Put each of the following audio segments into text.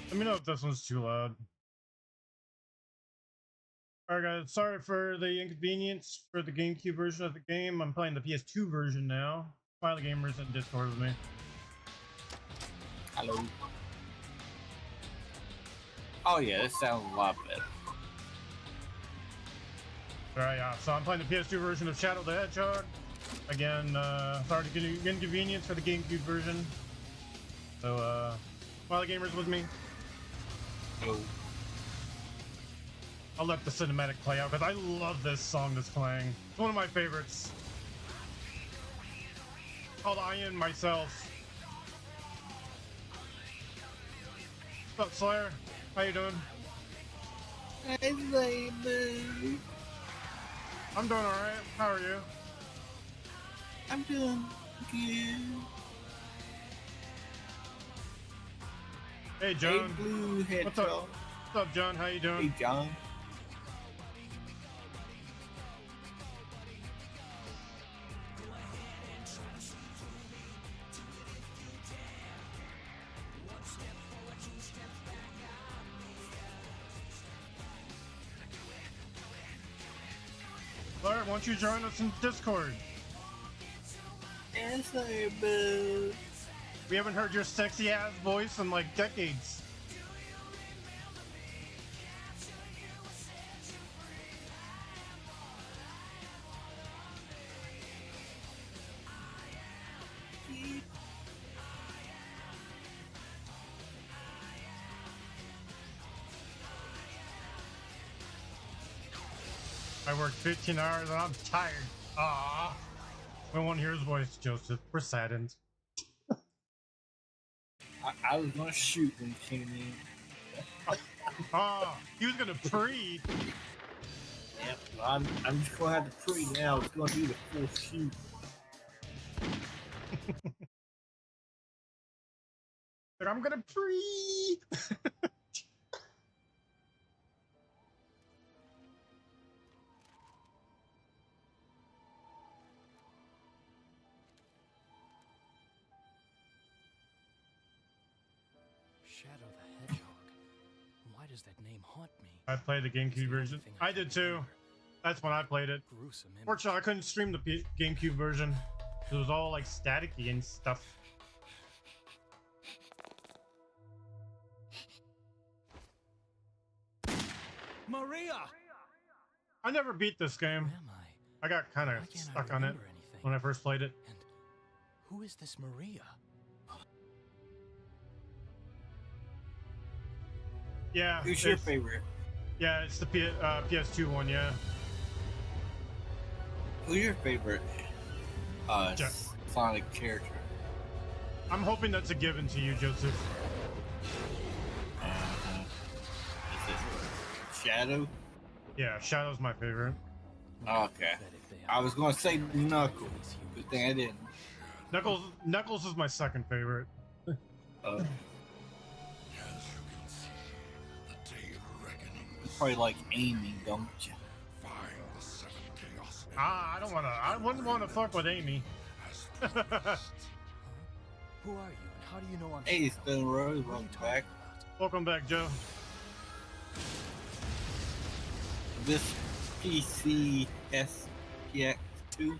Let me know if this one's too loud. Alright guys, sorry for the inconvenience for the GameCube version of the game. I'm playing the PS2 version now. Smiley Gamers in Discord with me. Hello. Oh yeah, this sounds a lot better. Alright, yeah, so I'm playing the PS2 version of Shadow the Hedgehog. Again, sorry to get inconvenience for the GameCube version. So, Smiley Gamers with me. Hello. I'll let the cinematic play out because I love this song that's playing. It's one of my favorites. It's called I Am Myself. What's up, Slayer? How you doing? Hey, baby. I'm doing alright. How are you? I'm doing good. Hey, John. Hey, Blue Hedgehog. What's up, John? How you doing? Hey, John. Slayer, why don't you join us in Discord? Yes, I boo. We haven't heard your sexy ass voice in like decades. I worked 15 hours and I'm tired. Ah, I want to hear his voice, Joseph. We're saddened. I was gonna shoot when he came in. Ah, he was gonna pre. Yep, I'm just gonna have to pre now. It's gonna be the full shoot. But I'm gonna pre. Shadow the Hedgehog. Why does that name haunt me? I played the GameCube version. I did too. That's when I played it. Gruesome image. Fortunately, I couldn't stream the GameCube version. It was all like staticky and stuff. Maria! I never beat this game. Who am I? I got kind Why of can't I stuck on it remember anything? when I first played it. And who is this Maria? Yeah. Who's your favorite? Yeah, it's the PS2 one. Yeah. Who's your favorite Jeff. Sonic character? I'm hoping that's a given to you, Joseph. Is it Shadow? Yeah, Shadow's my favorite. Okay. I was gonna say Knuckles. Good thing I didn't. Knuckles is my second favorite. Probably like Amy, don't you? I wouldn't want to fuck with Amy. Who are you and how do you know I'm Hey, Shadow? Stone Rose, What are you welcome talking back. about? Welcome back, Joe. This PC SPX2.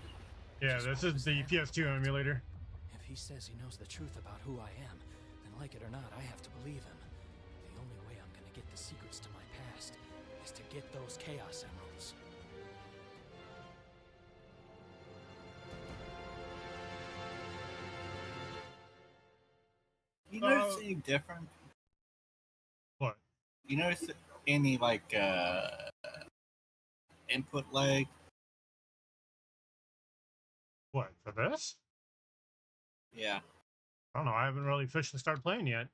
Yeah, this is the PS2 emulator. If he says he knows the truth about who I am, then like it or not, I have to believe him. The only way I'm gonna get the secrets to my past is to get those Chaos Emeralds. You notice any different? What? You notice any like input lag? What, for this? Yeah. I don't know. I haven't really officially started playing yet.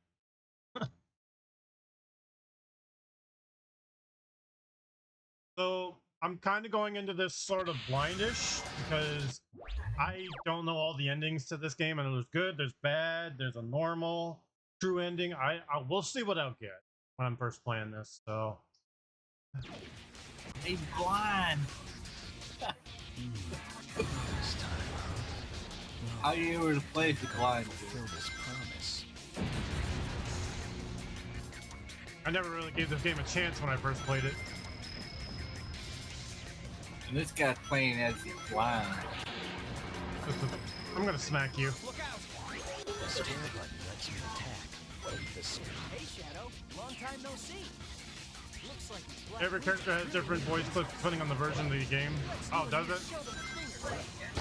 So I'm kind of going into this sort of blindish because I don't know all the endings to this game. I know there's good, there's bad, there's a normal, true ending. I will see what I'll get when I'm first playing this. So He's blind. This time, How are you able to play if you're blind? fulfill this promise. I never really gave this game a chance when I first played it. And this guy's playing as blind. I'm gonna smack you. Look out! The stare button lets you attack. Hey, Shadow. Long time no see. Looks like Black Every character has different voice clips depending on the version of the game. Oh, does it?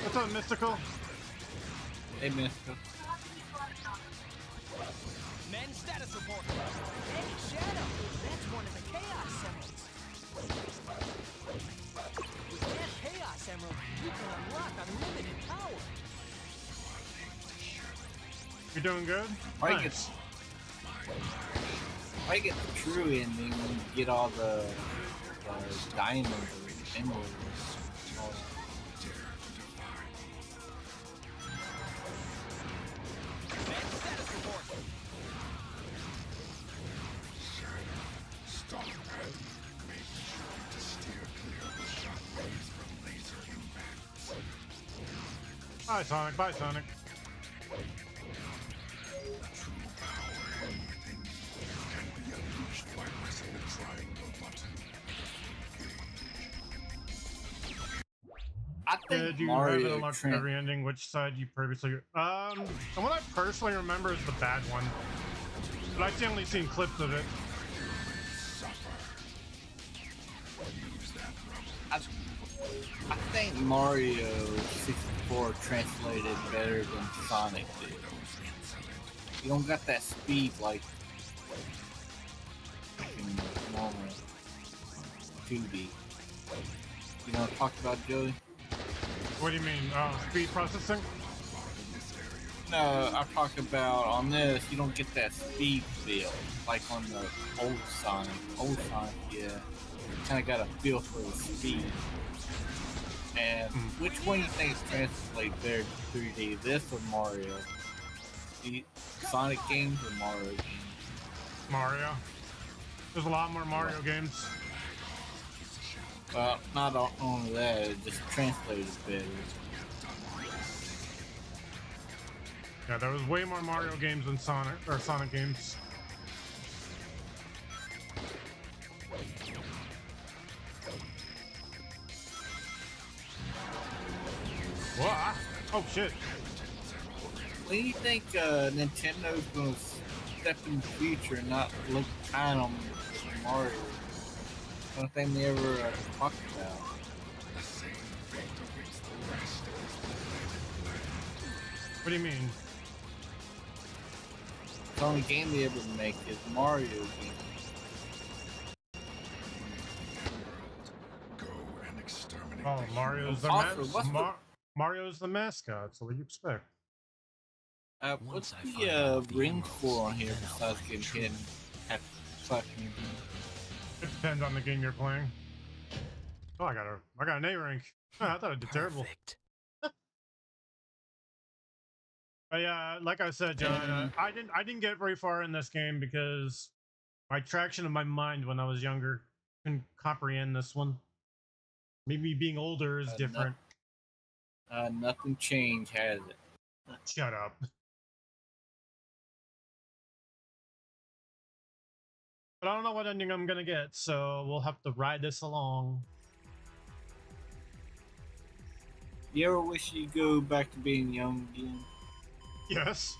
What's up, Mystical? Hey, Mystical. Men status report. Hey, Shadow. That's one of the Chaos Emeralds. With that Chaos Emerald, you can unlock unlimited power. You're doing good? I Nice. get the true ending when you get all the diamonds or emeralds. All that. Men status report. Bye, Sonic. Bye, Sonic. I think Did you have it Mario unlocked Trent. every ending? Which side you previously? The one I personally remember is the bad one, but I've only seen clips of it. I think Mario 64 translated better than Sonic did. You don't got that speed like in normal 2D. You know what I'm talking about, Joey? What do you mean? Oh, speed processing? No, I'm talking about on this, you don't get that speed feel like on the old Sonic. Old Sonic, yeah. Kind of got a feel for the speed. And which one you think is translated better to 3D? This or Mario? The Sonic games or Mario games? Mario. There's a lot more Mario games. Well, not only that, it just translated better. Yeah, there was way more Mario games than Sonic games. What? Oh shit! When do you think Nintendo's gonna step in the future and not look behind on Mario? One thing they ever talked about. What do you mean? The only game they ever make is Mario game. Oh, Mario's the Also, what's the- Mario's the mascot. So what do you expect? What's the ring for on here besides getting hit and have to clap in your game? It depends on the game you're playing. Oh, I got an A rank. I thought I did terrible. Perfect. But yeah, like I said, John, I didn't get very far in this game because my traction of my mind when I was younger couldn't comprehend this one. Maybe being older is different. Nothing changed, has it? Shut up. But I don't know what ending I'm gonna get, so we'll have to ride this along. You ever wish you could go back to being young again? Yes.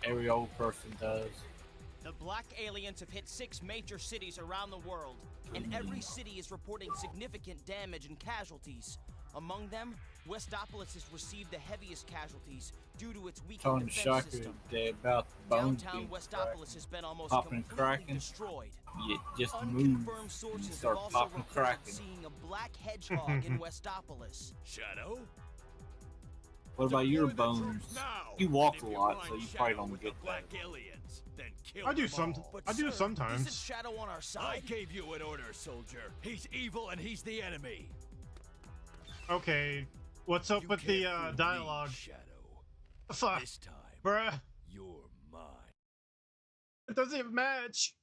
Every old person does. The black aliens have hit 6 major cities around the world, and every city is reporting significant damage and casualties. Among them, Westopolis has received the heaviest casualties due to its weak Tony defense Shocker system. today about the bones Downtown being Westopolis has been almost Popping and completely cracking. destroyed. You just move Unconfirmed and sources have start also popping reported cracking. seeing a black hedgehog in Westopolis. Shadow? What about your bones? You walk a lot, so you probably don't get that. Aliens, then kill I do them all. But I do sir, sometimes. Isn't Shadow on our I side? gave you an order, soldier. He's evil and he's the enemy. Okay, what's up You with the can't fool me, dialogue? Shadow. Fuck, This time, bruh. you're mine. It doesn't even match.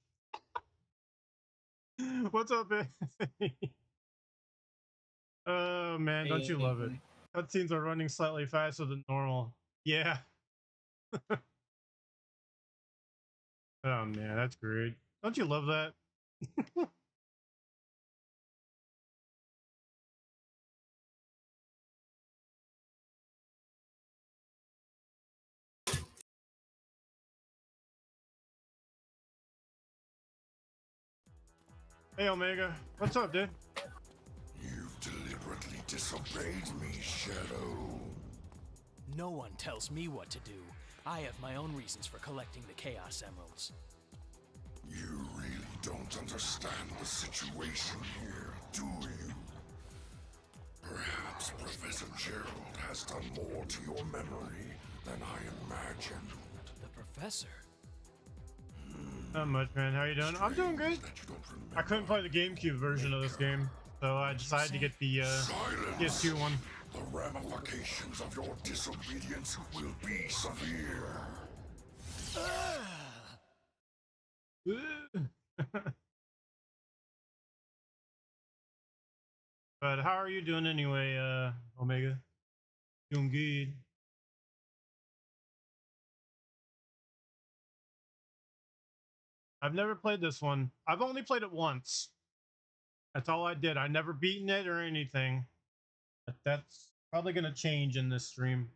What's up, Anthony? Oh man, don't you love it? Cutscenes are running slightly faster than normal. Yeah. Oh man, that's great. Don't you love that? Hey Omega, what's up, dude? You've deliberately disobeyed me, Shadow. No one tells me what to do. I have my own reasons for collecting the Chaos Emeralds. You really don't understand the situation here, do you? Perhaps Professor Gerald has done more to your memory than I imagined. The Professor? Not much, man. How you doing? I'm doing good. That you don't remember. I couldn't play the GameCube version of this game, so I decided to get the Silence! PS2 one. The ramifications of your disobedience will be severe. But how are you doing anyway, Omega? Doing good. I've never played this one. I've only played it once. That's all I did. I never beaten it or anything. But that's probably gonna change in this stream.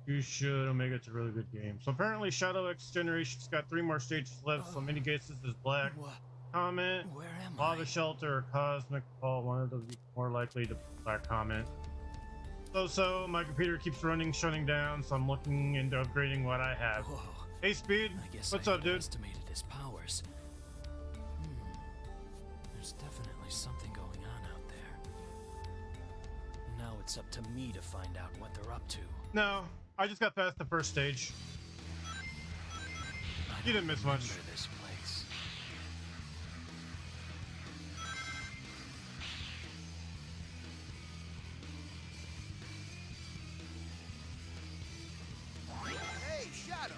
You should, Omega. It's a really good game. So apparently Shadow X Generation's got 3 more stages left, so mitigates this is black. Comment, Where am lava I? shelter, or cosmic fall. One of those is more likely to black comment. So my computer keeps running, shutting down, so I'm looking into upgrading what I have. Whoa. Hey Speed, I guess what's I up, dude? underestimated his powers. There's definitely something going on out there. Now it's up to me to find out what they're up to. No, I just got past the first stage. You didn't miss much. Remember this place. Hey, Shadow.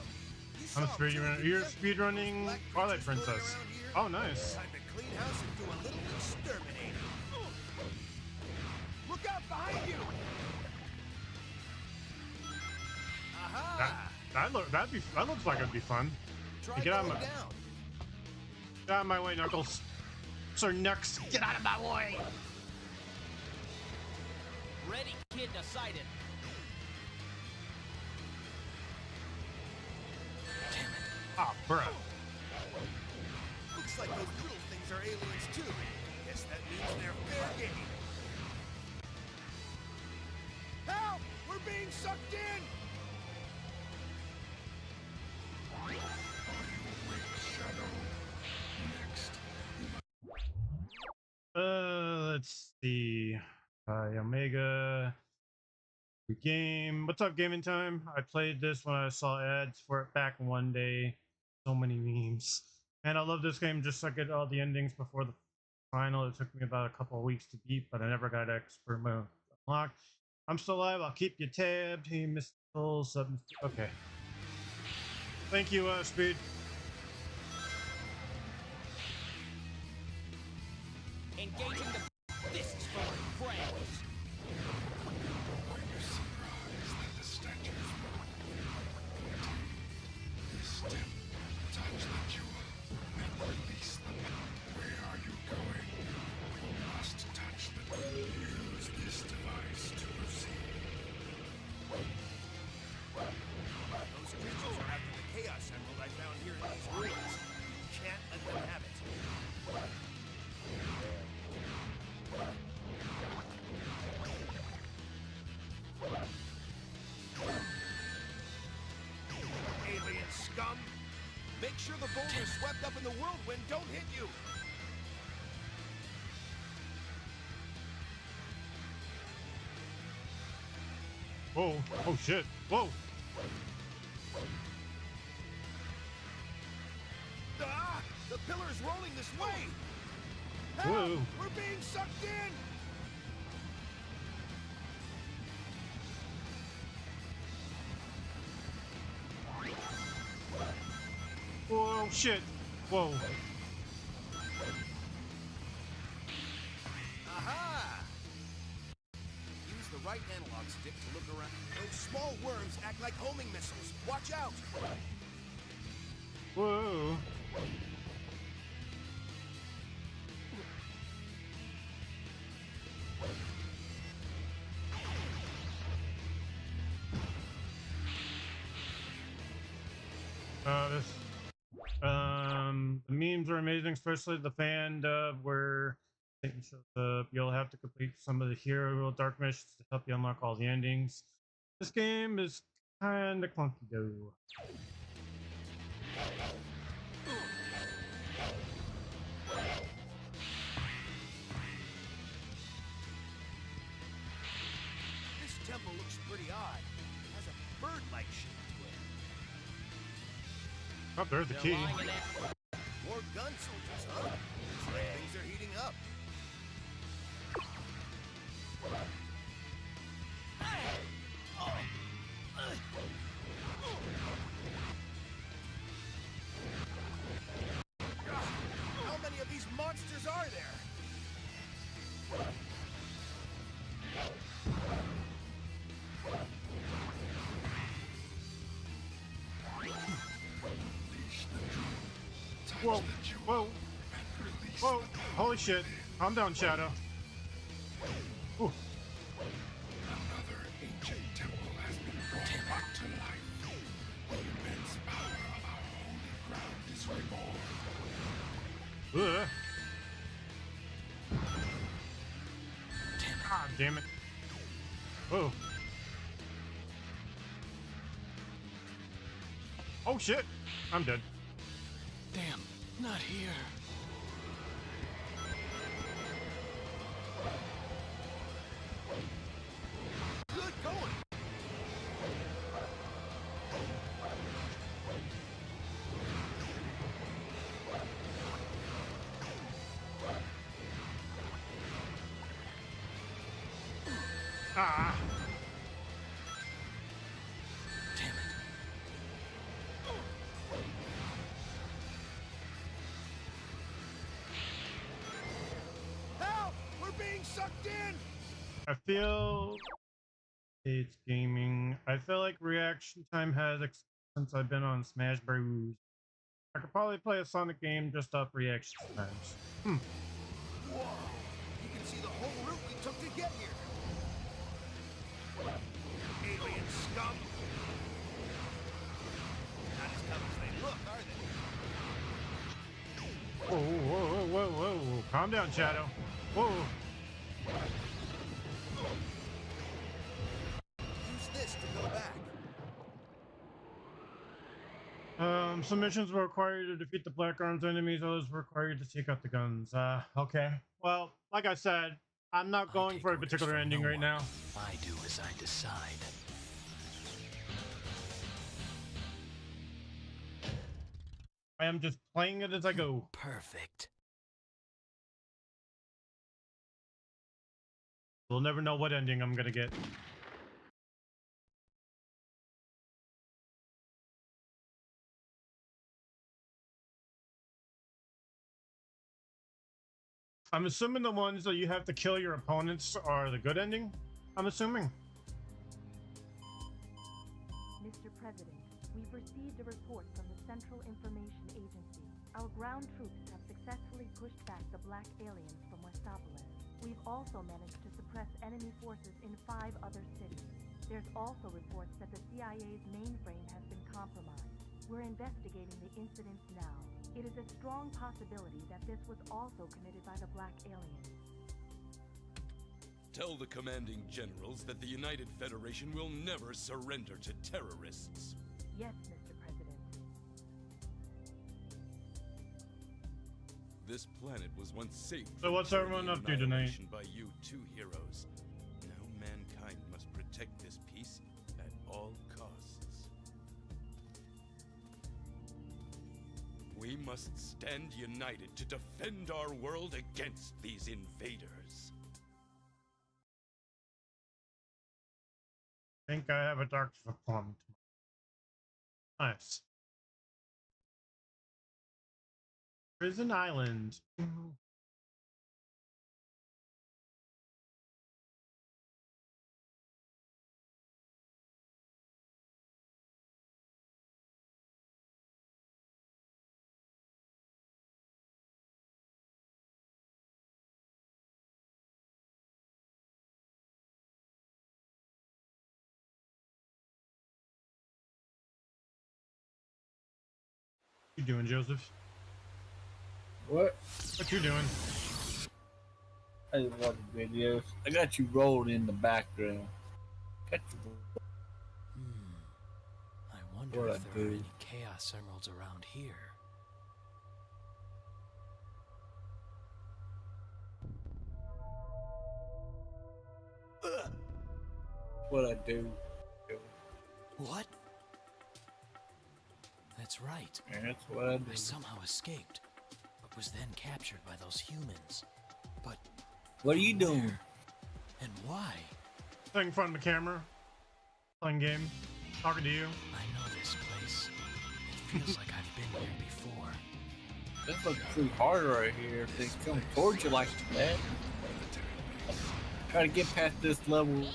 You I'm saw speedrunning. Judy You're Black speedrunning black Twilight creatures floating Princess. around here? Oh, nice. Time to clean house and do a little exterminating. Look out behind you! Aha! That looks like it'd be fun. Try get out of going my- down. Get out of my way, Knuckles. Sir Nux, get out of my way. Ready, kid, decided. Ah, bruh. Looks like those little things are aliens too. Guess that means they're fair game. Help! We're being sucked in! Let's see. Omega. Game. What's up, Gaming Time? I played this when I saw ads for it back one day. So many memes. And I love this game just so I get all the endings before the final. It took me about a couple of weeks to beat, but I never got expert mode unlocked. I'm still alive. I'll keep you tabbed. Hey, Mr. Sub. Okay. Thank you, Speed. Engaging the... This is for my friends. Those creatures are after the Chaos Emerald I found here in these ruins. Can't let them have it. Alien scum! Make sure the boulders swept up in the whirlwind don't hit you! Whoa. Oh, shit. Whoa. Ah! The pillar's rolling this way! Help! Whoa. We're being sucked in! Whoa, shit. Whoa. Aha! right analog stick to look around. Those small worms act like homing missiles. Watch out! Whoa. The memes are amazing, especially the fan dub where Satan shows up. You'll have to complete some of the hero dark missions to help you unlock all the endings. This game is kind of clunky though. This temple looks pretty odd. It has a bird-like shape to it. Oh, there's the key. More gun soldiers, huh? Looks like things are heating up. How many of these monsters are there? Whoa, whoa, whoa, holy shit. Calm down, Shadow. Ooh. Another ancient temple has been brought to life. The immense power of our holy ground is reborn. Ugh. Ah, damn it. Whoa. Oh shit. I'm dead. Damn, not here. Good going. Ah. Damn it. Help! We're being sucked in! I feel it's gaming. I feel like reaction time has since I've been on Smash Bros. I could probably play a Sonic game just off reaction times. Whoa! You can see the whole route we took to get here. Alien scum! Not as tough as they look, are they? Whoa, whoa, whoa, whoa, whoa. Calm down, Shadow. Whoa. Use this to go back. Some missions will require you to defeat the Black Arms enemies, others will require you to take out the guns. Okay. Well, like I said, I'm not I going take for a orders particular from ending no right one. now. I do as I decide. I am just playing it as I go. Perfect. We'll never know what ending I'm gonna get. I'm assuming the ones that you have to kill your opponents are the good ending. I'm assuming. Mr. President, we've received a report from the Central Information Agency. Our ground troops have successfully pushed back the black aliens from Westopolis. We've also managed to suppress enemy forces in 5 other cities. There's also reports that the CIA's mainframe has been compromised. We're investigating the incidents now. It is a strong possibility that this was also committed by the black aliens. Tell the commanding generals that the United Federation will never surrender to terrorists. Yes, Mr. President. This planet was once safe. So what's from everyone total up to tonight? annihilation by you two heroes. Now mankind must protect this peace at all costs. We must stand united to defend our world against these invaders. I think I have a dark plum. Nice. Prison Island. You doing, Joseph? What? What you doing? I just watching videos. I got you rolled in the background. Got you. I wonder What if I there are do. any Chaos Emeralds around here. What I do. What? That's right. And that's what I do. I somehow escaped, but was then captured by those humans. But What are you doing? where and why? Sitting in front of the camera, playing game, talking to you. I know this place. It feels like I've been here before. This looks pretty hard right here. If they come towards you like that. Try to get past this level.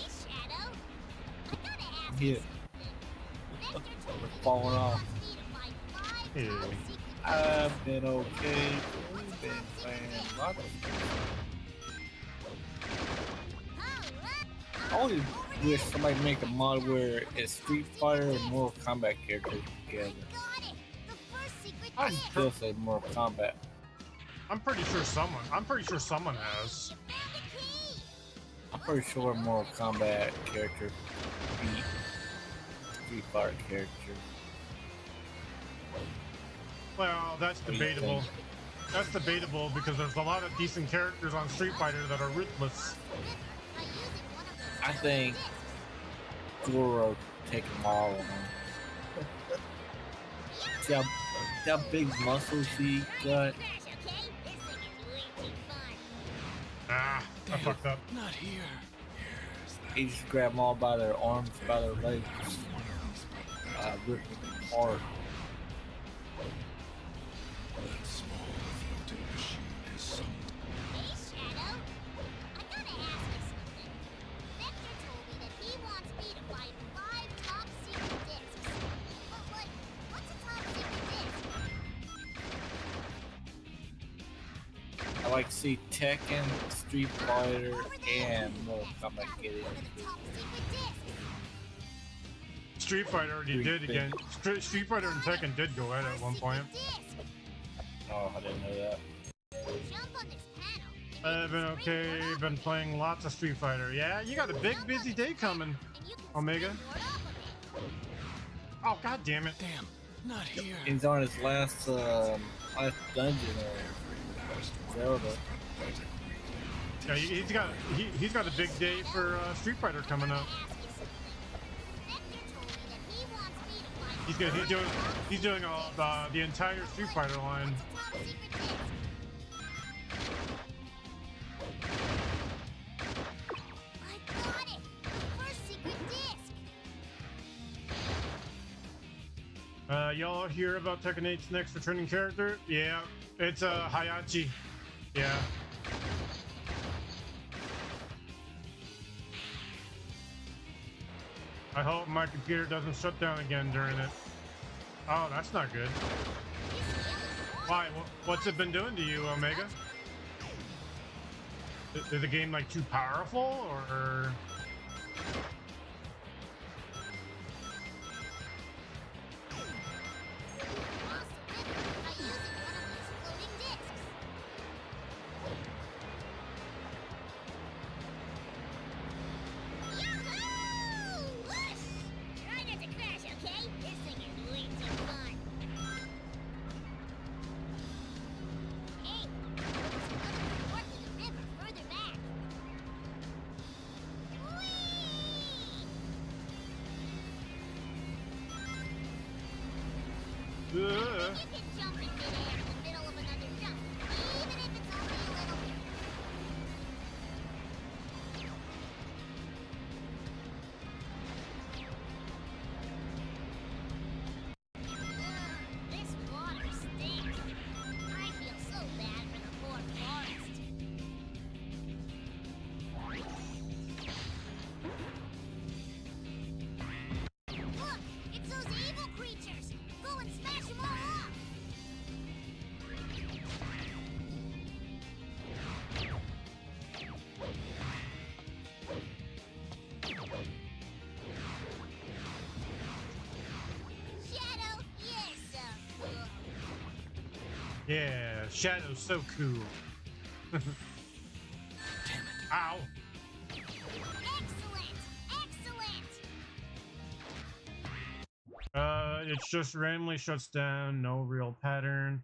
Hit. We're falling off. Hey. I've been okay. We've been playing lots of I only wish somebody make a mod where it's Street Fighter and Mortal Kombat characters together. I still say Mortal Kombat. I'm pretty sure someone has. I'm pretty sure Mortal Kombat character beat Street Fighter character. Well, that's What do you debatable. think? That's debatable because there's a lot of decent characters on Street Fighter that are ruthless. I think Goro take them all on. See how big muscles he got? Ah, I fucked up. Not here. He just grab them all by their arms, by their legs, rip them apart. That small floating machine is some Hey, Shadow. I gotta ask you something. Vector told me that he wants me to find 5 top secret discs. But what's a top secret disc? I like to see Tekken, Street Fighter, and Mortal Kombat get What are into the it. top secret discs? Street Fighter already did again. Street Fighter and Tekken did go at it at one point. Oh, I didn't know that. Jump on this panel. I've been okay. Been playing lots of Street Fighter. Yeah, you got a big busy day coming, And you can Omega. board off of it. Oh, god damn it. Damn, not here. He's on his last dungeon or Zelda. Yeah, he's got a big day for Street Fighter coming up. Vector told me that he wants me to find He's doing the entire Street Fighter line. top secret discs. I got it! The first secret disc! Y'all hear about Tekken 8's next returning character? Yeah, it's Hayachi. Yeah. I hope my computer doesn't shut down again during it. Oh, that's not good. Why? What's it been doing to you, Omega? Is the game like too powerful, or? You can jump in midair in the middle of another jump, even if it's only a little bit. This water stinks. I feel so bad for the poor forest. Look, it's those evil creatures. Go and smash them all up. Yeah, Shadow's so cool. Damn it. Ow. Excellent! Excellent! It just randomly shuts down, no real pattern.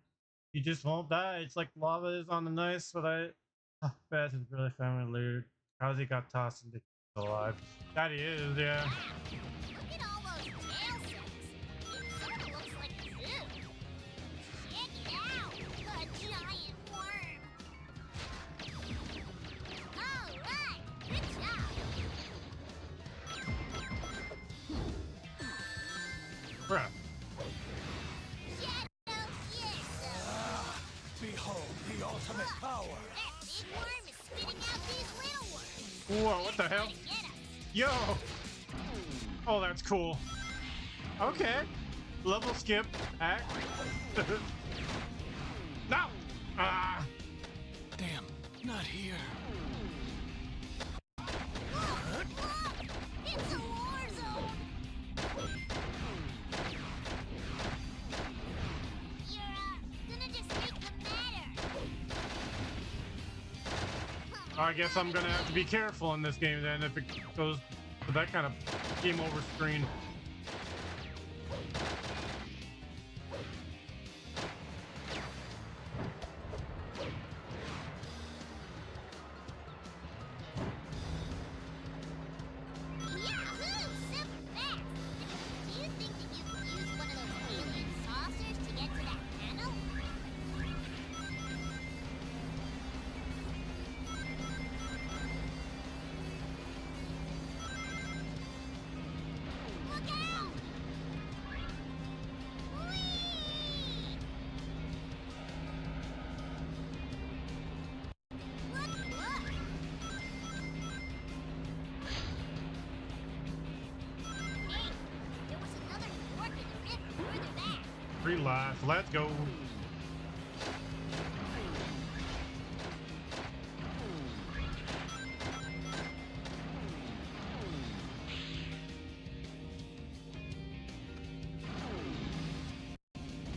You just won't die. It's like lava is on the nice, but Bad is really family loot. How's he got tossed into alive? That he is, yeah. Look at all those tail sets. It sorta looks like a zoo. Check it out! A giant worm! Alright! Good job! Bruh. Shadow, yes, Behold the ultimate power. that big worm is spitting out these little worms. Whoa, what the hell? Trying to get us. Yo! Oh, that's cool. Okay. Level skip. Act. No! Ah! Damn, not here. Look! It's a war zone! You're, gonna just make them matter. I guess I'm gonna have to be careful in this game then if it goes to that kind of game over screen. Yahoo! Super fast! Do you think that you could use one of those alien saucers to get to that panel? Look out! Whee! Look! Hey, there was another fork in the river further back. Relax, let's go.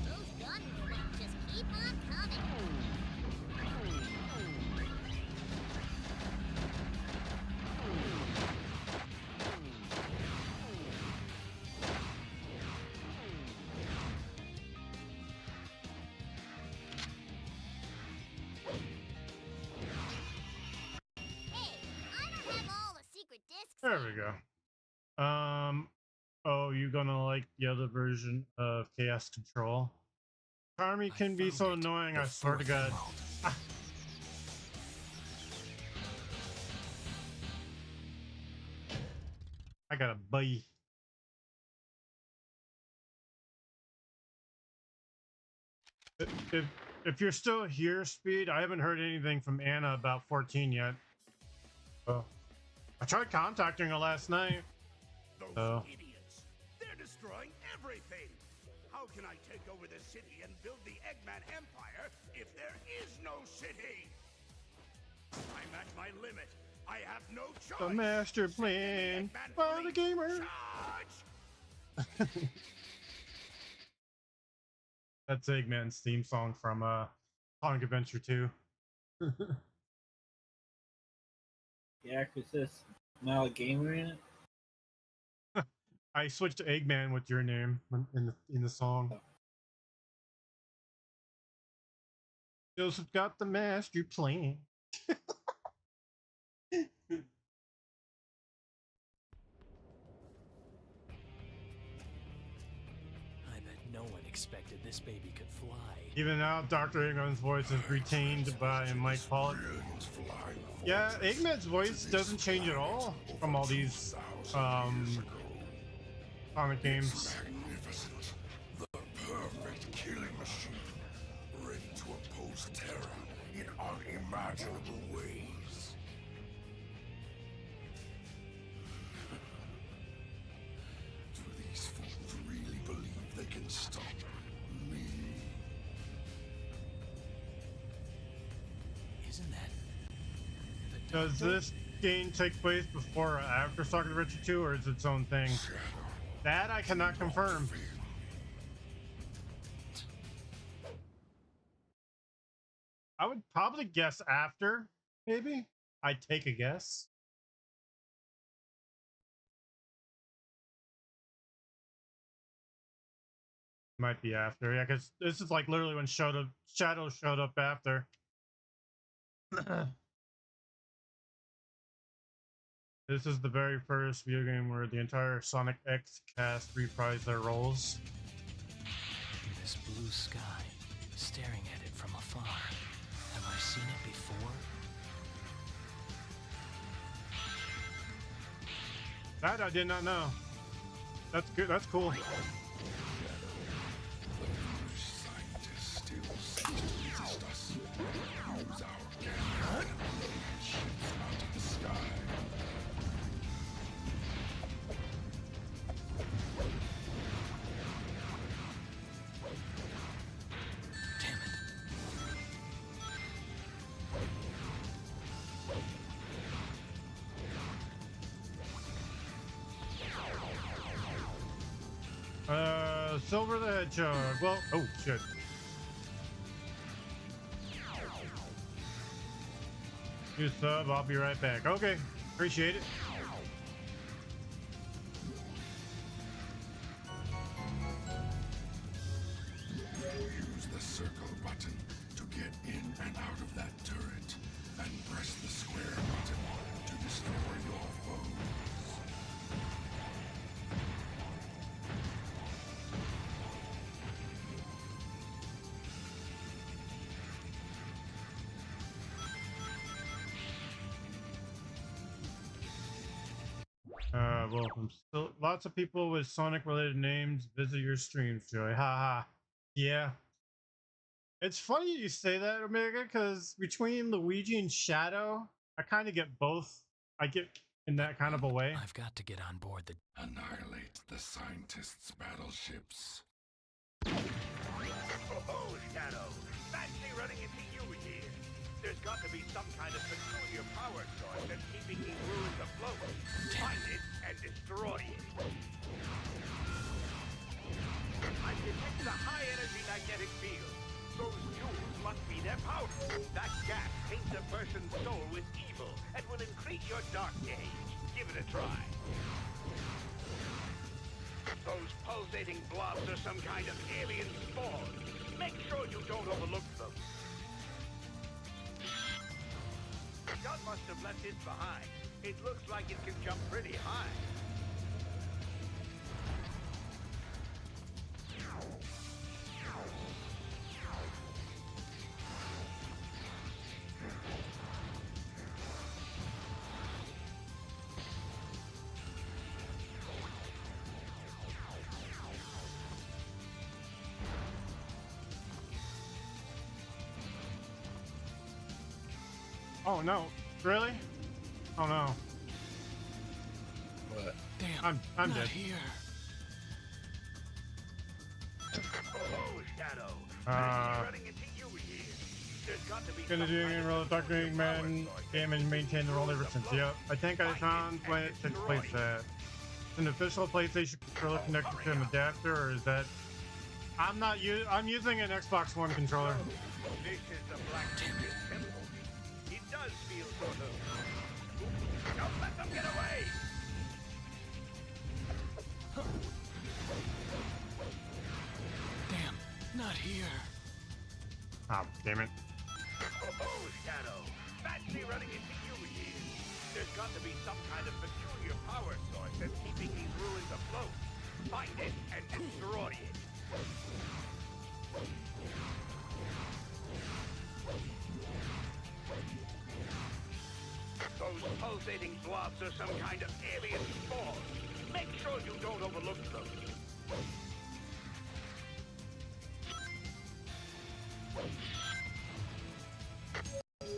Those gun movements just keep on coming. Hey, I don't have all the secret discs. There we go. Oh, you gonna like the other version of Chaos Control? Charmy can be so found it. annoying, The I swear to fourth God. world. I got a bye. If you're still here, Speed, I haven't heard anything from Anna about 14 yet. Oh. I tried contacting her last night. Those Oh. idiots. They're destroying everything. How can I take over the city and build the Eggman Empire if there is no city? I'm at my limit. I have no choice. The master plan Eggman for the police, gamer. charge! That's Eggman's theme song from Sonic Adventure 2. Yeah, because there's now a gamer in it. I switched to Eggman with your name in the song. Joseph got the master plan. I bet no one expected this baby could fly. Even now, Dr. Eggman's voice is retained by Mike Pollock. Yeah, Eggman's voice doesn't change at all from all these Sonic games. Magnificent. The perfect killing machine. Ready to oppose terror in unimaginable ways. Do these fools really believe they can stop me? Isn't that the Does doctor? this game take place before or after Sonic Adventure 2, or is it its own thing? Shadow. That I cannot confirm. Feel I would probably guess after, maybe. I'd take a guess. Might be after, yeah, because this is like literally when Shadow showed up after. This is the very first video game where the entire Sonic X cast reprised their roles. This blue sky, staring at it from afar. Have I seen it before? That I did not know. That's good. That's cool. Scientists still seek to resist us. Use our gas and ships out of the sky. Damn it. Silver the Hedgehog. Well, oh shit. You sub, I'll be right back. Okay, appreciate it. Use the circle button to get in and out of that turret, and press the square button to destroy your foes. Well, still, lots of people with Sonic-related names visit your streams, Joy. Haha. Yeah. It's funny you say that, Omega, because between Luigi and Shadow, I kind of get both. I get in that kind of a way. I've got to get on board the... Annihilate the scientists' battleships. Oh, Shadow. Fancy running into you here. There's got to be some kind of peculiar power source that's keeping these ruins afloat. Find it and destroy it. I detect a high-energy magnetic field. Those jewels must be their power. That gas paints a person's soul with evil and will increase your dark days. Give it a try. Those pulsating blobs are some kind of alien spawn. Make sure you don't overlook them. Scott must have left it behind. It looks like it can jump pretty high. Oh no, really? Oh no, What? Damn, I'm not dead. here. Oh, Shadow. Running into you here. There's got to be Gonna some do kind again, of roll the Doctor peculiar power Man source game and maintain the role ever since. Yep, I think I found when it takes place at an official PlayStation controller connected to an adapter, or is that? I'm not I'm using an Xbox One controller. This is the Black Ninja's temple. It does feel sort of... Don't let them get away! Damn, not here. Oh, damn it. Oh, Shadow. Fancy running into you here. There's got to be some kind of peculiar power source that's keeping these ruins afloat. Find it and destroy it. Those pulsating blobs are some kind of alien spawn. Make sure you don't overlook them.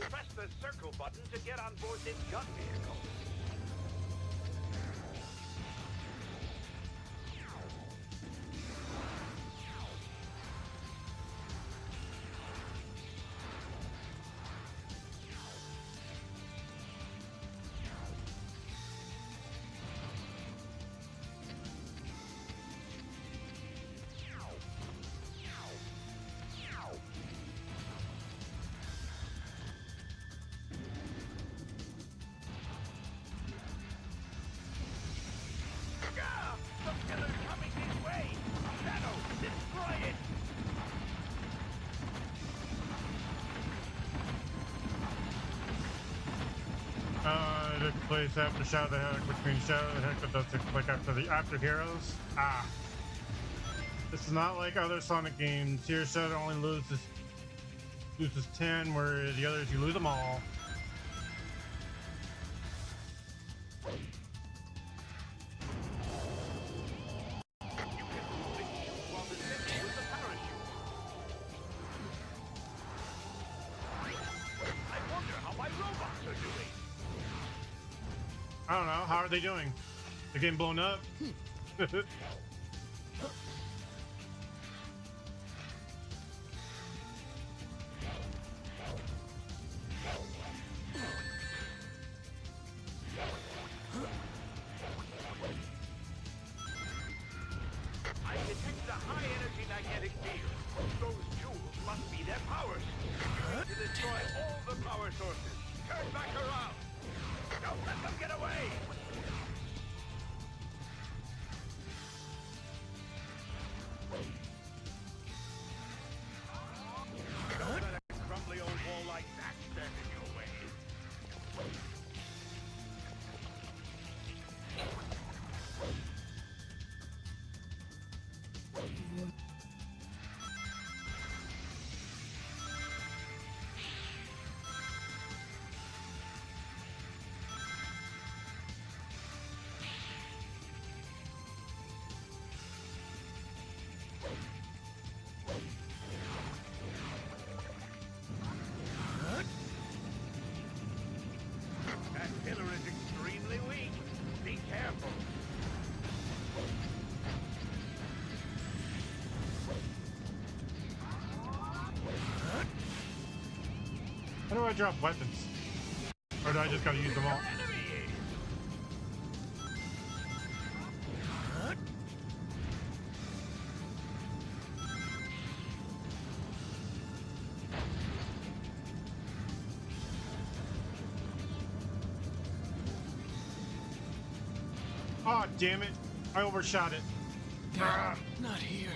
Press the circle button to get on board this gun vehicle. Place after Shadow the Hedgehog, which means Shadow the Hedgehog does take click after heroes. Ah. This is not like other Sonic games. Here Shadow only loses 10, where the others you lose them all. I don't know. How are they doing? They're getting blown up? I detect a high-energy magnetic field. Those jewels must be their powers. You need to destroy all the power sources. Turn back around. Don't let them get away. Don't let a crumbly old wall like that stand in your way. That pillar is extremely weak. Be careful. How do I drop weapons? Or do I just gotta use them all? Enemy is. Oh, damn it. I overshot it. Ah. Not here.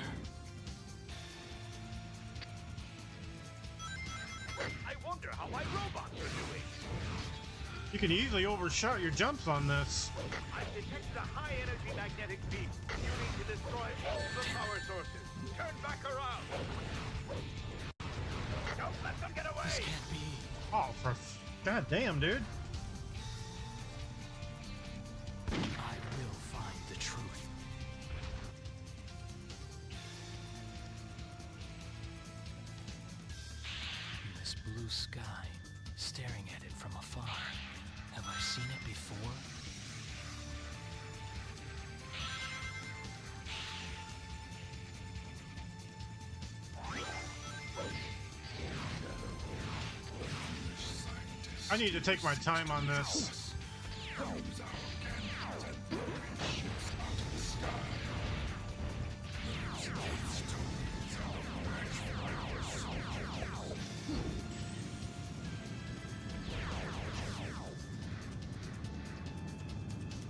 I wonder how my robots are doing. You can easily overshot your jumps on this. I detected a high-energy magnetic field. You need to destroy all the power sources. Turn back around. Don't let them get away. This can't be. Oh, for god damn, dude. I will find the truth. This blue sky, staring at it from afar. Have I seen it before? I need to take my time on this.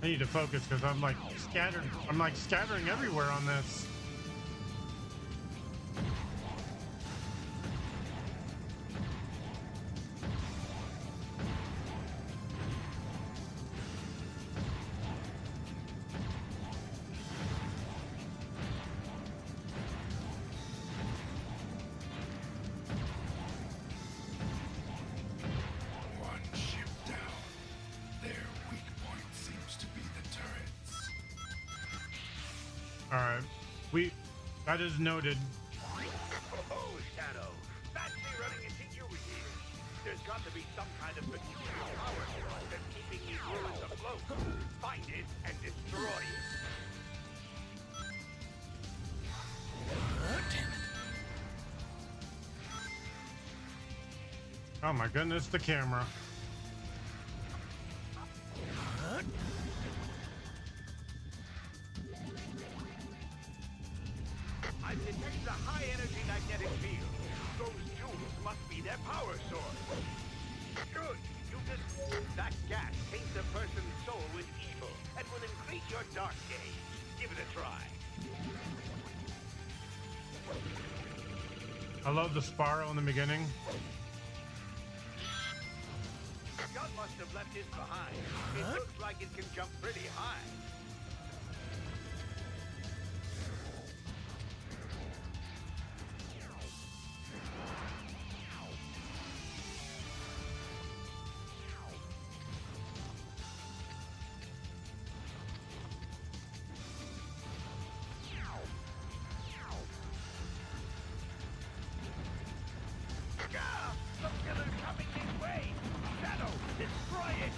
I need to focus because I'm like scattered. I'm like scattering everywhere on this. One ship down. Their weak point seems to be the turrets. All right, that is noted. Oh, Shadow. Fancy running into you here. There's got to be some kind of peculiar power source that's keeping these ruins afloat. Find it and destroy it. Damn it. Oh my goodness, the camera. I've detected a high-energy magnetic field. Those jewels must be their power source. Good. That gas taints a person's soul with evil and will increase your dark days. Give it a try. I love the Sparrow in the beginning. God must must have left his behind. It looks like it can jump pretty high. The killer's coming his way! Shadow, destroy it!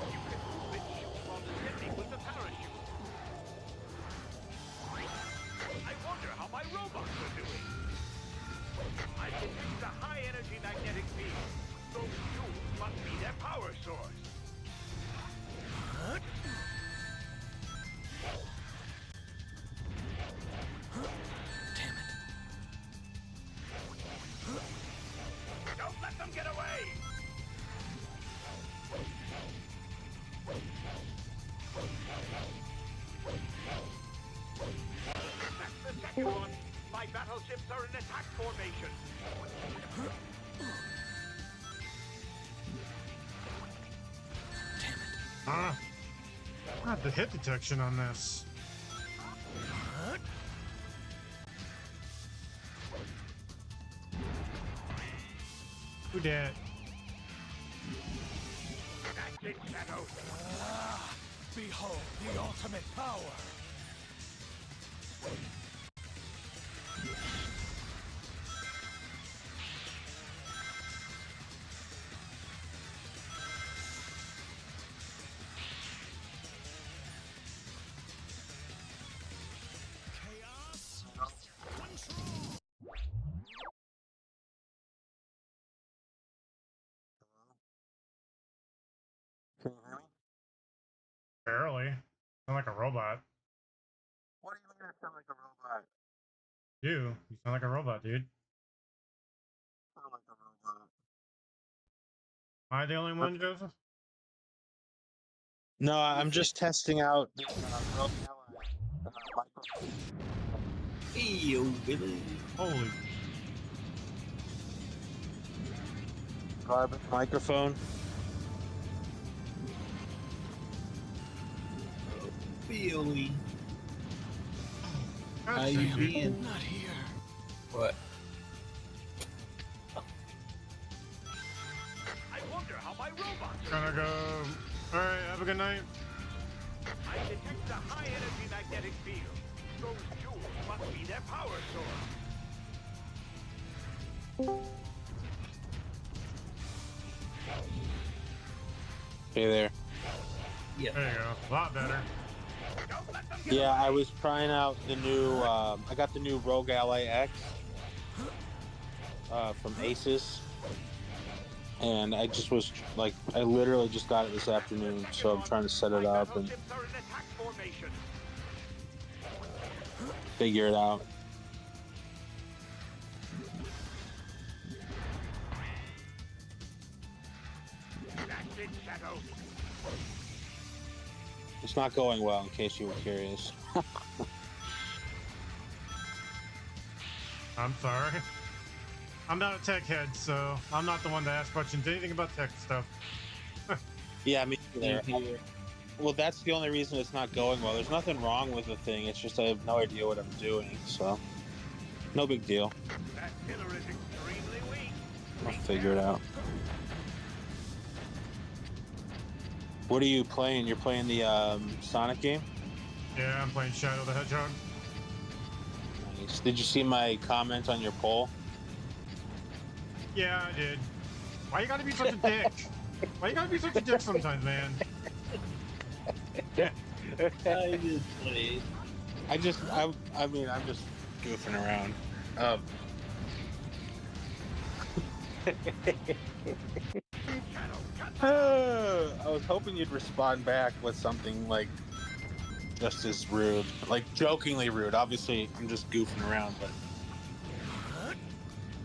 You can move and shoot while descending with the parachute. I wonder how my robots are doing. I can use a high-energy magnetic field. Those jewels must be their power source. Damn it. Don't let them get away! That's the second one. My battleships are in attack formation. Ah. God, the hit detection on this. Who dat? That's it, Shadow. Behold the ultimate power. Chaos control. Can you hear me? Barely. Sound like a robot. What do you mean I sound like a robot? You sound like a robot, dude. I sound like a robot. Am I the only one, Joseph? No, I'm just testing out the Rogue Ally microphone. Ew, Billy. Holy. Garbage microphone. Billy. God How you damn it. been? Not here. What? I wonder how my robots are Gonna go. Alright, have a good night. I detect a high-energy magnetic field. Those jewels must be their power source. Hey there. Yeah. There you go. A lot better. Don't let them get Yeah, away. I was trying out the new. I got the new Rogue Ally X from Asus, and I just was like, I literally just got it this afternoon, so I'm trying to set it My up and battleships are in attack formation. figure it out. That's it, Shadow. It's not going well, in case you were curious. I'm sorry. I'm not a tech head, so I'm not the one to ask questions. Anything about tech stuff. Yeah, me neither. Well, that's the only reason it's not going well. There's nothing wrong with the thing. It's just I have no idea what I'm doing, so no big deal. That killer is extremely weak. I'll figure it out. What are you playing? You're playing the Sonic game? Yeah, I'm playing Shadow the Hedgehog. Nice. Did you see my comment on your poll? Yeah, I did. Why you gotta be such a dick? Why you gotta be such a dick sometimes, man? I just played. I mean, I'm just goofing around. I was hoping you'd respond back with something like just as rude, like jokingly rude. Obviously, I'm just goofing around, but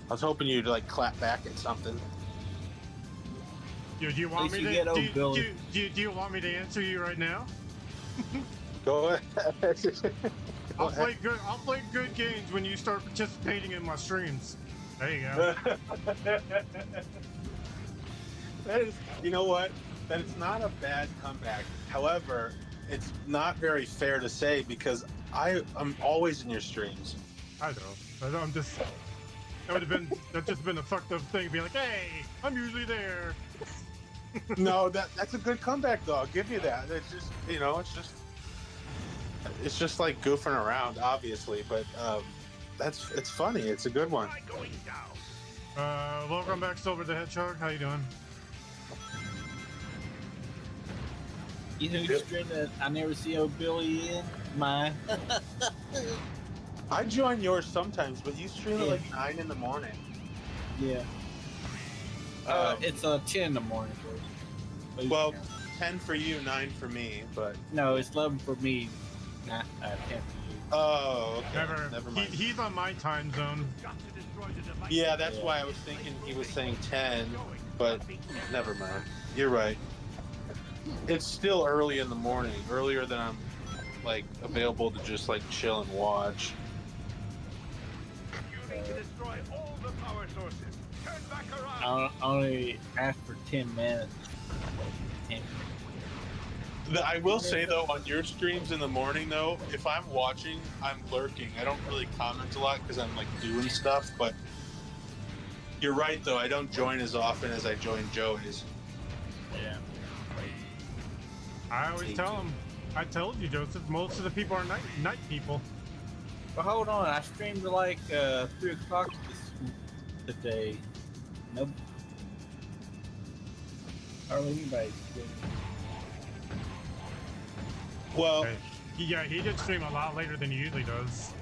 I was hoping you'd like clap back at something. Do you want me you to? get old, Billy. Do you want me to answer you right now? Go ahead. I'll play good games when you start participating in my streams. There you go. That is, you know what? That it's not a bad comeback. However, it's not very fair to say because I'm always in your streams. I know. I'm just. That's just been a fucked up thing. Be like, hey, I'm usually there. No, that's a good comeback though. I'll give you that. It's just, you know, it's just like goofing around, obviously, but it's funny. It's a good one. Welcome back, Silver the Hedgehog. How you doing? You know who's stream that I never see old Billy in? Mine. I join yours sometimes, but you stream at like 9 in the morning. Yeah. It's 10 in the morning. Well, 10 for you, 9 for me, but... No, it's 11 for me, 10 for you. Oh, okay. Never mind. He's on my time zone. Yeah, that's why I was thinking he was saying 10, but never mind. You're right. It's still early in the morning, earlier than I'm, like, available to just, like, chill and watch. You need to destroy all the power sources. Turn back around. I only asked for 10 minutes. I will say, though, on your streams in the morning, though, if I'm watching, I'm lurking. I don't really comment a lot because I'm, like, doing stuff, but you're right, though. I don't join as often as I join Joey's. Yeah. I always tell him. I told you, Joseph, most of the people are night people. Well, hold on. I streamed at like 3 o'clock today. Nope. Hardly anybody's streaming. Well, okay. Yeah, he did stream a lot later than he usually does.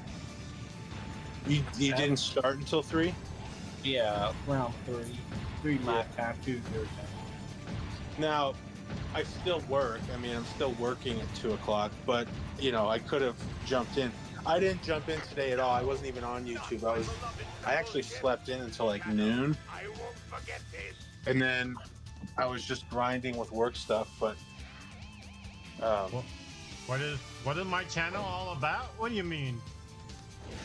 You didn't start until 3? Yeah, around 3. 3 my time, 2 your time. Now, I still work. I mean, I'm still working at 2 o'clock, but, you know, I could have jumped in. I didn't jump in today at all. I wasn't even on YouTube. I actually slept in until like noon. I won't forget this. And then I was just grinding with work stuff, but what is my channel all about? What do you mean?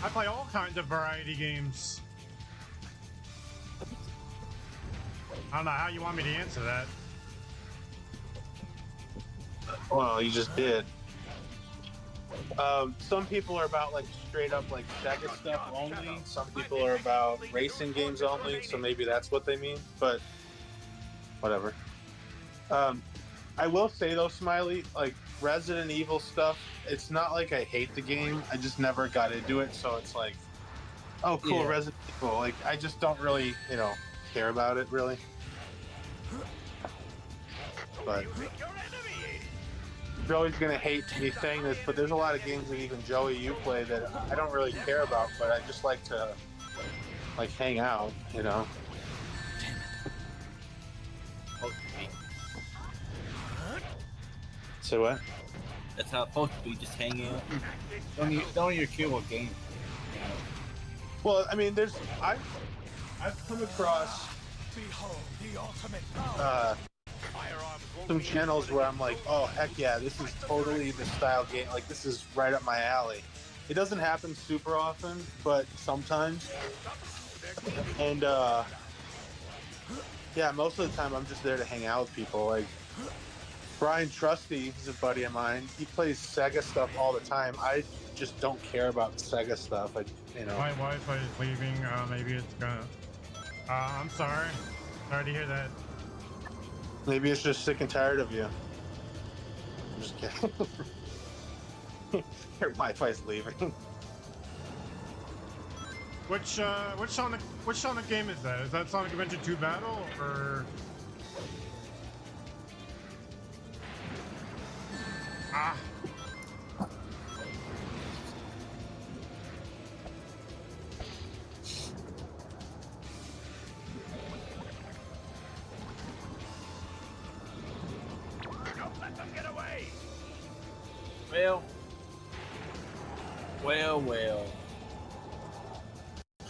I play all kinds of variety games. I don't know how you want me to answer that. well, you just did. Some people are about like straight up like Sega stuff only. Some people are about racing games only, so maybe that's what they mean, but whatever. I will say though, Smiley, like Resident Evil stuff, it's not like I hate the game, I just never got into it, so it's like, oh cool, yeah. Resident Evil, like I just don't really, you know, care about it really. But Joey's gonna hate me saying this, but there's a lot of games that even Joey you play that I don't really care about, but I just like to like hang out, you know. Okay. So what? That's how it's supposed to be, just hang out. Don't even care what game. Well, I mean, I've come across some channels where I'm like, oh heck yeah, this is totally the style game, like this is right up my alley. It doesn't happen super often, but sometimes. And yeah, most of the time I'm just there to hang out with people. Like Brian Trusty, he's a buddy of mine. He plays Sega stuff all the time. I just don't care about Sega stuff. You know. My Wi-Fi is leaving. Maybe it's gonna. I'm sorry. Sorry to hear that. Maybe it's just sick and tired of you. I'm just kidding. Your Wi-Fi's leaving. Which Sonic game is that? Is that Sonic Adventure 2 Battle or? Ah. Well.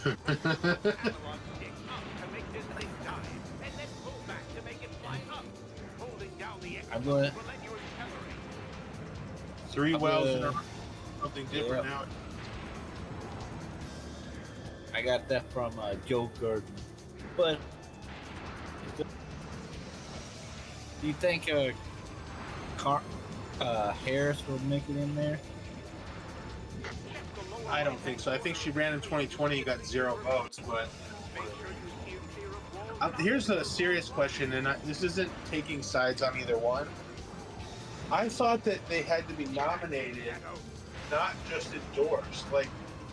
Analog stick up to make this thing die, and then pull back to make it fly up. Holding down the X I'm will gonna. let you accelerate. 3 I'm wells gonna- and something different now. I got that from Joe Gordon. But do you think Harris will make it in there? I don't think so. I think she ran in 2020 and got 0 votes. But here's a serious question, and this isn't taking sides on either one. I thought that they had to be nominated, not just endorsed. Like,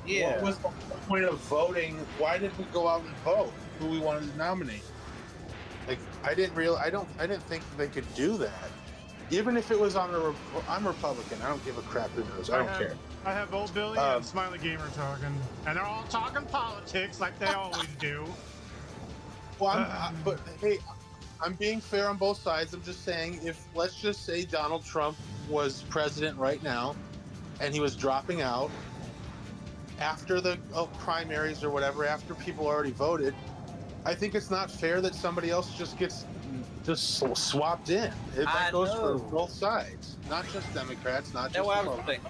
what was the point of voting? Why did we go out and vote who we wanted to nominate? Like, I didn't think they could do that. Even if it was on I'm Republican. I don't give a crap who knows. I don't care. I have Old Billy and Smiley Gamer talking, and they're all talking politics like they always do. Well, but hey, I'm being fair on both sides. I'm just saying, let's just say Donald Trump was president right now, and he was dropping out after the primaries or whatever, after people already voted, I think it's not fair that somebody else just gets swapped in. That goes for both sides, not just Democrats, not just Republicans.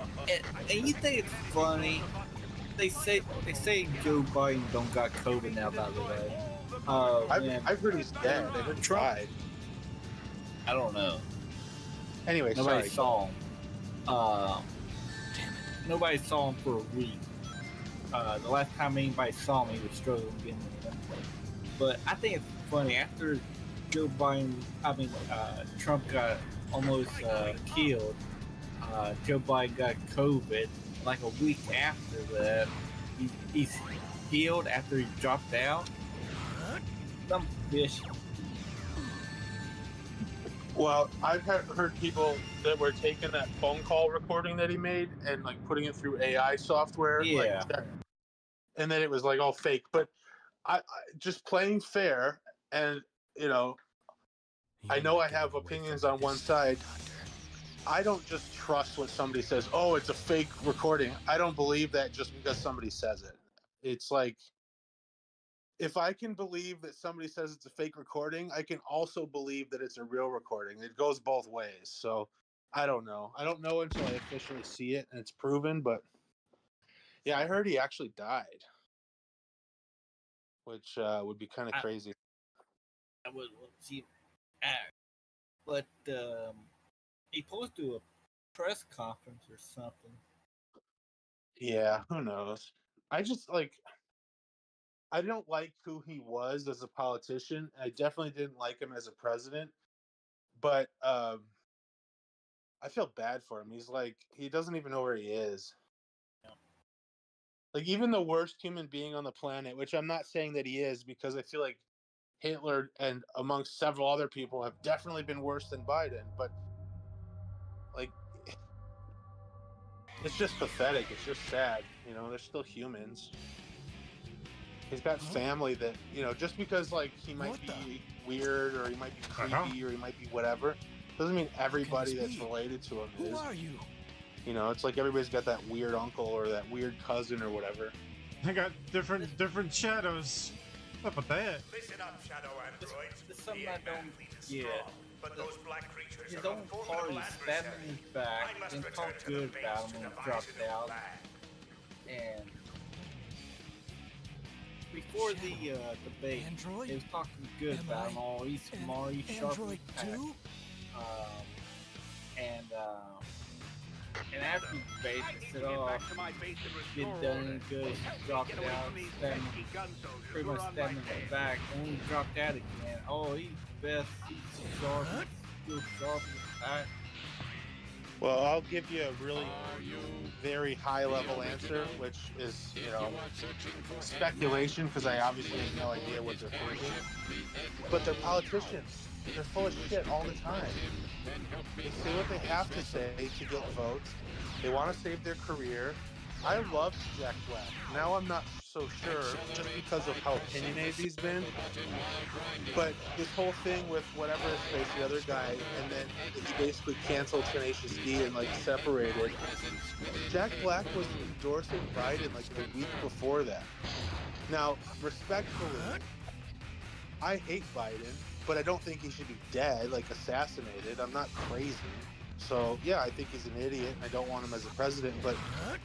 And you think it's funny? They say Joe Biden don't got COVID now. By the way, I've heard he's dead. I heard Trump tried. I don't know. Anyway, nobody sorry. saw him. Nobody saw him for a week. The last time anybody saw him, he was struggling getting in. But I think it's funny after Trump got almost killed. Joe Biden got COVID. Like a week after that, he's healed after he dropped out. Some fish. Well, I've heard people that were taking that phone call recording that he made and like putting it through AI software, and then it was like all fake. But I just playing fair, and I know I have opinions on one side. I don't just trust what somebody says. Oh, it's a fake recording. I don't believe that just because somebody says it. It's like, if I can believe that somebody says it's a fake recording, I can also believe that it's a real recording. It goes both ways. So I don't know. I don't know until I officially see it and it's proven. But yeah, I heard he actually died, which would be kind of crazy. I would see him act, but he supposed to do a press conference or something. Yeah, who knows? I just I don't like who he was as a politician. I definitely didn't like him as a president, but I feel bad for him. He's he doesn't even know where he is. Yeah. Like, even the worst human being on the planet, which I'm not saying that he is, because I feel like Hitler and amongst several other people have definitely been worse than Biden, but it's just pathetic. It's just sad. They're still humans. He's got family that, just because he might be weird or he might be creepy or he might be whatever, doesn't mean everybody that's related to him is. Who are you? It's like everybody's got that weird uncle or that weird cousin or whatever. I got different shadows. What's up with that? Listen up, Shadow Androids. There's something I don't get. But those black creatures His are own party stabbed him in his back and talked good about him when he dropped out. And before the debate, Android? they was talking good about him. Oh, he's smart, he's sharp. Android 2? And after the debate, they said, "Oh, didn't done any good. He dropped out, pretty much stabbed him in the back. And when he dropped out again, oh, he's best. He's sharp. He's still sharp in the back." Well, I'll give you a really very high-level answer, which is, speculation, because I obviously have no idea what they're thinking. But they're politicians. They're full of shit all the time. They say what they have to say to get votes. They want to save their career. I loved Jack Black. Now I'm not so sure, just because of how opinionated he's been. But this whole thing with whatever his face, the other guy, and then he basically canceled Tenacious D and separated. Jack Black was endorsing Biden the week before that. Now, respectfully, I hate Biden, but I don't think he should be dead, like assassinated. I'm not crazy. So, yeah, I think he's an idiot, and I don't want him as a president, but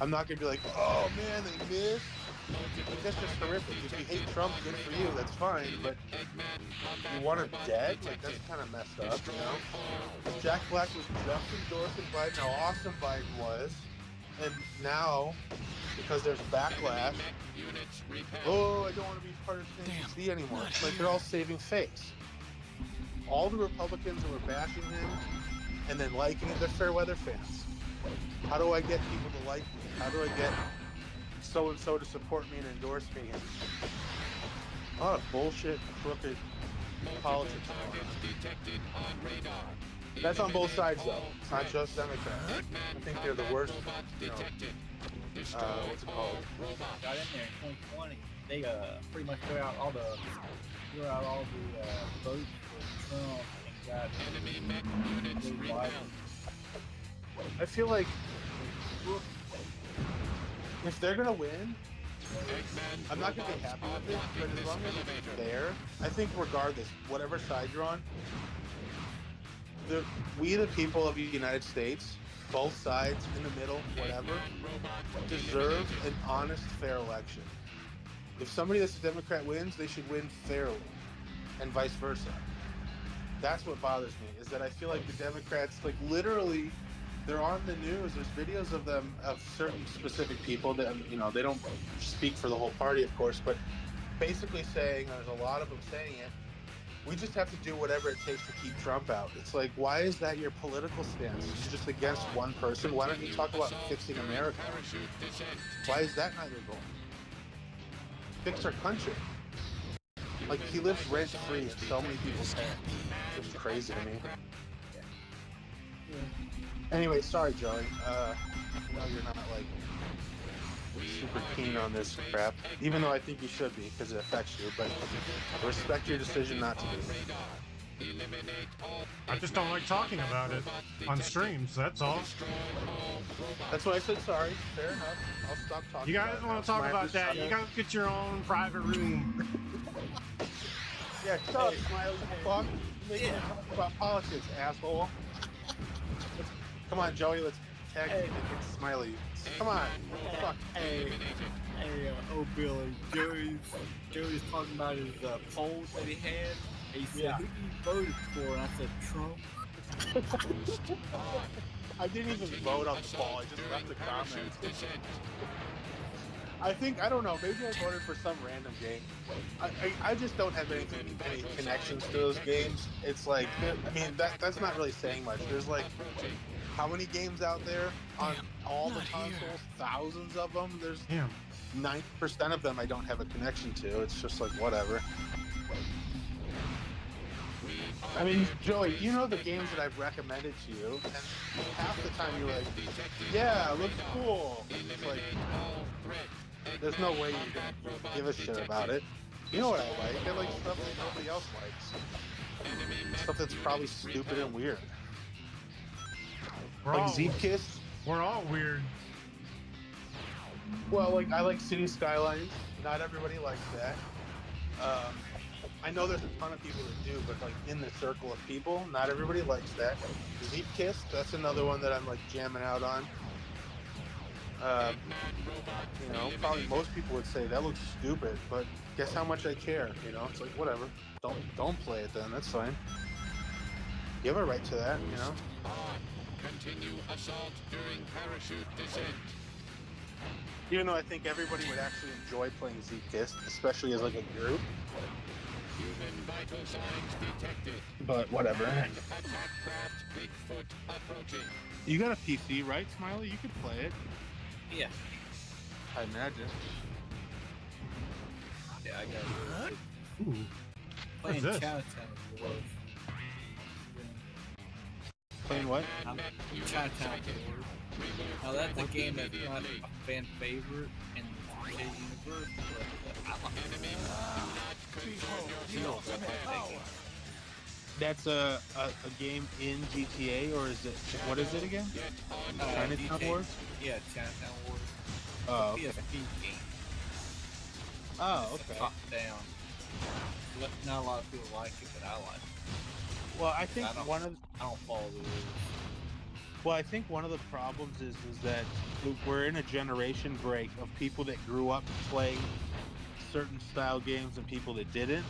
I'm not going to be like, oh, man, they missed. Like, that's just horrific. If you hate Trump, good for you, that's fine, but you want him dead? Like, that's kind of messed up, you know? Jack Black was just endorsing Biden, how awesome Biden was, and now, because there's backlash, oh, I don't want to be part of the NBC anymore. It's like they're all saving face. All the Republicans who were bashing him and then liking it, they're fair weather fans. How do I get people to like me? How do I get so-and-so to support me and endorse me? And a lot of bullshit, crooked politics going on. That's on both sides, though. It's not just Democrats. I think they're the worst, you know, what's it called? Got in there in 2020. They pretty much threw out all the votes for Trump and got Biden. I feel like if they're gonna win, I'm not gonna be happy with it, but as long as it's fair, I think regardless, whatever side you're on, we the people of the United States, both sides, in the middle, whatever, deserve an honest, fair election. If somebody that's a Democrat wins, they should win fairly, and vice versa. That's what bothers me, is that I feel like the Democrats, like literally, they're on the news. There's videos of them, of certain specific people that, you know, they don't speak for the whole party, of course, but basically saying, there's a lot of them saying it, we just have to do whatever it takes to keep Trump out. It's like, why is that your political stance? You're just against one person? Why don't you talk about fixing America? Why is that not your goal? Fix our country. Like, he lives rent-free in so many people's heads. It's crazy to me. Anyway, sorry, Joey. I know you're not, like, super keen on this crap, even though I think you should be, because it affects you, but I respect your decision not to be. I just don't like talking about it on streams, that's all. That's why I said sorry. Fair enough. I'll stop talking. You guys want to talk about that, you guys get your own private room. Yeah, shut up, Smiley. Fuck. Make talk about politics, asshole. Come on, Joey, let's tag and get Smiley. Come on. Fuck. Hey, oh Billy, Joey's talking about his polls that he had. He said, who you voted for? And I said, Trump. I didn't even vote on the poll. I just left the comments. I don't know, maybe I voted for some random game. I just don't have any connections to those games. It's like, I mean, that's not really saying much. There's like, how many games out there on all the consoles? Thousands of them. There's 90% of them I don't have a connection to. It's just like, whatever. I mean, Joey, you know the games that I've recommended to you, and half the time you're like, yeah, it looks cool. It's like, there's no way you're gonna give a shit about it. You know what I like? I like stuff that nobody else likes. Stuff that's probably stupid and weird. Like Zeepkist. We're all weird. Well, like, I like City Skylines. Not everybody likes that. I know there's a ton of people that do, but like in the circle of people, not everybody likes that. Zeepkist, that's another one that I'm like jamming out on. You know, probably most people would say that looks stupid, but guess how much I care, you know? It's like, whatever. Don't play it then, that's fine. You have a right to that, you know? Continue assault during parachute descent. Even though I think everybody would actually enjoy playing Zeepkist, especially as like a group. Human vital signs detected. But whatever. Attack craft Bigfoot approaching. You got a PC, right, Smiley? You could play it. Yeah. I imagine. Yeah, I got it. Ooh. Playing What's this? Chinatown Wars. Playing what? Chinatown Wars. Now that's a game that's not a fan favorite in the universe, but I like it. That's a game in GTA, or is it, what is it again? Chinatown Wars? Yeah, Chinatown Wars. Oh, okay. PSP game. Oh, It's okay. top down. Not a lot of people like it, but I like it. Well, I think I don't follow the rules. Well, I think one of the problems is that we're in a generation break of people that grew up playing certain style games and people that didn't.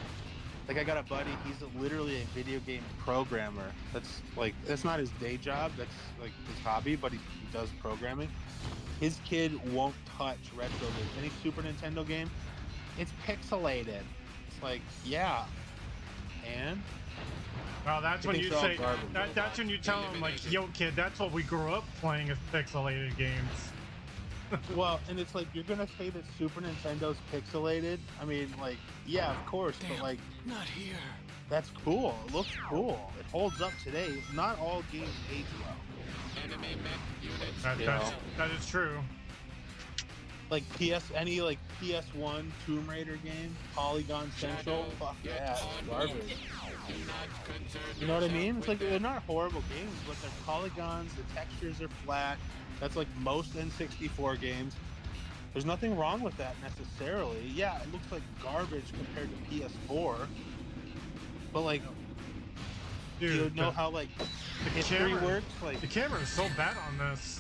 Like, I got a buddy, he's literally a video game programmer. That's not his day job, that's like his hobby, but he does programming. His kid won't touch retro games. Any Super Nintendo game, it's pixelated. It's like, yeah. And? Well, that's He when thinks you they're all say garbage. that's when you tell them, like, yo kid, that's what we grew up playing as pixelated games. Well, and it's like, you're gonna say that Super Nintendo's pixelated? I mean, like, yeah, of course, Damn, but like, not here. that's cool. It looks cool. It holds up today. Not all games age well. That is true. Like PS1 Tomb Raider game, Polygon Central, fuck yeah, it's garbage. You know what I mean? It's like, they're not horrible games, but they're polygons, the textures are flat. That's like most N64 games. There's nothing wrong with that necessarily. Yeah, it looks like garbage compared to PS4. But like, Dude, you know how like the history camera works? Like, the camera is so bad on this.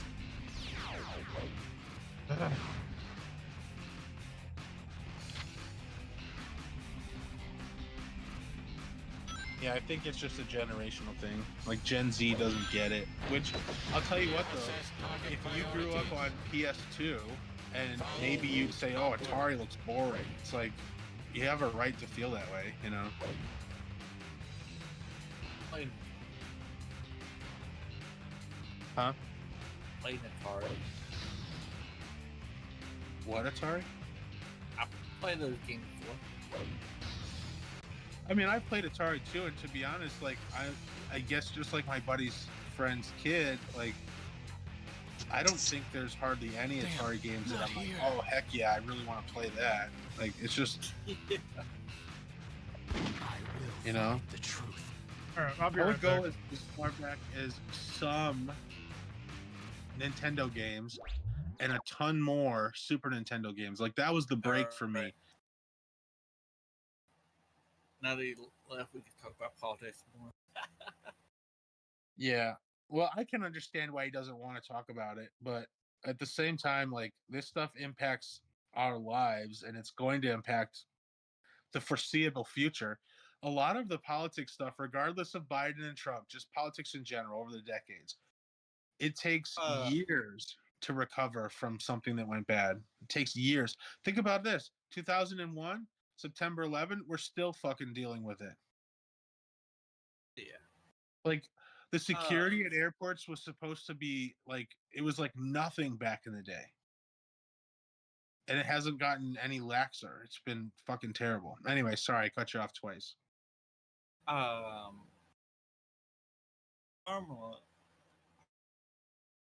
yeah, I think it's just a generational thing. Like, Gen Z doesn't get it. Which, I'll tell you what though, if you grew up on PS2, and maybe you'd say, oh, Atari looks boring. It's like, you have a right to feel that way, you know? Huh? Playing Atari. What Atari? I played those games before. I mean, I've played Atari too, and to be honest, like, I guess just like my buddy's friend's kid, like, I don't think there's hardly any Atari games that I'm like, oh, heck yeah, I really want to play that. Like, it's just, you know? The truth. All right, I'll be I right would go back. as far back as some Nintendo games and a ton more Super Nintendo games. Like, that was the break for me. Now that he left, we can talk about politics more. Yeah. Well, I can understand why he doesn't want to talk about it, but at the same time, like, this stuff impacts our lives and it's going to impact the foreseeable future. A lot of the politics stuff, regardless of Biden and Trump, just politics in general over the decades, it takes years to recover from something that went bad. It takes years. Think about this. 2001, September 11, we're still fucking dealing with it. Yeah. Like, the security at airports was supposed to be like, it was like nothing back in the day. And it hasn't gotten any laxer. It's been fucking terrible. Anyway, sorry, I cut you off twice. Irma,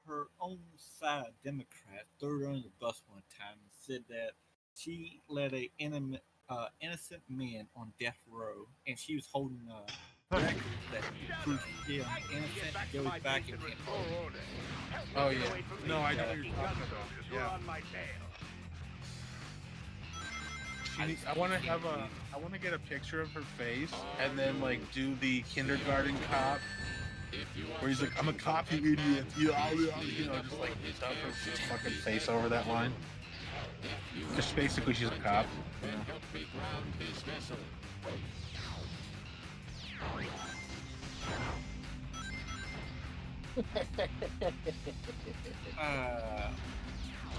her own side Democrat threw her under the bus one time and said that she let a innocent man on death row, and she was holding records that proved him innocent, goes back and can't hold it. Oh yeah. No, I know what you're talking about. Yeah. I want to get a picture of her face and then like do the kindergarten cop where he's like, I'm a cop, you idiot. You know, just like stuff her fucking face over that line. Just basically she's a cop. You know?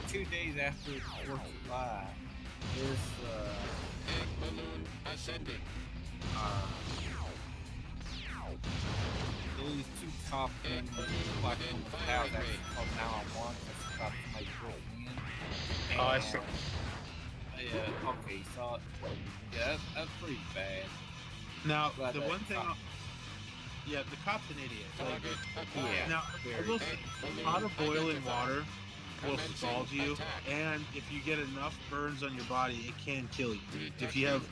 2 days after the 4th of July, this egg balloon ascending. These two cops in the black woman's house actually called 911 because they thought somebody broke in. Oh, I see. Yeah, okay, so yeah, that's pretty bad. Now, Glad the that one thing, cop- yeah, the cop's an idiot. Like, Yeah, now, I will say, hot or boiling water will scald you, and if you get enough burns on your body, it can kill you. If you have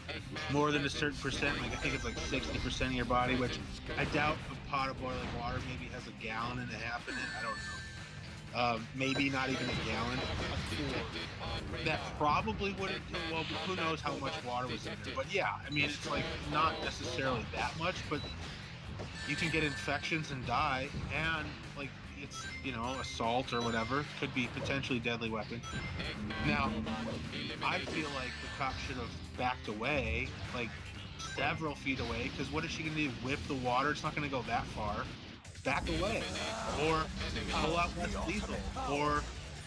more than a certain percent, like I think it's like 60% of your body, which I doubt a pot of boiling water maybe has a gallon and a half in it. I don't know. maybe not even a gallon. That probably wouldn't. Well, who knows how much water was in there? But yeah, I mean, it's like not necessarily that much, but you can get infections and die, and like it's assault or whatever could be potentially deadly weapon. Now, I feel like the cop should have backed away, like several feet away, because what is she gonna do? Whip the water? It's not gonna go that far. Back away, or pull out less lethal, or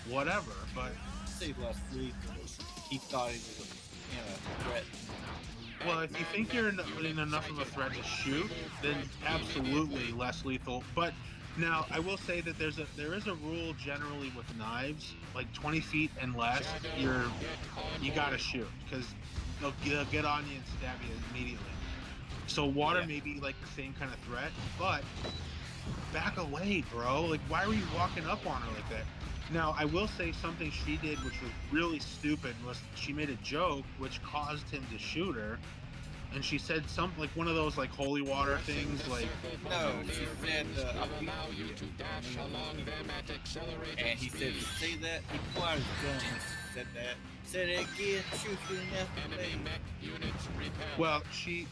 whatever. But say less lethal. He thought he was a threat. Well, if you think you're in enough of a threat to shoot, then absolutely less lethal. But now, I will say that there is a rule generally with knives, like 20 feet and less, you gotta shoot, because they'll get on you and stab you immediately. So water may be like the same kind of threat, but back away, bro. Like, why were you walking up on her like that? Now, I will say something she did which was really stupid was she made a joke which caused him to shoot her. And she said something like one of those like holy water things, like no, she said and he said, say that, he pulled out his gun and said that. Said it again, shoot you in the well, she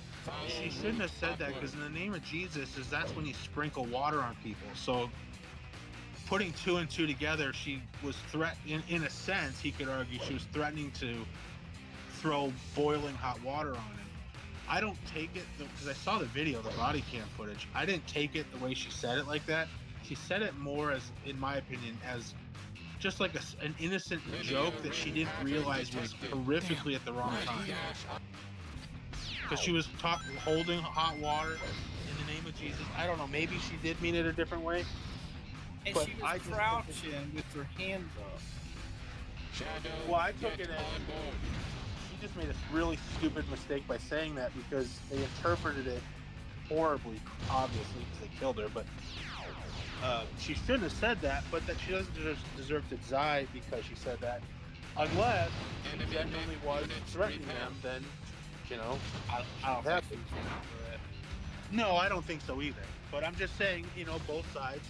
shouldn't have said that, because in the name of Jesus that's when you sprinkle water on people. So putting two and two together, she was in a sense, he could argue she was threatening to throw boiling hot water on him. I don't take it, because I saw the video, the body cam footage. I didn't take it the way she said it like that. She said it more as, in my opinion, as just like an innocent joke that she didn't realize was horrifically at the wrong time. Because she was holding hot water in the name of Jesus. I don't know, maybe she did mean it a different way. And she was crouching with her hands up. Well, I took it as she just made a really stupid mistake by saying that, because they interpreted it horribly, obviously, because they killed her. But she shouldn't have said that, but that she doesn't deserve to die because she said that. Unless she genuinely was threatening them, then, I don't have to. No, I don't think so either. But I'm just saying, both sides.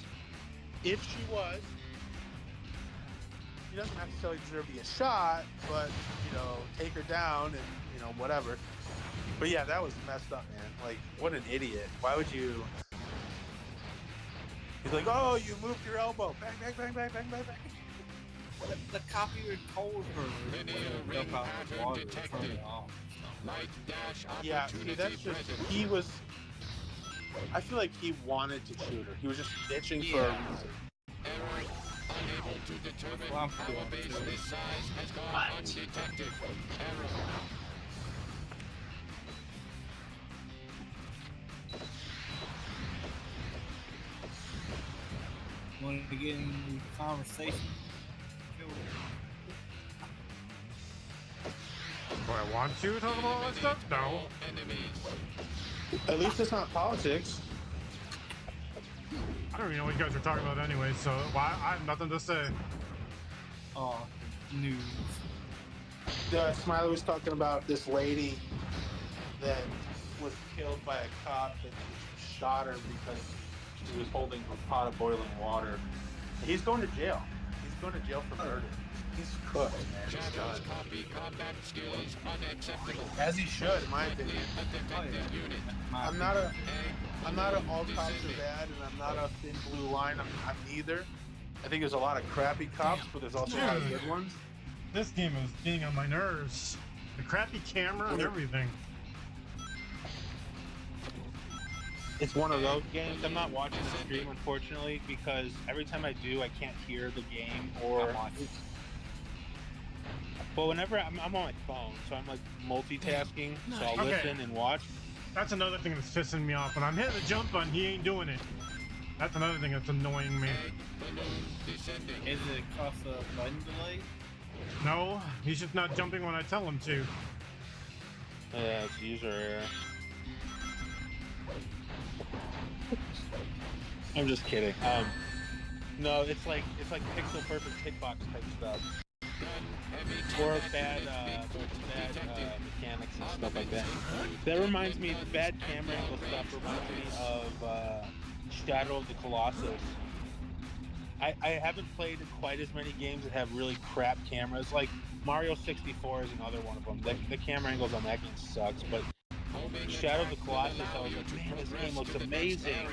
If she was, she doesn't necessarily deserve to be a shot, but, take her down and, whatever. But yeah, that was messed up, man. Like, what an idiot. Why would you... He's like, oh, you moved your elbow. Bang, bang, bang, bang, bang, bang, bang. The cop even told her to jump out of the water and turn it off. Yeah, see, that's just... He was... I feel like he wanted to shoot her. He was just itching for a reason. Well, I'm cool. Want to get in the conversation? Do I want to talk about all that stuff? No. At least it's not politics. I don't even know what you guys are talking about anyway, so I have nothing to say. Oh, news. Smiley was talking about this lady that was killed by a cop that shot her because she was holding a pot of boiling water. He's going to jail. He's going to jail for murder. He's cooked, man. He's done. As he should, in my opinion. I'm not a all cops are bad, and I'm not a thin blue line. I'm neither. I think there's a lot of crappy cops, but there's also a lot of good ones. This game is getting on my nerves. The crappy camera and everything. It's one of those games. I'm not watching the stream, unfortunately, because every time I do, I can't hear the game or. Well, whenever I'm on my phone, so I'm like multitasking, so I'll listen and watch. That's another thing that's pissing me off. When I'm hitting the jump button, he ain't doing it. That's another thing that's annoying me. Is it across a button delay? No, he's just not jumping when I tell him to. Yeah, it's user error. I'm just kidding. No, it's like pixel perfect hitbox type stuff. Or bad mechanics and stuff like that. That reminds me, the bad camera angle stuff reminds me of Shadow of the Colossus. I haven't played quite as many games that have really crap cameras. Like Mario 64 is another one of them. The camera angles on that game sucks. But Shadow of the Colossus, I was like, man, this game looks amazing.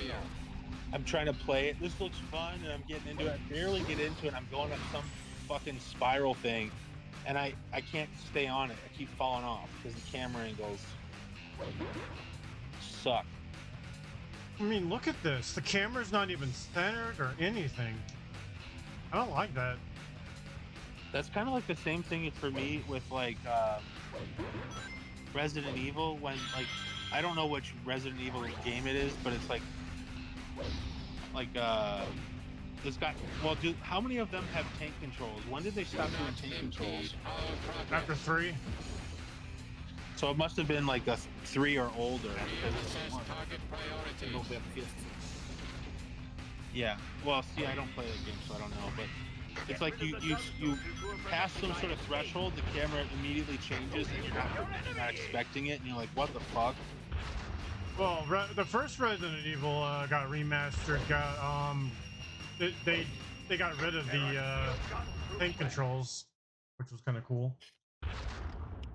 I'm trying to play it. This looks fun, and I'm getting into it. I barely get into it. I'm going up some fucking spiral thing, and I can't stay on it. I keep falling off because the camera angles suck. I mean, look at this. The camera's not even centered or anything. I don't like that. That's kind of like the same thing for me with like Resident Evil. When like I don't know which Resident Evil game it is, but it's like it's got. Well, how many of them have tank controls? When did they stop doing tank controls? After 3. So it must have been like a 3 or older. Yeah. Well, see, I don't play that game, so I don't know. But it's like you pass some sort of threshold, the camera immediately changes, and you're not expecting it, and you're like, what the fuck? Well, the first Resident Evil got remastered. They got rid of the tank controls, which was kind of cool.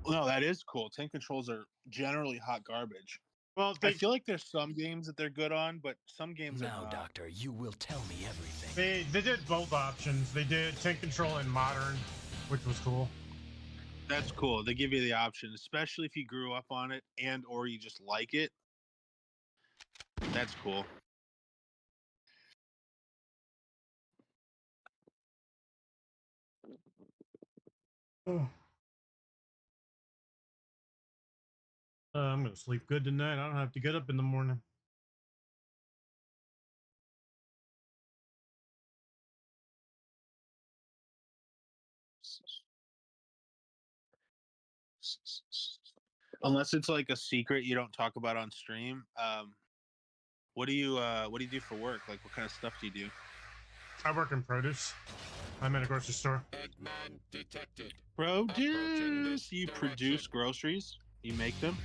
No, that is cool. Tank controls are generally hot garbage. Well, I feel like there's some games that they're good on, but some games are Now, not. Doctor, you will tell me everything. They did both options. They did tank control and modern, which was cool. That's cool. They give you the option, especially if you grew up on it and or you just like it. That's cool. I'm gonna sleep good tonight. I don't have to get up in the morning. Unless it's like a secret you don't talk about on stream. What do you do for work? Like, what kind of stuff do you do? I work in produce. I'm at a grocery store. Produce. You produce groceries. You make them.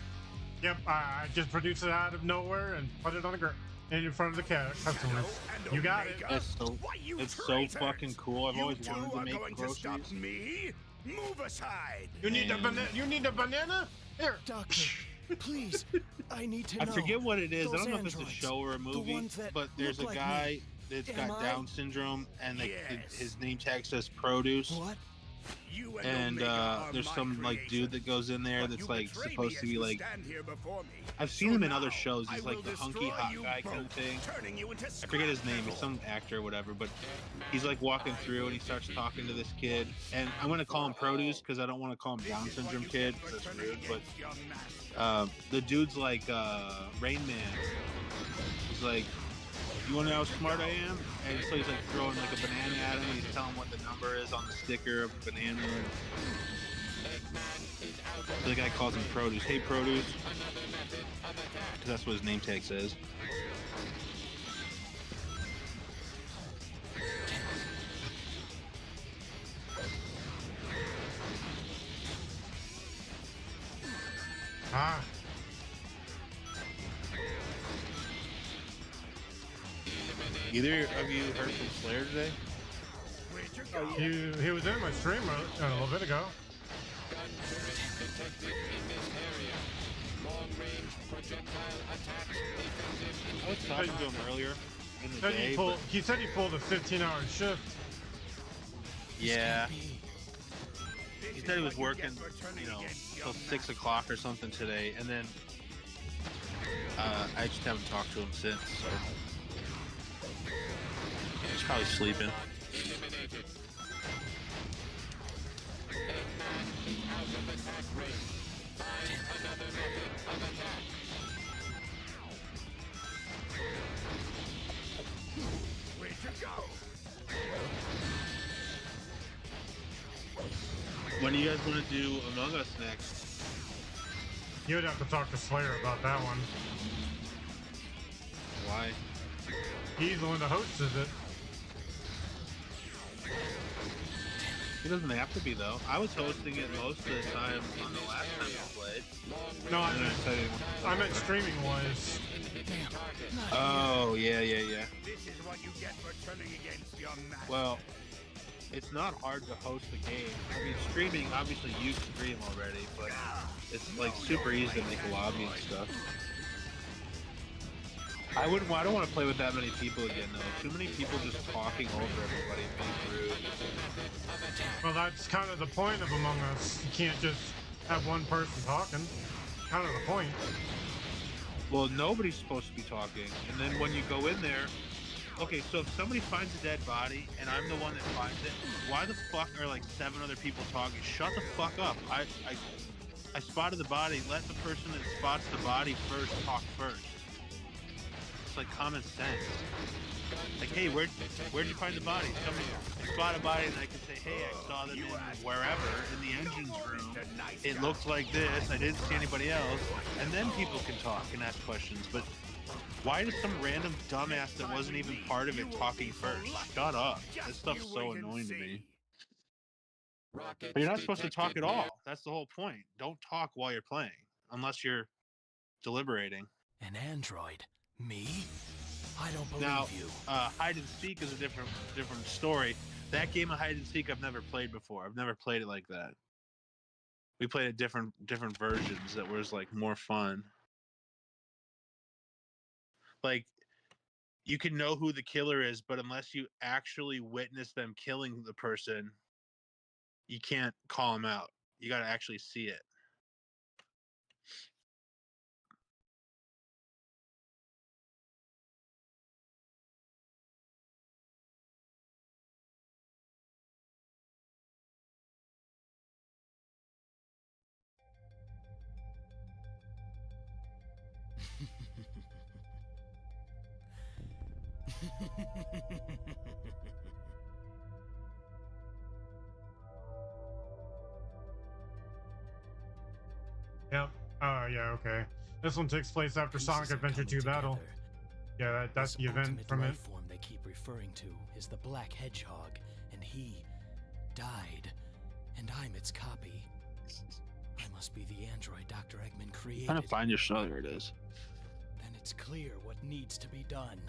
Yep, I just produce it out of nowhere and put it on the ground in front of the customers. You got it. It's so fucking cool. I've always wanted to make groceries. Me? Move aside. You need a banana? You need a banana? Here. Doctor, please, I need to know. I forget what it is. I Those don't know if it's a androids, show or a the movie, ones that but there's a look like guy me. that's Am got I? Down syndrome, and Yes. his name tag says produce. What? You And Omega are there's my some like creation. dude that goes in there But that's you like betray me supposed to as be you like. stand here before me. I've seen So him in now other shows. He's I like will the hunky destroy hot you guy kind of both, thing. turning you into I forget his name. He's some actor or whatever, but he's like walking through and he starts talking to this kid. And I'm gonna call him Produce because I don't want to call him Down syndrome kid. That's rude. But the dude's like Rain Man. He's like, you want to know how smart I am? And so he's like throwing like a banana at him. And he's telling him what the number is on the sticker of the banana. The guy calls him Produce. Hey, Produce. Because that's what his name tag says. Ah. Either of you heard from Slayer today? He was in my stream a little bit ago. I was talking to him earlier in the Said day. he said he pulled a 15-hour shift. Yeah. He said he was working, till 6 o'clock or something today, and then I just haven't talked to him since, so he's probably sleeping. Where'd you go? When do you guys want to do Among Us next? You'd have to talk to Slayer about that one. Why? He's the one that hosts it. He doesn't have to be though. I was hosting it most of the time on the last time we played. No, I meant streaming wise. Oh yeah. This is what you get for turning against your master. Well, it's not hard to host a game. I mean, streaming, obviously you stream already, but it's like super easy to make a lobby and stuff. I don't want to play with that many people again though. Too many people just talking over everybody and being rude. Well, that's kind of the point of Among Us. You can't just have one person talking. Kind of the point. Well, nobody's supposed to be talking, and then when you go in there, okay, so if somebody finds a dead body and I'm the one that finds it, why the fuck are like 7 other people talking? Shut the fuck up. I spotted the body. Let the person that spots the body first talk first. It's like common sense. Like, hey, where'd you find the body? Somebody spot a body and I can say, hey, I saw them in wherever, in the engines room. It looked like this. I didn't see anybody else. And then people can talk and ask questions. But why does some random dumbass that wasn't even part of it talking first? Shut up. This stuff's so annoying to me. But you're not supposed to talk at all. That's the whole point. Don't talk while you're playing, unless you're deliberating. An android? Me? I don't believe Now, you. hide and seek is a different story. That game of hide and seek I've never played before. I've never played it like that. We played it different versions that was like more fun. Like, you can know who the killer is, but unless you actually witness them killing the person, you can't call them out. You got to actually see it. Yep. Oh, yeah, okay. This one takes place after Sonic Adventure 2 Battle. Yeah, that's the event from it. The form they keep referring to is the Black Hedgehog, and he died, and I'm its copy. I must be the android Dr. Eggman created. I'm trying to find your show. There it is. Then it's clear what needs to be done.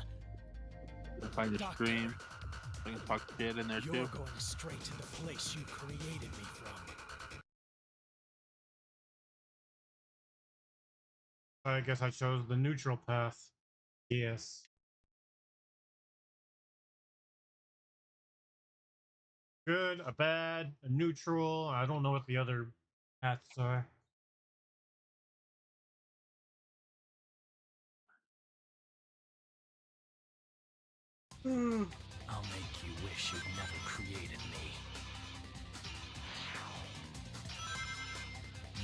Find your stream. I can talk shit in there You're too. going straight to the place you created me from. I guess I chose the neutral path. Yes. Good, a bad, a neutral. I don't know what the other paths are. I'll make you wish you'd never created me.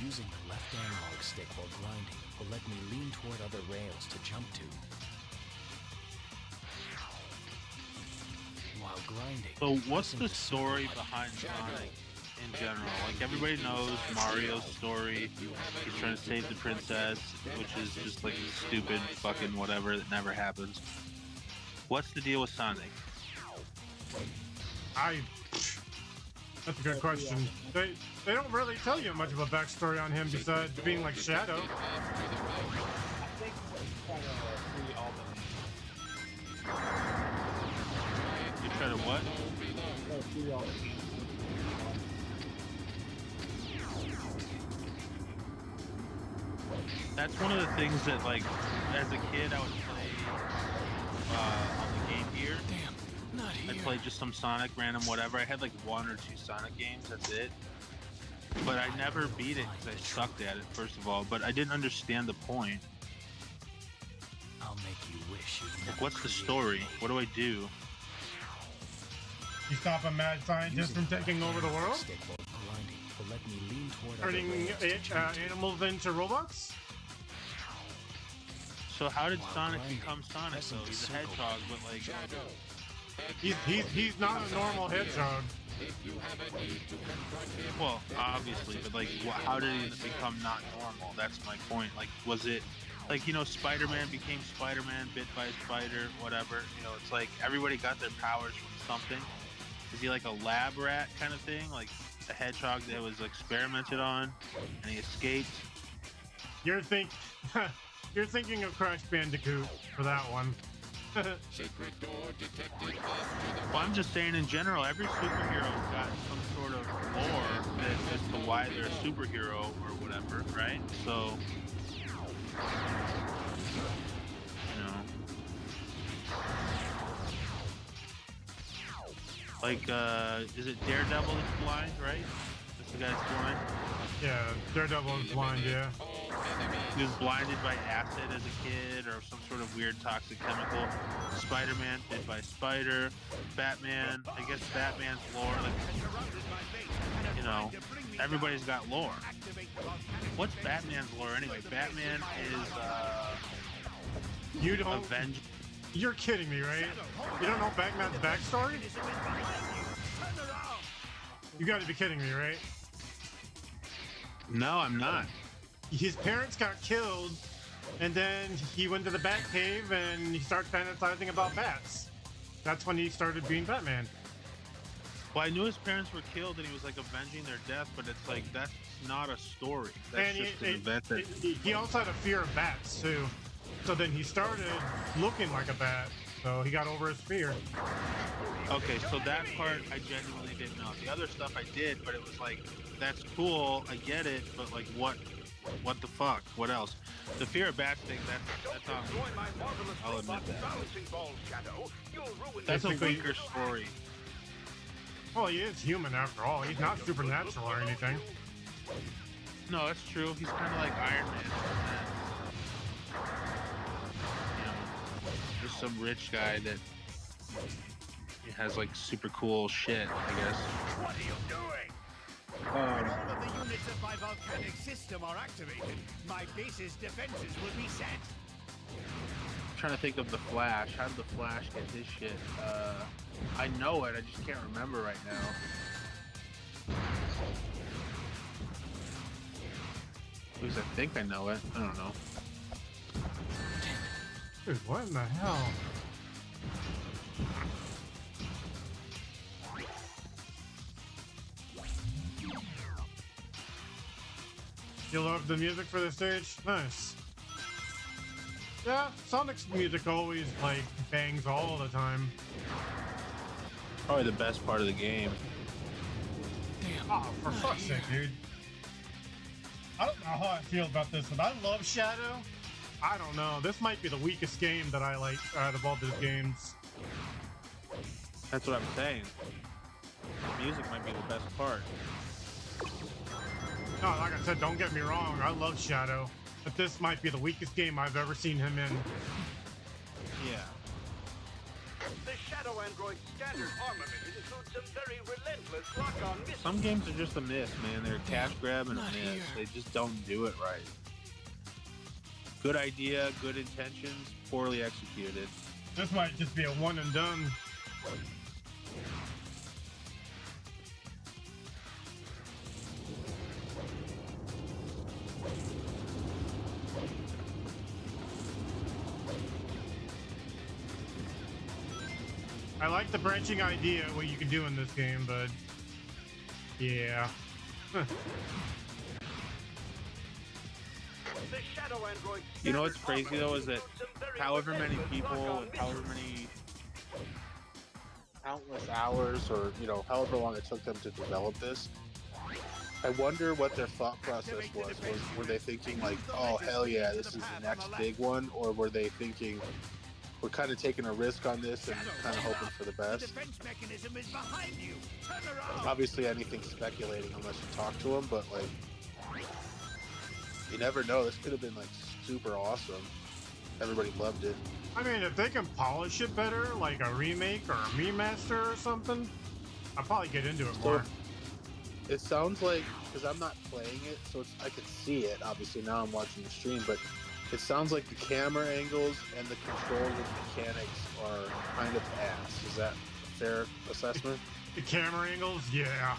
Using the left analog stick while grinding will let me lean toward other rails to jump to. While grinding... So what's the story behind Sonic in general? Like, everybody knows Mario's story. He's trying to save the princess, which is just like stupid fucking whatever that never happens. What's the deal with Sonic? That's a good question. They don't really tell you much of a backstory on him besides being like Shadow. You try to what? That's one of the things that, like, as a kid I would play on the Game Gear. Damn, not here. I'd play just some Sonic, random whatever. I had like 1 or 2 Sonic games, that's it. But I never beat it because I sucked at it, first of all. But I didn't understand the point. I'll make you wish you'd never Like, what's the story? What do I do? You stop a mad scientist from taking over the world? Turning animals into robots? So how did Sonic become Sonic though? He's a hedgehog, but like... He's not a normal hedgehog. Well, obviously, but like, how did he become not normal? That's my point. Like, was it... Like, you know, Spider-Man became Spider-Man, bit by a spider, whatever. You know, it's like everybody got their powers from something. Is he like a lab rat kind of thing, like a hedgehog that was experimented on, and he escaped? You're thinking of Crash Bandicoot for that one. Sacred door detected. Well, I'm just saying in general, every superhero's got some sort of lore as to why they're a superhero or whatever, right? So, you know, like, is it Daredevil that's blind, right? That's the guy that's blind? Yeah, Daredevil is blind, yeah. He was blinded by acid as a kid or some sort of weird toxic chemical. Spider-Man bit by spider. Batman, I guess Batman's lore, like, you know, everybody's got lore. What's Batman's lore anyway? Batman is, You don't... Avenged. You're kidding me, right? You don't know Batman's backstory? You gotta be kidding me, right? No, I'm not. His parents got killed, and then he went to the Batcave and he started fantasizing about bats. That's when he started being Batman. Well, I knew his parents were killed and he was like avenging their death, but it's like, that's not a story. That's just an event that... He also had a fear of bats, too. So then he started looking like a bat, so he got over his fear. Okay, so that part I genuinely didn't know. The other stuff I did, but it was like, that's cool, I get it, but like, what the fuck? What else? The fear of bats thing, that's on me. I'll admit that. That's a weaker story. Well, he is human after all. He's not supernatural or anything. No, that's true. He's kind of like Iron Man. You know, just some rich guy that has like super cool shit, I guess. What are you doing? All of the units of my volcanic system are activated. My base's defenses will be set. I'm trying to think of the Flash. How did the Flash get his shit? I know it, I just can't remember right now. At least I think I know it. I don't know. Dude, what in the hell? You love the music for the stage? Nice. Yeah, Sonic's music always, like, bangs all the time. Probably the best part of the game. Damn. Oh, for fuck's sake, dude. I don't know how I feel about this, but I love Shadow. I don't know. This might be the weakest game that I like out of all these games. That's what I'm saying. The music might be the best part. No, like I said, don't get me wrong. I love Shadow. But this might be the weakest game I've ever seen him in. Yeah. The Shadow Android standard armament includes some very relentless lock-on missiles. Some games are just a miss, man. They're a cash grab and a miss. They just don't do it right. Good idea, good intentions, poorly executed. This might just be a one and done. I like the branching idea, what you can do in this game, but yeah. You know what's crazy though is that however many people and however many countless hours, or you know, however long it took them to develop this, I wonder what their thought process was. Were they thinking like, oh hell yeah, this is the next big one, or were they thinking, we're kind of taking a risk on this and kind of hoping for the best? Obviously anything's speculating unless you talk to them, but like, you never know. This could have been like super awesome. Everybody loved it. I mean, if they can polish it better, like a remake or a remaster or something, I'll probably get into it more. It sounds like, because I'm not playing it, so I can see it. Obviously now I'm watching the stream, but it sounds like the camera angles and the controls and mechanics are kind of ass. Is that a fair assessment? The camera angles, yeah.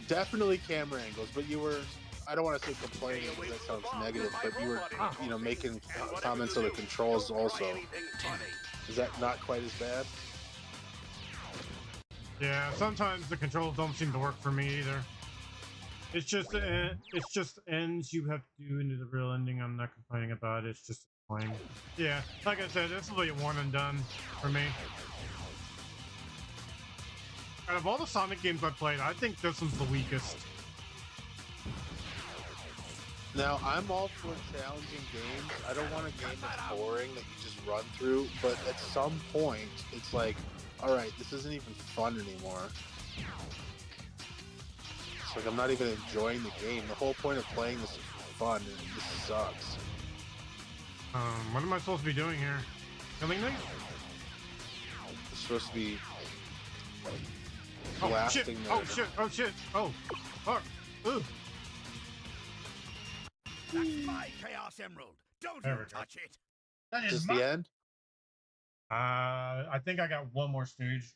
Definitely camera angles, but you were, I don't want to say complaining because that sounds negative, but you were, you know, making comments on the controls also. Is that not quite as bad? Yeah, sometimes the controls don't seem to work for me either. It's just ends you have to do into the real ending. I'm not complaining about it. It's just annoying. Yeah, like I said, this will be a one and done for me. Out of all the Sonic games I played, I think this one's the weakest. Now, I'm all for challenging games. I don't want a game that's boring that you just run through, but at some point, it's like, alright, this isn't even fun anymore. It's like I'm not even enjoying the game. The whole point of playing this is for fun, and this sucks. What am I supposed to be doing here? Killing things? It's supposed to be Oh blasting shit! the... Oh shit! Oh shit! Oh! Fuck! Ooh! That's my Chaos Emerald. Don't There you we go. touch it. That Is is this the end? I think I got one more stage.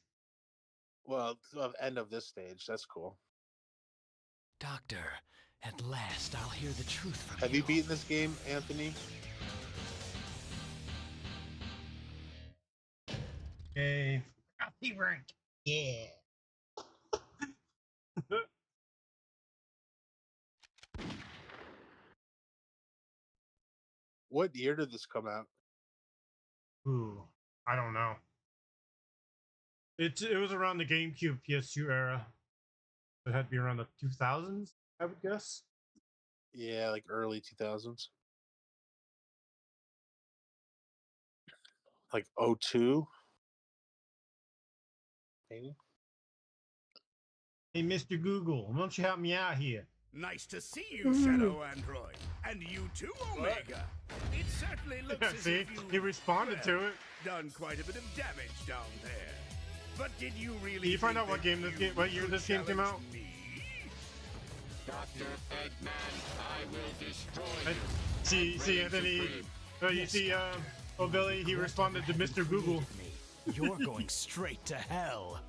Well, it's the end of this stage. That's cool. Doctor, at last I'll hear the truth from Have you beaten this game, Anthony? Okay. Copy rank. Yeah. What year did this come out? Ooh, I don't know. It was around the GameCube PS2 era. It had to be around the 2000s, I would guess. Yeah, like early 2000s. Like 02? Maybe? Hey, Mr. Google, why don't you help me out here? Nice to see you, Shadow Android. And you too, Omega. It certainly looks as See, if you... he responded to it. Done quite a bit of damage down there. But did you really... Did you find think out what that game this you game, what year could this game came out? challenge me? Dr. Eggman, I will destroy See, Anthony. You see, oh Billy, he responded to Mr. Google. You're going straight to hell.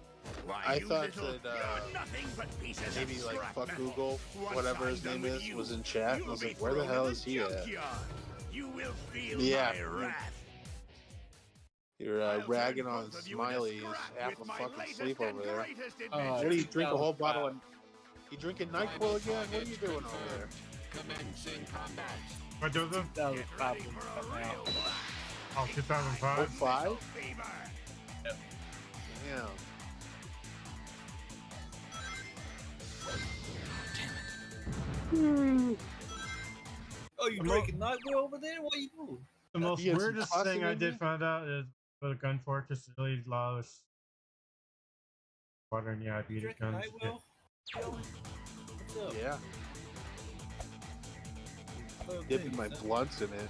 Why, I you thought little, that you're nothing but pieces maybe of like scrap fuck metal. Google, Once whatever I'm his done name with is, you, was in chat. And I you'll was be like, where the thrown hell in is he at? junkyard. You will feel Yeah. my wrath. You're I'll ragging turn on both of you into Smiley. He's scrap half with a my fucking latest sleep and over there. greatest What invention. do you drink a whole bottle of... You drinking NyQuil again? What are you doing over there? commencing combat. What, Joseph? 2005 when it came out. Oh, 2005? 05? Damn. Oh, you drinking NyQuil over there? What are you doing? The most You have some weirdest pus thing in I you? did find out is with a gun fortress is really lavish. Water and yeah, I beat it Drinking guns. Yeah. NyQuil? What's up? Yeah. Oh, Dipping thanks, my huh? blunts in it.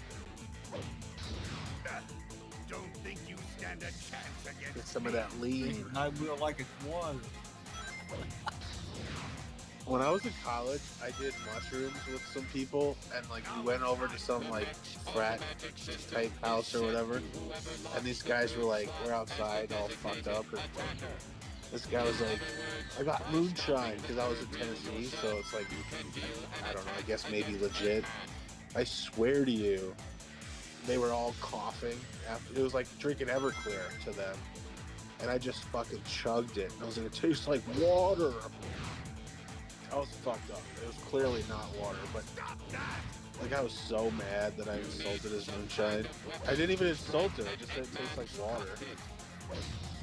Don't think you stand a chance against Get some of that lean. Drinking NyQuil like it's water. When I was in college, I did mushrooms with some people, and like we went over to some like frat type house or whatever, and these guys were like, we're outside all fucked up, and this guy was like, I got moonshine, because I was in Tennessee, so it's like, I don't know, I guess maybe legit. I swear to you, they were all coughing. After, it was like drinking Everclear to them, and I just fucking chugged it. And I was like, it tastes like water. I was fucked up. It was clearly not water, but like I was so mad that I insulted his moonshine. I didn't even insult it. I just said it tastes like water.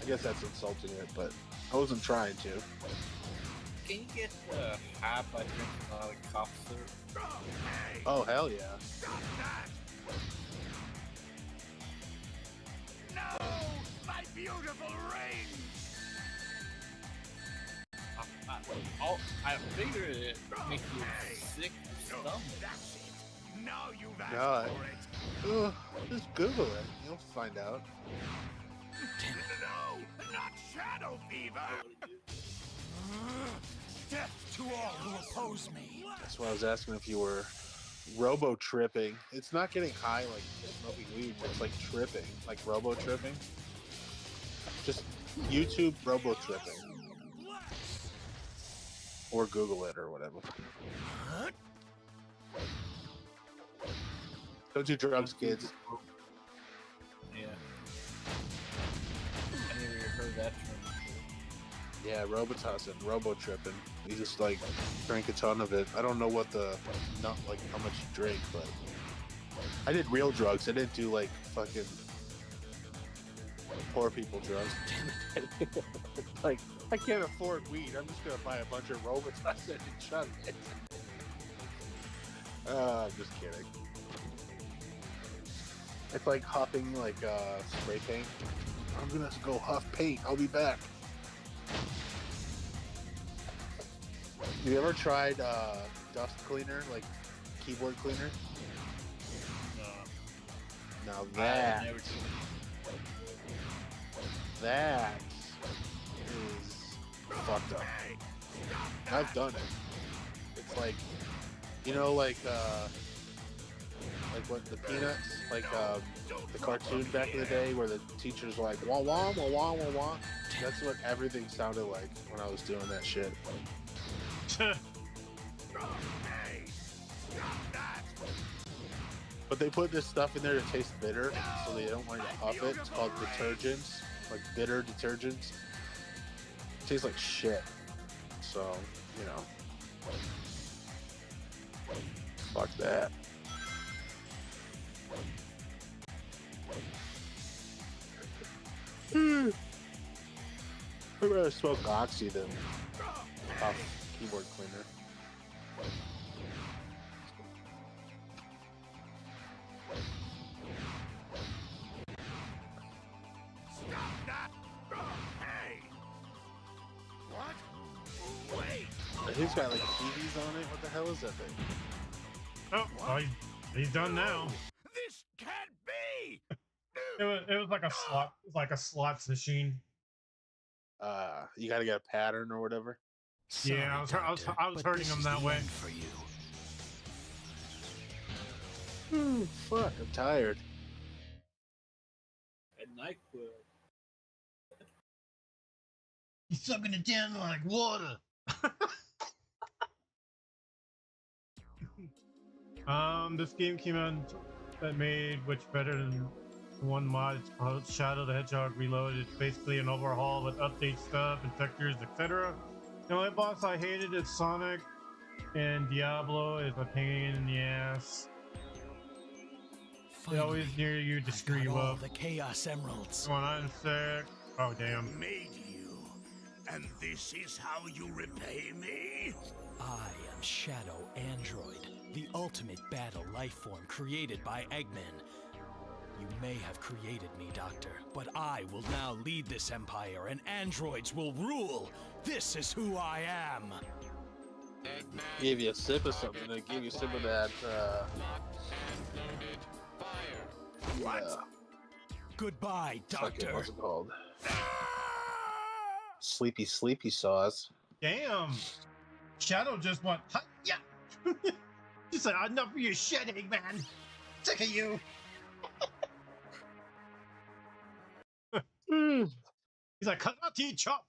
I guess that's insulting it, but I wasn't trying to. Can you get high by drinking a lot of cough syrup? Oh hell yeah! No, my beautiful ring. I figured it makes you sick stomach. That's it. Now you've asked God. for it. Ugh, just Google it. You'll find out. No, not shadow fever. Death to all who oppose me. That's why I was asking if you were robo tripping. It's not getting high like smoking weed. It's like tripping, like robo tripping. Just YouTube robo tripping. Or Google it or whatever. Don't do drugs, kids. Yeah. I never heard that term. Yeah, Robitussin, Robo tripping. He just like drank a ton of it. I don't know what not like how much he drank, but I did real drugs. I didn't do like fucking poor people drugs. Like I can't afford weed. I'm just gonna buy a bunch of Robitussin and chug it. I'm just kidding. It's like huffing like spray paint. I'm gonna go huff paint. I'll be back. You ever tried dust cleaner, like keyboard cleaner? No. Now that is fucked up. I've done it. It's like, you know, like what the Peanuts, like the cartoon back in the day where the teachers were like wah wah wah wah wah wah. That's what everything sounded like when I was doing that shit. But they put this stuff in there to taste bitter, so they don't want you to huff it. It's called detergents, like bitter detergents. It tastes like shit. So, you know, fuck that. I'd rather smoke Oxy than off keyboard cleaner. He's got like TVs on it. What the hell is that thing? Oh, well, he's done now. This can't be. It was like a slots machine. You got to get a pattern or whatever. Sorry, Yeah, I was Doctor, hurting this him is that the way. end for you. Fuck, I'm tired. At NyQuil. He's sucking it down like water. This game came out that made which better than one mod. It's called Shadow the Hedgehog Reloaded. It's basically an overhaul with update stuff and textures, etc. The only boss I hated is Sonic, and Diablo is a pain in the ass. They always near you to screw you up. The Chaos Emeralds. When I'm sick. Oh damn. Made you, and this is how you repay me? I am Shadow Android, the ultimate battle life form created by Eggman. You may have created me, Doctor, but I will now lead this empire and androids will rule. This is who I am. Gave you a sip of something. They gave you a sip of that. What? Goodbye, Doctor. What's it called? Sleepy sauce. Damn. Shadow just went, yeah. He said, enough of your shit, Eggman. Sick of you. He's like, karate chop.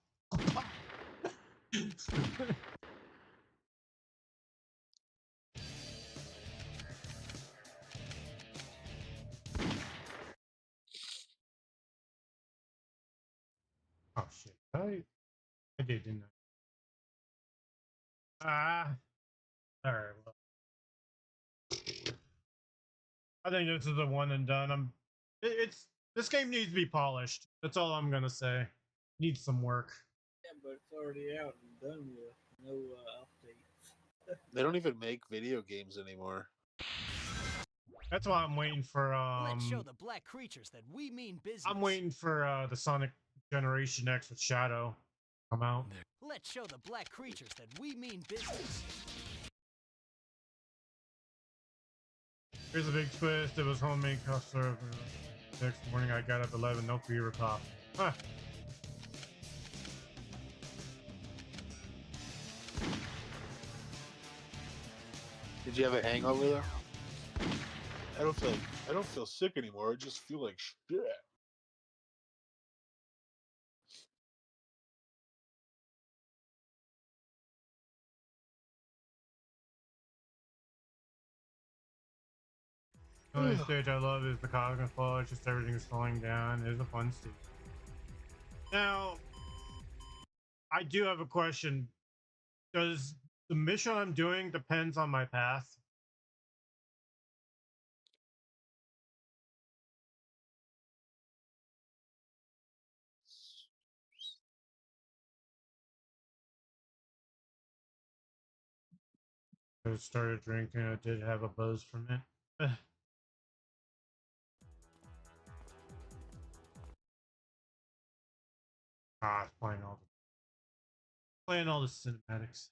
Oh shit. I did, didn't I? Alright, well. I think this is the one and done. This game needs to be polished. That's all I'm gonna say. Needs some work. Yeah, but it's already out and done with. No updates. They don't even make video games anymore. That's why I'm waiting for Let's show the black creatures that we mean business. I'm waiting for the Sonic Generation X with Shadow come out. Let's show the black creatures that we mean business. Here's a big twist. It was homemade cough syrup. Next morning I got up 11, no fever cough. Huh. Did you have a hangover though? I don't feel sick anymore. I just feel like shit. The only stage I love is the Cosmic Fall. It's just everything's slowing down. It is a fun stage. Now, I do have a question. Does the mission I'm doing depends on my path? I started drinking. I did have a buzz from it. Playing all the cinematics.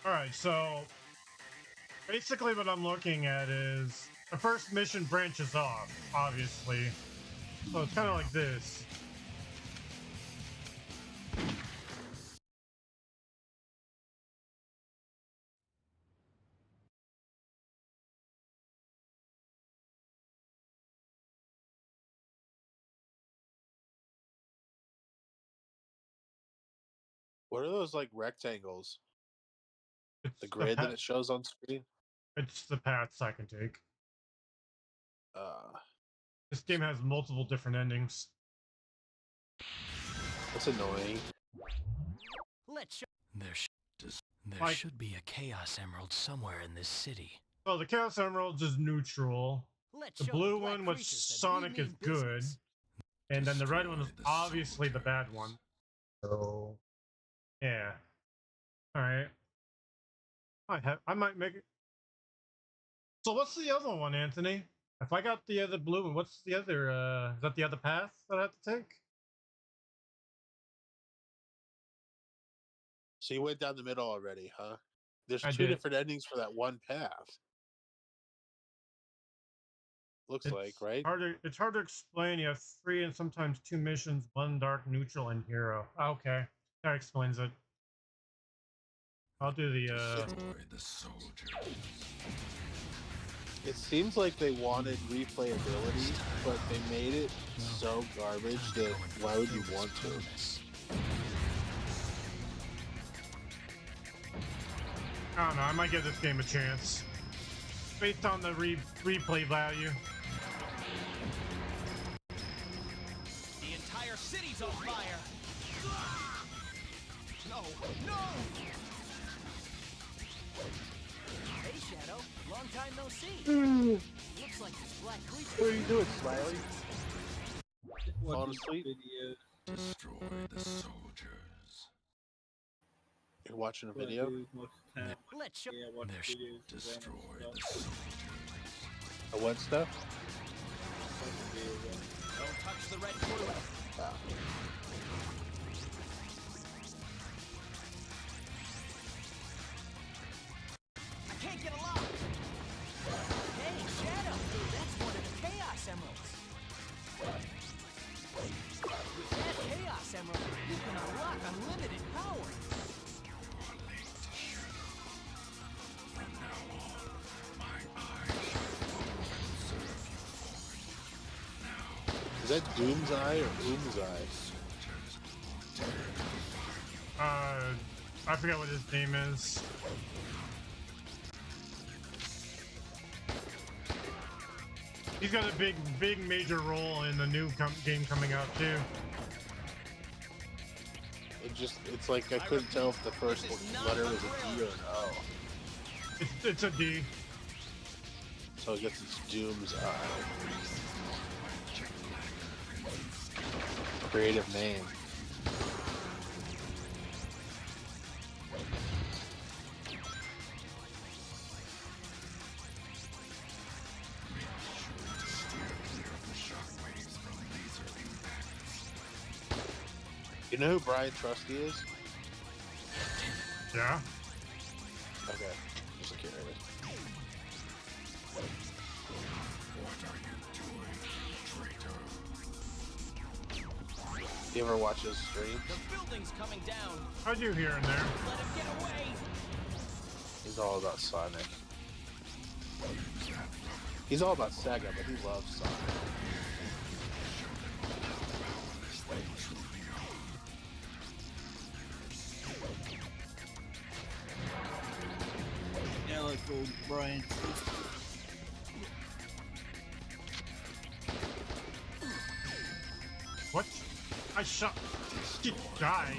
All right, so basically what I'm looking at is the first mission branches off, obviously. So it's kind of like this. What are those like rectangles? It's The grid that it shows on screen? It's the paths I can take. Uh, This game has multiple different endings. That's annoying. Let's show. There Like- should be a Chaos Emerald somewhere in this city. Well, the Chaos Emeralds is neutral. Let's The show blue black one with creatures that we Sonic is mean good. business. And then the red one is Destroy the obviously the bad one. So, yeah. All right. I might make it. So what's the other one, Anthony? If I got the other blue one, what's the other? Is that the other path that I have to take? So you went down the middle already, huh? There's I two did. different endings for that one path. Looks like, right? It's hard to explain. You have 3 and sometimes 2 missions: one dark, neutral, and hero. Okay, that explains it. I'll do the. Destroy the soldiers. It seems like they wanted replayability, but they made it so garbage that why would you want to? I don't know. I might give this game a chance based on the replay value. The entire city's on fire. No, no. Hey, Shadow. Long time no see. Looks like this black creature. What are you doing, Smiley? Falling Watching asleep? videos. Destroy the soldiers. You're watching a What I video? do most of the time. Let's show. Yeah, watch videos. Destroy random the stuff. soldiers. A what stuff? Watching videos. Don't touch the red blue. I can't get a lock. Hey, Shadow. That's one of the Chaos Emeralds. With that Chaos Emerald, you can unlock unlimited power. From now on, my eyes shall serve you forward. Now, Is that Doom's Eye or Oom's Eye? I forgot what his name is. He's got a big major role in the new game coming out too. It's like I couldn't tell if the first letter was a D or an O. It's a D. So I guess it's Doom's Eye. Creative name. You know who Brian Trusty is? Yeah. Okay. Just curious. what are you doing, traitor? You ever watch his stream? The building's coming down. I do here and there. Let him get away. He's all about Sonic. Use that rubber He's all about Sega, but he loves Sonic. Yeah, like old Brian. What? I shot. Get die.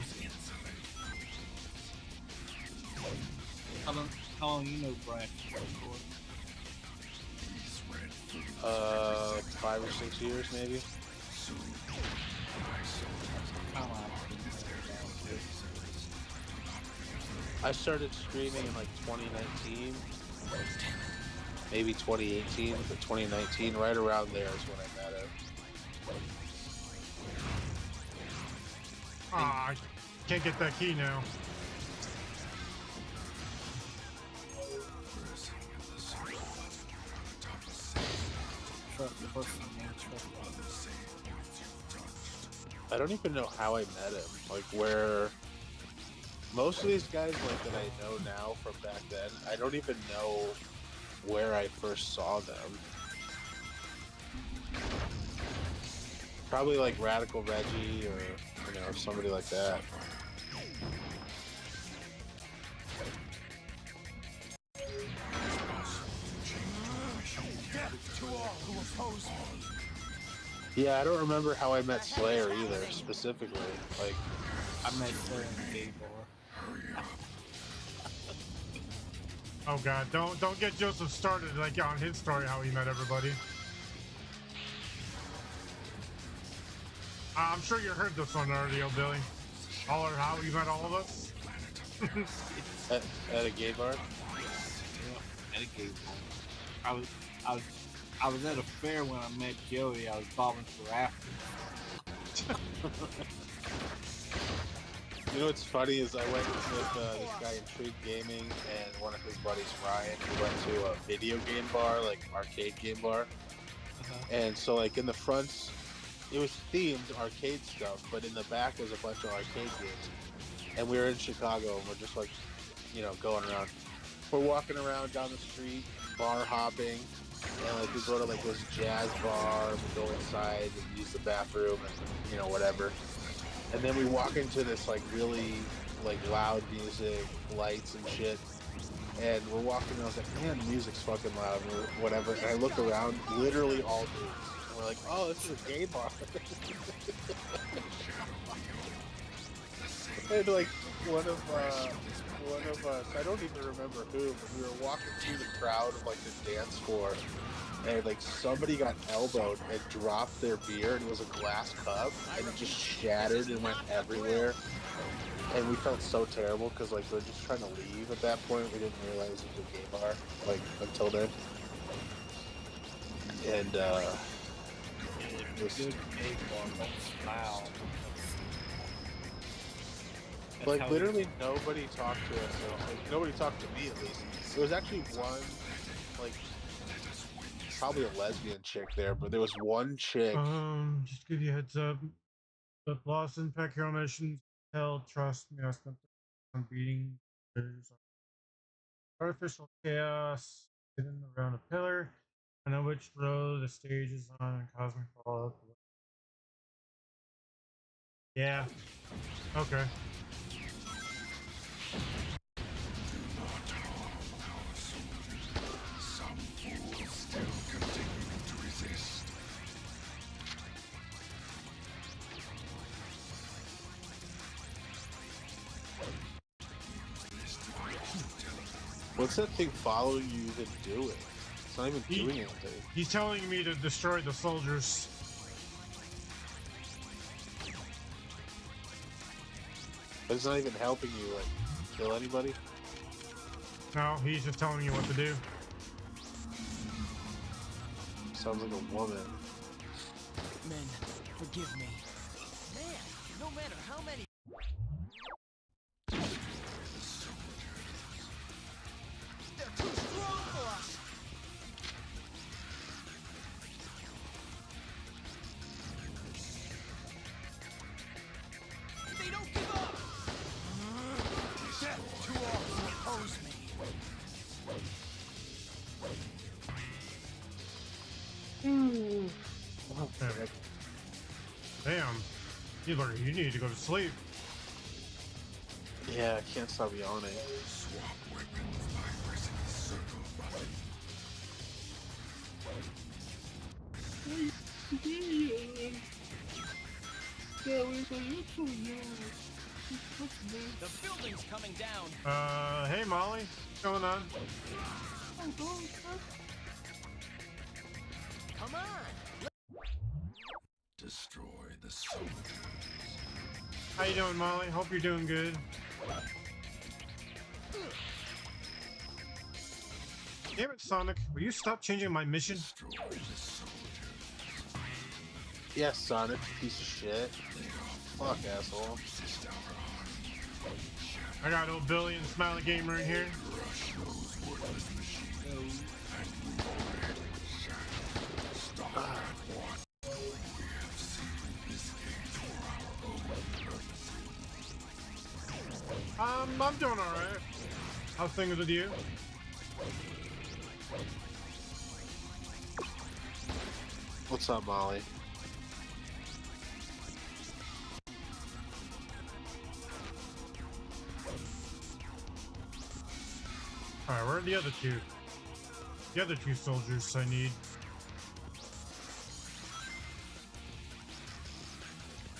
How long you know Brian? 5 or 6 years maybe. I started streaming in like 2019, maybe 2018, but 2019, right around there is when I met him. Ah, I can't get that key now. I don't even know how I met him. Like where most of these guys like that I know now from back then, I don't even know where I first saw them. Probably like Radical Reggie or somebody like that. Death to all who oppose me. Yeah, I don't remember how I met Slayer either, specifically. Like, I met Slayer in the gay bar. Oh god, don't get Joseph started like on his story how he met everybody. I'm sure you heard this one already, oh Billy. All or how you met all of us. at a gay bar. Yeah, at a gay bar. I was at a fair when I met Joey. I was bobbing for after. You know what's funny is I went with this guy Intrigue Gaming and one of his buddies Ryan. We went to a video game bar, like arcade game bar. And so like in the front, it was themed arcade stuff, but in the back was a bunch of arcade games. And we were in Chicago and we're just like, going around. We're walking around down the street, bar hopping. And like we go to like this jazz bar, we go inside and use the bathroom and whatever. And then we walk into this like really like loud music, lights and shit. And we're walking and I was like, man, the music's fucking loud or whatever. And I look around, literally all dudes. And we're like, oh, this is a gay bar. And like one of us, I don't even remember who, but we were walking through the crowd of like the dance floor, and like somebody got elbowed and dropped their beer, and it was a glass cup, and it just shattered and went everywhere. And we felt so terrible because like we were just trying to leave at that point. We didn't realize it was a gay bar like until then. And it was Good gay bar, don't smile. like literally nobody talked to us. Like nobody talked to me at least. There was actually one, like probably a lesbian chick there, but there was one chick. Just give you a heads up. The Blossom Pack Hero missions hell, trust me, I spent time beating. There's artificial chaos hidden around a pillar. I know which row the stage is on and cosmic fallout. Yeah. Okay. Some fools still continue to resist. What's that thing following you even doing? It's not even doing anything. He's telling me to destroy the soldiers. But it's not even helping you like kill anybody. No, he's just telling you what to do. Sounds like a woman. Men, forgive me. Man, no matter how many. They're too strong for us. They don't give up. Death to all who oppose me. Damn. You need to go to sleep. Yeah, I can't stop yawning. Swap weapons by pressing the circle button. The building's coming down. Hey Molly, what's going on? Come on. Destroy the soldiers. How you doing, Molly? Hope you're doing good. Damn it, Sonic. Will you stop changing my mission? Destroy the soldiers. Yes, Sonic, piece of shit. Fuck, asshole. Resist our army. I got old Billy and Smiley Gamer in here. Crush those worthless machines and move away. Stop at once. We have sealed this gate for our own purposes. I'm doing alright. How's things with you? What's up, Molly? Alright, where are the other two? The other two soldiers I need.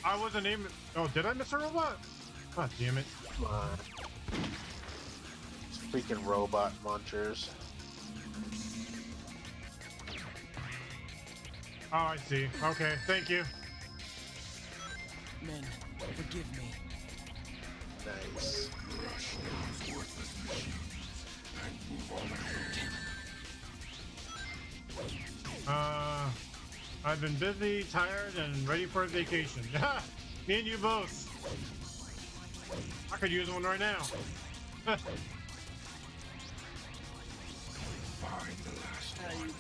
I wasn't aiming. Oh, did I miss a robot? God damn it. Come on. It's freaking robot munchers. Oh, I see. Okay, thank you. Men, forgive me. Nice. Crush those worthless machines and move on ahead. I've been busy, tired, and ready for a vacation. Me and you both. I could use one right now. Find the last one and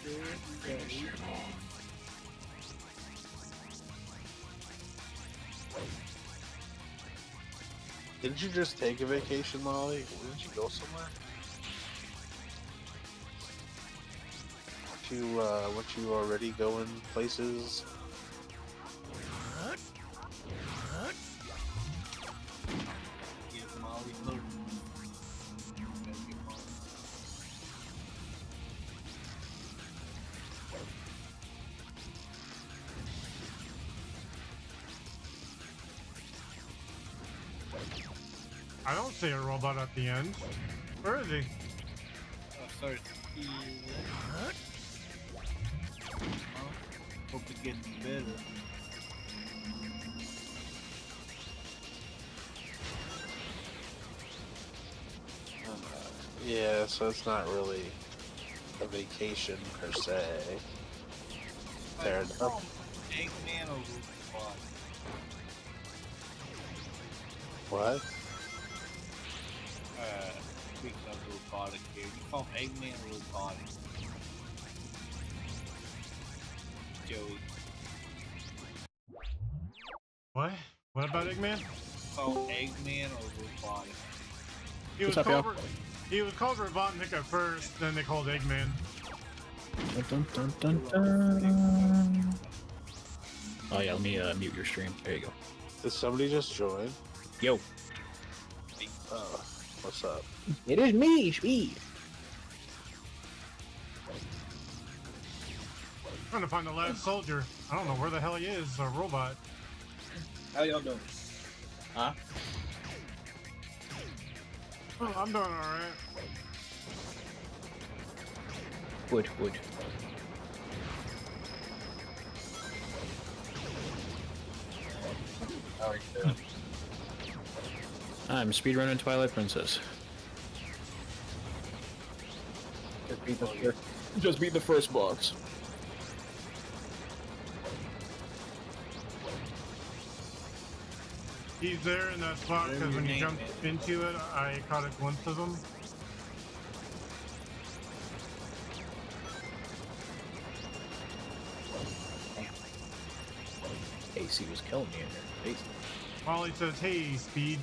finish him off. Didn't you just take a vacation, Molly? Didn't you go somewhere? Weren't you already going places? Get Molly loaded. I don't see a robot at the end. Where is he? Sorry. Hope it's getting better. Yeah, so it's not really a vacation per se. Fair enough. Eggman or robot? What? Speaking of robotic here, you call him Eggman or robotic? Joey. What? What about Eggman? Call Eggman or robotic? He was called Robotnik at first, then they called Eggman. Dun, dun, dun, dun. Oh yeah, let me mute your stream. There you go. Did somebody just join? Yo. What's up? It is me, Speed. Trying to find the last soldier. I don't know where the hell he is. A robot. How y'all doing? Huh? Oh, I'm doing alright. Wood. How are you doing? I'm speedrunning Twilight Princess. Just beat the first boss. He's there in that spot because when you jumped into it, I caught a glimpse of him. AC was killing me in there. Molly says, "Hey, Speed."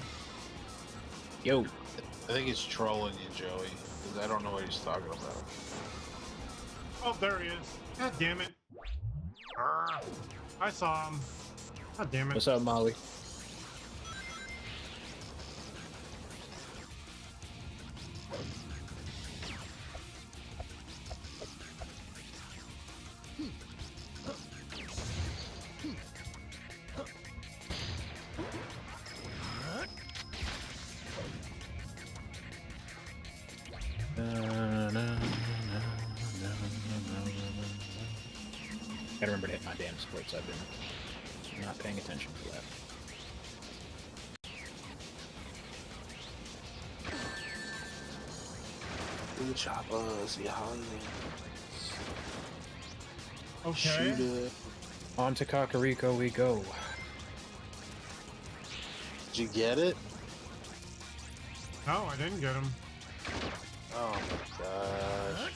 Yo. I think he's trolling you, Joey. Because I don't know what he's talking about. Oh, there he is. God damn it. Arrgh. I saw him. God damn it. What's up, Molly? Gotta remember to hit my damn splits. I've been not paying attention for that. Ooh, choppers, yeah. Okay. Shoot it. On to Kakariko we go. Did you get it? No, I didn't get him. Oh my gosh.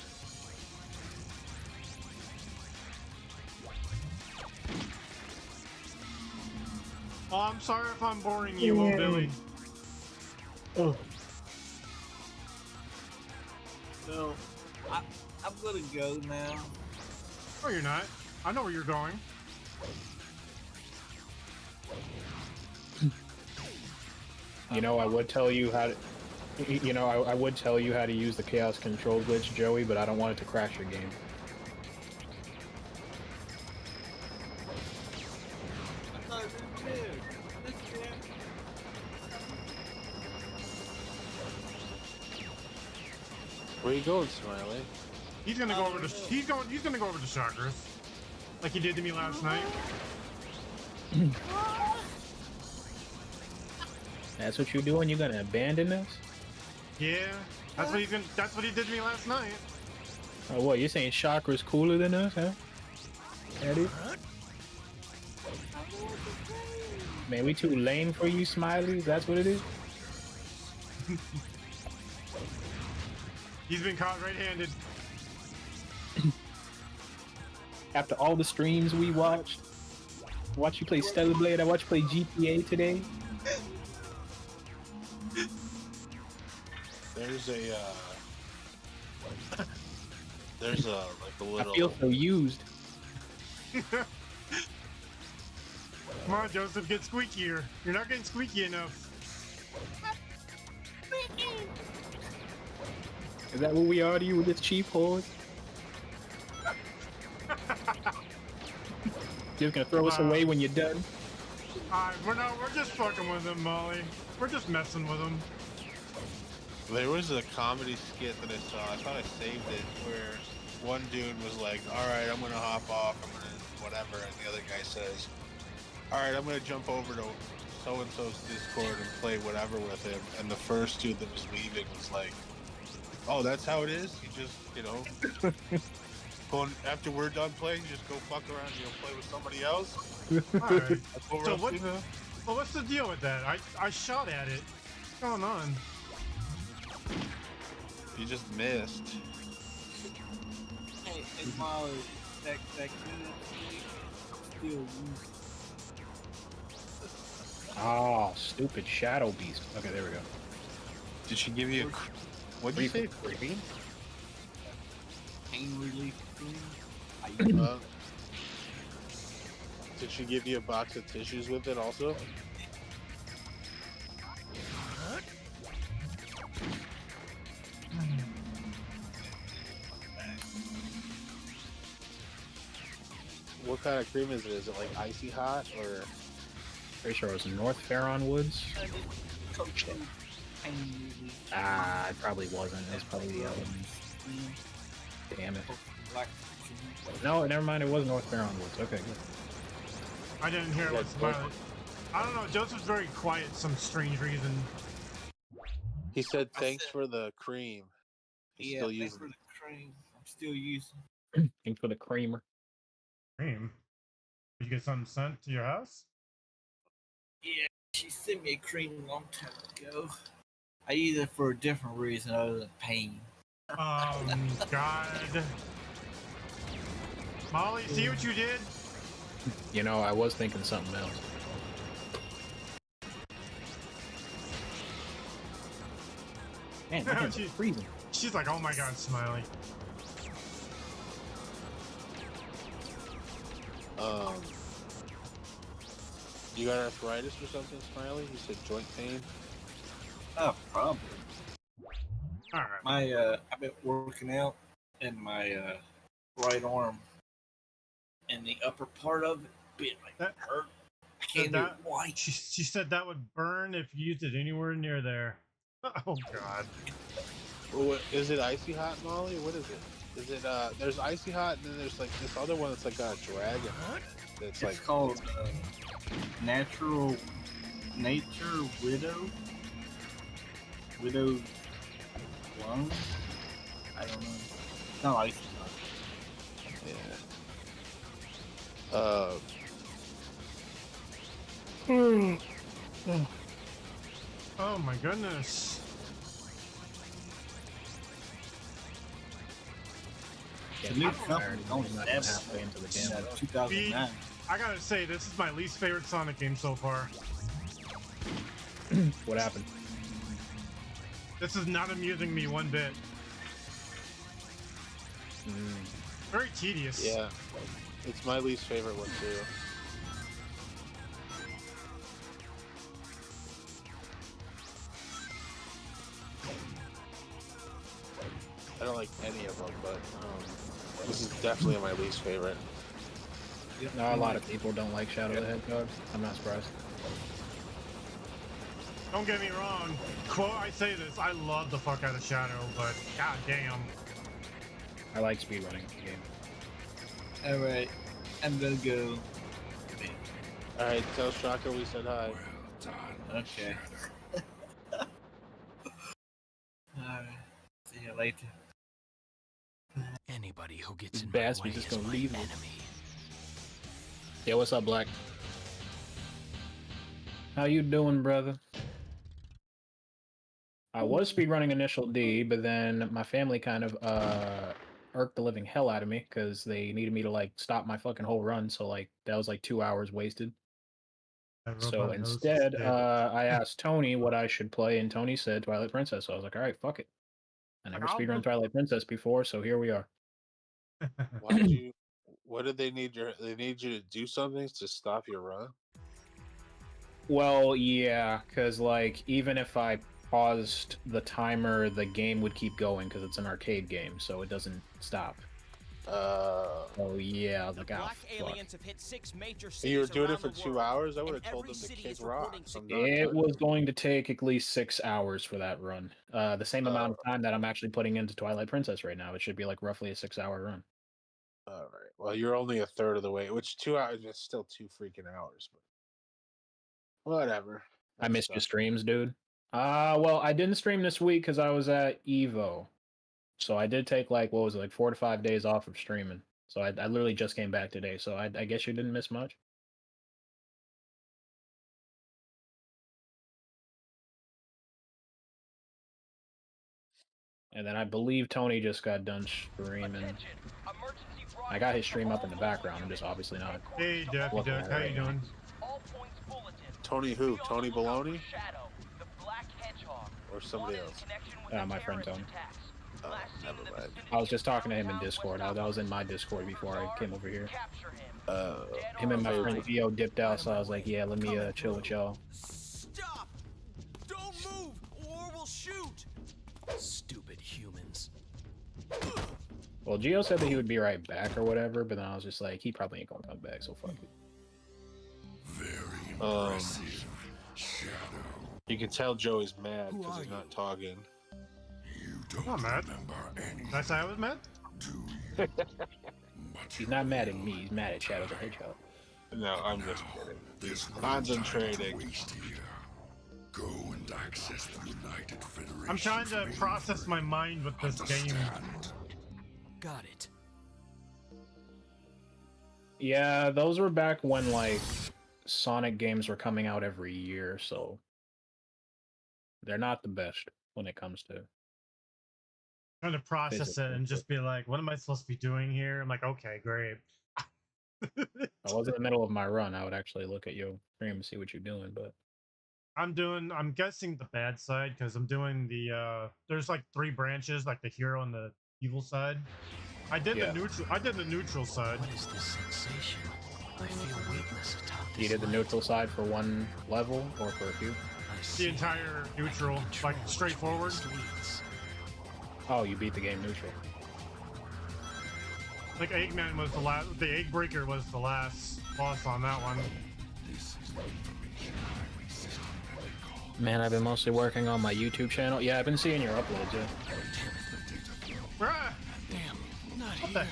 Oh, I'm sorry if I'm boring you, old Billy. Oh. So, I'm gonna go now. Oh, you're not. I know where you're going. You know, I would tell you how to. You know, I would tell you how to use the Chaos Control glitch, Joey, but I don't want it to crash your game. Where you going, Smiley? He's gonna go over to he's gonna go over to chakras, like he did to me last night. That's what you're doing? You're gonna abandon us? Yeah, that's what he did to me last night. Oh, what? You're saying Chakra's cooler than us, huh? Eddie? Man, we too lame for you, Smileys? That's what it is? He's been caught red-handed. After all the streams we watched, watch you play Stellar Blade, I watched you play GTA today. There's a like a little. I feel so used. Come on, Joseph, get squeakier. You're not getting squeaky enough. Is that what we are to you with this cheap horde? Just gonna throw us away when you're done? We're just fucking with him, Molly. We're just messing with him. There was a comedy skit that I saw. I thought I saved it, where one dude was like, "All right, I'm gonna hop off. I'm gonna whatever," and the other guy says, "All right, I'm gonna jump over to so and so's Discord and play whatever with him." And the first dude that was leaving was like, "Oh, that's how it is. You just, you know, after we're done playing, you just go fuck around and you'll play with somebody else." All right. So well, what's the deal with that? I shot at it. What's going on? You just missed. Hey, Molly, that good still used. Oh, stupid Shadow Beast. Okay, there we go. Did she give you a... What'd you say? Cream? Pain relief cream? Did she give you a box of tissues with it also? What kind of cream is it? Is it like icy hot or? Pretty sure it was North Farron Woods. Ah, it probably wasn't. It was probably the other one. Damn it. No, never mind. It was North Farron Woods. Okay, good. I didn't hear what's about it. I don't know. Joseph's very quiet for some strange reason. He said thanks for the cream. He's still thanks using for the cream. I'm still using. Thanks for the creamer. Cream? Did you get something sent to your house? Yeah, she sent me a cream a long time ago. I used it for a different reason other than pain. God. Molly, see what you did? You know, I was thinking something else. Man, my hands are freezing. She's like, oh my god, Smiley. You got arthritis or something, Smiley? You said joint pain? Oh, probably. All right. My I've been working out, and my right arm and the upper part of it been like That hurt. I can't do it. Why? She said that would burn if you used it anywhere near there. Oh God. Well, what, is it icy hot, Molly? What is it? Is it there's icy hot, and then there's like this other one that's like got a dragon on it. It's like called Nature Widow Lung. I don't know. No, icy hot. Yeah. Oh my goodness. The new company only halfway into the game. 2009. I gotta say, this is my least favorite Sonic game so far. What happened? This is not amusing me one bit. Very tedious. Yeah, it's my least favorite one too. I don't like any of them, but this is definitely my least favorite. No, a lot of people don't like Shadow the Hedgehog. I'm not surprised. Don't get me wrong. I say this, I love the fuck out of Shadow, but god damn. I like speedrunning the game. Alright, I'm gonna go. Alright, tell Shaka we said hi. Okay. Alright, see you later. Anybody who gets in Bass, my way we just is gonna my leave enemy. Yeah, what's up, Black? How you doing, brother? I was speedrunning Initial D, but then my family kind of irked the living hell out of me because they needed me to like stop my fucking whole run. So like that was like 2 hours wasted. So instead, I asked Tony what I should play, and Tony said Twilight Princess. So I was like, all right, fuck it. I never speedrun Twilight Princess before, so here we are. Why did you? What did they need? They need you to do something to stop your run? Well, yeah, because like even if I paused the timer, the game would keep going because it's an arcade game, so it doesn't stop. Oh yeah, I was like, oh, Black fuck. aliens have hit 6 major cities. You were doing it for around the 2 world, hours? I would have and told every them to city kick is rocks. reporting It was going to take at least 6 hours for that run. The same amount of time that I'm actually putting into Twilight Princess right now. It should be like roughly a 6-hour run. All right. Well, you're only a third of the way, which 2 hours is still 2 freaking hours. But whatever. I missed your streams, dude. Well, I didn't stream this week because I was at Evo. So I did take like, what was it, like 4 to 5 days off of streaming. So I literally just came back today. So I guess you didn't miss much. And then I believe Tony just got done streaming. I got his stream up in the background. I'm just obviously not. Hey, Ducky Duck, how you doing? Tony who? Tony Baloney? Or somebody else? My friend Tony. Oh, never mind. I was just talking to him in Discord. I was in my Discord before I came over here. Him and my friend Vio dipped out, so I was like, yeah, let me chill with y'all. Stop! Don't move, or we'll shoot! Stupid humans. Well, Gio said that he would be right back or whatever, but then I was just like, he probably ain't gonna come back, so fuck it. Very impressive, Shadow. You can tell Joey's mad because he's not talking. You don't I'm mad. remember anything, Did I say I was mad? do you? He's not mad at me, he's mad at Shadow the Hedgehog. No, I'm just kidding. There's no Concentrating. time to waste here. Go and access the United Federation. I'm trying to process my mind with this game. Got it. Yeah, those were back when, like, Sonic games were coming out every year, so they're not the best when it comes to Trying to process it and just be like, what am I supposed to be doing here? I'm like, okay, great. I was in the middle of my run, I would actually look at your stream and see what you're doing, but I'm guessing the bad side because I'm doing the there's like 3 branches, like the hero and the evil side. I did the neutral side. What is this sensation? I feel weakness atop You did the neutral side for one level or for a few? The entire neutral, like straightforward. Oh, you beat the game neutral. Like Eggman was the last. The Egg Breaker was the last boss on that one. Man, I've been mostly working on my YouTube channel. Yeah, I've been seeing your uploads, yeah. What the?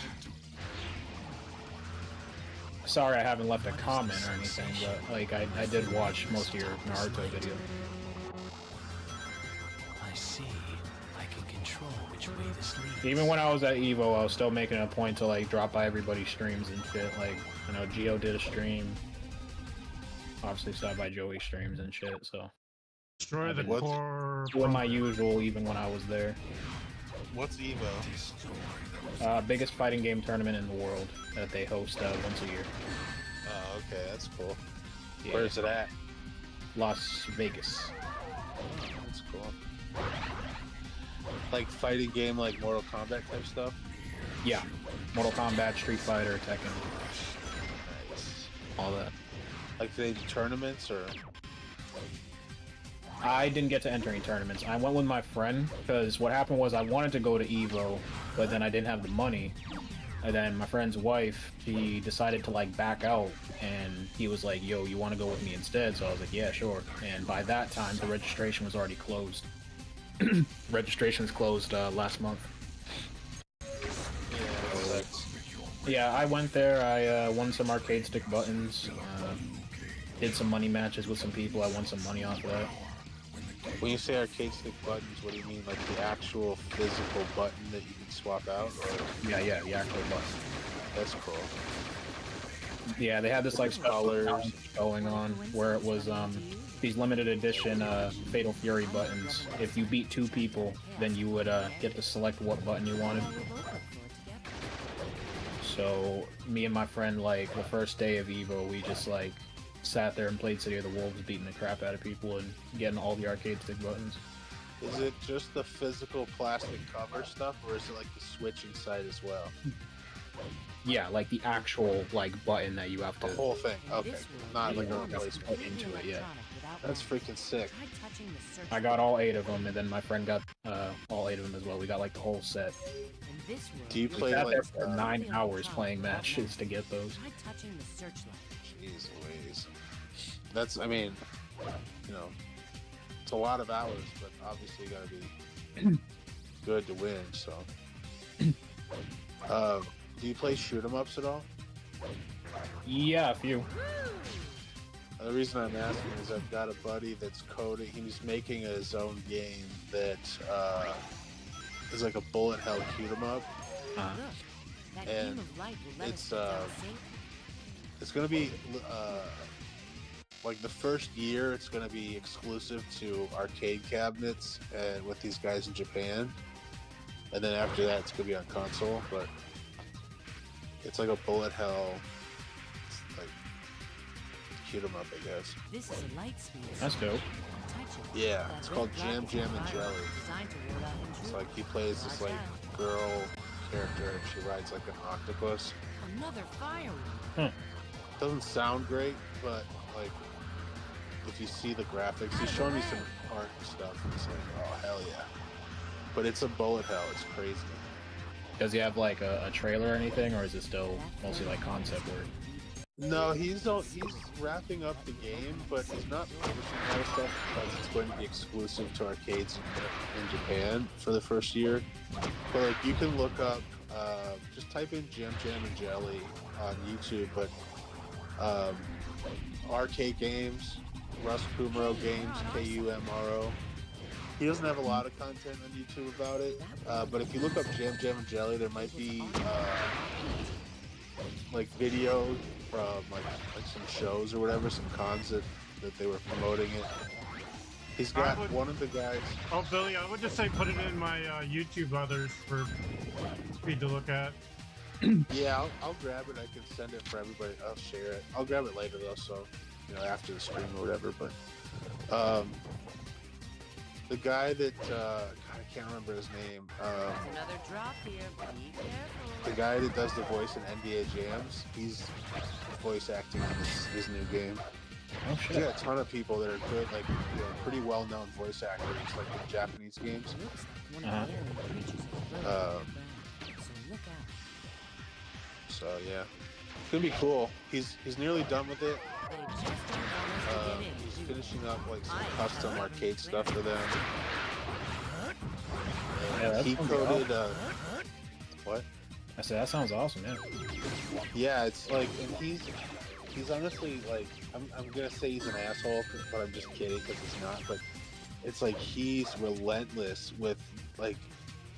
Sorry I haven't left a comment or anything, but like I did watch most of your Naruto video. I see. I can control which way this leads. Even when I was at Evo, I was still making a point to like drop by everybody's streams and shit. Like, you know, Geo did a stream. Obviously stopped by Joey streams and shit, so. Destroy the core. Doing my usual even when I was there. What's Evo? Biggest fighting game tournament in the world that they host once a year. Oh, okay, that's cool. Yeah. Where's it at? Las Vegas. Oh, that's cool. Like fighting game, like Mortal Kombat type stuff? Yeah. Mortal Kombat, Street Fighter, Tekken. Nice. All that. Like they do tournaments or? I didn't get to enter any tournaments. I went with my friend because what happened was I wanted to go to Evo, but then I didn't have the money. And then my friend's wife, she decided to like back out, and he was like, "Yo, you want to go with me instead?" So I was like, "Yeah, sure." And by that time, the registration was already closed. Registration's closed last month. Yeah, I went there. I won some arcade stick buttons. Did some money matches with some people. I won some money off of that. When you say arcade stick buttons, what do you mean? Like the actual physical button that you can swap out? Or? Yeah, the actual button. That's cool. Yeah, they had this like colors going on where it was these limited edition Fatal Fury buttons. If you beat 2 people, then you would get to select what button you wanted. So me and my friend, like the first day of Evo, we just like sat there and played City of the Wolves, beating the crap out of people and getting all the arcade stick buttons. Is it just the physical plastic cover stuff, or is it like the Switch inside as well? Yeah, like the actual like button that you have to. The whole thing. Okay, not like a replacement into it. Yeah. That's freaking sick. I got all 8 of them, and then my friend got all 8 of them as well. We got like the whole set. Do you play sat like there for 9 hours playing matches to get those? Jeez Louise. That's, I mean, you know, it's a lot of hours, but obviously you gotta be good to win, so. Do you play shoot 'em ups at all? Yeah, a few. The reason I'm asking is I've got a buddy that's coding, he's making his own game that is like a bullet hell shoot 'em up. And it's gonna be like the first year it's gonna be exclusive to arcade cabinets and with these guys in Japan, and then after that it's gonna be on console. But it's like a bullet hell, like shoot 'em up, I guess. This is a light speed. That's dope. Yeah, it's called Jam Jam and Jelly. It's like he plays this like girl character and she rides like an octopus. Another firework. Doesn't sound great, but like if you see the graphics, he's showing me some art and stuff, and it's like, oh hell yeah. But it's a bullet hell, it's crazy. Does he have like a trailer or anything, or is it still mostly like concept work? No, he's wrapping up the game, but he's not publishing a lot of stuff because it's going to be exclusive to arcades in Japan for the first year. But like you can look up, just type in Jam Jam and Jelly on YouTube, but arcade games, Russ Kumaro games, Kumro. He doesn't have a lot of content on YouTube about it, but if you look up Jam Jam and Jelly, there might be like videos from like some shows or whatever, some cons that they were promoting it. He's got one of the guys. Oh, Billy, I would just say put it in my YouTube others for me to look at. Yeah, I'll grab it. I can send it for everybody. I'll share it. I'll grab it later though, so you know after the stream or whatever. But the guy that God, I can't remember his name. Another drop here. Be careful. The guy that does the voice in NBA Jams, voice acting on this new game. Oh He's shit. got a ton of people that are good, like pretty well-known voice actors, like in Japanese games. So yeah, it's gonna be cool. He's nearly done with it. He's finishing up like some custom arcade stuff for them. Yeah, And he coded. What? I said that sounds awesome, yeah. Yeah, it's like, and he's honestly like, I'm gonna say he's an asshole, but I'm just kidding because he's not. But it's like he's relentless with like,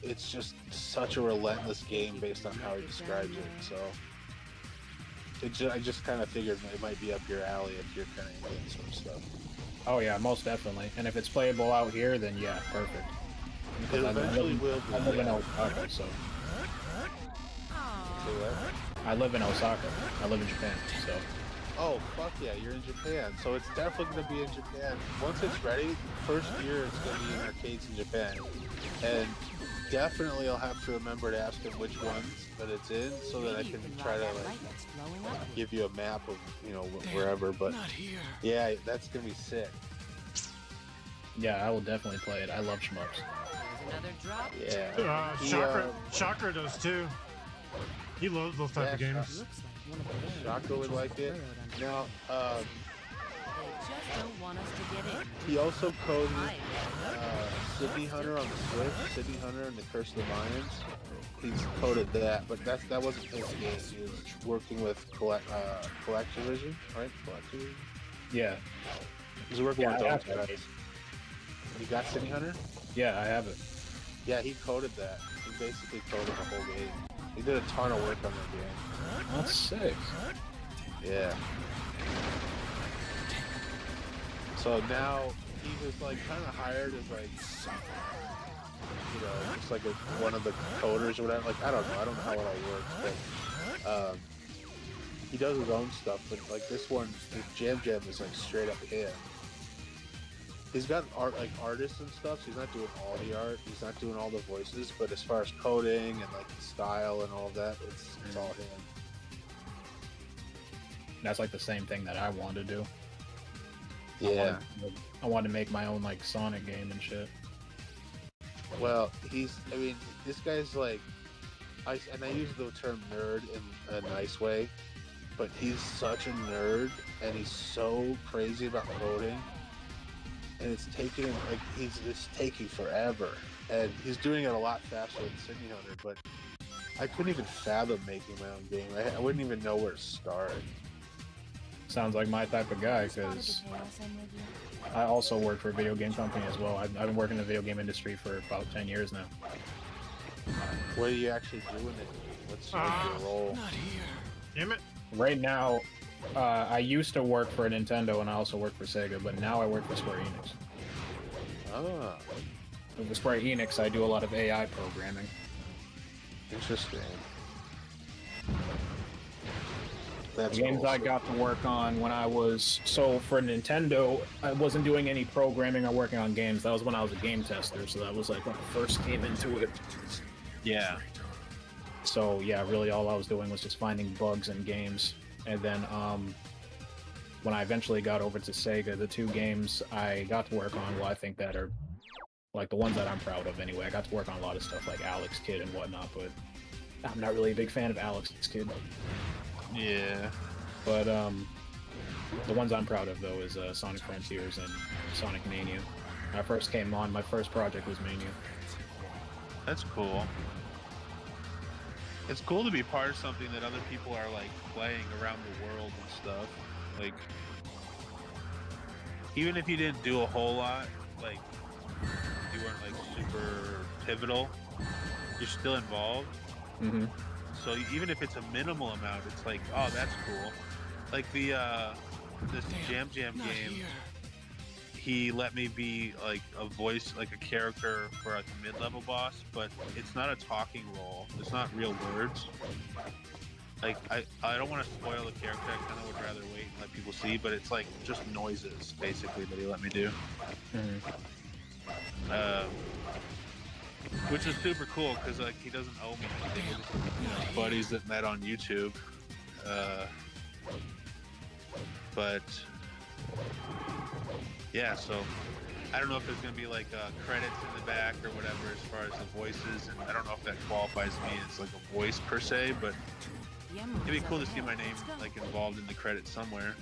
it's just such a relentless game based on how he describes it. So I just kind of figured it might be up your alley if you're kind of into this sort of stuff. Oh yeah, most definitely. And if it's playable out here, then yeah, perfect. It eventually will be. I live in Osaka, so. Say what? I live in Osaka. I live in Japan, so. Oh, fuck yeah, you're in Japan. So it's definitely going to be in Japan. Once it's ready, first year it's going to be in arcades in Japan. And definitely I'll have to remember to ask him which ones that it's in so that I can try to like give you a map of, you know, wherever. But yeah, that's going to be sick. Yeah, I will definitely play it. I love shmups. Another drop. Yeah. Chakra does too. He loves those type of games. Shaka would like it. Now, They just don't want us to get in. he also coded City Hunter on the Switch, City Hunter and the Curse of the Mayans. He's coded that, but that wasn't his game. He was working with Collectivision, right? Collectivision? Yeah. He was working with I those have guys. You got City Hunter? Yeah, I have it. Yeah, he coded that. He basically coded the whole game. He did a ton of work on that game. That's sick. Yeah. So now he was like kind of hired as like, you know, just like one of the coders or whatever. Like I don't know how it all works, but he does his own stuff. But like this one, his Jam is like straight up him. He's got artists and stuff, so he's not doing all the art, he's not doing all the voices, but as far as coding and like the style and all of that, it's all him. That's like the same thing that I want to do. Yeah. I want to make my own like Sonic game and shit. Well, this guy's like, I use the term nerd in a nice way, but he's such a nerd and he's so crazy about coding. And it's taking him, like, it's taking forever. And he's doing it a lot faster than City Hunter, but I couldn't even fathom making my own game. I wouldn't even know where to start. Sounds like my type of guy, because I also work for a video game company as well. I've been working in the video game industry for about 10 years now. What are you actually doing it? What's your role? Not here. Damn it. Right now, I used to work for Nintendo and I also work for Sega, but now I work for Square Enix. Ah. With Square Enix, I do a lot of AI programming. Interesting. The games I got to work on when I was... So for Nintendo, I wasn't doing any programming or working on games. That was when I was a game tester, so that was like when I first came into it. Yeah. So yeah, really all I was doing was just finding bugs in games. And then when I eventually got over to Sega, the two games I got to work on, well, I think that are like the ones that I'm proud of anyway. I got to work on a lot of stuff like Alex Kidd and whatnot, but I'm not really a big fan of Alex Kidd. Yeah. But the ones I'm proud of though is Sonic Frontiers and Sonic Mania. When I first came on, my first project was Mania. That's cool. It's cool to be part of something that other people are like playing around the world and stuff. Like, even if you didn't do a whole lot, like you weren't like super pivotal, you're still involved. Mm-hmm. So even if it's a minimal amount, it's like, oh, that's cool. Like this Jam game, he let me be like a voice, like a character for like a mid-level boss, but it's not a talking role. It's not real words. Like I don't want to spoil the character. I kind of would rather wait and let people see, but it's like just noises basically that he let me do. Mm-hmm. Which is super cool because like he doesn't owe me anything. We're just, buddies that met on YouTube. But yeah, so I don't know if there's gonna be like credits in the back or whatever as far as the voices, and I don't know if that qualifies me as like a voice per se, but it'd be cool to see my name like involved in the credits somewhere.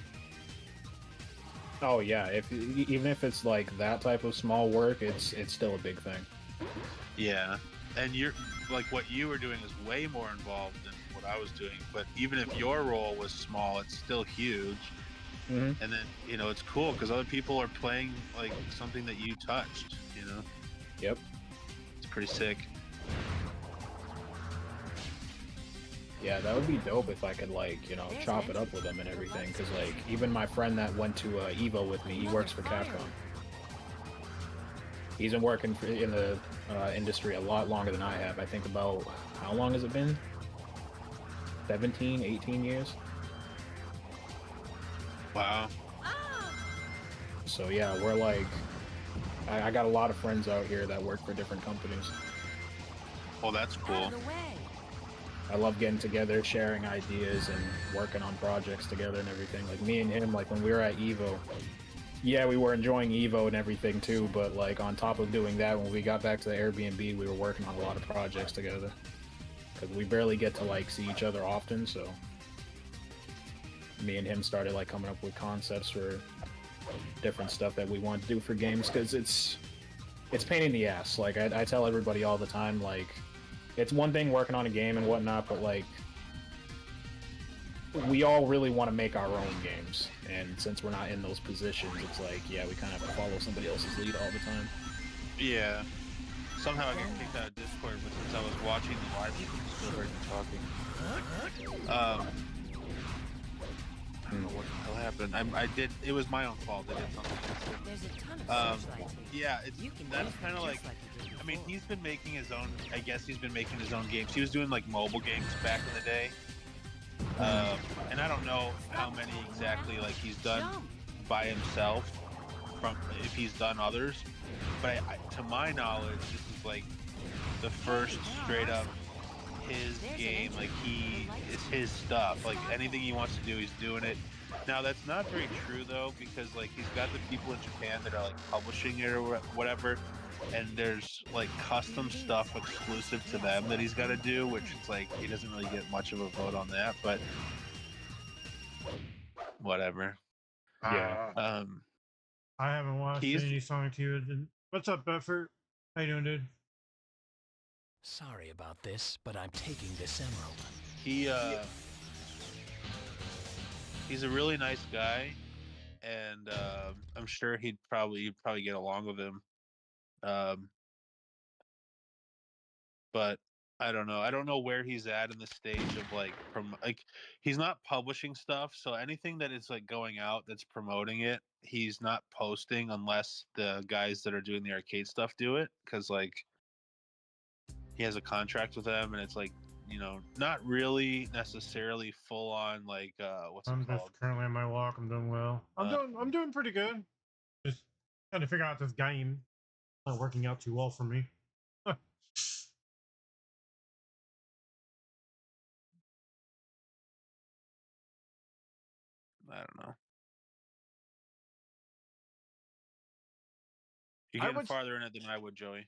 Oh yeah, even if it's like that type of small work, it's still a big thing. Yeah, and you're like what you were doing is way more involved than what I was doing. But even if your role was small, it's still huge. Mm-hmm. And then it's cool because other people are playing like something that you touched. Yep. It's pretty sick. Yeah, that would be dope if I could like chop it up with them and everything. Because like even my friend that went to Evo with me, he works for Capcom. He's been working in the industry a lot longer than I have. I think about, how long has it been? 17, 18 years? Wow. So yeah, we're like, I got a lot of friends out here that work for different companies. Oh, that's cool. I love getting together, sharing ideas, and working on projects together and everything. Like me and him, like when we were at Evo, yeah, we were enjoying Evo and everything too, but like on top of doing that, when we got back to the Airbnb, we were working on a lot of projects together. Because we barely get to like see each other often, so me and him started like coming up with concepts for different stuff that we want to do for games, because it's pain in the ass. Like I tell everybody all the time, like it's one thing working on a game and whatnot, but like we all really want to make our own games, and since we're not in those positions, it's like, yeah, we kind of have to follow somebody else's lead all the time. Yeah. Somehow I got kicked out of Discord, but since I was watching the live, you still heard me talking. I don't know what the hell happened. I did. It was my own fault. I did something. There's a ton of searchlights here. Yeah, You can that's use them kind of like. just you did I mean, before. he's been making his own. I guess he's been making his own games. He was doing like mobile games back in the day. And I don't know how many exactly like he's done by himself. From if he's done others, but to my knowledge, this is like the first straight up his game. Like it's his stuff. Like anything he wants to do, he's doing it. Now that's not very true though, because like he's got the people in Japan that are like publishing it or whatever, and there's like custom stuff exclusive to them that he's got to do, which is like he doesn't really get much of a vote on that, but whatever. Yeah. I haven't watched any Sonic 2. What's up, Bedford? How you doing, dude? Sorry about this, but I'm taking this emerald. He's a really nice guy, and I'm sure you'd probably get along with him. But I don't know. I don't know where he's at in the stage of like he's not publishing stuff, so anything that is like going out that's promoting it, he's not posting unless the guys that are doing the arcade stuff do it, because like he has a contract with them, and it's like, not really necessarily full on like what's it I'm called? just currently on my walk. I'm doing well. I'm doing pretty good. Just trying to figure out this game. It's not working out too well for me. I don't know. You're getting farther in it than I would, Joey.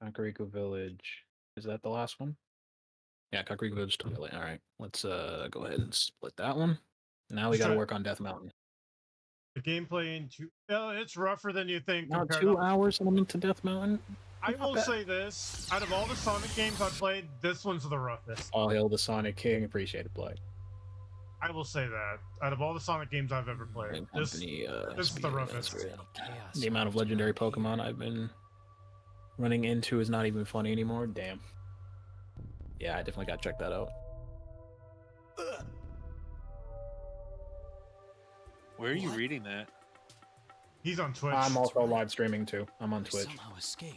Kakariko Village. Is that the last one? Yeah, Kakariko Village Toilet. All right, let's go ahead and split that one. Now we got to work on Death Mountain. The gameplay it's rougher than you think. Now 2 hours into Death Mountain. I will say this: out of all the Sonic games I've played, this one's the roughest. All hail the Sonic King. Appreciate it, Blake. I will say that out of all the Sonic games I've ever played, this is the roughest. The amount of legendary Pokemon I've been running into is not even funny anymore. Damn. Yeah, I definitely got to check that out. Where are you reading that? He's on Twitch. I'm also live streaming too. I'm on Twitch.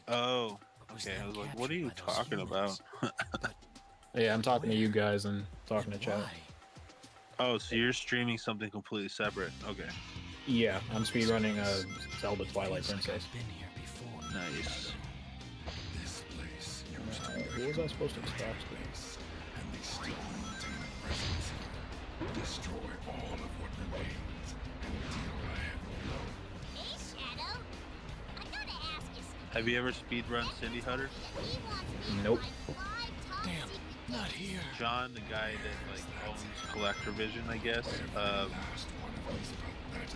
Oh, okay. I was like, what are you talking about? Yeah, I'm talking to you guys and talking to chat. Oh, so you're streaming something completely separate. Okay. Yeah, I'm speedrunning Zelda Twilight Princess. Nice. Who was I supposed to talk to? And they still maintain a presence. Destroy all of what remains, Have you ever speedrun Cindy Hutter? Nope. Damn, not here. John, the guy that like owns Collector Vision, I guess.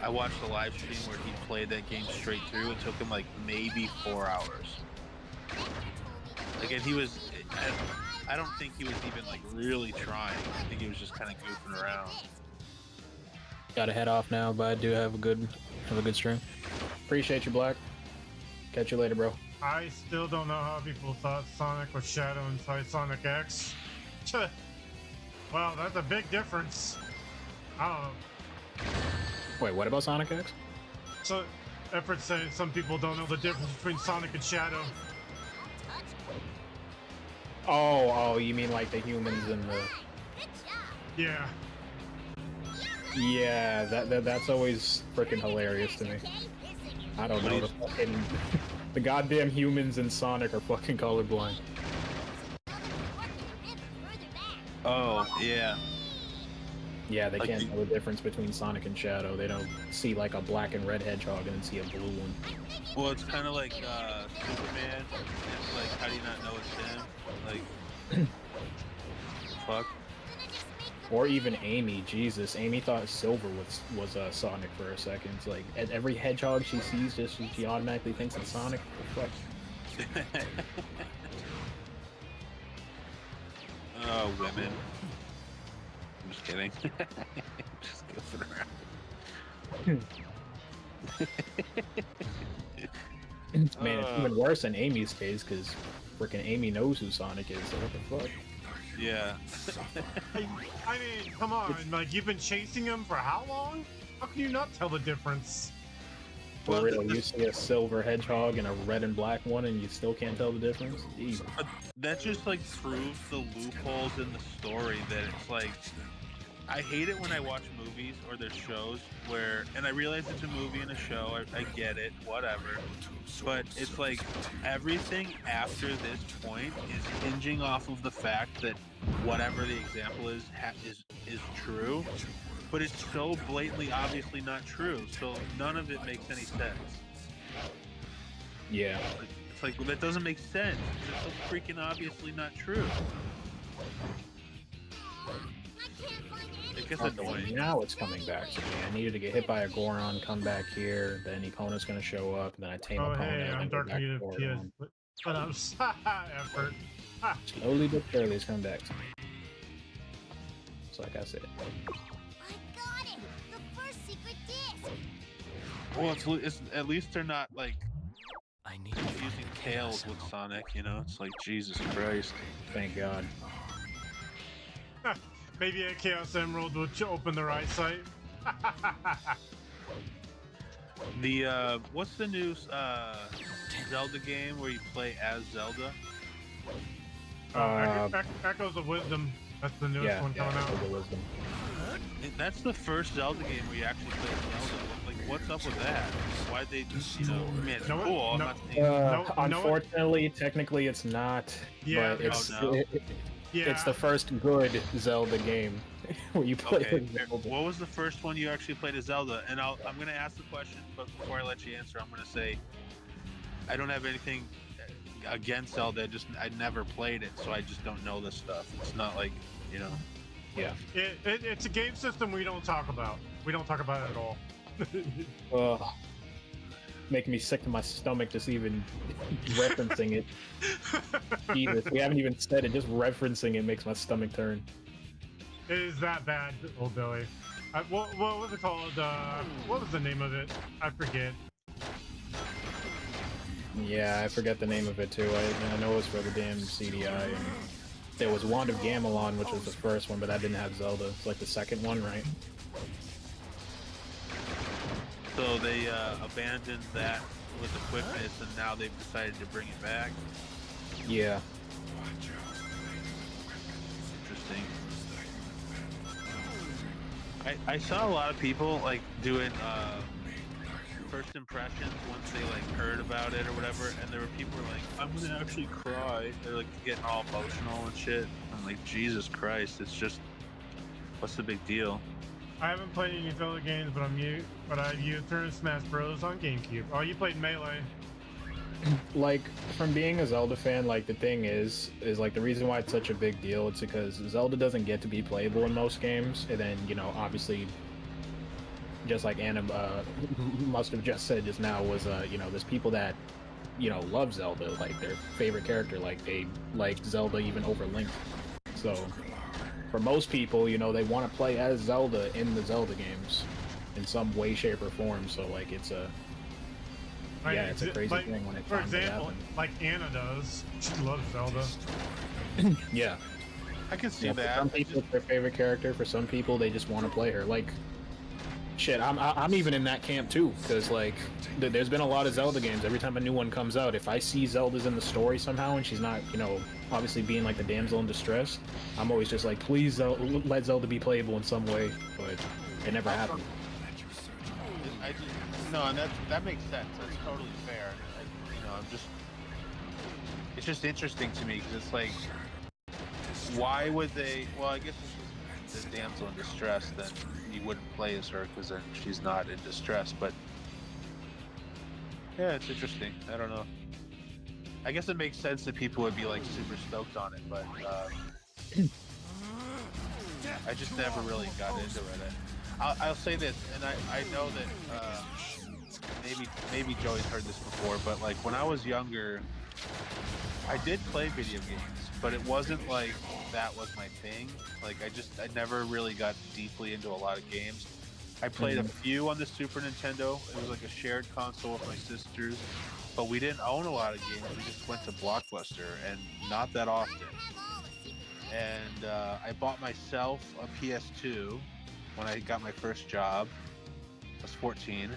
I watched a live stream where he played that game straight through. It took him like maybe 4 hours. Again, he was. I don't think he was even like really trying. I think he was just kind of goofing around. Gotta head off now, but I do have a good stream. Appreciate you, Black. Catch you later, bro. I still don't know how people thought Sonic was Shadow inside Sonic X. Wow, that's a big difference. I don't know. Wait, what about Sonic X? So, Effort says some people don't know the difference between Sonic and Shadow. Oh, you mean like the humans and the... Yeah. Yeah, that's always freaking hilarious to me. I don't know, the goddamn humans in Sonic are fucking colorblind. Oh, yeah. Yeah, they can't tell the difference between Sonic and Shadow. They don't see like a black and red hedgehog and then see a blue one. Well, it's kind of like Superman. It's like, how do you not know it's him? Like, fuck. Or even Amy. Jesus, Amy thought Silver was Sonic for a second. It's like at every hedgehog she sees, she automatically thinks it's Sonic. What the fuck? Oh, women. I'm just kidding. Just goofing around. Man, it's even worse in Amy's case because freaking Amy knows who Sonic is. So what the fuck? Yeah. I mean, come on, like you've been chasing him for how long? How can you not tell the difference? For real, you see a silver hedgehog and a red and black one and you still can't tell the difference? Jeez. That just like proves the loopholes in the story that it's like, I hate it when I watch movies or there's shows where, and I realize it's a movie and a show, I get it, whatever, but it's like everything after this point is hinging off of the fact that whatever the example is true, but it's so blatantly obviously not true, so none of it makes any sense. Yeah. It's like, well, that doesn't make sense. It's so freaking obviously not true. It gets annoying. Now it's coming back to me. I needed to get hit by a Goron, come back here, then Epona's gonna show up, and then I tame Epona. Hey, I'm and Dark go back to Native Goron. PS, but I'm Effort. Slowly but surely it's coming back to me. It's like I said. I got it! The first secret disc! Well, it's at least they're not like confusing Tails with Sonic, you know? It's like, Jesus Christ. Thank God. Maybe a Chaos Emerald will open their eyesight. The what's the new Zelda game where you play as Zelda? Echoes of Wisdom. That's the newest one coming out. Echoes of Wisdom. That's the first Zelda game where you actually play as Zelda. Like, what's up with that? Why'd they just, I mean, it's cool. I'm not saying Unfortunately, technically it's not. Yeah, but it's, yeah. It's the first good Zelda game where you play as Zelda. What was the first one you actually played as Zelda? And I'm going to ask the question, but before I let you answer, I'm going to say I don't have anything against Zelda. I never played it, so I just don't know this stuff. It's not like, you know. Yeah. It's a game system we don't talk about. We don't talk about it at all. Making me sick to my stomach just even referencing it. Jesus, we haven't even said it. Just referencing it makes my stomach turn. It is that bad, old Billy. What was it called? What was the name of it? I forget. Yeah, I forget the name of it too. I know it was for the damn CDI. And there was Wand of Gamelon, which was the first one, but that didn't have Zelda. It's like the second one, right? So they abandoned that with equipment, and now they've decided to bring it back. Yeah. Interesting. I saw a lot of people like doing first impressions once they like heard about it or whatever, and there were people who were like, I'm gonna actually cry. They're like getting all emotional and shit. I'm like, Jesus Christ, it's just, what's the big deal? I haven't played any Zelda games, but I've used Turn Smash Bros on GameCube. Oh, you played Melee. like from being a Zelda fan, like the thing is like the reason why it's such a big deal. It's because Zelda doesn't get to be playable in most games, and then obviously, just like Anna must have just said just now, was there's people that love Zelda, like their favorite character, like they like Zelda even over Link. So for most people, they want to play as Zelda in the Zelda games in some way, shape, or form. So like it's a it's a crazy thing when it for finally example, happens. like Anna does. She loves Zelda. Yeah. I can see For that. some people, it's their favorite character. For some people, they just want to play her. Like, shit, I'm even in that camp too, because like, there's been a lot of Zelda games. Every time a new one comes out, if I see Zelda's in the story somehow and she's not, obviously being like the damsel in distress, I'm always just like, please let Zelda be playable in some way. But it never happened. No, and that makes sense. That's totally fair. It's just interesting to me because it's like, why would they? Well, I guess if she's the damsel in distress, then you wouldn't play as her because then she's not in distress. But yeah, it's interesting. I don't know. I guess it makes sense that people would be like super stoked on it, but I just never really got into it. I'll say this, and I know that maybe Joey's heard this before, but like when I was younger, I did play video games, but it wasn't like that was my thing. Like I never really got deeply into a lot of games. I played a few on the Super Nintendo. It was like a shared console with my sisters, but we didn't own a lot of games. We just went to Blockbuster, and not that often. And I bought myself a PS2 when I got my first job. I was 14.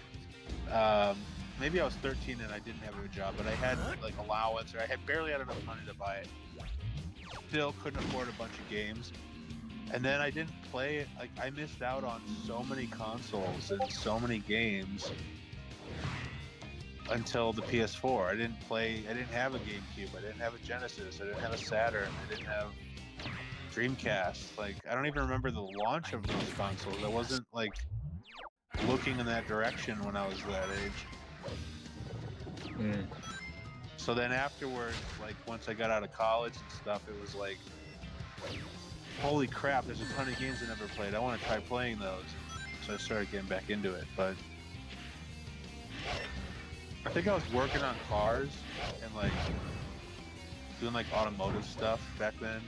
Maybe I was 13 and I didn't have a job, but I had like allowance, or I barely had enough money to buy it. Still couldn't afford a bunch of games. And then I didn't play it. Like I missed out on so many consoles and so many games until the PS4. I didn't have a GameCube. I didn't have a Genesis. I didn't have a Saturn. I didn't have Dreamcast. Like I don't even remember the launch of those consoles. I wasn't like looking in that direction when I was that age. So then afterwards, like once I got out of college and stuff, it was like, holy crap, there's a ton of games I never played. I want to try playing those. So I started getting back into it. But I think I was working on cars and like doing like automotive stuff back then.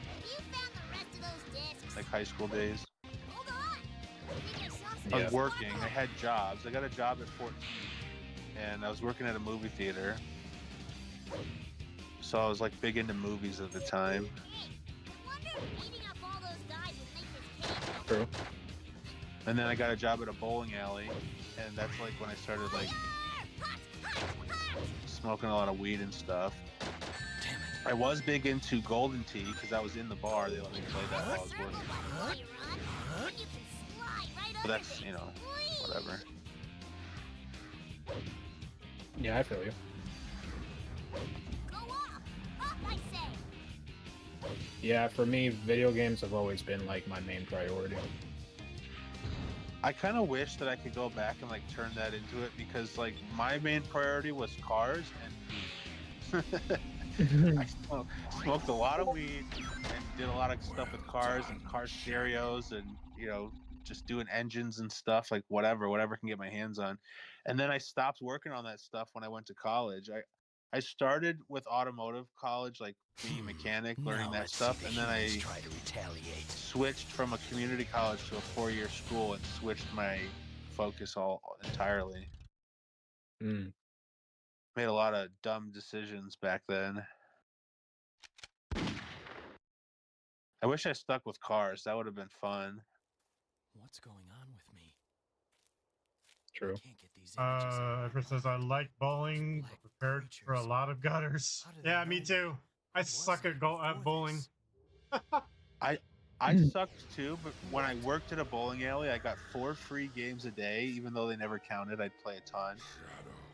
Like high school days. I was working. I had jobs. I got a job at 14, and I was working at a movie theater. So I was like big into movies at the time. True. And then I got a job at a bowling alley, and that's like when I started like smoking a lot of weed and stuff. I was big into Golden Tea because I was in the bar. They let me play that while I was working. But that's, whatever. Yeah, I feel you. Yeah, for me, video games have always been like my main priority. I kind of wish that I could go back and like turn that into it because like my main priority was cars and weed. I smoked a lot of weed and did a lot of stuff with cars and car stereos and just doing engines and stuff, like whatever I can get my hands on. And then I stopped working on that stuff when I went to college. I started with automotive college, like being a mechanic, learning that stuff, and then I switched from a community college to a 4-year school and switched my focus entirely. Made a lot of dumb decisions back then. I wish I stuck with cars. That would have been fun. What's going on with me? True. Ever says I like bowling, but prepared for a lot of gutters. Yeah, me too. I suck at bowling. I sucked too, but when I worked at a bowling alley, I got 4 free games a day, even though they never counted. I'd play a ton.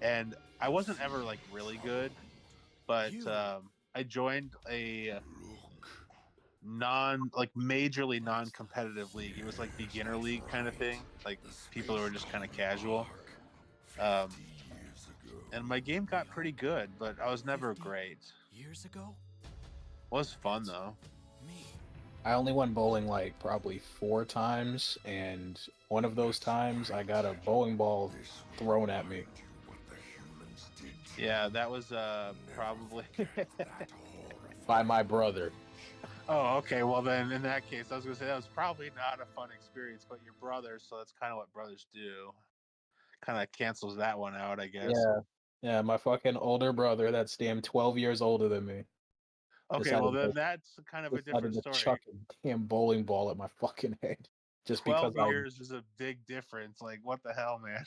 And I wasn't ever like really good, but I joined a majorly non-competitive league. It was like beginner league kind of thing, like people who were just kind of casual. and my game got pretty good, but I was never great. Years ago? Was fun though. I only went bowling like probably 4 times, and one of those times I got a bowling ball thrown at me. Yeah, that was probably by my brother. Oh, okay. Well, then in that case, I was gonna say that was probably not a fun experience, but your brother, so that's kind of what brothers do. Kind of cancels that one out, I guess. Yeah, my fucking older brother that's damn 12 years older than me. Okay, well then that's kind of a different To story. chuck a damn bowling ball at my fucking head. Just 12 because years is a big difference. Like, what the hell, man?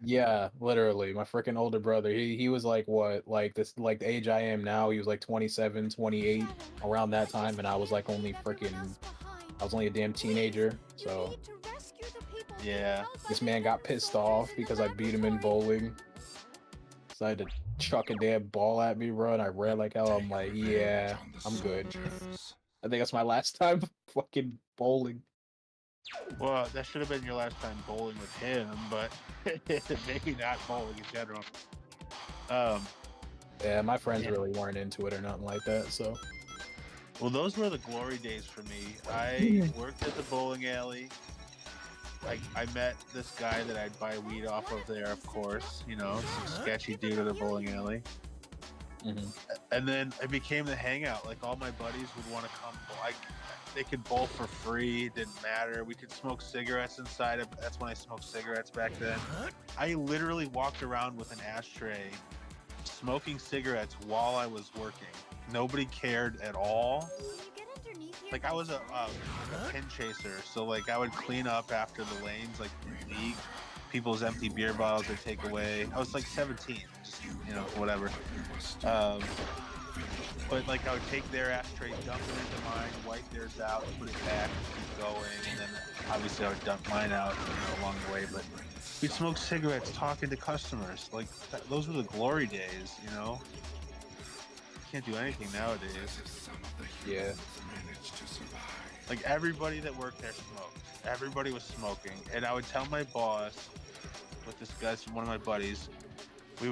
Yeah, literally. My freaking older brother, he was like what, like this, like the age I am now, he was like 27, 28 around that time, and I was like only I was only a damn teenager, so yeah. This man got pissed off because I beat him in bowling. Decided to chuck a damn ball at me, bro, and I ran like hell. I'm like, yeah, I'm good. I think that's my last time fucking bowling. Well, that should have been your last time bowling with him, but maybe not bowling in general. Yeah, my friends really weren't into it or nothing like that, so. Well, those were the glory days for me. I worked at the bowling alley. I met this guy that I'd buy weed off of there, of course. You know, some sketchy dude at a bowling alley. And then it became the hangout. Like, all my buddies would want to come. They could bowl for free. It didn't matter. We could smoke cigarettes inside. That's when I smoked cigarettes back then. I literally walked around with an ashtray, smoking cigarettes while I was working. Nobody cared at all. Like, I was a pin chaser, so like I would clean up after the lanes, like league, people's empty beer bottles I'd take away. I was like 17, just, you know, whatever. But like I would take their ashtray, dump it into mine, wipe theirs out, put it back, keep going, and then obviously I would dump mine out, you know, along the way. But we'd smoke cigarettes, talking to customers. Like those were the glory days, you know. Can't do anything nowadays. Yeah. Like everybody that worked there smoked. Everybody was smoking, and I would tell my boss, with this guy, one of my buddies, we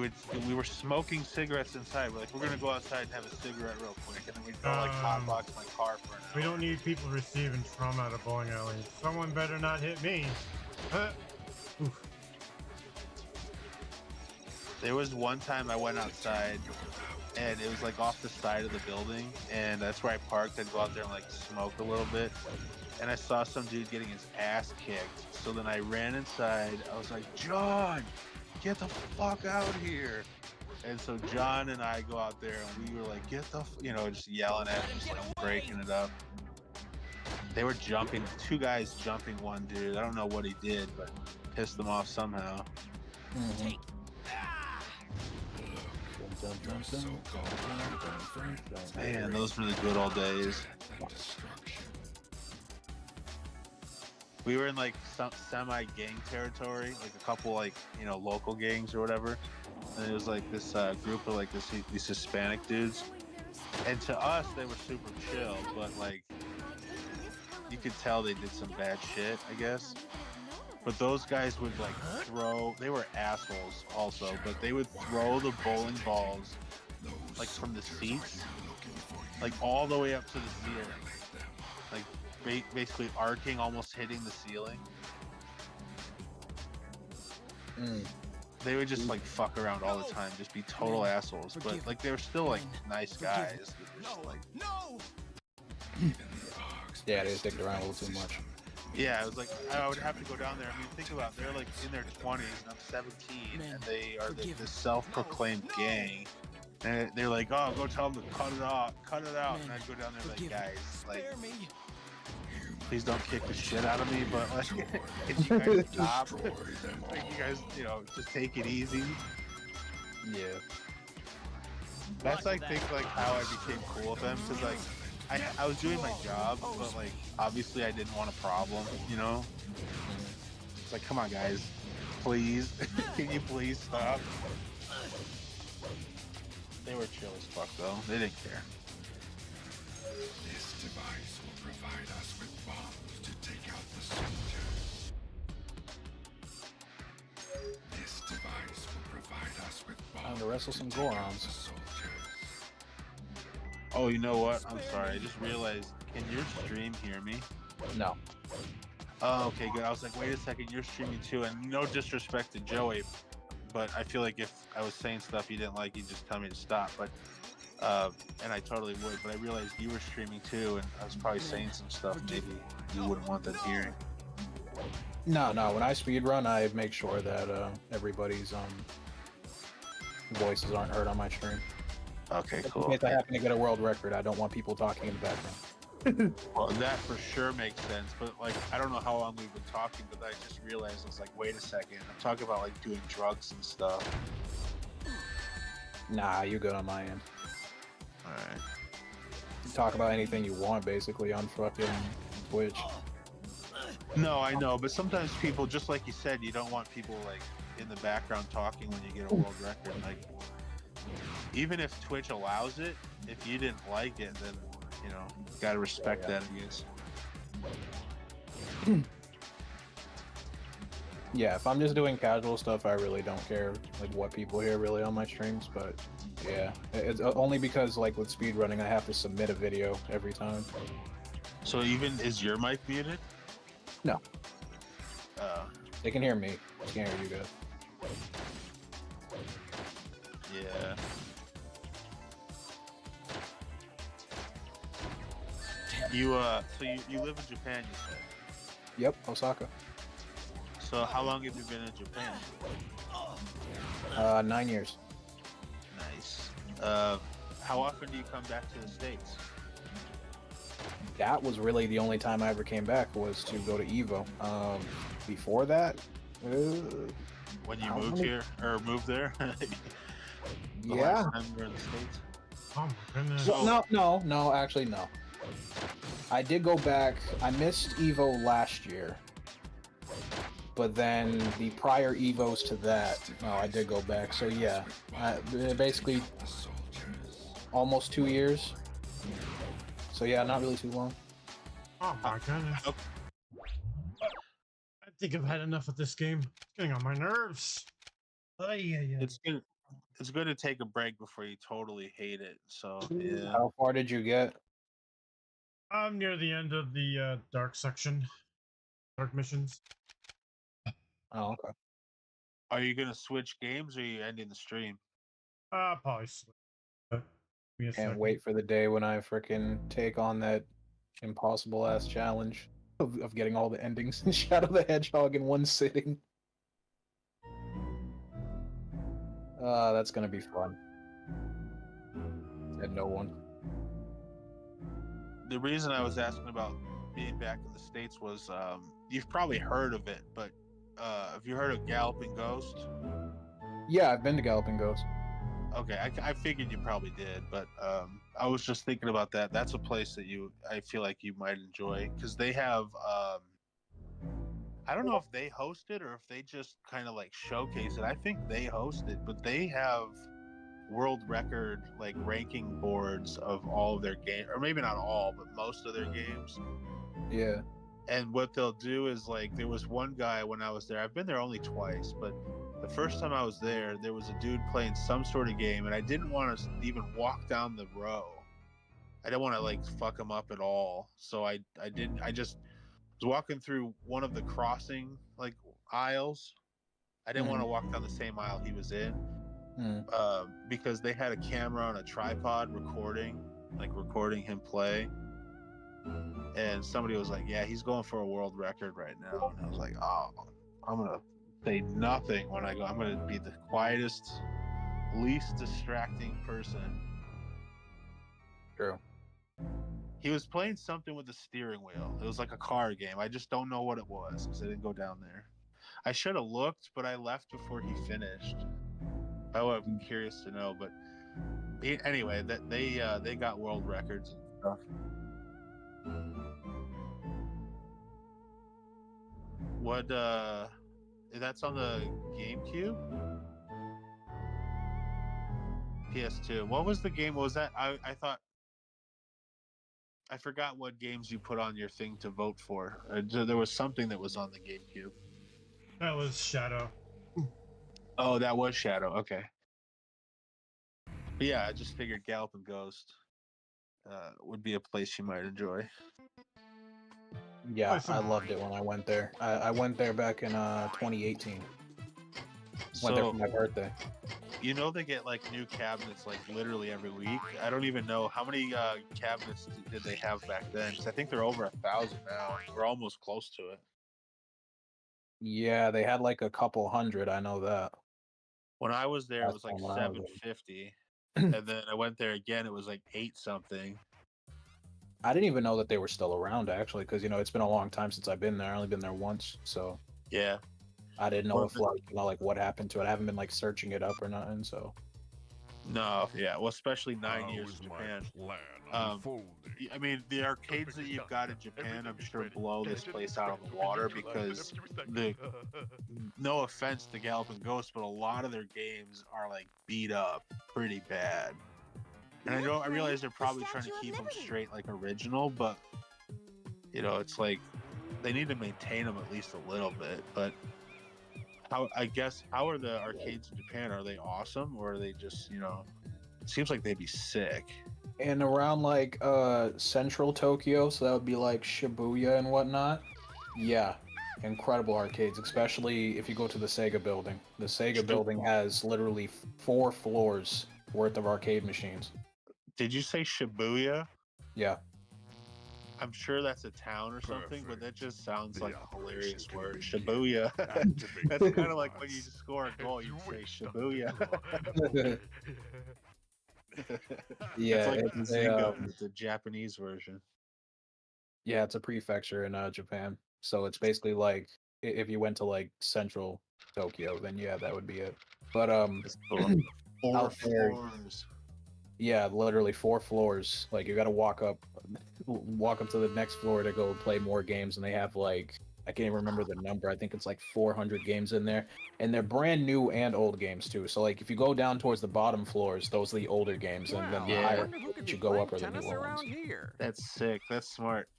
were smoking cigarettes inside. We're like, we're gonna go outside and have a cigarette real quick, and then we'd go like hotbox my car for an hour. We don't need people receiving trauma at a bowling alley. Someone better not hit me. Oof. There was one time I went outside, and it was like off the side of the building, and that's where I parked. I'd go out there and like smoke a little bit, and I saw some dude getting his ass kicked. So then I ran inside. I was like, John, get the fuck out here. And so John and I go out there, and we were like, get the you know, just yelling at him, just like breaking it up. They were jumping, 2 guys jumping one dude. I don't know what he did, but pissed them off somehow. Man, those were the good old days. We were in like some semi-gang territory, like a couple like, you know, local gangs or whatever. And it was like this group of like these Hispanic dudes. And to us, they were super chill, but like you could tell they did some bad shit, I guess. But those guys would like throw, they were assholes also, but they would throw the bowling balls like from the seats, like all the way up to the ceiling. Like basically arcing, almost hitting the ceiling. They would just like fuck around all the time, just be total assholes. But like they were still like nice guys. They were just like yeah, they sticked around a little too much. Yeah, it was like I would have to go down there. I mean, think about it, they're like in their 20s, and I'm 17, and they are this self-proclaimed gang. And they're like, "Oh, go tell them to cut it out," and I'd go down there like, "Guys, like, please don't kick the shit out of me, but like, can you guys stop? Like, you guys, you know, just take it easy." Yeah. That's I think like how I became cool with them, because like I was doing my job, but like obviously I didn't want a problem, you know. It's like, come on guys, please, can you please stop? They were chill as fuck though. They didn't care. This device will provide us with bombs to take out the soldiers. This device will provide us with Time to wrestle some Gorons. Oh, you know what? I'm sorry. I just realized. Can your stream hear me? No. Oh, okay, good. I was like, wait a second, you're streaming too. And no disrespect to Joey, but I feel like if I was saying stuff you didn't like, you'd just tell me to stop. But and I totally would. But I realized you were streaming too, and I was probably saying some stuff maybe you wouldn't want them hearing. No. When I speedrun, I make sure that everybody's voices aren't heard on my stream. Okay, In cool. case I happen to get a world record, I don't want people talking in the background. Well, that for sure makes sense. But like, I don't know how long we've been talking, but I just realized I was like, wait a second. I'm talking about like doing drugs and stuff. Nah, you're good on my end. All right. You talk about anything you want, basically, on fucking Twitch. No, I know, but sometimes people, just like you said, you don't want people like in the background talking when you get a world record. Like, even if Twitch allows it, if you didn't like it, then you know, gotta respect that, I guess. Yeah, if I'm just doing casual stuff, I really don't care like what people hear really on my streams. But yeah, it's only because like with speedrunning, I have to submit a video every time. So even is your mic muted? No. They can hear me. They can't hear you guys. Yeah. You so you live in Japan, you said? Yep, Osaka. So how long have you been in Japan? 9 years. Nice. How often do you come back to the States? That was really the only time I ever came back was to go to Evo. Before that, When you moved here or moved there? The yeah. last time you were in the States? Oh my goodness. No, actually no. I did go back. I missed Evo last year, but then the prior Evos to that, I did go back. So yeah, basically almost 2 years. So yeah, not really too long. Oh my goodness. I think I've had enough of this game. It's getting on my nerves. It's going to take a break before you totally hate it. So yeah. How far did you get? I'm near the end of the dark section. Dark missions. Oh, okay. Are you going to switch games or are you ending the stream? Probably switch. Give me a Can't second. wait for the day when I frickin' take on that impossible ass challenge of getting all the endings in Shadow the Hedgehog in one sitting. That's gonna be fun. Said no one. The reason I was asking about being back in the States was you've probably heard of it, but have you heard of Galloping Ghost? Yeah, I've been to Galloping Ghost. Okay, I figured you probably did, but I was just thinking about that. That's a place that I feel like you might enjoy because they have. I don't know if they host it or if they just kind of like showcase it. I think they host it, but they have world record like ranking boards of all of their games, or maybe not all, but most of their games. Yeah. And what they'll do is like there was one guy when I was there. I've been there only twice, but the first time I was there was a dude playing some sort of game, and I didn't want to even walk down the row. I didn't want to like fuck him up at all, so I didn't. I just was walking through one of the crossing like aisles. I didn't want to walk down the same aisle he was in because they had a camera on a tripod recording him play. And somebody was like, yeah, he's going for a world record right now. And I was like, oh, I'm going to say nothing when I go. I'm going to be the quietest, least distracting person. True. He was playing something with the steering wheel. It was like a car game. I just don't know what it was because I didn't go down there. I should have looked, but I left before he finished. I would have been curious to know. But anyway, that they got world records and stuff. What that's on the GameCube? PS2. What was the game? What was that? I thought I forgot what games you put on your thing to vote for. There was something that was on the GameCube. That was Shadow. Oh, that was Shadow. Okay. But yeah, I just figured Galloping Ghost would be a place you might enjoy. Yeah, I loved it when I went there. I went there back in 2018. Went there for my birthday. You know they get like new cabinets like literally every week. I don't even know how many cabinets did they have back then, because I think they're over 1,000 now. We're almost close to it. Yeah, they had like a couple hundred. I know that. When I was there, it was like Last time when I was there. 750, and then I went there again. It was like 8 something. I didn't even know that they were still around actually, because it's been a long time since I've been there. I only been there once, so yeah, I didn't know if like what happened to it. I haven't been like searching it up or nothing. So no, yeah, well, especially 9 years in Japan. I mean, the arcades that you've got in Japan, I'm sure blow this place out of the water, because no offense to Galloping Ghost, but a lot of their games are like beat up pretty bad. And I realize they're probably trying to keep them straight like original, but it's like they need to maintain them at least a little bit. But how are the arcades in Japan? Are they awesome, or are they just it seems like they'd be sick? and around like central Tokyo, so that would be like Shibuya and whatnot. Yeah, incredible arcades, especially if you go to the Sega building. The Sega building has literally 4 floors worth of arcade machines. Did you say Shibuya? Yeah. I'm sure that's a town or something, but that just sounds like a hilarious word. Shibuya. That's kind of like when you score a goal, you say Shibuya. Yeah, it's like Zingo, the Japanese version. Yeah, it's a prefecture in Japan. So it's basically like if you went to like central Tokyo, then yeah, that would be it. But Four floors. Yeah, literally 4 floors. Like you got to walk up to the next floor to go play more games, and they have like I can't even remember the number. I think it's like 400 games in there, and they're brand new and old games too. So like if you go down towards the bottom floors, those are the older games, and then the higher that you go up are the newer ones. That's sick. That's smart.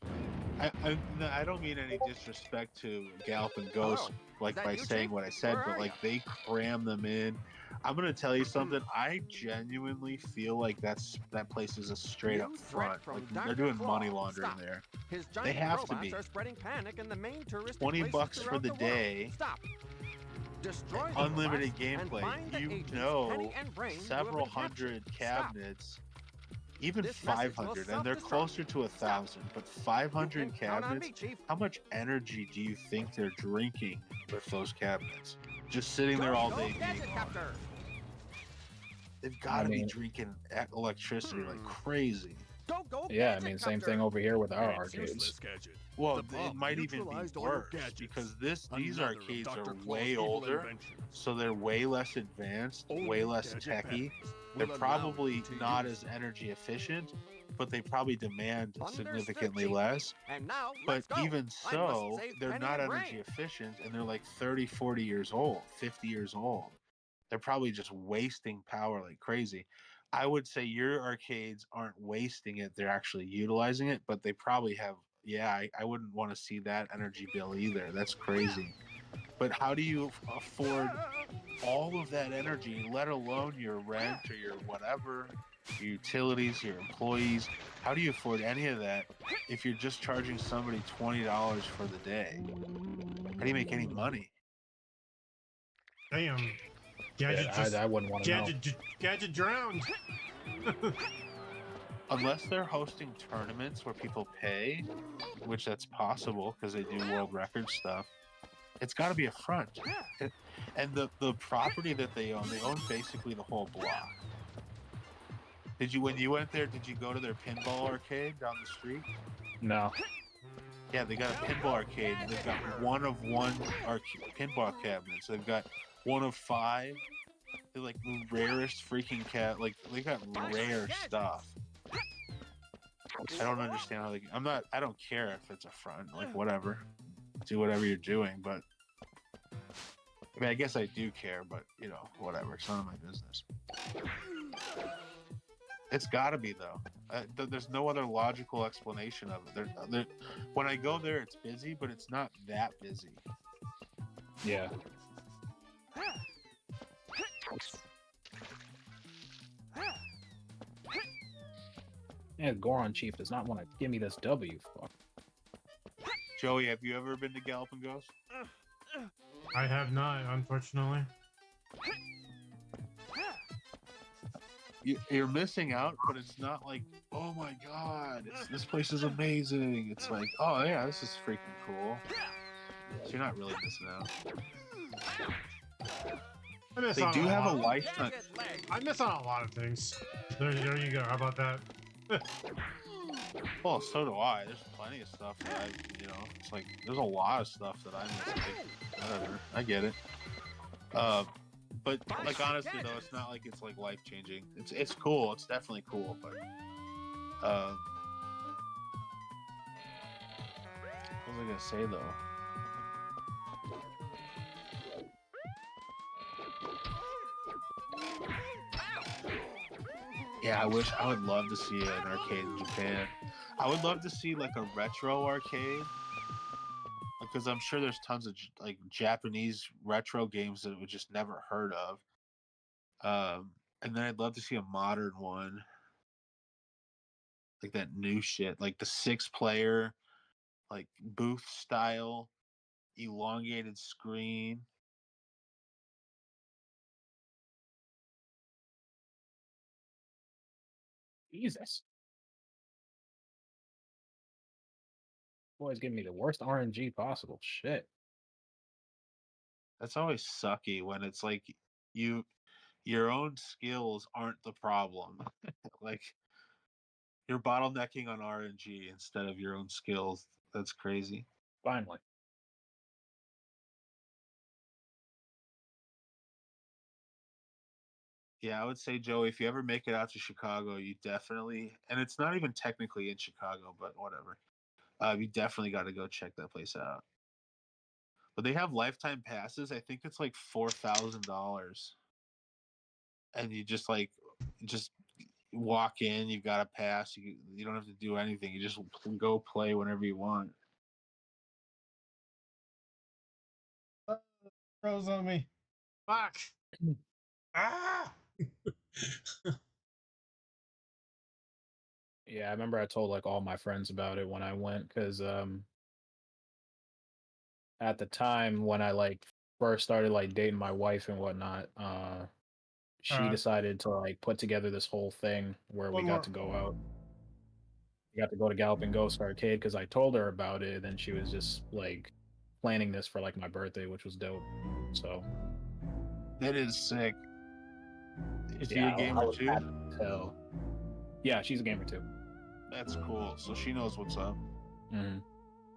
I don't mean any disrespect to Galloping Ghost, like by saying what I said, but like they cram them in. I'm gonna tell you something. I genuinely feel like that place is a straight up front. Like they're doing money laundering there. They have to be. $20 for the day. Unlimited gameplay. Several hundred cabinets. Even 500, and they're closer to 1,000, but 500 cabinets, how much energy do you think they're drinking with those cabinets? Just sitting there all day being on. They've got to be drinking electricity like crazy. Yeah, I mean, same thing over here with our arcades. Well, it might even be worse, because these arcades are way older, so they're way less advanced, way less techy. They're probably not as energy efficient, but they probably demand significantly less. But even so, they're not energy efficient, and they're like 30, 40 years old, 50 years old. They're probably just wasting power like crazy. I would say your arcades aren't wasting it, they're actually utilizing it, but they probably have, I wouldn't want to see that energy bill either. That's crazy. But how do you afford all of that energy, let alone your rent or your whatever, your utilities, your employees? How do you afford any of that if you're just charging somebody $20 for the day? How do you make any money? Damn. Gadget I wouldn't want to know. Gadget drowned. Unless they're hosting tournaments where people pay, which that's possible because they do world record stuff. It's got to be a front. And the property that they own basically the whole block. When you went there, did you go to their pinball arcade down the street? No. Yeah, they got a pinball arcade. They've got one of one pinball cabinets. They've got one of 5. They're like the rarest freaking like they got rare stuff. I don't understand how I don't care if it's a front, like whatever. Do whatever you're doing, but I mean, I guess I do care, but whatever. It's none of my business. It's got to be though. There's no other logical explanation of it. When I go there, it's busy, but it's not that busy. Yeah. Yeah, Goron Chief does not want to give me this W. Fuck. Joey, have you ever been to Galloping Ghost? I have not, unfortunately. You're missing out, but it's not like, oh my god, this place is amazing. It's like, oh yeah, this is freaking cool. So you're not really missing out. They do have a lifetime. I miss on a lot of things. There you go. How about that? Well, so do I. There's plenty of stuff that it's like there's a lot of stuff that I miss. Like, whatever, I get it. But like honestly though, it's not like it's like life changing. It's cool. It's definitely cool, but what was I gonna say though? Yeah, I would love to see an arcade in Japan. I would love to see like a retro arcade, because I'm sure there's tons of like Japanese retro games that we just never heard of. And then I'd love to see a modern one, like that new shit, like the 6-player, like booth style, elongated screen. Jesus. Boy's giving me the worst RNG possible. Shit. That's always sucky when it's like your own skills aren't the problem. Like you're bottlenecking on RNG instead of your own skills. That's crazy. Finally. Yeah, I would say, Joey, if you ever make it out to Chicago, you definitely, and it's not even technically in Chicago, but whatever. You definitely got to go check that place out. But they have lifetime passes. I think it's like $4,000, and you just walk in. You've got a pass. You don't have to do anything. You just go play whenever you want. Froze on me. Fuck. Ah. Yeah, I remember I told like all my friends about it when I went, because at the time when I like first started like dating my wife and whatnot, she decided to like put together this whole thing where we got to go out. We got to go to Galloping Ghost Arcade because I told her about it, and then she was just like planning this for like my birthday, which was dope. So that is sick. Is she yeah, a gamer too? So yeah, she's a gamer too. That's cool. So she knows what's up. Mm-hmm.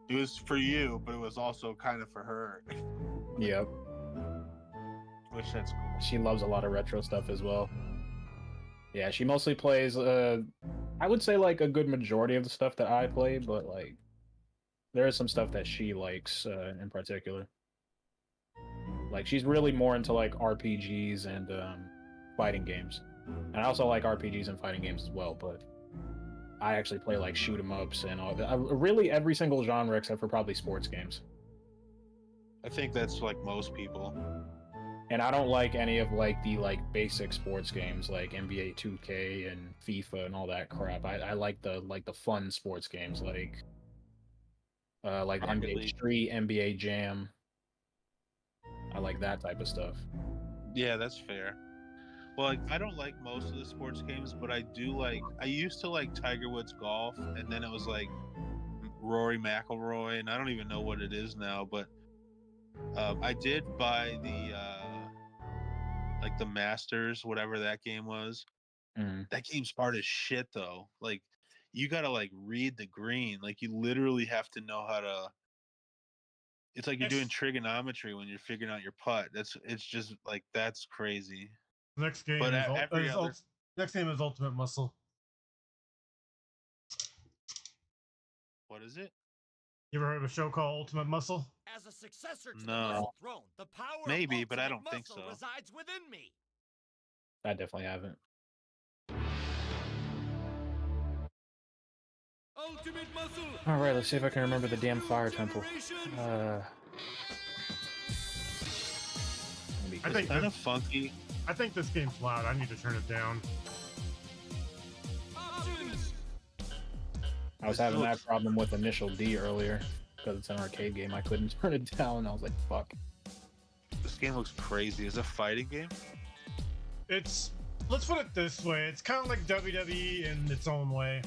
It was for you, but it was also kind of for her. Yep. Which that's cool. She loves a lot of retro stuff as well. Yeah, she mostly plays, I would say like a good majority of the stuff that I play, but like there is some stuff that she likes in particular. Like she's really more into like RPGs and fighting games. And I also like RPGs and fighting games as well, but I actually play like shoot 'em ups and all that. Really every single genre except for probably sports games. I think that's like most people. And I don't like any of like the like basic sports games like NBA 2K and FIFA and all that crap. I like the fun sports games like NBA Street, NBA Jam. I like that type of stuff. Yeah, that's fair. Well, like, I don't like most of the sports games, but I do like. I used to like Tiger Woods golf, and then it was like Rory McIlroy, and I don't even know what it is now. But I did buy the like the Masters, whatever that game was. Mm-hmm. That game's hard as shit, though. Like, you gotta like read the green. Like, you literally have to know how to. It's like you're doing trigonometry when you're figuring out your putt. It's just like that's crazy. Next game But is next game is Ultimate Muscle. What is it? You ever heard of a show called Ultimate Muscle? As a successor to the No. Muscle Throne, the power Maybe, of but I Ultimate don't think Muscle so. resides within me. I definitely haven't. Ultimate Muscle. All right, let's see if I can remember the damn fire temple. I think kind of funky. I think this game's loud. I need to turn it down. I was having that problem with Initial D earlier because it's an arcade game. I couldn't turn it down. I was like, fuck. This game looks crazy. Is it a fighting game? It's, let's put it this way, it's kind of like WWE in its own way.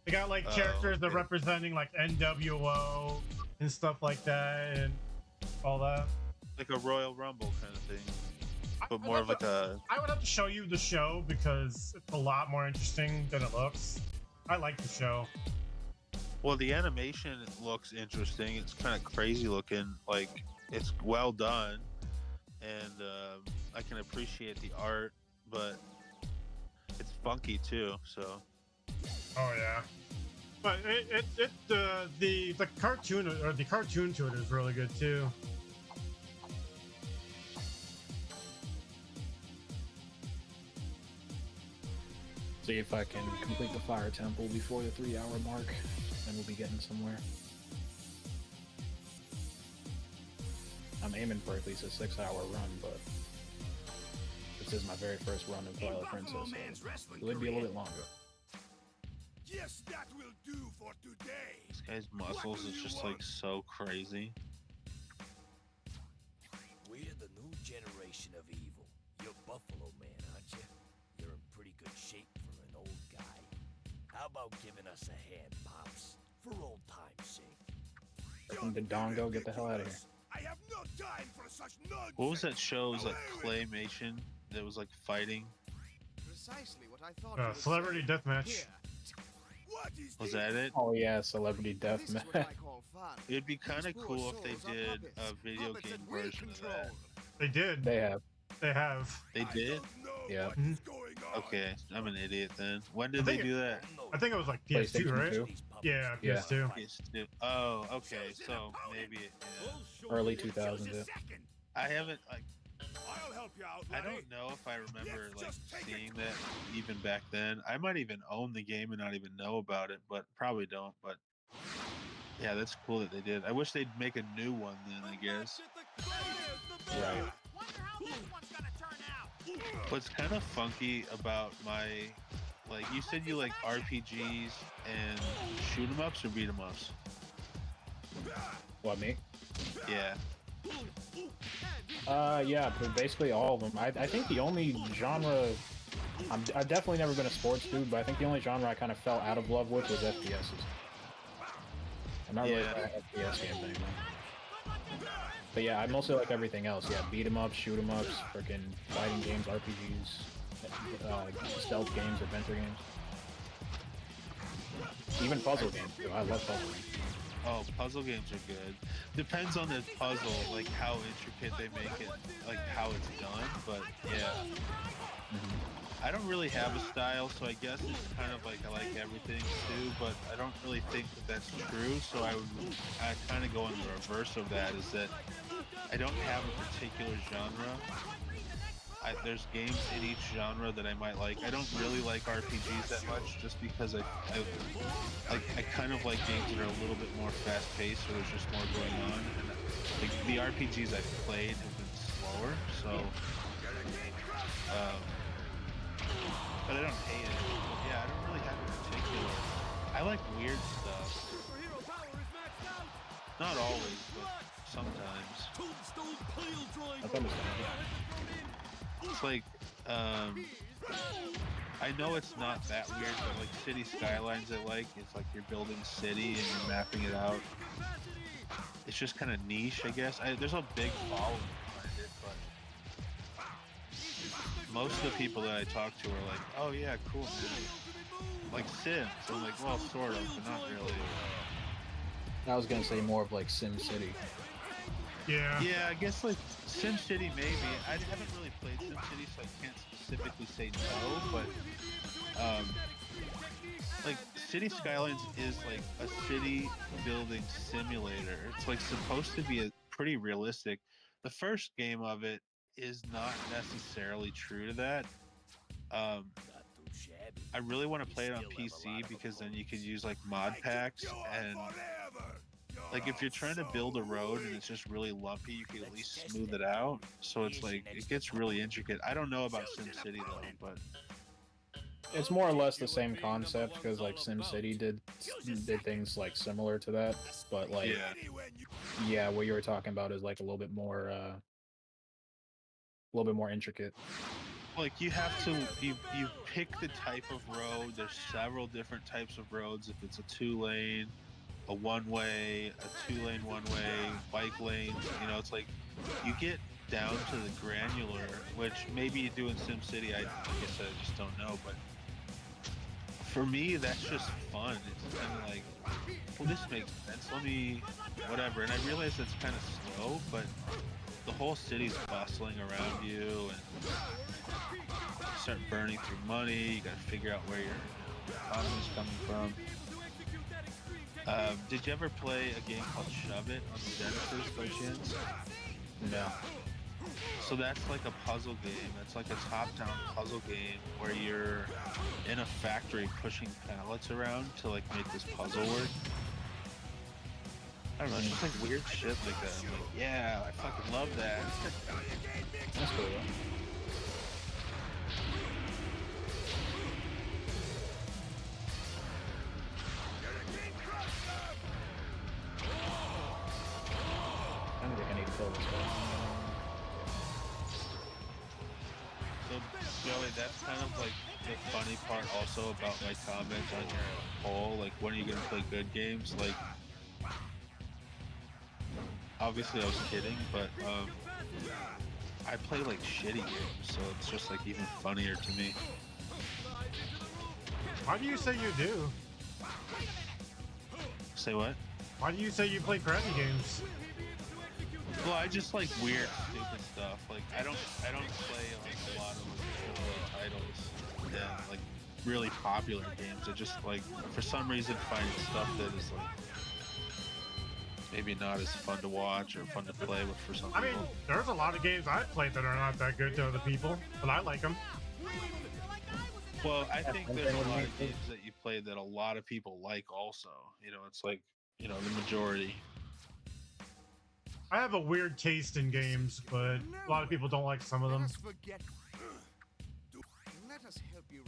They got like characters that are representing like NWO and stuff like that and all that. Like a Royal Rumble kind of thing. But more of like a... I would have to show you the show because it's a lot more interesting than it looks. I like the show. Well, the animation looks interesting. It's kind of crazy looking. Like, it's well done. And I can appreciate the art, but it's funky too, so... Oh yeah, but the cartoon or the cartoon to it is really good too. See if I can complete the Fire Temple before the 3-hour mark, and we'll be getting somewhere. I'm aiming for at least a 6-hour run, but this is my very first run of Twilight Princess, so it would be a little bit longer. Yes, that will do for today. This guy's muscles is just like so crazy. We're the new generation of evil. You're Buffalo Man, aren't you? You're in pretty good shape for an old guy. How about giving us a hand, Pops? For old time's sake. Fucking Dodongo, get the hell out of here. I have no time for such nonsense. What was that show? It was like Claymation that was like fighting. Precisely what I thought. Celebrity Deathmatch. Was that it? Oh yeah, Celebrity Deathmatch. It'd be kind of cool if they did a video game version of that. They did. They have. They have. They did? Yeah. Okay, I'm an idiot then. When did they do that? I think it was like PS2, right? 2? Yeah, Yeah. PS2. PS2. Oh, okay. So maybe it, Early 2000s. Yeah. I haven't like. I'll help you out. I don't know if I remember like seeing that even back then. I might even own the game and not even know about it, but probably don't. But yeah, that's cool that they did. I wish they'd make a new one then, I guess. Right. What's kind of funky about my, like, you said you like RPGs and shoot 'em ups or beat 'em ups? What, me? Yeah. Yeah, but basically all of them. I think the only genre... I've definitely never been a sports dude, but I think the only genre I kind of fell out of love with was FPSs. I'm not really an FPS game anymore. But yeah, I mostly like everything else. Yeah, beat 'em ups, shoot 'em ups, freaking fighting games, RPGs, stealth games, adventure games. Even puzzle games too. I love puzzle games. Oh, puzzle games are good. Depends on the puzzle, like how intricate they make it, like how it's done. But yeah, I don't really have a style, so I guess it's kind of like I like everything too. But I don't really think that that's true. So I kind of go in the reverse of that. Is that I don't have a particular genre. There's games in each genre that I might like. I don't really like RPGs that much, just because I kind of like games that are a little bit more fast-paced, so there's just more going on. And like, the RPGs I've played have been slower, so. But I don't hate it. But yeah, I don't really have a particular. I like weird stuff. Not always, but sometimes. That's understandable. It's like, I know it's not that weird, but like City Skylines I like. It's like you're building a city and you're mapping it out. It's just kind of niche, I guess. There's a big following behind it, but most of the people that I talk to are like, oh yeah, cool, man. Like Sims. I'm like, well, sort of, but not really. I was gonna say more of like Sim City. Yeah. Yeah, I guess like SimCity maybe. I haven't really played SimCity, so I can't specifically say no, but like City Skylines is like a city building simulator. It's like supposed to be a pretty realistic. The first game of it is not necessarily true to that. I really want to play it on PC because then you could use like mod packs, and like if you're trying to build a road and it's just really lumpy, you can at least smooth it out. So it's like it gets really intricate. I don't know about SimCity though, but It's more or less the same concept because like SimCity did things like similar to that, but like yeah, what you were talking about is like a little bit more intricate. Like you have to you pick the type of road. There's several different types of roads. If it's a 2-lane, a one-way, a 2-lane one-way, bike lanes, you know, it's like you get down to the granular, which maybe you do in SimCity. I guess I just don't know, but for me, that's just fun. It's kind of like, well, this makes sense. Let me, whatever. And I realize that's kind of slow, but the whole city's bustling around you, and you start burning through money. You got to figure out where your economy's coming from. Did you ever play a game called Shove It on the Genesis by chance? No. So that's like a puzzle game. It's like a top-down puzzle game where you're in a factory pushing pallets around to like make this puzzle work. I don't know, it's just like weird shit like that. I'm like, yeah, I fucking love that. That's cool. I don't think I need to kill this guy. So, Joey, that's kind of like the funny part also about my comment on your poll, like when are you gonna play good games? Like, obviously I was kidding, but I play like shitty games, so it's just like even funnier to me. Why do you say you do? Say what? Why do you say you play crappy games? Well, I just like weird, stupid stuff. Like I don't play like a lot of like titles and like really popular games. I just like for some reason find stuff that is like maybe not as fun to watch or fun to play with for some people. I mean, there's a lot of games I've played that are not that good to other people, but I like them. Well, I think there's a lot of games that you play that a lot of people like also. You know, it's like, you know, the majority. I have a weird taste in games, but a lot of people don't like some of them. Let us help you.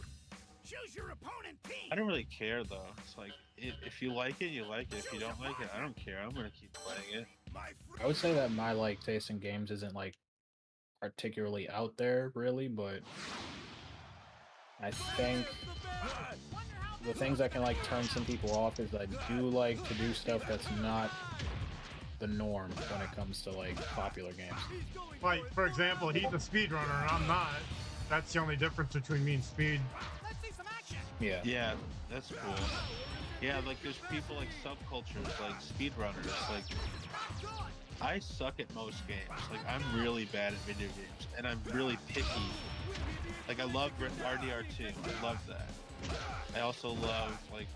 Choose your opponent, team. I don't really care though. It's like if you like it, you like it. If you don't like it, I don't care. I'm gonna keep playing it. I would say that my like taste in games isn't like particularly out there really, but I think the things that can like turn some people off is I do like to do stuff that's not the norm when it comes to like popular games. Like, for example, he's a speedrunner and I'm not. That's the only difference between me and Speed. Yeah. Yeah, that's cool. Yeah, like there's people like subcultures, like speedrunners. Like I suck at most games. Like I'm really bad at video games, and I'm really picky. Like I love RDR2. I love that. I also love like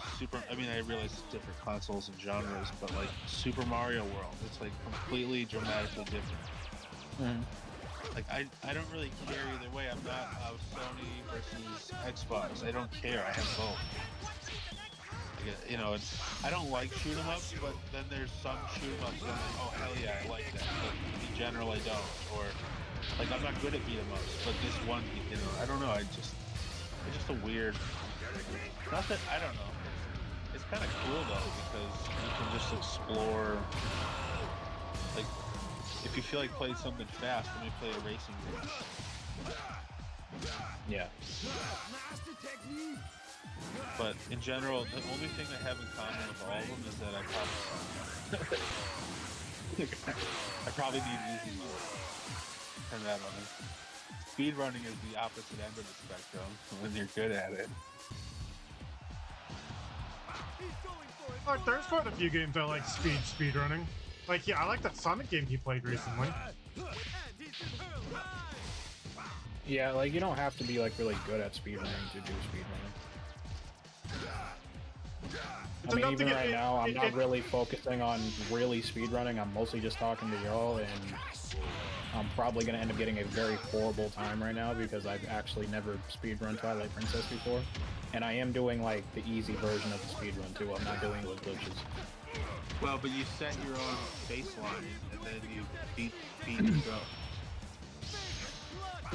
I mean, I realize it's different consoles and genres, but like Super Mario World, it's like completely dramatically different. Mm-hmm. Like I don't really care either way. I'm not Sony versus Xbox. I don't care. I have both. Like, you know, I don't like shoot 'em ups, but then there's some shoot 'em ups that I'm like, oh hell yeah, I like that. But in general, I don't. Or like I'm not good at beat 'em ups, but this one, you know, I don't know. It's just a weird. Not that I don't know. It's kind of cool though because you can just explore. Like, if you feel like playing something fast, let me play a racing game. Yeah. But in general, the only thing I have in common with all of them is that I probably need easy mode. Turn that on. Speedrunning is the opposite end of the spectrum when you're good at it. Like, there's quite a few games I like speedrunning. Like, yeah, I like that Sonic game you played recently. Yeah, like you don't have to be like really good at speedrunning to do speedrunning. I mean, even right now, I'm not really focusing on really speedrunning. I'm mostly just talking to y'all, and I'm probably going to end up getting a very horrible time right now because I've actually never speedrun Twilight Princess before. And I am doing, like, the easy version of the speedrun, too. I'm not doing it with glitches. Well, but you set your own baseline, and then you beat and go.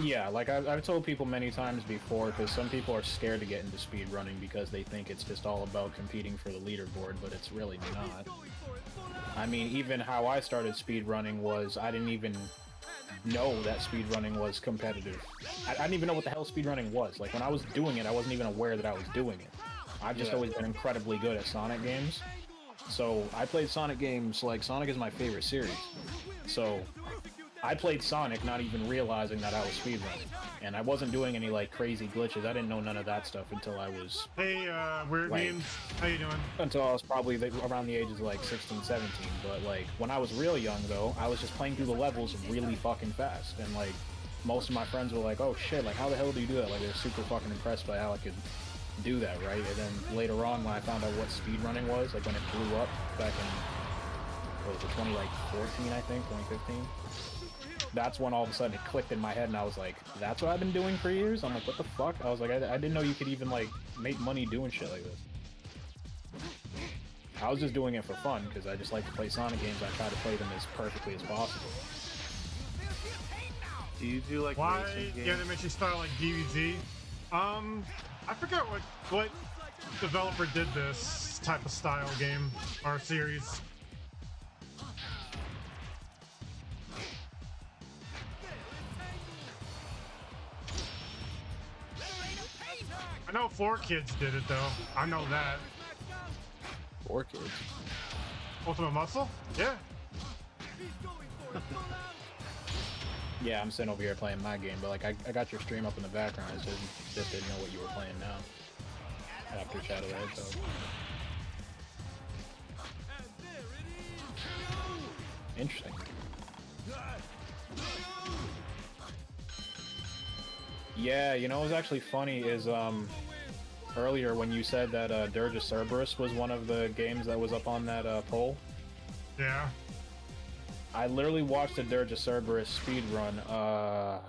Yeah, like I've told people many times before, because some people are scared to get into speedrunning because they think it's just all about competing for the leaderboard, but it's really not. I mean, even how I started speedrunning was I didn't even know that speedrunning was competitive. I didn't even know what the hell speedrunning was. Like, when I was doing it, I wasn't even aware that I was doing it. I've just always been incredibly good at Sonic games. So, I played Sonic games, like, Sonic is my favorite series. So, I played Sonic not even realizing that I was speedrunning. And I wasn't doing any, like, crazy glitches. I didn't know none of that stuff until I was... Hey, Weird like, Memes. How you doing? Until I was probably around the ages of, like, 16, 17. But, like, when I was real young, though, I was just playing through the levels really fucking fast. And, like, most of my friends were like, oh, shit, like, how the hell do you do that? Like, they're super fucking impressed by how I could do that, right? And then later on, when I found out what speedrunning was, like, when it blew up back in, what was it, 2014, I think, 2015? That's when all of a sudden it clicked in my head, and I was like, that's what I've been doing for years? I'm like, what the fuck? I was like, I didn't know you could even, like, make money doing shit like this. I was just doing it for fun, because I just like to play Sonic games. I try to play them as perfectly as possible. Do you do, like, Why? racing games? Yeah, they make you start like DBZ. I forget what developer did this type of style game or series. I know 4Kids did it though. I know that. 4Kids? Ultimate Muscle? Yeah. Yeah, I'm sitting over here playing my game, but like I got your stream up in the background. I just didn't know what you were playing now. After Shadow the Hedgehog. Interesting. Yeah, you know what was actually funny is earlier when you said that Dirge of Cerberus was one of the games that was up on that poll. Yeah. I literally watched a Dirge of Cerberus speedrun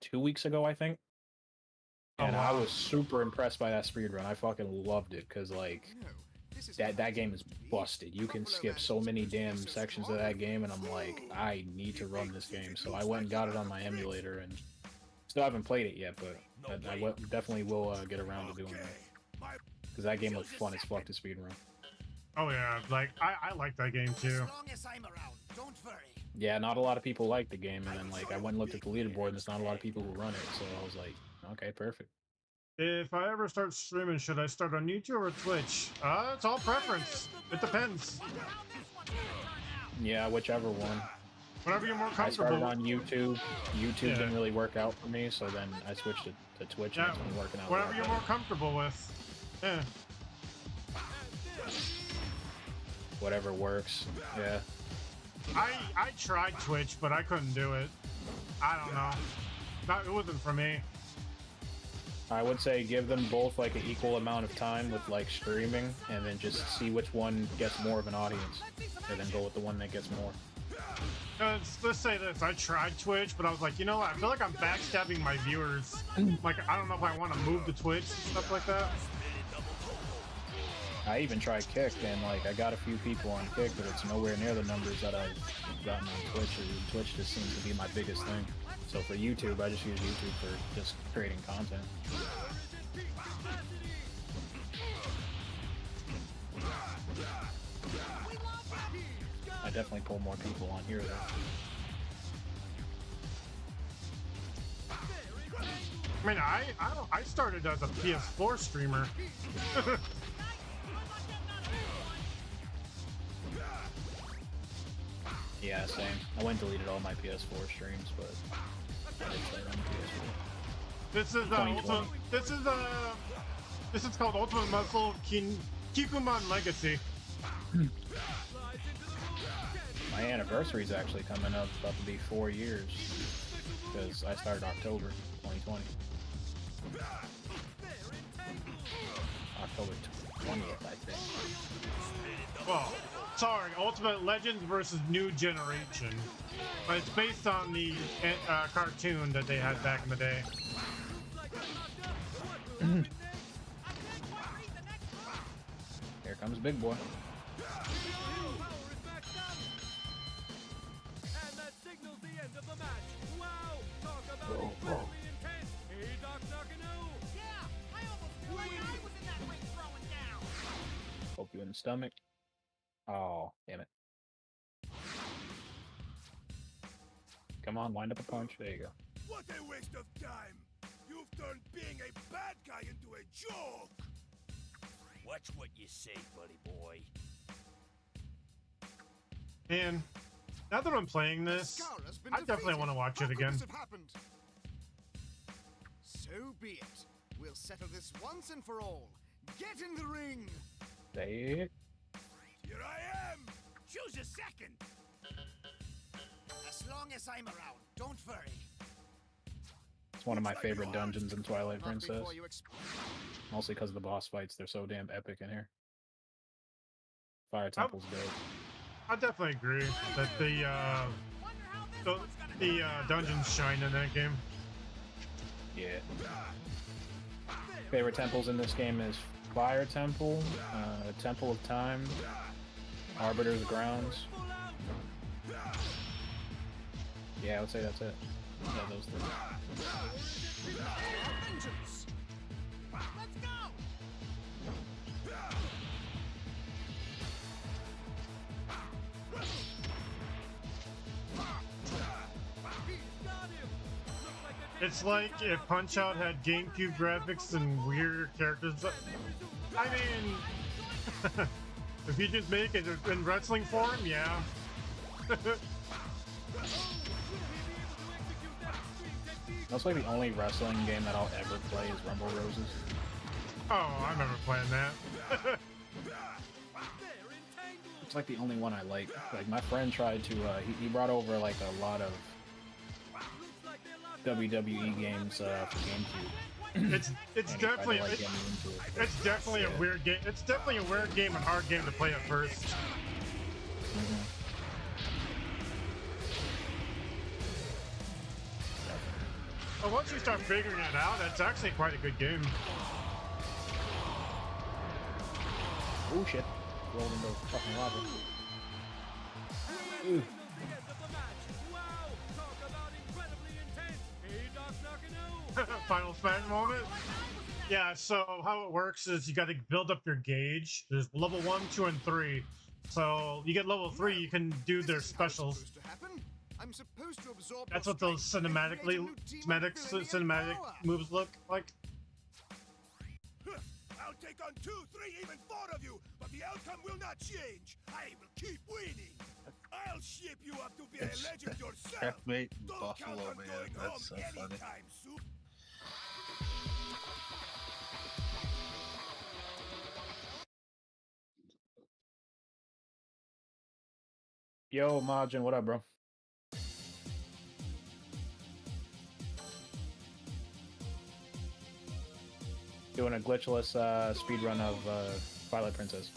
2 weeks ago, I think. And I was super impressed by that speedrun. I fucking loved it, because like that game is busted. You can skip so many damn sections of that game, and I'm like, I need to run this game. So I went and got it on my emulator, and still haven't played it yet, but I definitely will get around to doing that. Because that game looks fun as fuck to speedrun. Oh yeah, like I like that game too. Yeah, not a lot of people like the game, and then like I went and looked at the leaderboard, and there's not a lot of people who run it, so I was like, okay, perfect. If I ever start streaming, should I start on YouTube or Twitch? It's all preference. It depends. Yeah, whichever one. Whatever you're more I comfortable. started on YouTube. YouTube didn't really work out for me, so then I switched to Twitch, and it's been working out. Whatever you're more comfortable with. Yeah. Whatever works. Yeah. I tried Twitch, but I couldn't do it. I don't know. It wasn't for me. I would say give them both like an equal amount of time with like streaming, and then just see which one gets more of an audience, and then go with the one that gets more. Let's say this, I tried Twitch, but I was like, you know what, I feel like I'm backstabbing my viewers. Like, I don't know if I want to move to Twitch, stuff like that. I even tried Kick, and like I got a few people on Kick, but it's nowhere near the numbers that I've gotten on Twitch. Twitch just seems to be my biggest thing. So for YouTube, I just use YouTube for just creating content. I definitely pull more people on here though. I mean, I started as a PS4 streamer. Yeah, same. I went and deleted all my PS4 streams, but I did play on PS4. This is this is called Ultimate Muscle Kikuman Legacy. My anniversary is actually coming up. It's about to be 4 years because I started October 2020. October 20th, I think. Well, sorry, Ultimate Legends versus New Generation. But it's based on the cartoon that they had back in the day. Here comes Big Boy. end of the match. Wow! Talk about incredibly intense. Hey, Doc Nakano. Yeah, I almost feel like I was in that ring throwing down. Poke you in the stomach. Oh, damn it. Come on, wind up a punch. There you go. What a waste of time! You've turned being a bad guy into a joke! Watch what you say, buddy boy. And now that I'm playing this, I definitely want to watch it again. So be it. We'll settle this once and for all. Get in the ring! Say it. Here I am! Choose a second. As long as I'm around, don't worry. It's one of my favorite dungeons in Twilight Not Princess. before you Mostly because of the boss fights. They're so damn epic in here. Fire Temple's dope. I definitely agree that the dungeons shine in that game. Yeah. Favorite temples in this game is Fire Temple, Temple of Time, Arbiter's Grounds. Yeah, I would say that's it. Yeah, those three. Let's go! It's like if Punch Out had GameCube graphics and weird characters. I mean, if you just make it in wrestling form, yeah. That's like the only wrestling game that I'll ever play is Rumble Roses. Oh, I remember playing that. It's like the only one I like. Like my friend tried to, he brought over like a lot of WWE games for GameCube. It's definitely it's definitely a weird game. It's definitely a weird game and hard game to play at first. But once you start figuring it out, it's actually quite a good game. Oh shit! Rolled into fucking lava. Ooh. Final smash moment. Yeah, so how it works is you got to build up your gauge. There's level 1, 2, and 3. So you get level 3, you can do their specials. I'm supposed to absorb That's what those cinematic moves look like. I'll take on 2, 3, even 4 of you, but the outcome will not change. I will keep winning. I'll shape you up to be a legend yourself. Checkmate Don't Buffalo, count on man. going That's so home funny. anytime soon. Yo, Majin, what up, bro? Doing a glitchless speedrun of Twilight Princess.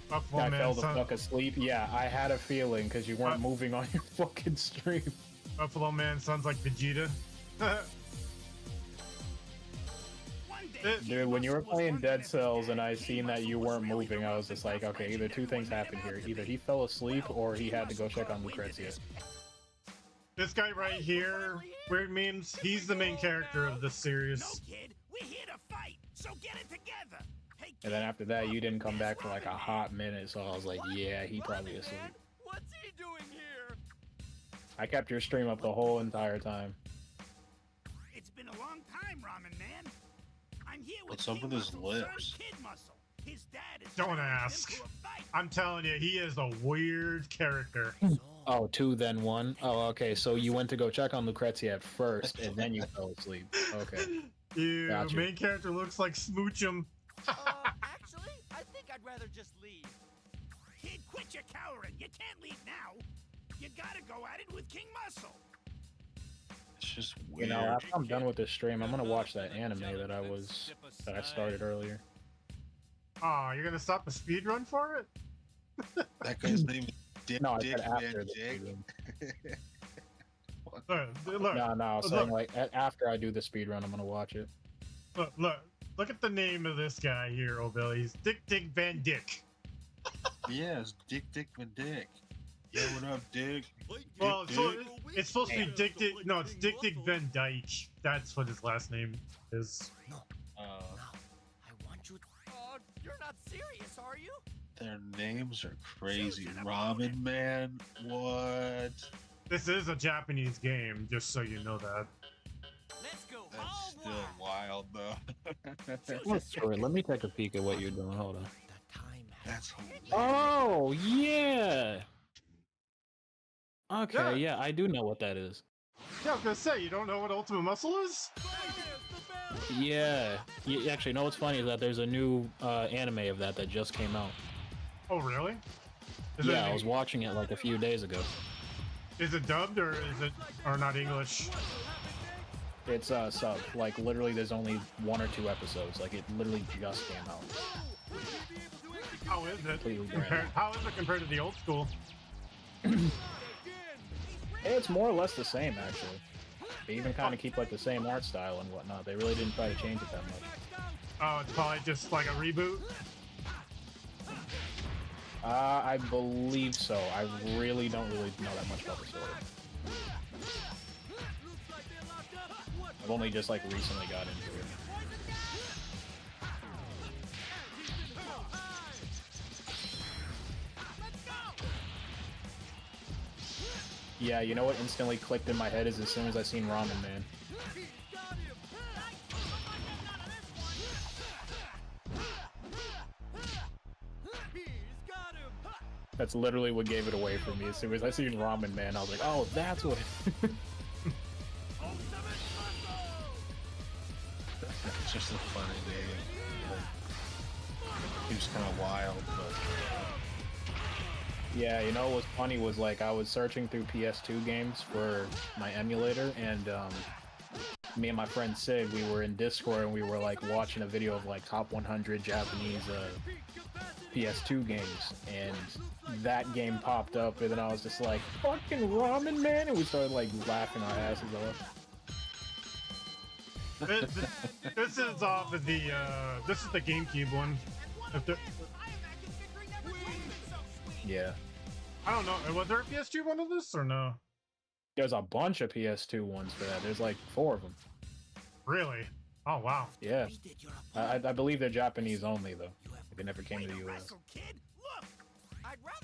Buffalo I Man fell the son- fuck asleep. Yeah, I had a feeling because you weren't moving on your fucking stream. Buffalo Man sounds like Vegeta. Dude, when you were playing Dead Cells and I seen that you weren't moving, I was just like, okay, either two things happened here. Either he fell asleep or he had to go check on Lucrezia. This guy right here, weird memes, he's the main character of this series. Kid, we're here to fight, so get it together. Hey, And then after that, you didn't come back for like a hot minute, so I was like, yeah, he probably asleep. what's he doing here? I kept your stream up the whole entire time. It's been a long time, Ramen Man. I'm here with What's up with his lips? Kid Muscle. His dad is Don't ask. I'm telling you, he is a weird character. Oh, 2 then 1. Oh, okay. So you went to go check on Lucrezia at first, and then you fell asleep. Okay. Ew, Gotcha. main character looks like Smoochum. Actually, I think I'd rather just leave. Kid, quit your cowering. You can't leave now. You gotta go at it with King Muscle. It's just You weird. know, after I'm done with this stream, I'm gonna watch that anime that I started earlier. Oh, you're gonna stop a speed run for it? That guy's name is Dick No, I Dick said after Van the Jig. Look, No, saying like after I do the speed run, I'm gonna watch it. look at the name of this guy here, O'Billy. He's Dick Van Dick. Yeah, it's Dick Van Dyke. Yeah, what up, Dick? Well, Dick, so Dick? it's supposed to be Dick. No, it's Dick Van Dyke. That's what his last name is. I want you. Oh, you're not serious, are you? Their names are crazy. Ramen Man? What? This is a Japanese game, just so you know that. Let's go. That's still wild, though. That's true. Let me take a peek at what you're doing. Hold on. That's hilarious. Oh, yeah. Okay, Yeah. yeah, I do know what that is. Yeah, I was gonna say, you don't know what Ultimate Muscle is? Yeah. Actually, no, what's funny is that there's a new anime of that just came out. Oh, really? Yeah, I was watching it like a few days ago. Is it dubbed or is it not English? It's sub. Like, literally, there's only 1 or 2 episodes. Like, it literally just came out. How is it? Completely brand new. How is it compared to the old school? It's more or less the same, actually. They even kind of keep like the same art style and whatnot. They really didn't try to change it that much. Oh, it's probably just like a reboot? I believe so. I really don't know that much about the story. I've only just like recently got into it. Yeah, you know what instantly clicked in my head is as soon as I seen Ramen Man. That's literally what gave it away for me. As soon as I seen Ramen Man, I was like, oh, that's what it It's just a funny name. He was kind of wild, but... Yeah, you know what was funny was like I was searching through PS2 games for my emulator, and me and my friend Sig, we were in Discord and we were like watching a video of like top 100 Japanese PS2 games, and that game popped up, and then I was just like, fucking Ramen Man, and we started like laughing our asses off. This is this is the GameCube one. Yeah. I don't know. Was there a PS2 one of this or no? There's a bunch of PS2 ones for that. There's like 4 of them. Really? Oh wow. Yeah. I believe they're Japanese only though. They never came to the US.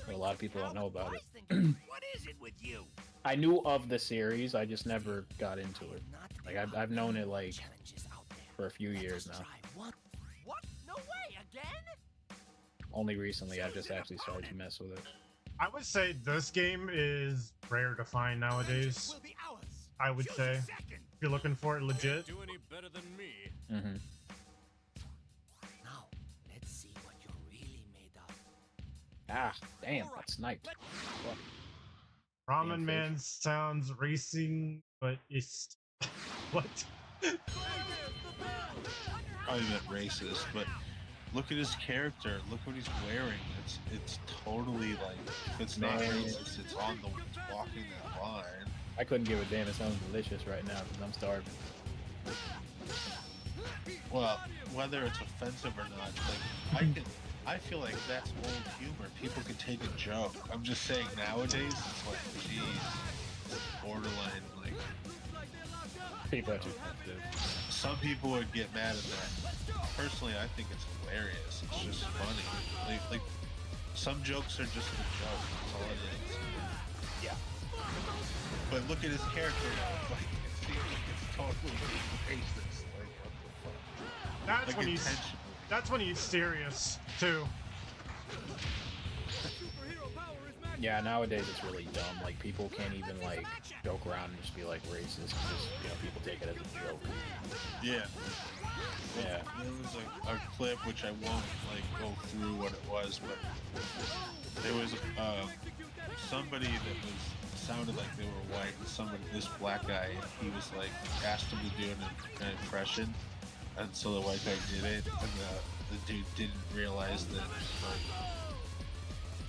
A lot of people don't know about it. What is it with you? I knew of the series, I just never got into it. Like I've known it like for a few years now. What? No way again? Only recently I've just actually started to mess with it. I would say this game is rare to find nowadays. I would say if you're looking for it legit. Do any better than me? Mm-hmm. Now, let's see what you're really made of. Ah, damn, got sniped. Fuck. Ramen Man sounds racing, but it's what? Probably meant racist, but look at his character. Look what he's wearing. It's totally like, if it's not racist, it's walking that line. I couldn't give a damn. It sounds delicious right now because I'm starving. Well, whether it's offensive or not, like I feel like that's old humor. People can take a joke. I'm just saying nowadays it's like, geez, it's borderline like. People are too sensitive. Some people would get mad at that. Personally, I think it's hilarious. It's just funny. Like some jokes are just a joke. That's all it is. Yeah. But look at his character now. It's like it seems like it's totally racist. Like what the fuck? That's like when that's when he's serious too. Yeah, nowadays it's really dumb. Like people can't even like joke around and just be like racist. Just people take it as a joke. Yeah. Yeah. There was a clip which I won't like go through what it was, but there was somebody that sounded like they were white, and this black guy, he was like asked him to do an impression, and so the white guy did it, and the dude didn't realize that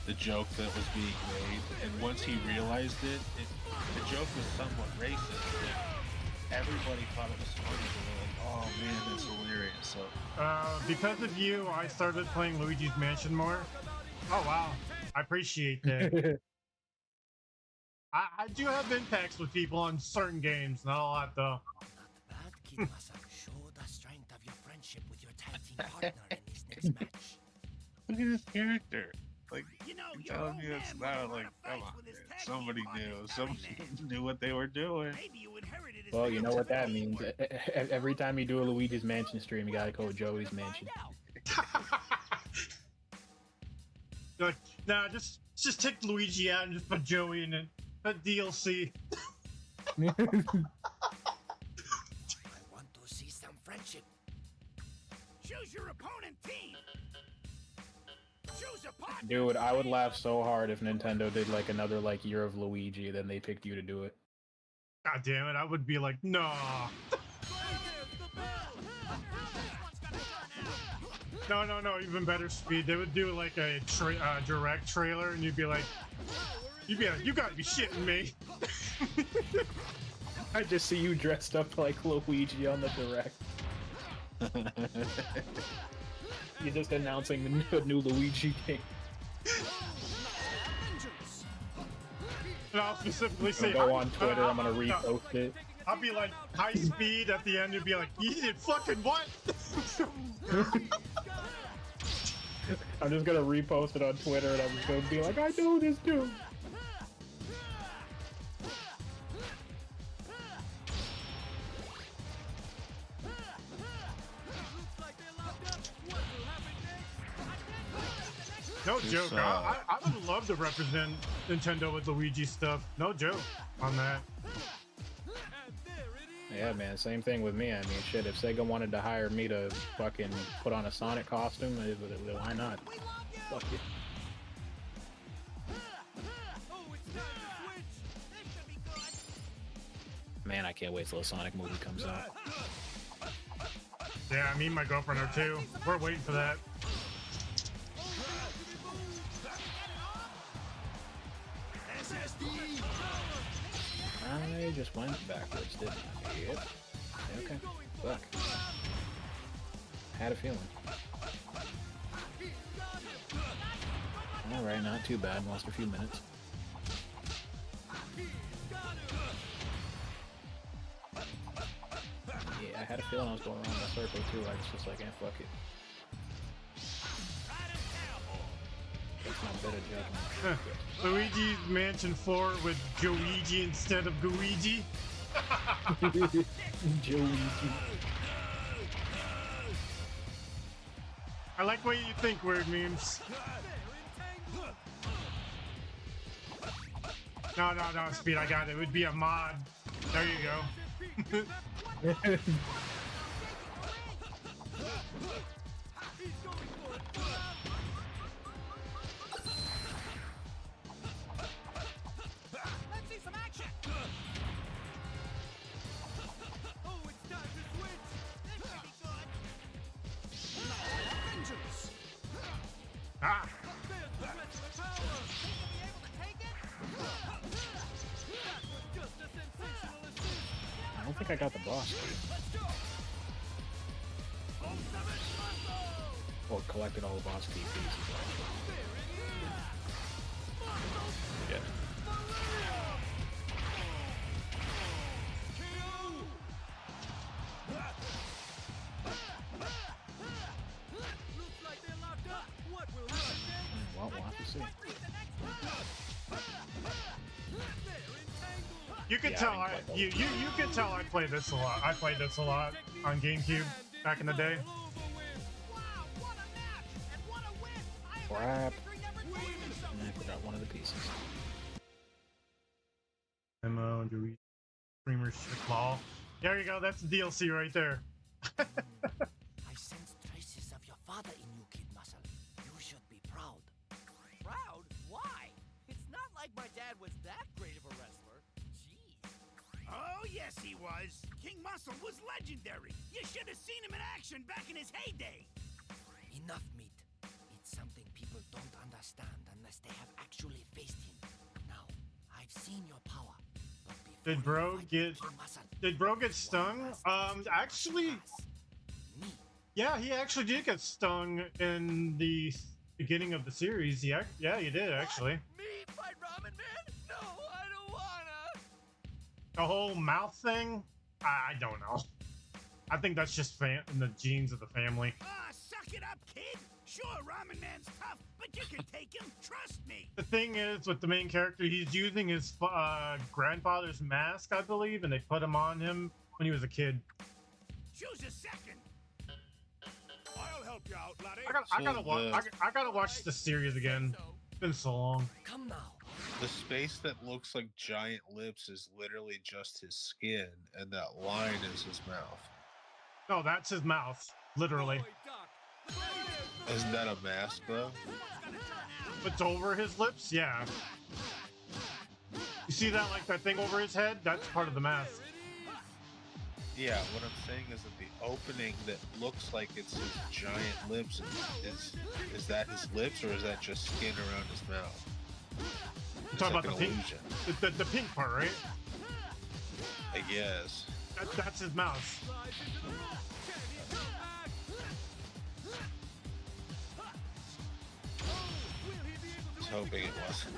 the joke that was being made, and once he realized it, the joke was somewhat racist. Everybody thought it was funny. They were like, "Oh man, that's hilarious!" So because of you, I started playing Luigi's Mansion more. Oh wow, I appreciate that. I do have impacts with people on certain games, not a lot though. Bad Kid Muscle. Show the strength of your friendship with your tag team partner in this next match. Look at his character. Like, You know, you're your telling old me man it's would've not run like, a come fight on, with his man. tag Somebody team partner, knew. Belly Somebody Man. knew what they were doing. Maybe you inherited his Well, you know what that teamwork. means. Every time you do a Luigi's Mansion stream, you gotta call Joey's Mansion. You're like, nah, just take Luigi out and just put Joey in it. That DLC. I want to see some friendship. Choose your opponent team. Choose a partner. Dude, I would laugh so hard if Nintendo did like another like Year of Luigi, then they picked you to do it. God damn it, I would be like, nah. No, even better speed. They would do like a direct trailer, and you'd be like, you gotta be shitting me. I just see you dressed up like Luigi on the direct. You're just announcing the new Luigi game. And I'll specifically say, Go on Twitter, I'm gonna repost it. I'll be like, high speed at the end, you'd be like, you did fucking what? I'm just gonna repost it on Twitter and I'm just gonna be like, I know this dude. No joke. I would love to represent Nintendo with Luigi stuff. No joke on that. Yeah, man, same thing with me. I mean, shit, if Sega wanted to hire me to fucking put on a Sonic costume, why not? Fuck it. Man, I can't wait till the Sonic movie comes out. Yeah, me and my girlfriend are too. We're waiting for that. I just went backwards, didn't I? Yep. Okay. Fuck. Had a feeling. Alright, not too bad. Lost a few minutes. Yeah, I had a feeling I was going around in a circle too. I was just like, fuck it. That's not better judgment. Luigi's Mansion 4 with Joeigi instead of Guigi. Joeigi. I like what you think, weird memes. No, Speed, I got it. It would be a mod. There you go. Let's see some action. Oh, it's time to switch. This should be good. Vengeance. Ah! There's the rest of the power. Think you'll be able to take it? That was just a sensational assist. I don't think I got the boss key. Let's go. Ultimate muscle. Or collected all the boss key pieces. Yeah. Looks like they're locked up. What will happen next? Well, we'll have to see. You can Yeah, tell I mean, you can tell I play this a lot. I played this a lot on GameCube back in the day. Crap. And I forgot one of the pieces. Memo, do we streamer shit ball? There you go, that's the DLC right there. I sense traces of your father in you, Kid Muscle. You should be proud. Proud? Why? It's not like my dad was that great of a wrestler. Jeez. Oh, yes, he was. King Muscle was legendary. You should have seen him in action back in his heyday. Enough, meat. It's something people don't understand unless they have actually faced him. Now, I've seen your power. Did bro get stung? Actually, yeah, he actually did get stung in the beginning of the series. Yeah, you did actually. Me fight Ramen Man? No, I don't wanna. The whole mouth thing, I don't know. I think that's just in the genes of the family. Ah, suck it up, kid. Sure, Ramen Man's tough, but you can take him. Trust me. The thing is, with the main character, he's using his grandfather's mask, I believe, and they put him on him when he was a kid. Choose a second. I'll help you out, laddie. I gotta watch the series again. It's been so long. Come now. The space that looks like giant lips is literally just his skin, and that line is his mouth. No, that's his mouth, literally. Isn't that a mask, though? It's over his lips, yeah. You see that, like that thing over his head? That's part of the mask. Yeah, what I'm saying is that the opening that looks like it's his giant lips is that his lips, or is that just skin around his mouth? You're talking about the pink, the pink part, right? I guess. That's his mouth. I was hoping it wasn't.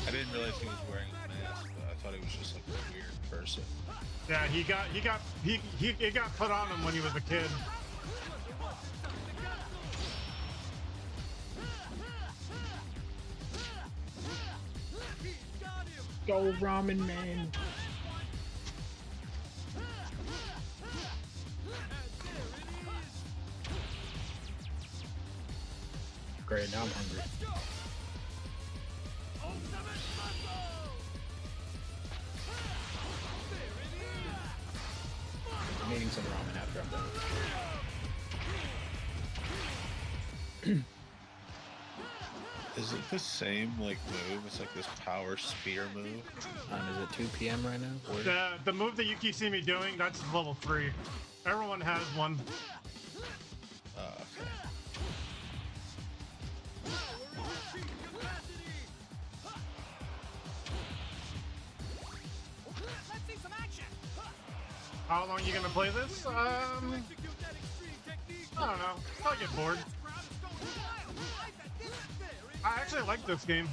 I didn't realize he was wearing a mask, though. I thought he was just like a weird person. Yeah, he got put on him when he was a kid. Go Ramen Man. Great, now I'm hungry. I'm eating some ramen after I'm done. Is it the same like move? It's like this power spear move. Is it 2 p.m. right now? The move that you keep seeing me doing, that's level 3. Everyone has one. Okay. Let's see some action. How long are you gonna play this? I don't know. I'll get bored. I actually like this game.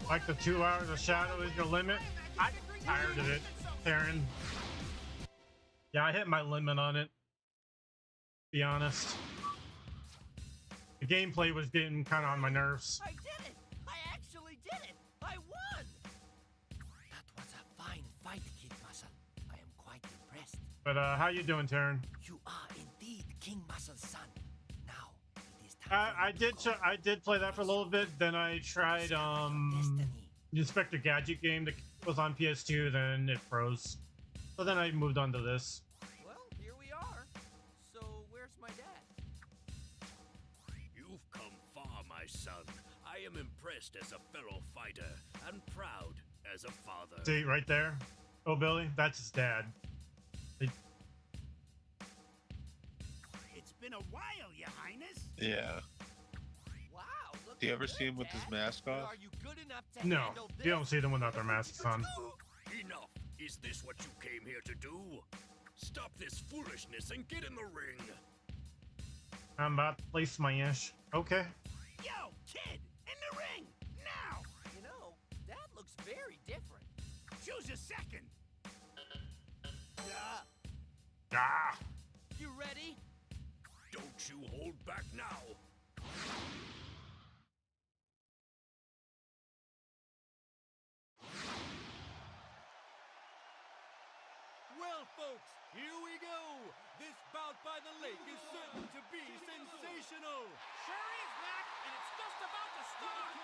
Like the 2 hours of Shadow is your limit. I'm tired of it, Aaron. Yeah, I hit my limit on it. Be honest. The gameplay was getting kind of on my nerves. I did it! I actually did it! I won! That was a fine fight, Kid Muscle. I am quite impressed. But how you doing, Taryn? You are indeed King Muscle's son. Now it is time. I did play that for a little bit. Then I tried the Inspector Gadget game that was on PS2. Then it froze. So then I moved on to this. Well, here we are. So where's my dad? You've come far, my son. I am impressed as a fellow fighter and proud as a father. See right there, oh Billy, that's his dad. It's been a while, Your Highness. Yeah. Wow. Do you ever see him with his mask off? Are you good enough to No, handle this? you don't see them without their masks on. Enough. Is this what you came here to do? Stop this foolishness and get in the ring. I'm about to place my ish. Okay. Yo, kid, in the ring, now. You know, Dad looks very different. Choose a second. Ah. You ready? Don't you hold back now. Well, folks, here we go. This bout by the lake is certain to be sensational. Sure is, Mac, and it's just about to start.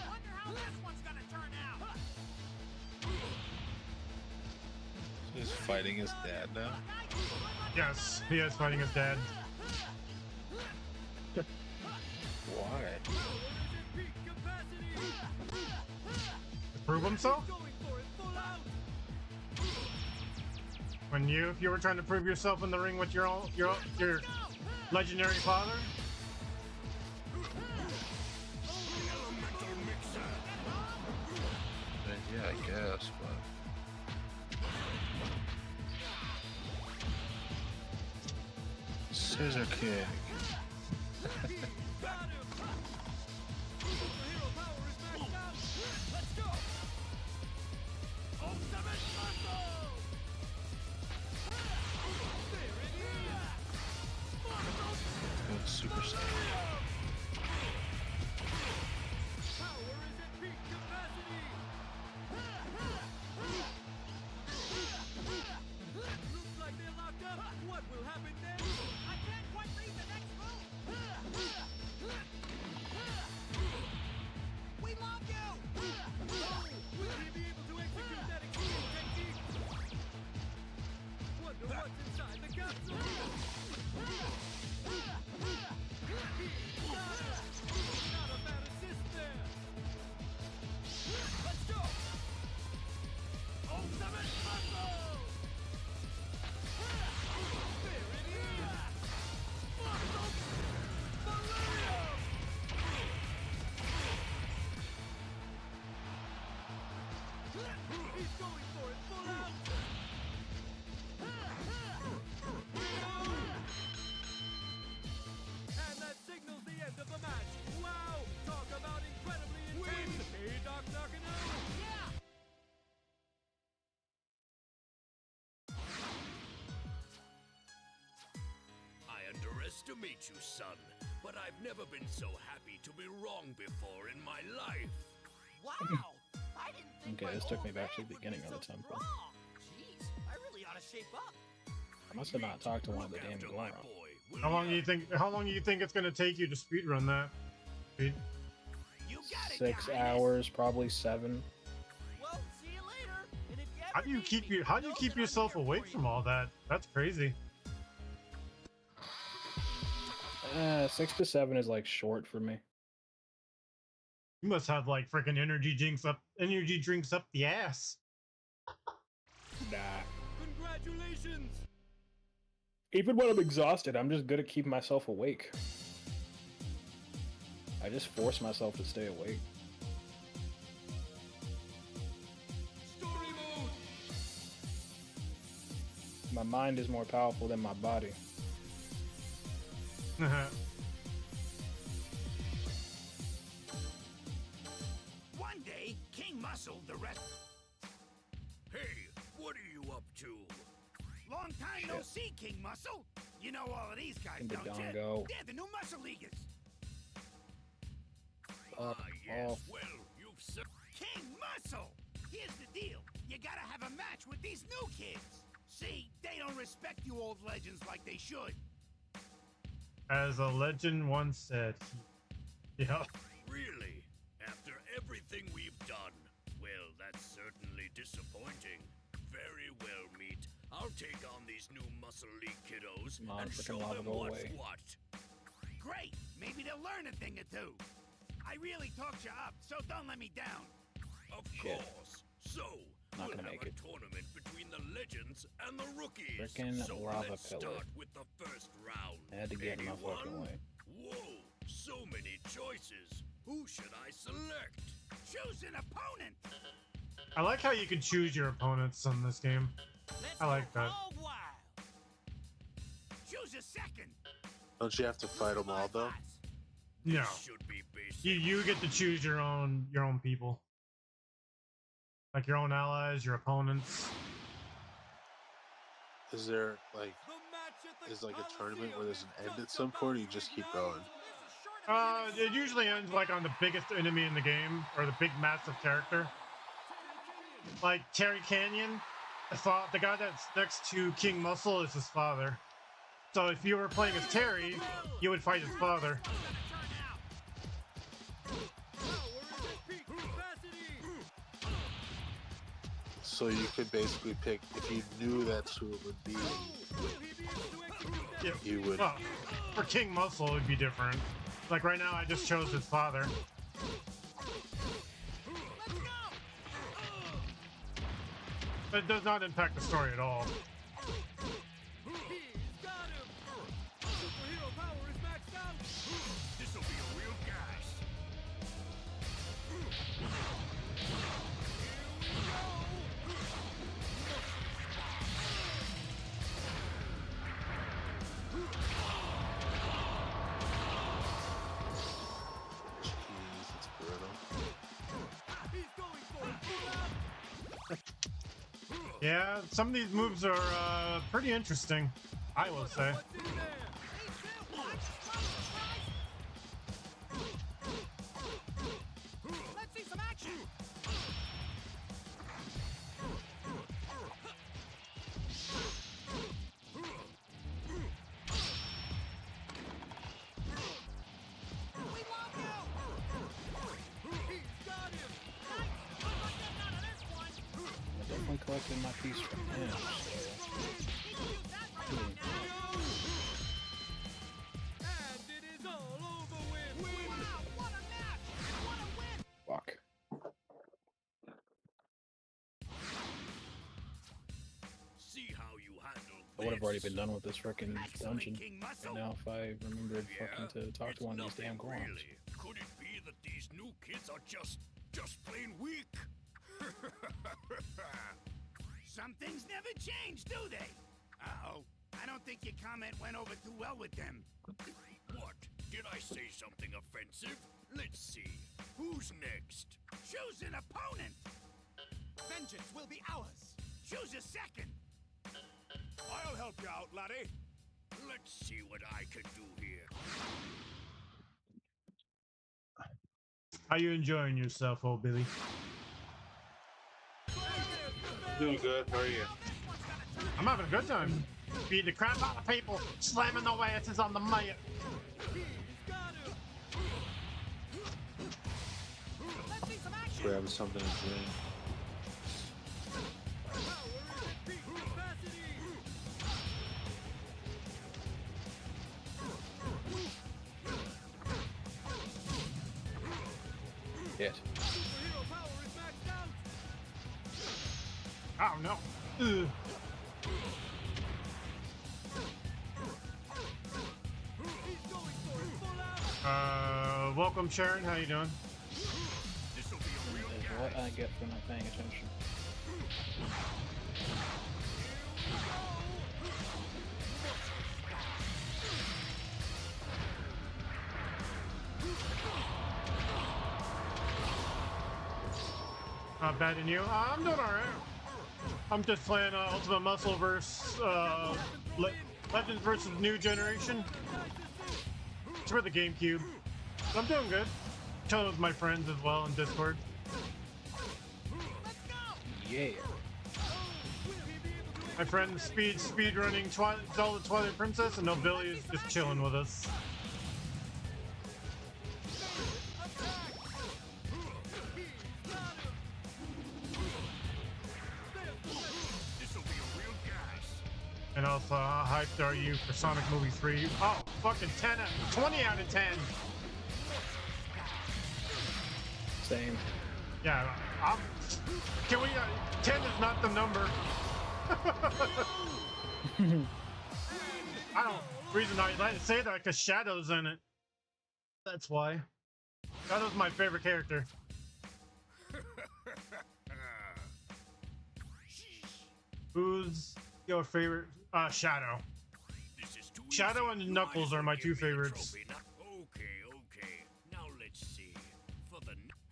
Wonder how this one's gonna turn out. He's fighting his dad now. Yes, he is fighting his dad. Why? To prove himself? When if you were trying to prove yourself in the ring with your legendary father. Yeah, I guess, but scissor kick. Good Super Saiyan. Looks like they're locked up. What will happen next? I can't quite read the next move. We love you. Will he be able to execute that extreme technique? Wonder what's inside the capsule. Not a bad assist there. Let's go. Ultimate muscle. He's going for it full out. And that signals the end of the match. Wow! Talk about incredibly intense. Hey, Doc Nakano. Yeah. I underestimate you, son, but I've never been so happy to be wrong before in my life. Wow! I didn't think Okay, my this took me old back to man the would beginning be of the so temple. strong. Jeez, I really ought to shape up. I must have not talked to one of the damn Goron. How long do you think? How long do you think it's gonna take you to speedrun that? Speed? 6 hours, probably 7. Well, see you later. And if you How do you keep you? How do you keep yourself awake from all that? That's crazy. 6 to 7 is like short for me. You must have like freaking energy drinks up the ass. Nah. Congratulations. Even when I'm exhausted, I'm just good at keeping myself awake. I just force myself to stay awake. Story mode. My mind is more powerful than my body. One day, King Muscle, the rest. Hey, what are you up to? Long time no see, King Muscle. You know all of these guys, In the don't you? dongo. They're the new Muscle Leaguers. Yes, well, you've said. King Muscle! Here's the deal. You gotta have a match with these new kids. See, they don't respect you old legends like they should. As a legend once said, yeah. Really? After everything we've done? Well, that's certainly disappointing. Very well, Meat. I'll take on these new Muscle League kiddos Come on, and frickin' show lava, them go what's away. what. Great! Maybe they'll learn a thing or two. I really talked you up, so don't let me down. Of Shit. course. So, Not we'll gonna have make a it. tournament between the legends and the rookies. Frickin' so lava let's pillar. start with the first round. I had to get in my fucking Anyone? way. Whoa, so many choices. Who should I select? Choose an opponent! I like how you can choose your opponents in this game. I like that. Choose a second! Don't you have to fight them all though? No. Should be basic. You get to choose your own people. Like your own allies, your opponents. Is there like a tournament where there's an end at some point, or you just keep going? It usually ends like on the biggest enemy in the game, or the big massive character. Like Terry Canyon, the guy that's next to King Muscle is his father. So if you were playing as Terry, you would fight his father. So you could basically pick, if you knew that's who it would be, Yeah. you would. Well, for King Muscle, it would be different. Like right now, I just chose his father. But it does not impact the story at all. He's got him. Superhero power Yeah, some of these moves are pretty interesting, I will say. Let's see some action. I definitely collected my piece from him. Fuck. See how you handle I would have already been done with this freaking dungeon by now if I remembered fucking to talk to one of these damn Gorons. really. Could it be that these new kids are just plain weak? Some things never change, do they? Uh-oh. I don't think your comment went over too well with them. What? Did I say something offensive? Let's see. Who's next? Choose an opponent. Vengeance will be ours. Choose a second. I'll help you out, laddie. Let's see what I can do here. How you enjoying yourself, old Billy? Doing good. How are you? I'm having a good time. Beating the crap out of people, slamming their asses on the mat. Grab something to drink. Shit. Oh no. Ugh. Welcome Sharon, how you doing? Is what I get for not paying attention. Not bad in you. I'm doing alright. I'm just playing Ultimate Muscle versus Legends versus New Generation. It's for the GameCube. So I'm doing good. Chilling with my friends as well in Discord. Yeah. My friend speed running Zelda Twilight Princess, and no Billy is just chilling with us. And also, how hyped are you for Sonic Movie 3? Oh, fucking 20 out of 10. Same. Yeah, can we, 10 is not the number. Reason I say that because Shadow's in it. That's why. Shadow's my favorite character. Who's your favorite? Shadow. Shadow and Knuckles are my two favorites. Okay. Now let's see.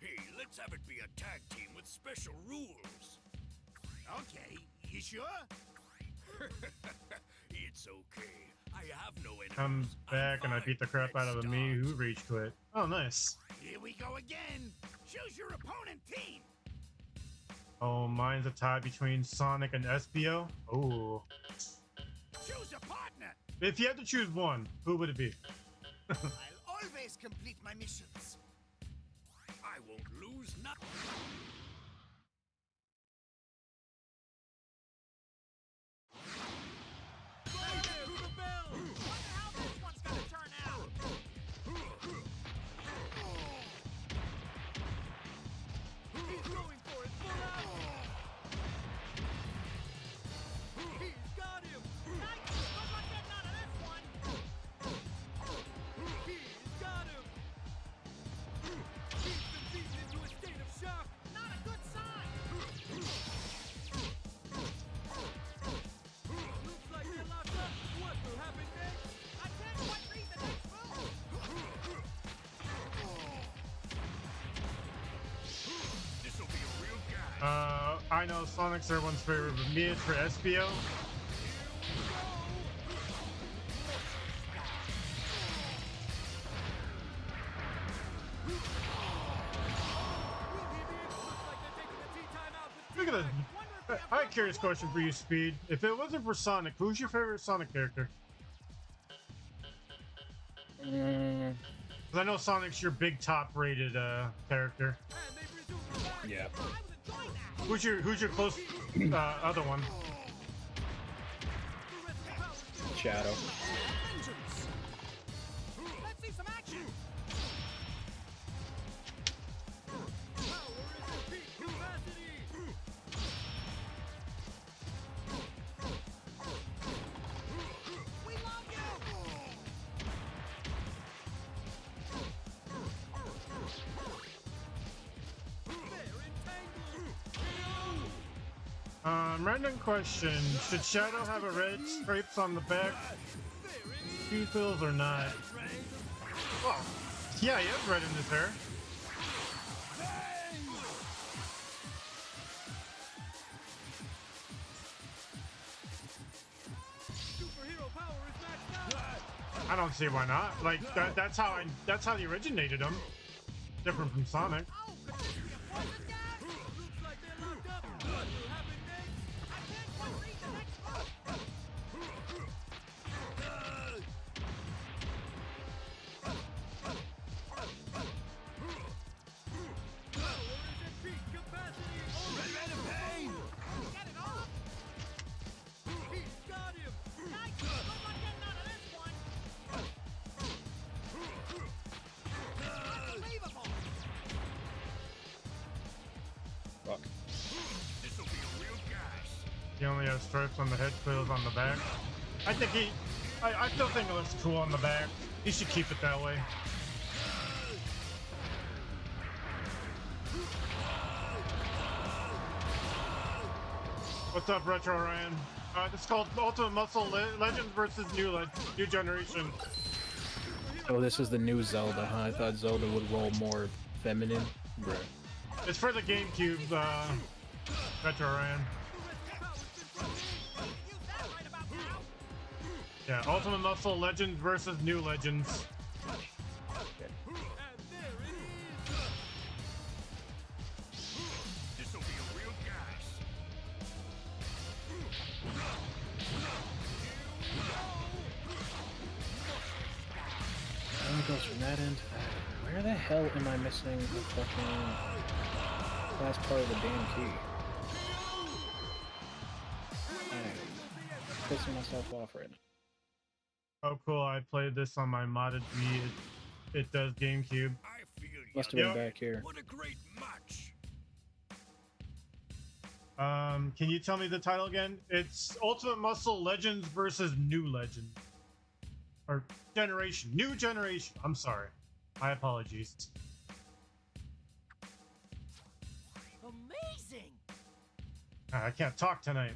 Hey, let's have it be a tag team with special rules. Okay, you sure? It's okay. I have no enemies. I'm back and I beat the crap out of me who rage quit. Oh, nice. Here we go again. Choose your opponent team. Oh, mine's a tie between Sonic and SBO. Oh. Choose a partner. If you had to choose one, who would it be? I'll always complete my missions. I won't lose nothing. I know Sonic's everyone's favorite, but me, it's for SBO. Look at this. I have a curious question for you, Speed. If it wasn't for Sonic, who's your favorite Sonic character? Because I know Sonic's your big top-rated character. Yeah. Who's your close other one? Shadow. Let's see some action. We love you. Random question. Should Shadow have a red stripes on the back? Pupils or not? Oh, yeah, he has red in his hair. I don't see why not. Like that's how he originated him. Different from Sonic. Fuck. He only has stripes on the head, quills on the back. I think I still think it looks cool on the back. He should keep it that way. What's up, Retro Ryan? This is called Ultimate Muscle Legends versus New Generation. Oh, this is the new Zelda, huh? I thought Zelda would roll more feminine. Bruh. It's for the GameCube, Retro Ryan. Yeah, Ultimate Muscle Legends versus New Legends. It goes from that end to that. Where the hell am I missing the fucking last part of the damn key? I'm pissing myself off right now. Oh, cool. I played this on my modded Wii. It does GameCube. Must have been back here. What a great match! Can you tell me the title again? It's Ultimate Muscle Legends versus New Legends. Or Generation. New Generation. I'm sorry. My apologies. Amazing! I can't talk tonight.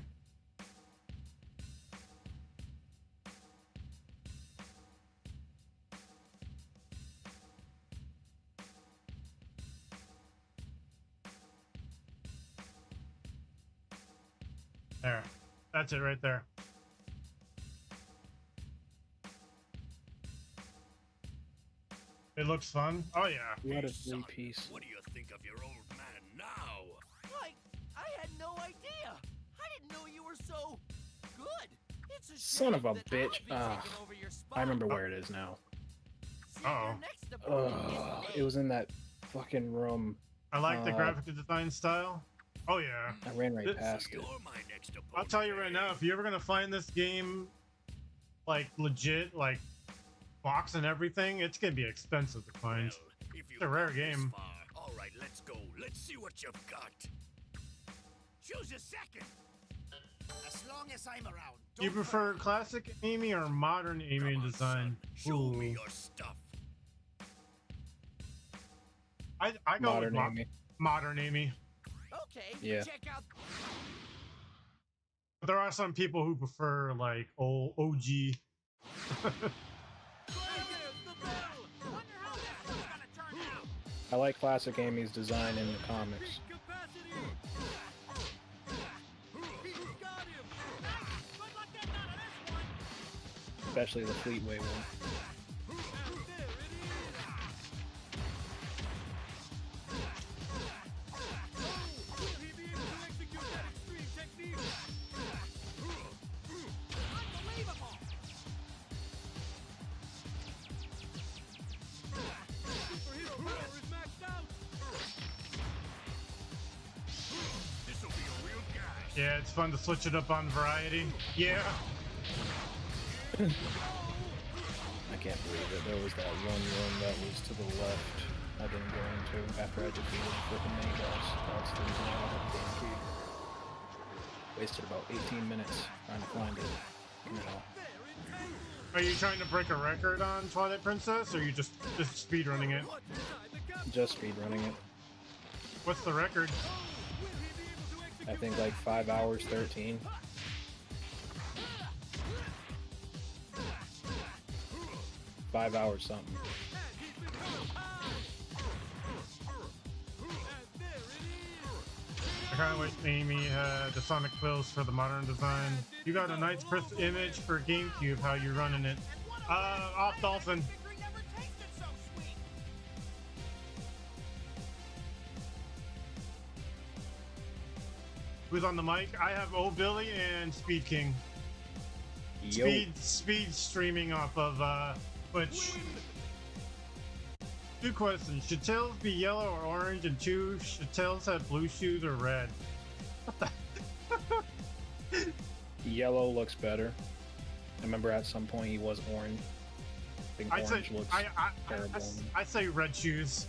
There. That's it right there. It looks fun. Oh yeah. What a three-piece. What do you think of your old man now? I had no idea. I didn't know you were so good. It's a Son of a shame that bitch. I'll be Ah, taking over your spot. I remember where it is now. Uh-oh. It was in that fucking room. I like the graphic design style. Oh yeah. I ran right past it. I'll tell you right now, if you're ever gonna find this game like legit, like box and everything, it's gonna be expensive to find. It's a rare game. All right, let's go. Let's see what you've got. Choose a second. As long as I'm around. Do you prefer classic Amy or modern Amy in design? Show me your stuff. I go Modern with Amy. Modern Amy. Okay. Yeah. Check out. But there are some people who prefer like old OG. I like classic Amy's design in the comics. especially the Fleetway one. Yeah, it's fun to switch it up on variety. Yeah. I can't believe it. There was that one room that was to the left I didn't go into after I defeated the freaking main boss. That's the reason I got the game key. Wasted about 18 minutes trying to find it. You know. Are you trying to break a record on Twilight Princess, or are you just speedrunning it? Just speedrunning it. What's the record? I think like 5 hours 13. $5 hours something. I kind of wish Amy had the Sonic pills for the modern design. You got a nice crisp image for GameCube. How you running it? Off Dolphin. Who's on the mic? I have O Billy and Speed King. Speed streaming off of Twitch. 2 questions. Should Tails be yellow or orange? And 2, should Tails have blue shoes or red? What the? Yellow looks better. I remember at some point he was orange. I think orange looks terrible. I'd say red shoes.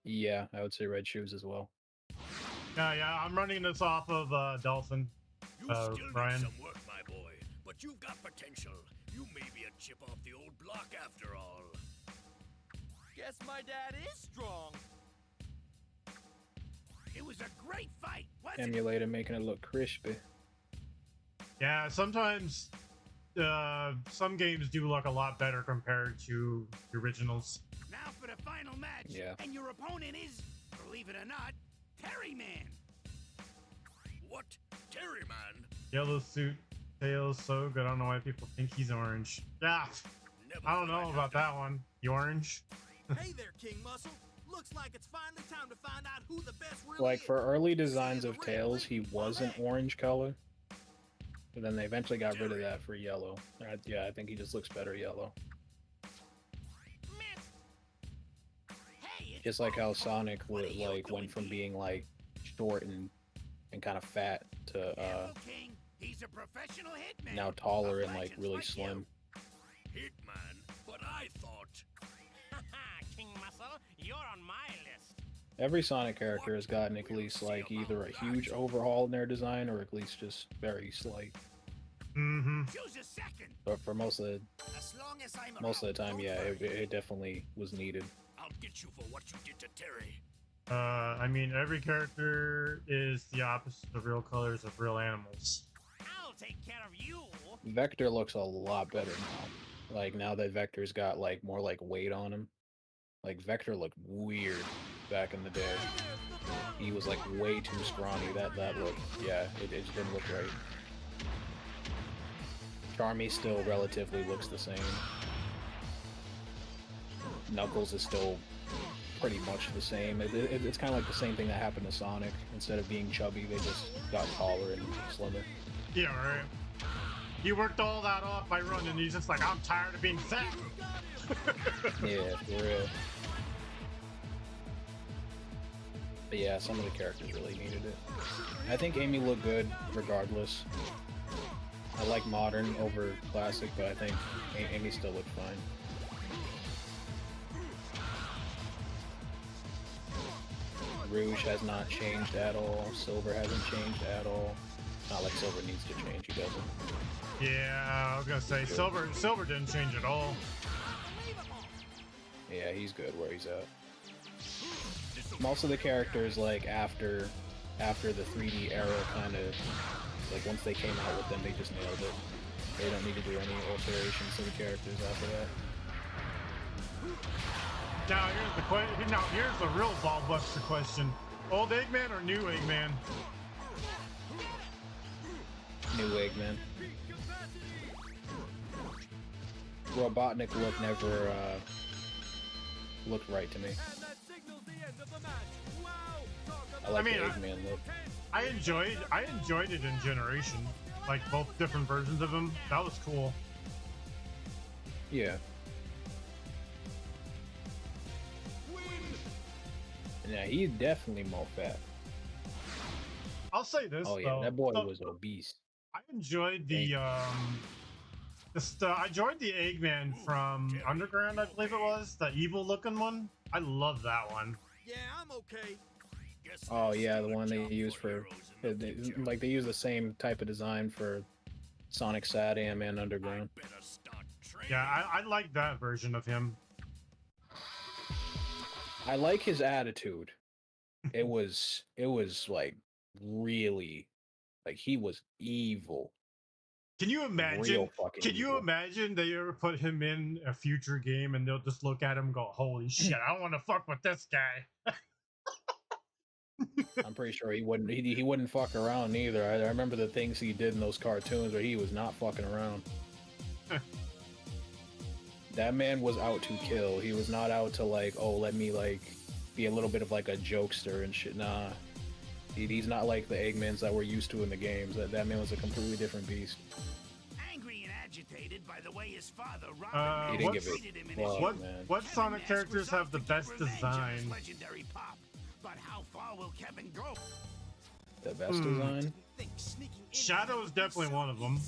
Yeah, I would say red shoes as well. Yeah, I'm running this off of Dolphin. Still Ryan. need some work, my boy, but you've got potential. You may be a chip off the old block after all. Guess my dad is strong. It was a great fight, wasn't Emulator making it look crispy. Yeah, sometimes some games do look a lot better compared to the originals. Now for the final match. Yeah. And your opponent is, believe it or not, Terry Man. What? Terry Man? Yellow suit, Tails, so good. I don't know why people think he's orange. Yeah, I don't know about that one. You orange? Hey there, King Muscle. Looks like it's finally time to find out who the best really Like is. for early designs of Tails, he was an orange color. But then they eventually got rid of that for yellow. Yeah, I think he just looks better yellow. Just like how Sonic would, went from being like short and kind of fat to King, he's a professional hitman. now taller and like really slim. Hitman? But I thought... King Muscle, you're on my list. Every Sonic character has gotten at least like either a huge overhaul in their design or at least just very slight. Mm-hmm. Choose a second. But for most of As long as I'm the time, yeah, it definitely was needed. I'll get you for what you did to Terry. I mean, every character is the opposite of real colors of real animals. I'll take care of you. Vector looks a lot better now. Like now that Vector's got like more like weight on him. Like Vector looked weird back in the day. He was like way too scrawny. That look, yeah, it just didn't look right. Charmy still relatively looks the same. Knuckles is still pretty much the same. It's kind of like the same thing that happened to Sonic. Instead of being chubby, they just got taller and slimmer. Yeah, right. You worked all that off by running. He's just like, I'm tired of being fat. Yeah, for real. But yeah, some of the characters really needed it. I think Amy looked good regardless. I like modern over classic, but I think Amy still looked fine. Rouge has not changed at all. Silver hasn't changed at all. Not like Silver needs to change, he doesn't. Yeah, I was gonna say Silver didn't change at all. Yeah, he's good where he's at. Most of the characters, like after the 3D era, kind of like once they came out with them, they just nailed it. They don't need to do any alterations to the characters after that. Now here's the question. Now here's the real ballbuster question: old Eggman or new Eggman? New Eggman. Robotnik look never looked right to me. I like the Eggman look. I enjoyed it in Generation, like both different versions of him. That was cool. Yeah. Yeah, he's definitely more fat. I'll say this. Oh yeah, though. that boy was obese. I enjoyed the I enjoyed the Eggman from Underground, I believe it was, the evil looking one. I love that one. Yeah, I'm okay. Oh yeah, the one they use for like they use the same type of design for Sonic Saddam and Underground. Yeah, I like that version of him. I like his attitude. It was like really like he was evil. Can you imagine? Can you imagine they ever put him in a future game and they'll just look at him and go, "Holy shit, I don't want to fuck with this guy." I'm pretty sure he wouldn't. He wouldn't fuck around either. I remember the things he did in those cartoons where he was not fucking around. That man was out to kill. He was not out to like, oh, let me like be a little bit of like a jokester and shit. Nah, he's not like the Eggmans that we're used to in the games. That man was a completely different beast. Angry and agitated by the way his father He didn't give a fuck, man. What Sonic characters have the best design? Legendary pop. But how far will Kevin go? The best design? Shadow's definitely one of them.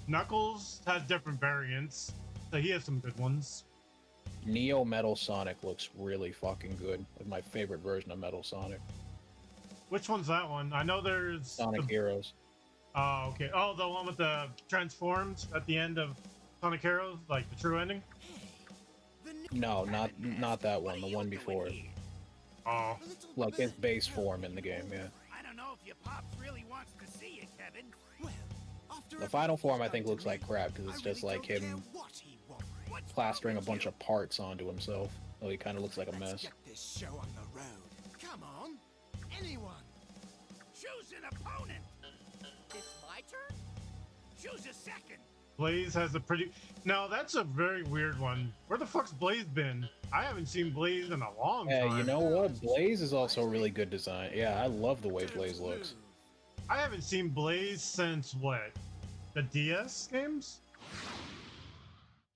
Knuckles has different variants, so he has some good ones. Neo Metal Sonic looks really fucking good. It's my favorite version of Metal Sonic. Which one's that one? I know there's Sonic Heroes. Oh, okay. Oh, the one with the transformed at the end of Sonic Heroes, like the true ending. No, not that one. The one before it. Oh, like its base form in the game. Yeah. I don't know if your pops really wants to see you, Kevin. The final form I think looks like crap because it's just like him plastering a bunch of parts onto himself. So he kind of looks like a mess. Get this show on the road. Come on, anyone. Choose an opponent. It's my turn. Choose a second. Blaze has a pretty. Now that's a very weird one. Where the fuck's Blaze been? I haven't seen Blaze in a long time. Yeah, you know what? Blaze is also really good design. Yeah, I love the way Blaze looks. I haven't seen Blaze since what? The DS games?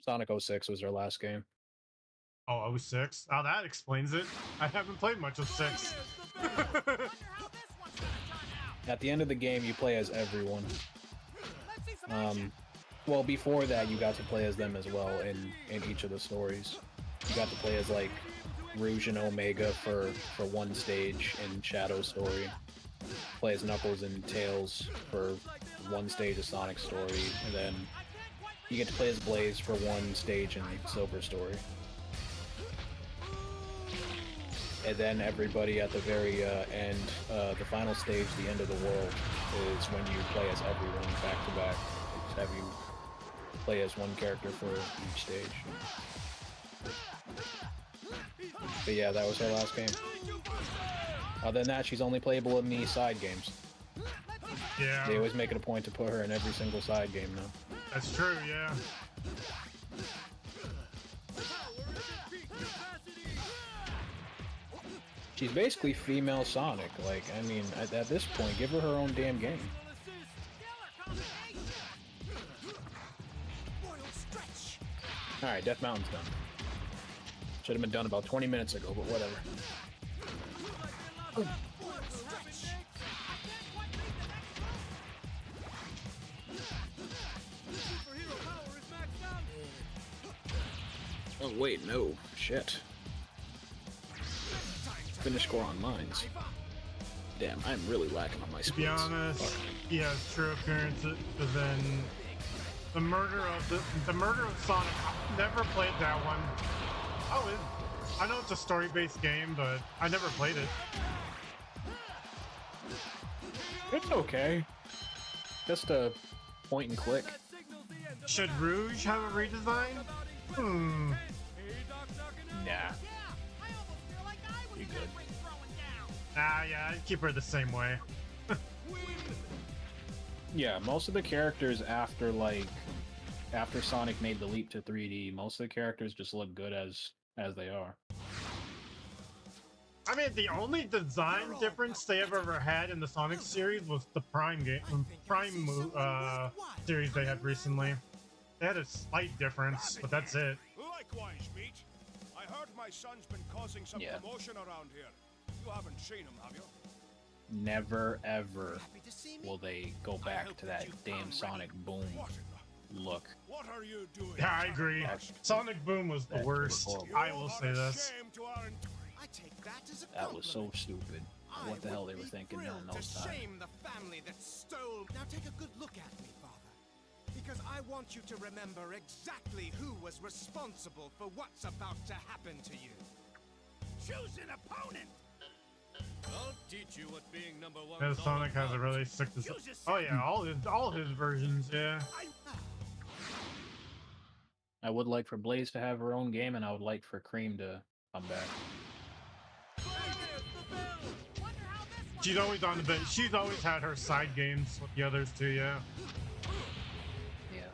Sonic 06 was their last game. Oh, 06? Oh, that explains it. I haven't played much of 6. At the end of the game, you play as everyone. Well, before that, you got to play as them as well in each of the stories. You got to play as like Rouge and Omega for one stage in Shadow's story. Play as Knuckles and Tails for one stage of Sonic's story, and then you get to play as Blaze for one stage in Silver's story. And then everybody at the very end, the final stage, the end of the world, is when you play as everyone back to back. Just have you play as one character for each stage. But yeah, that was her last game. Other than that, she's only playable in the side games. Yeah. They always make it a point to put her in every single side game now. That's true, yeah. She's basically female Sonic. Like, I mean, at this point, give her her own damn game. Alright, Death Mountain's done. Should have been done about 20 minutes ago, but whatever. Oh wait, no. Shit. Finish score on mines. Damn, I'm really lacking on my splits. To be honest, he has true appearances, but then the murder of Sonic. I've never played that one. Oh, I know it's a story-based game, but I never played it. It's okay. Just a point and click. Should Rouge have a redesign? Hmm. Nah. You good. Ah, yeah, I'd keep her the same way. Yeah, most of the characters after Sonic made the leap to 3D, most of the characters just look good as they are. I mean, the only design difference they ever had in the Sonic series was the Prime series they had recently. They had a slight difference, but that's it. Likewise, Meat. I heard my son's been causing some commotion around here. You haven't seen him, have you? Never ever will they go back to that damn Sonic Boom look. What are you doing? Yeah, I agree. Sonic Boom was the worst. I will say this. That was so stupid. What the hell they were thinking during those times? Shame the family that stole. Now take a good look at me, Father, because I want you to remember exactly who was responsible for what's about to happen to you. Choose an opponent. I'll teach you what being number one. Yeah, Sonic has a really sick design. Oh yeah, all his versions, yeah. I would like for Blaze to have her own game, and I would like for Cream to come back. She's always on the bench. She's always had her side games with the others too, yeah. Yeah.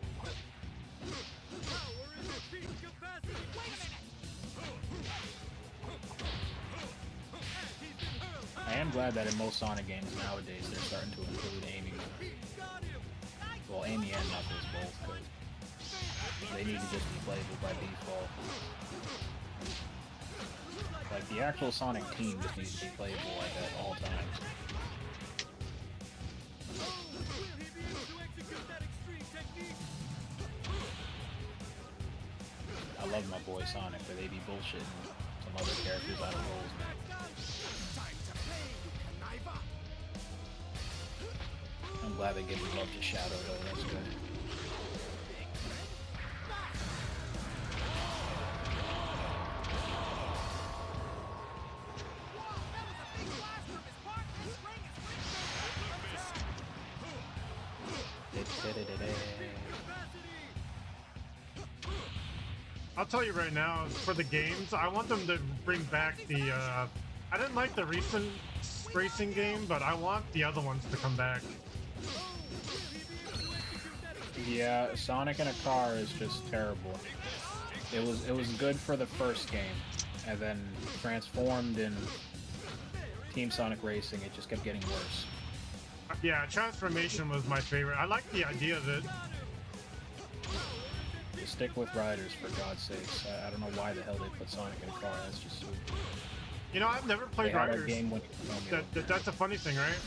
I am glad that in most Sonic games nowadays they're starting to include aiming. Well, aiming and Knuckles both, because they need to just be playable by default. Like, the actual Sonic team just needs to be playable like at all times. I love my boy Sonic, but they be bullshitting some other characters out of roles, man. I'm glad they give love to Shadow, though. That's good. I'll tell you right now, for the games, I want them to bring back the, I didn't like the recent racing game, but I want the other ones to come back. Yeah, Sonic in a car is just terrible. It was good for the first game, and then transformed in Team Sonic Racing, it just kept getting worse. Yeah, Transformation was my favorite. I like the idea of it. Just stick with riders, for God's sakes. I don't know why the hell they put Sonic in a car. That's just stupid. You know, I've never played Riders. That's a funny thing, right?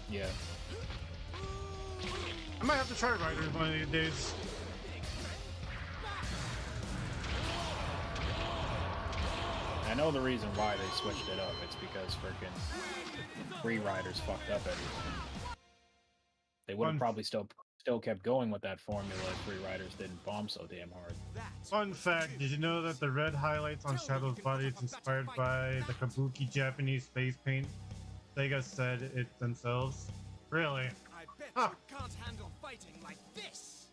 Yeah. I might have to try Riders one of these days. I know the reason why they switched it up. It's because freaking Free Riders fucked up everything. They would have probably still kept going with that formula if Free Riders didn't bomb so damn hard. Fun fact, did you know that the red highlights on Shadow's body is inspired by the kabuki Japanese face paint? Sega said it themselves. Really? I bet you can't handle fighting like this.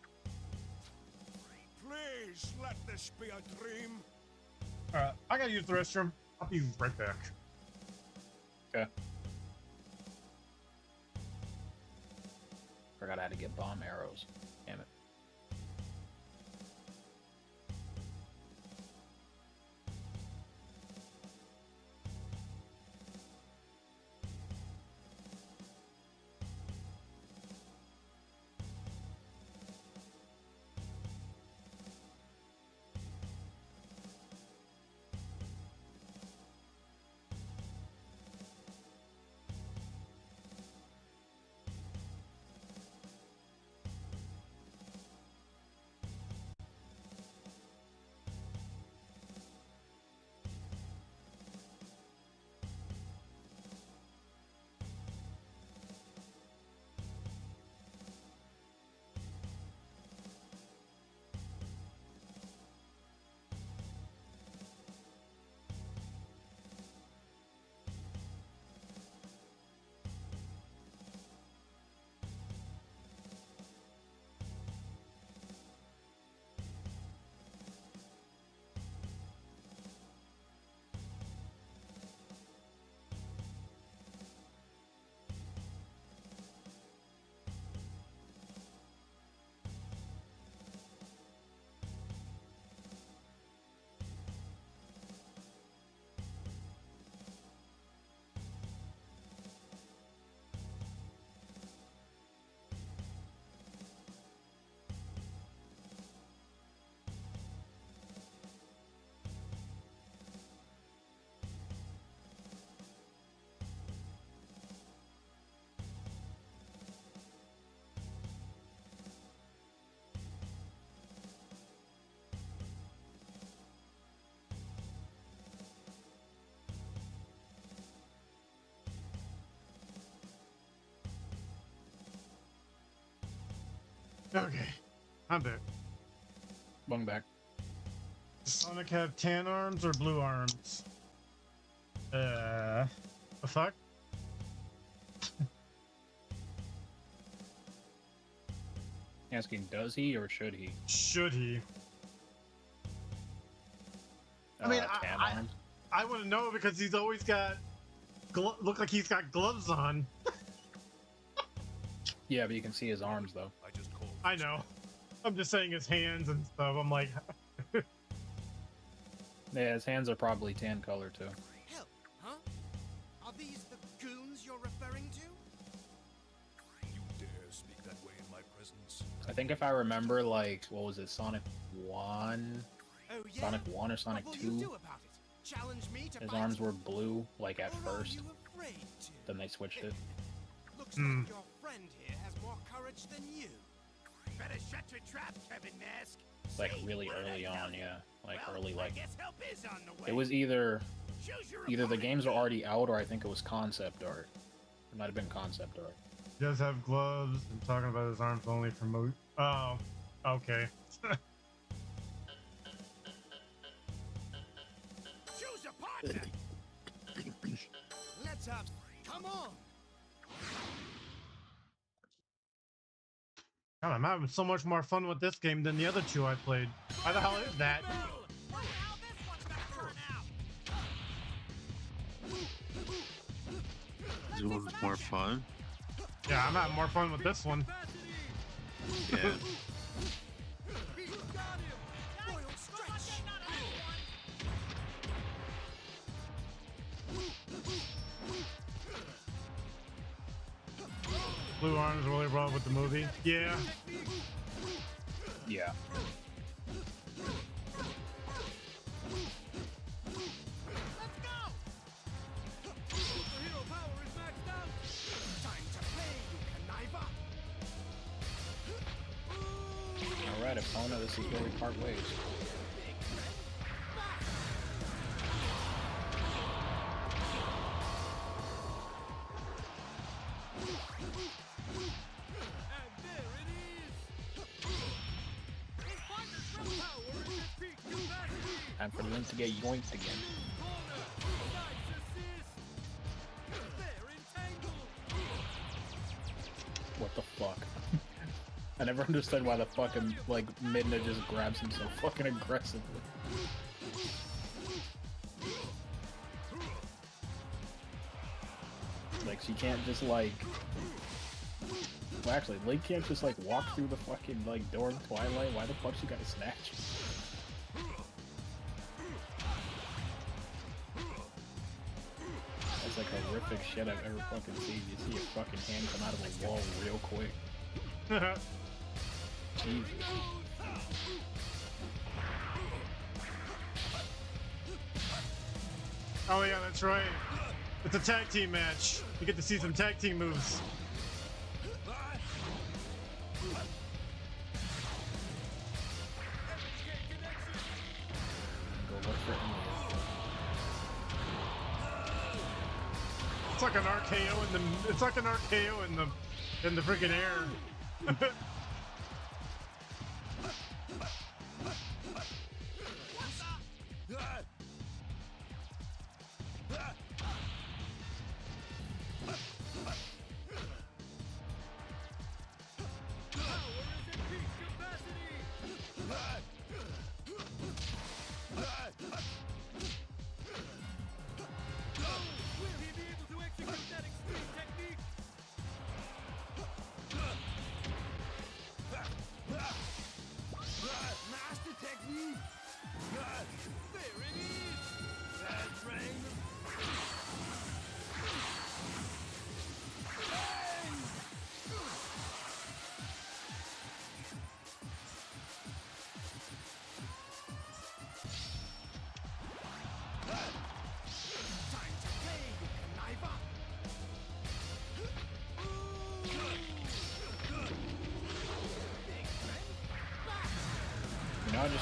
Please let this be a dream. Alright, I gotta use the restroom. I'll be right back. Okay. Forgot how to get bomb arrows. Damn it. Okay, I'm back. Bung back. Does Sonic have tan arms or blue arms? The fuck? Asking, does he or should he? Should he? I mean, tan arms? I wouldn't know because he's always got look like he's got gloves on. Yeah, but you can see his arms though. I know. I'm just saying his hands and stuff. I'm like, yeah, his hands are probably tan color too. Hell, huh? Are these the goons you're referring to? You dare speak that way in my presence? I think if I remember, like, what was it, Sonic 1? Oh, yeah? Sonic 1 or Sonic What will 2? you do about it? Challenge me to His fight? arms were blue, like, at Or are first. you afraid to? Then they switched it. Looks like your friend here has more courage than you. Better shut your trap, Kevin Mask. Like, really early on, yeah. Like, early, I like... guess help is on the way. It was either Choose your the opponent. games were already out, or I think it was concept art. It might have been concept art. he does have gloves. I'm talking about his arms only for Oh, okay. Choose a partner. Let's have... Come on! God, I'm having so much more fun with this game than the other two I played. Why the hell is that? This one's more fun. Yeah, I'm having more fun with this one. Yeah. Blue arms really well with the movie. Yeah. Yeah. Alright, opponent, this is where we part ways. Time for Link to get yoinked again. What the fuck? I never understood why the fucking, like, Midna just grabs him so fucking aggressively. Like, she can't just, like... Well, actually, Link can't just, like, walk through the fucking, like, door of Twilight. Why the fuck she gotta snatch? That's like horrific shit I've ever fucking seen. You see a fucking hand come out of a wall real quick. Jesus. Oh yeah, that's right. It's a tag team match. You get to see some tag team moves. Go look for Emily. It's like an RKO in the. It's like an RKO in the freaking air.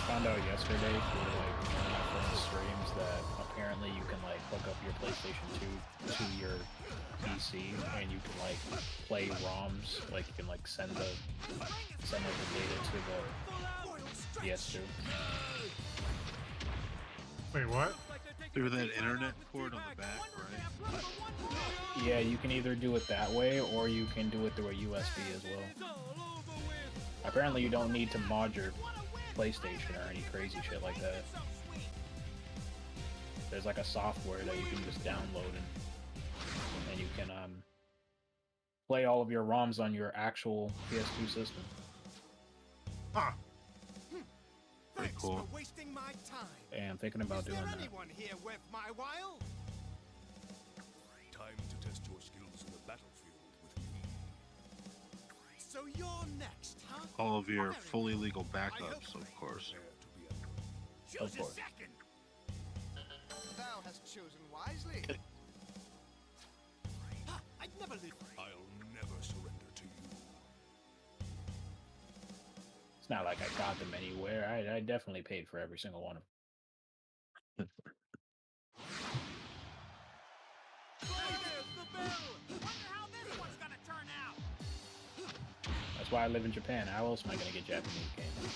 found out yesterday through like one of my friend's streams that apparently you can like hook up your PlayStation 2 to your PC and you can like play ROMs, like you can like send like the data to the PS2. Wait, what? Through that internet port on the back, right? Yeah, you can either do it that way or you can do it through a USB as well. Apparently you don't need to mod your PlayStation or any crazy shit like that. There's like a software that you can just download and you can play all of your ROMs on your actual PS2 system. Huh. Pretty cool. Wasting my time. Yeah, I'm thinking about doing that. Anyone here worth my while? Time to test your skills in the battlefield with me. So you're next, huh? All of your fully legal backups, of course. Choose a second. Thou hast chosen wisely. I'd never leave. I'll never surrender to you. It's not like I got them anywhere. I definitely paid for every single one of them. That's why I live in Japan. How else am I gonna get Japanese games?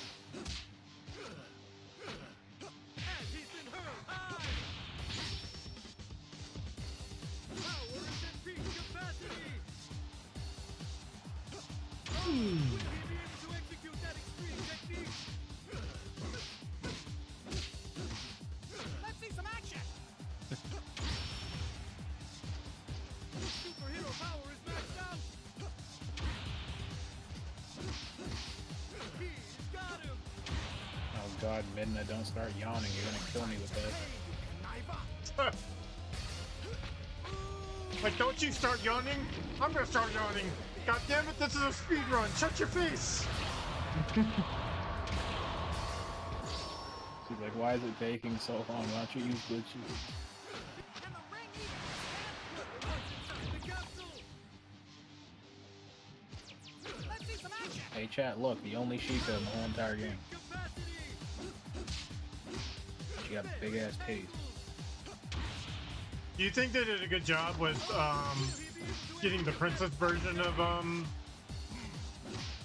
Let's see some action. Superhero power is maxed out. He's got him. Oh god, Midna, don't start yawning. You're gonna kill me with that. Like, don't you start yawning? I'm gonna start yawning. God damn it, this is a speed run. Shut your face. She's like, why is it taking so long? Why don't you use glitches? Hey chat, look, the only Sheikah in the whole entire game. She got a big ass taste. Do you think they did a good job with getting the princess version of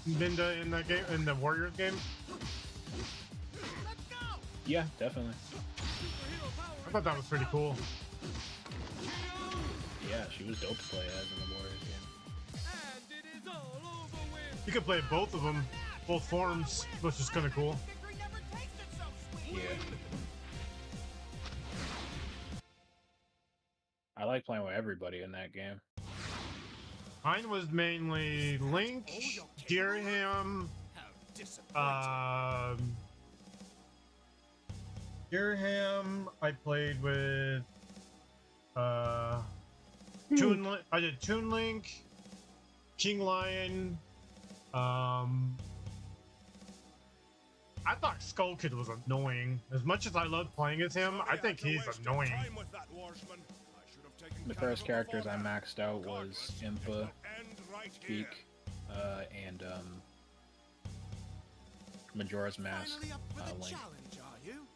Minda in that game, in the Warriors game? Yeah, definitely. I thought that was pretty cool. Yeah, she was dope to play as in the Warriors game. You could play both of them, both forms, which is kind of cool. Yeah. I like playing with everybody in that game. Mine was mainly Link, Dirham, I played with Toon. I did Toon Link, King Lion. I thought Skull Kid was annoying. As much as I loved playing as him, I think he's annoying. The first characters I maxed out was Impa, Peak, and Majora's Mask, Link.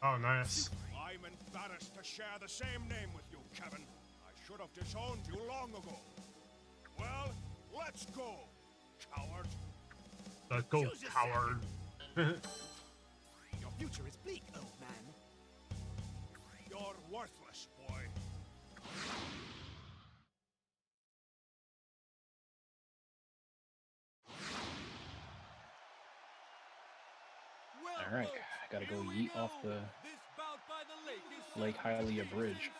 Oh, nice. I'm embarrassed to share the same name with you, Kevin. I should have disowned you long ago. Well, let's go, coward. Let's go, coward. Your future is bleak, old man. You're worthless, boy. Alright, I gotta go yeet off the Lake Hylia bridge.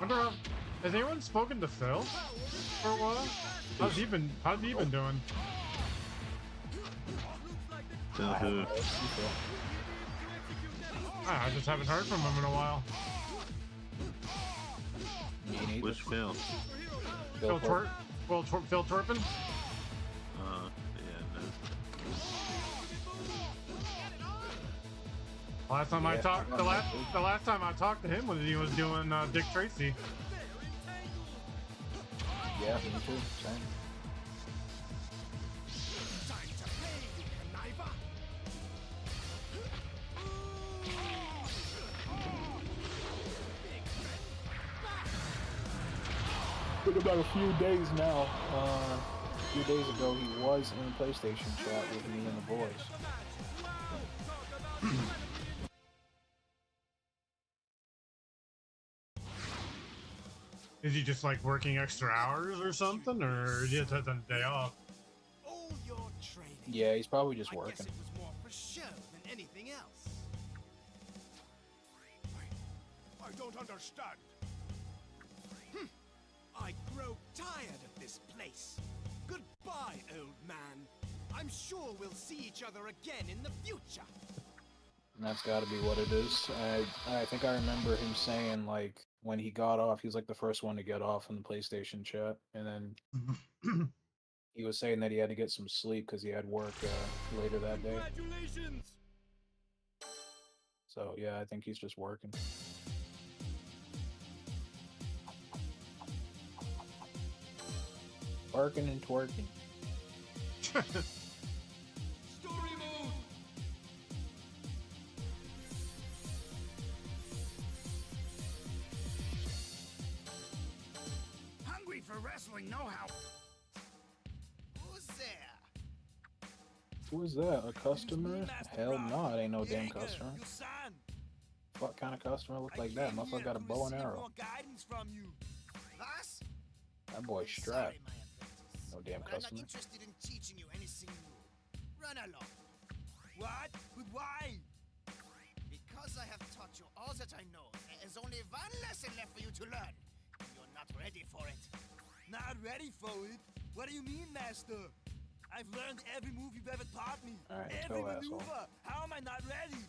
Has anyone spoken to Phil for a while? How's he been doing? Phil who? I just haven't heard from him in a while. Which Phil? Phil Turpin? Yeah, no. Last time I talked, the last time I talked to him was he was doing Dick Tracy. Yeah, me too. Same. Been about a few days now. A few days ago, he was in the PlayStation chat with me and the boys. Is he just like working extra hours or something, or he just has a day off? All your training. Yeah, he's probably just I working. guess it was more for show than anything else. I don't understand. I grow tired of this place. Goodbye, old man. I'm sure we'll see each other again in the future. And that's got to be what it is. I think I remember him saying, like, when he got off, he was like the first one to get off in the PlayStation chat, and then he was saying that he had to get some sleep because he had work later that day. Congratulations! So yeah, I think he's just working. Working and twerking. Story mode! Hungry for wrestling know-how. Who's there? Who is that? A customer? Hell no, it ain't no damn customer. What kind of customer look like that? Motherfucker got a bow and arrow. Was? That boy's strapped. No damn But I'm not customer. interested in teaching you anything new. Run along. What? But why? Because I have taught you all that I know, there is only one lesson left for you to learn. And you're not ready for it. Not ready for it? What do you mean, Master? I've learned every move you've ever taught me. Alright, let's Every go, asshole. maneuver. How am I not ready?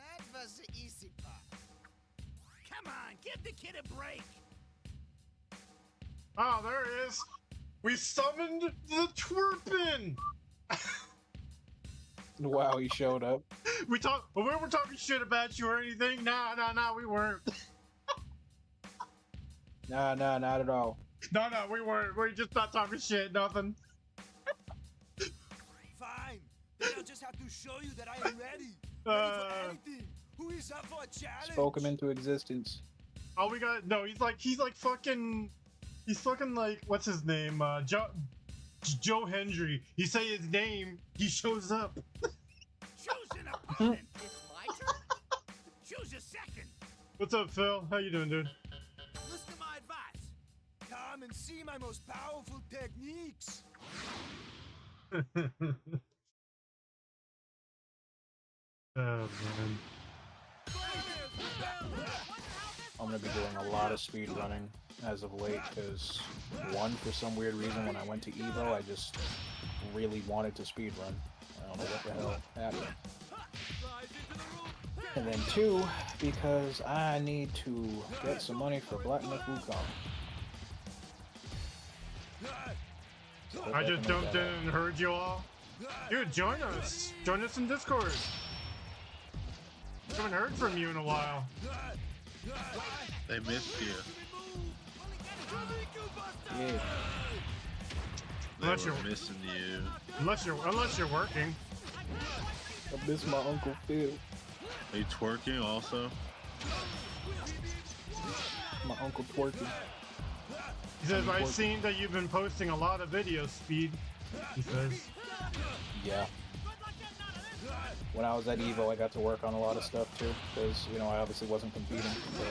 That was the easy part. Come on, give the kid a break. Oh, there he is. We summoned the Twerpin. Wow, he showed up. We weren't talking shit about you or anything. Nah, we weren't. Nah, not at all. No, we weren't. We're just not talking shit, nothing. Fine. Then I'll just have to show you that I am ready. Ready for anything. Who is up for a challenge? Spoke him into existence. Oh, we got no. He's like fucking. He's fucking like what's his name? Joe Hendry. You say his name, he shows up. Choose an opponent. It's my turn. Choose a second. What's up, Phil? How you doing, dude? Listen to my advice. Come and see my most powerful techniques. Oh man. I'm gonna be doing a lot of speed running as of late because one, for some weird reason, when I went to Evo, I just really wanted to speed run. I don't know what the hell happened. And then two, because I need to get some money for Black Myth Wukong. I just jumped in and heard you all. Dude, join us. Join us in Discord. Haven't heard from you in a while. They missed you. Yeah. Unless They were you're missing you. unless you're working. I miss my Uncle Phil. Are you twerking also? My Uncle Twerking. He says, I've seen that you've been posting a lot of videos, Speed. He says. Yeah. When I was at Evo, I got to work on a lot of stuff too, because, you know, I obviously wasn't competing. So.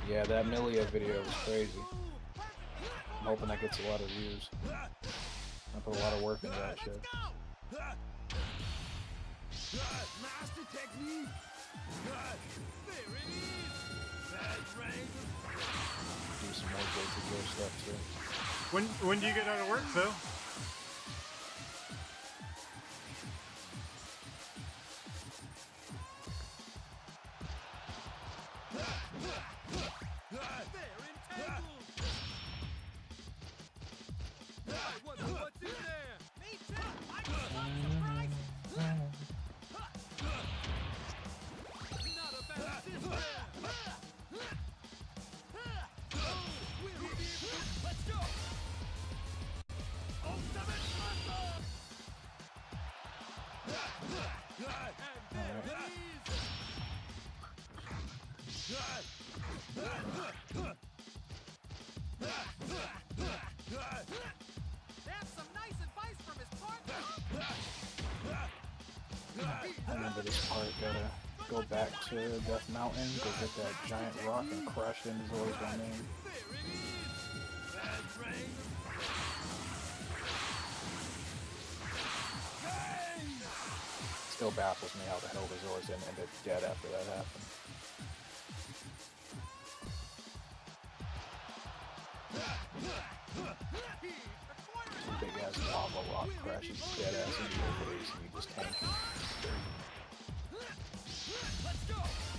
Yeah, that Milia video was crazy. I'm hoping that gets a lot of views. I put a lot of work into that shit. Master technique. Do some more go-to-go stuff too. When do you get out of work, Phil? I remember this part, gotta go back to Death Mountain, go get that giant rock and crush it into Zora's domain. Still baffles me how the hell the Zoras didn't end up dead after that happened. Big ass lava rock crashes dead ass into your face and you just tank.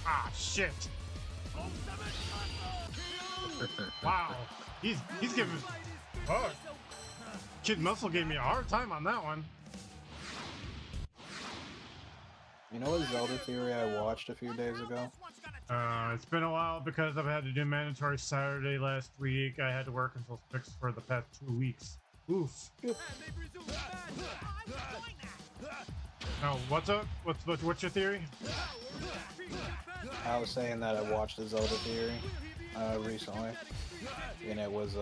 Ah, shit. Wow. He's giving... Oh. Kid Muscle gave me a hard time on that one. You know what Zelda theory I watched a few days ago? It's been a while because I've had to do mandatory Saturday last week. I had to work until 6 for the past 2 weeks. Oof. Now, what's up? What's your theory? I was saying that I watched the Zelda theory recently, and it was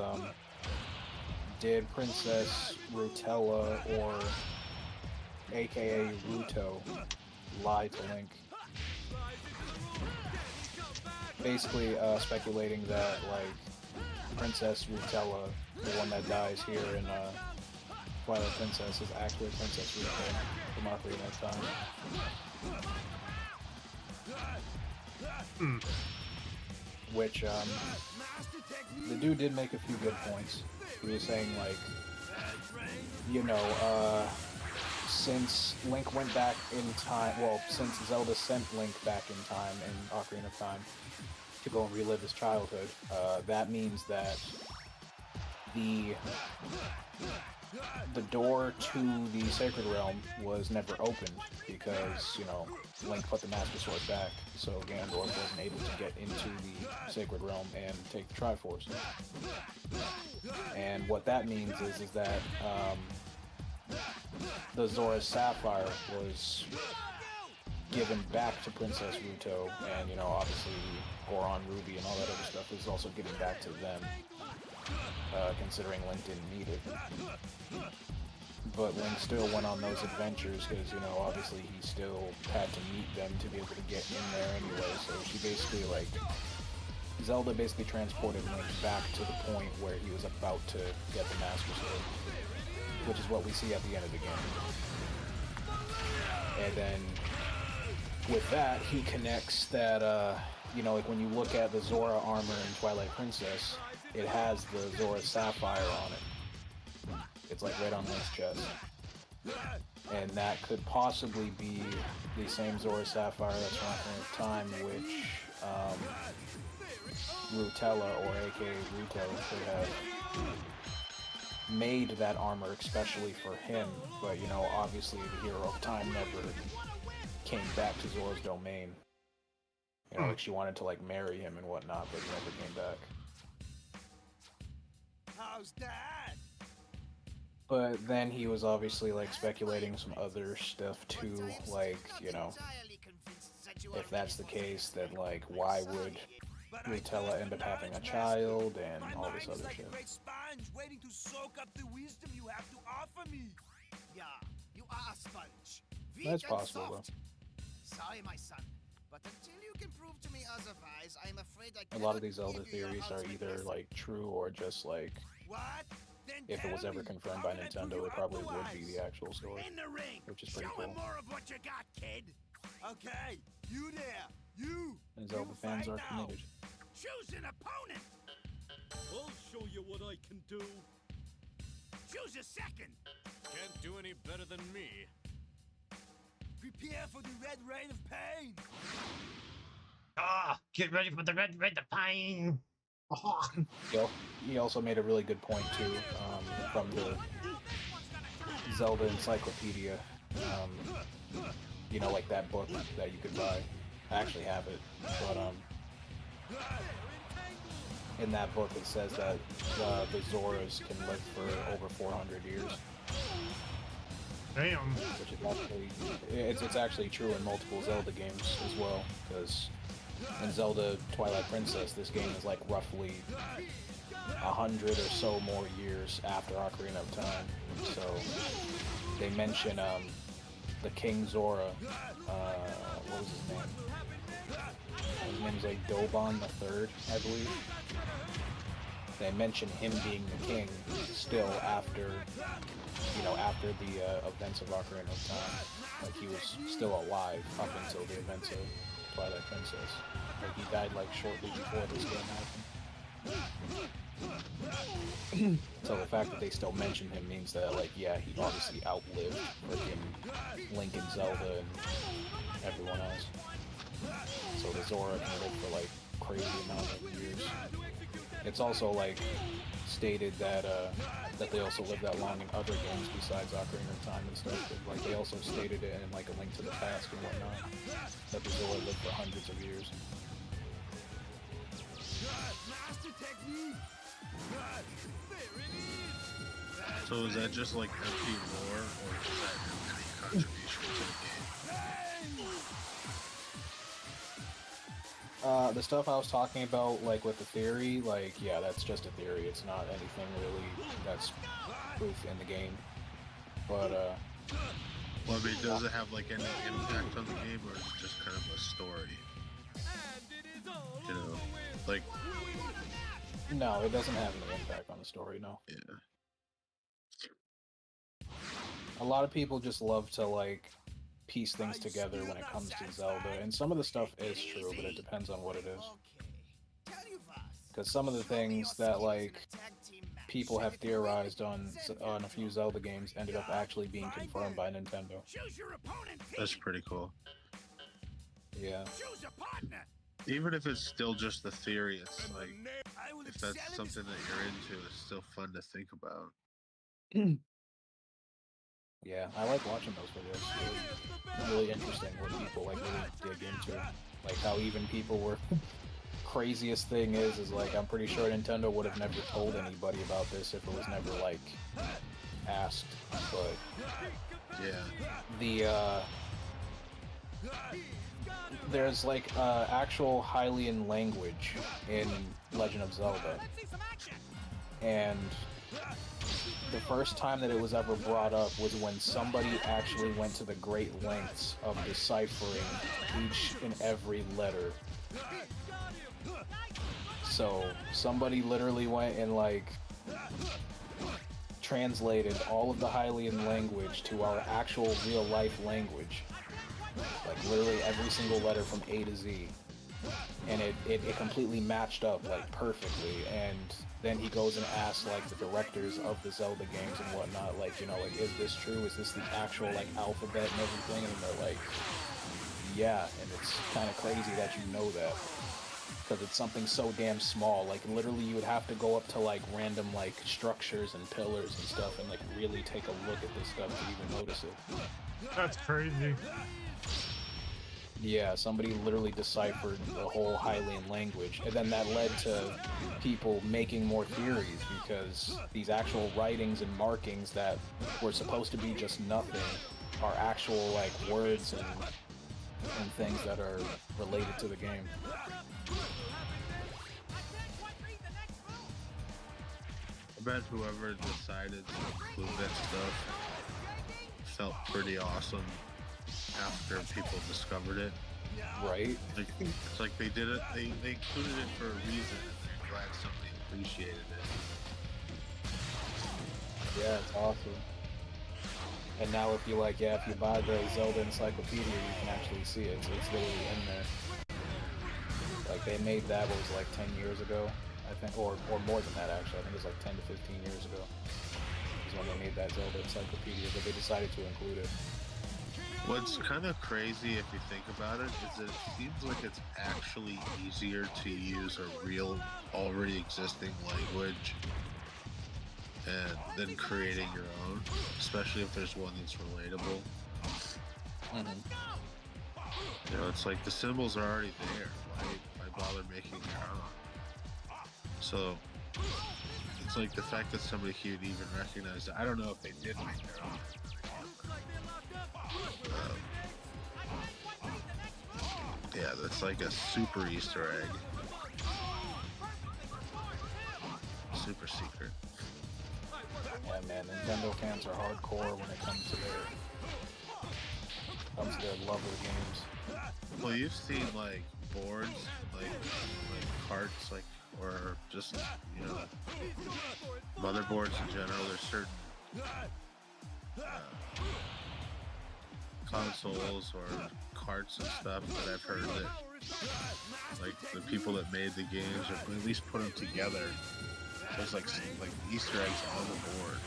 did Princess Rutella, or aka Ruto, lie to Link? Basically speculating that like Princess Rutella, the one that dies here in Twilight Princess, is actually Princess Ruto from Ocarina of Time. Which the dude did make a few good points. He was saying like, you know, since Link went back in time, well, since Zelda sent Link back in time in Ocarina of Time to go and relive his childhood, that means that the door to the Sacred Realm was never opened because, you know, Link put the Master Sword back, so Ganondorf wasn't able to get into the Sacred Realm and take the Triforce. And what that means is that the Zora's Sapphire was given back to Princess Ruto, and, you know, obviously Goron Ruby and all that other stuff is also given back to them, considering Link didn't need it. But Link still went on those adventures because, you know, obviously he still had to meet them to be able to get in there anyway, so she basically, like, Zelda basically transported Link back to the point where he was about to get the Master Sword, which is what we see at the end of the game. And then, with that, he connects that, you know, like when you look at the Zora armor in Twilight Princess, it has the Zora Sapphire on it. It's like right on Link's chest. And that could possibly be the same Zora Sapphire that's from Ocarina of Time, which Rutella, or aka Ruto, could have made that armor especially for him, but, you know, obviously the Hero of Time never came back to Zora's domain. You know, like she wanted to, like, marry him and whatnot, but he never came back. How's that? But then he was obviously, like, speculating some other stuff too, like, you know, if that's the case, then, like, why would Rutella end up having a child and all this other shit. Waiting to soak up the wisdom you have to offer me. Yeah, you are a sponge. That's possible, though. Sorry, my son, but until you can prove to me otherwise, I'm afraid I A lot of these Zelda theories are either, like, true or just, like, if it was ever confirmed by Nintendo, it probably would be the actual story, which is pretty cool. More of what you got, kid. Okay, you there, you. And Zelda fans are committed. Choose an opponent. I'll show you what I can do. Choose a second. Can't do any better than me. Prepare for the red rain of pain. Ah, get ready for the red pain. He also made a really good point too, from the Zelda Encyclopedia. You know, like that book that you could buy. I actually have it, but in that book it says that the Zoras can live for over 400 years. Damn. Which is actually, it's actually true in multiple Zelda games as well, because in Zelda Twilight Princess, this game is like roughly 100 or so more years after Ocarina of Time. So they mention the King Zora, what was his name? His name's like Doban III, I believe. They mention him being the king still after, you know, after the events of Ocarina of Time. Like he was still alive up until the events of Twilight Princess. Like he died like shortly before this game happened. So the fact that they still mention him means that, like, yeah, he obviously outlived freaking Link and Zelda and everyone else. So the Zora can live for like crazy amount of years. It's also like stated that that they also live that long in other games besides Ocarina of Time and stuff. But, like, they also stated it in like A Link to the Past and whatnot, that the Zora lived for hundreds of years. So is that just like empty lore, or does that have any contribution to the game? The stuff I was talking about, like with the theory, like, yeah, that's just a theory. It's not anything really that's proof in the game. But, well, I mean, does it have like any impact on the game, or is it just kind of a story? You know, like... No, it doesn't have any impact on the story, no. Yeah. A lot of people just love to, like, piece things together when it comes to Zelda, and some of the stuff is true, but it depends on what it is. Because some of the things that, like, people have theorized on a few Zelda games ended up actually being confirmed by Nintendo. That's pretty cool. Yeah. Even if it's still just the theory, it's like, if that's something that you're into, it's still fun to think about. Yeah, I like watching those videos. Really interesting what people like really dig into. Like how even people were... Craziest thing is like, I'm pretty sure Nintendo would have never told anybody about this if it was never, like, asked. But yeah, there's like actual Hylian language in Legend of Zelda, and the first time that it was ever brought up was when somebody actually went to the great lengths of deciphering each and every letter. So somebody literally went and, like, translated all of the Hylian language to our actual real-life language. Like, literally every single letter from A to Z. And it completely matched up, like, perfectly. And then he goes and asks, like, the directors of the Zelda games and whatnot, like, you know, like, is this true? Is this the actual, like, alphabet and everything? And they're like, yeah. And it's kind of crazy that you know that. Because it's something so damn small. Like, literally you would have to go up to, like, random, like, structures and pillars and stuff and, like, really take a look at this stuff to even notice it. That's crazy. Yeah, somebody literally deciphered the whole Hylian language, and then that led to people making more theories, because these actual writings and markings that were supposed to be just nothing are actual, like, words and things that are related to the game. I bet whoever decided to include that stuff felt pretty awesome after people discovered it. Right? Like, it's like they did it, they included it for a reason, and they're glad somebody appreciated it. Yeah, it's awesome. And now if you if you buy the Zelda Encyclopedia, you can actually see it. So it's literally in there. Like they made that what was it, like 10 years ago, I think, or more than that actually. I think it was like 10 to 15 years ago. Is when they made that Zelda Encyclopedia, but they decided to include it. What's kind of crazy if you think about it is that it seems like it's actually easier to use a real, already existing language and then creating your own, especially if there's one that's relatable. You know, it's like the symbols are already there. Why bother making your own? So it's like the fact that somebody here would even recognize it. I don't know if they did make their own. Yeah, that's like a super Easter egg. Super secret. Yeah, man, Nintendo fans are hardcore when it comes to their love of the games. Well, you've seen like boards, like carts, or just motherboards in general. There's certain consoles or carts and stuff that I've heard that like the people that made the games or at least put them together. There's like Easter eggs on the board.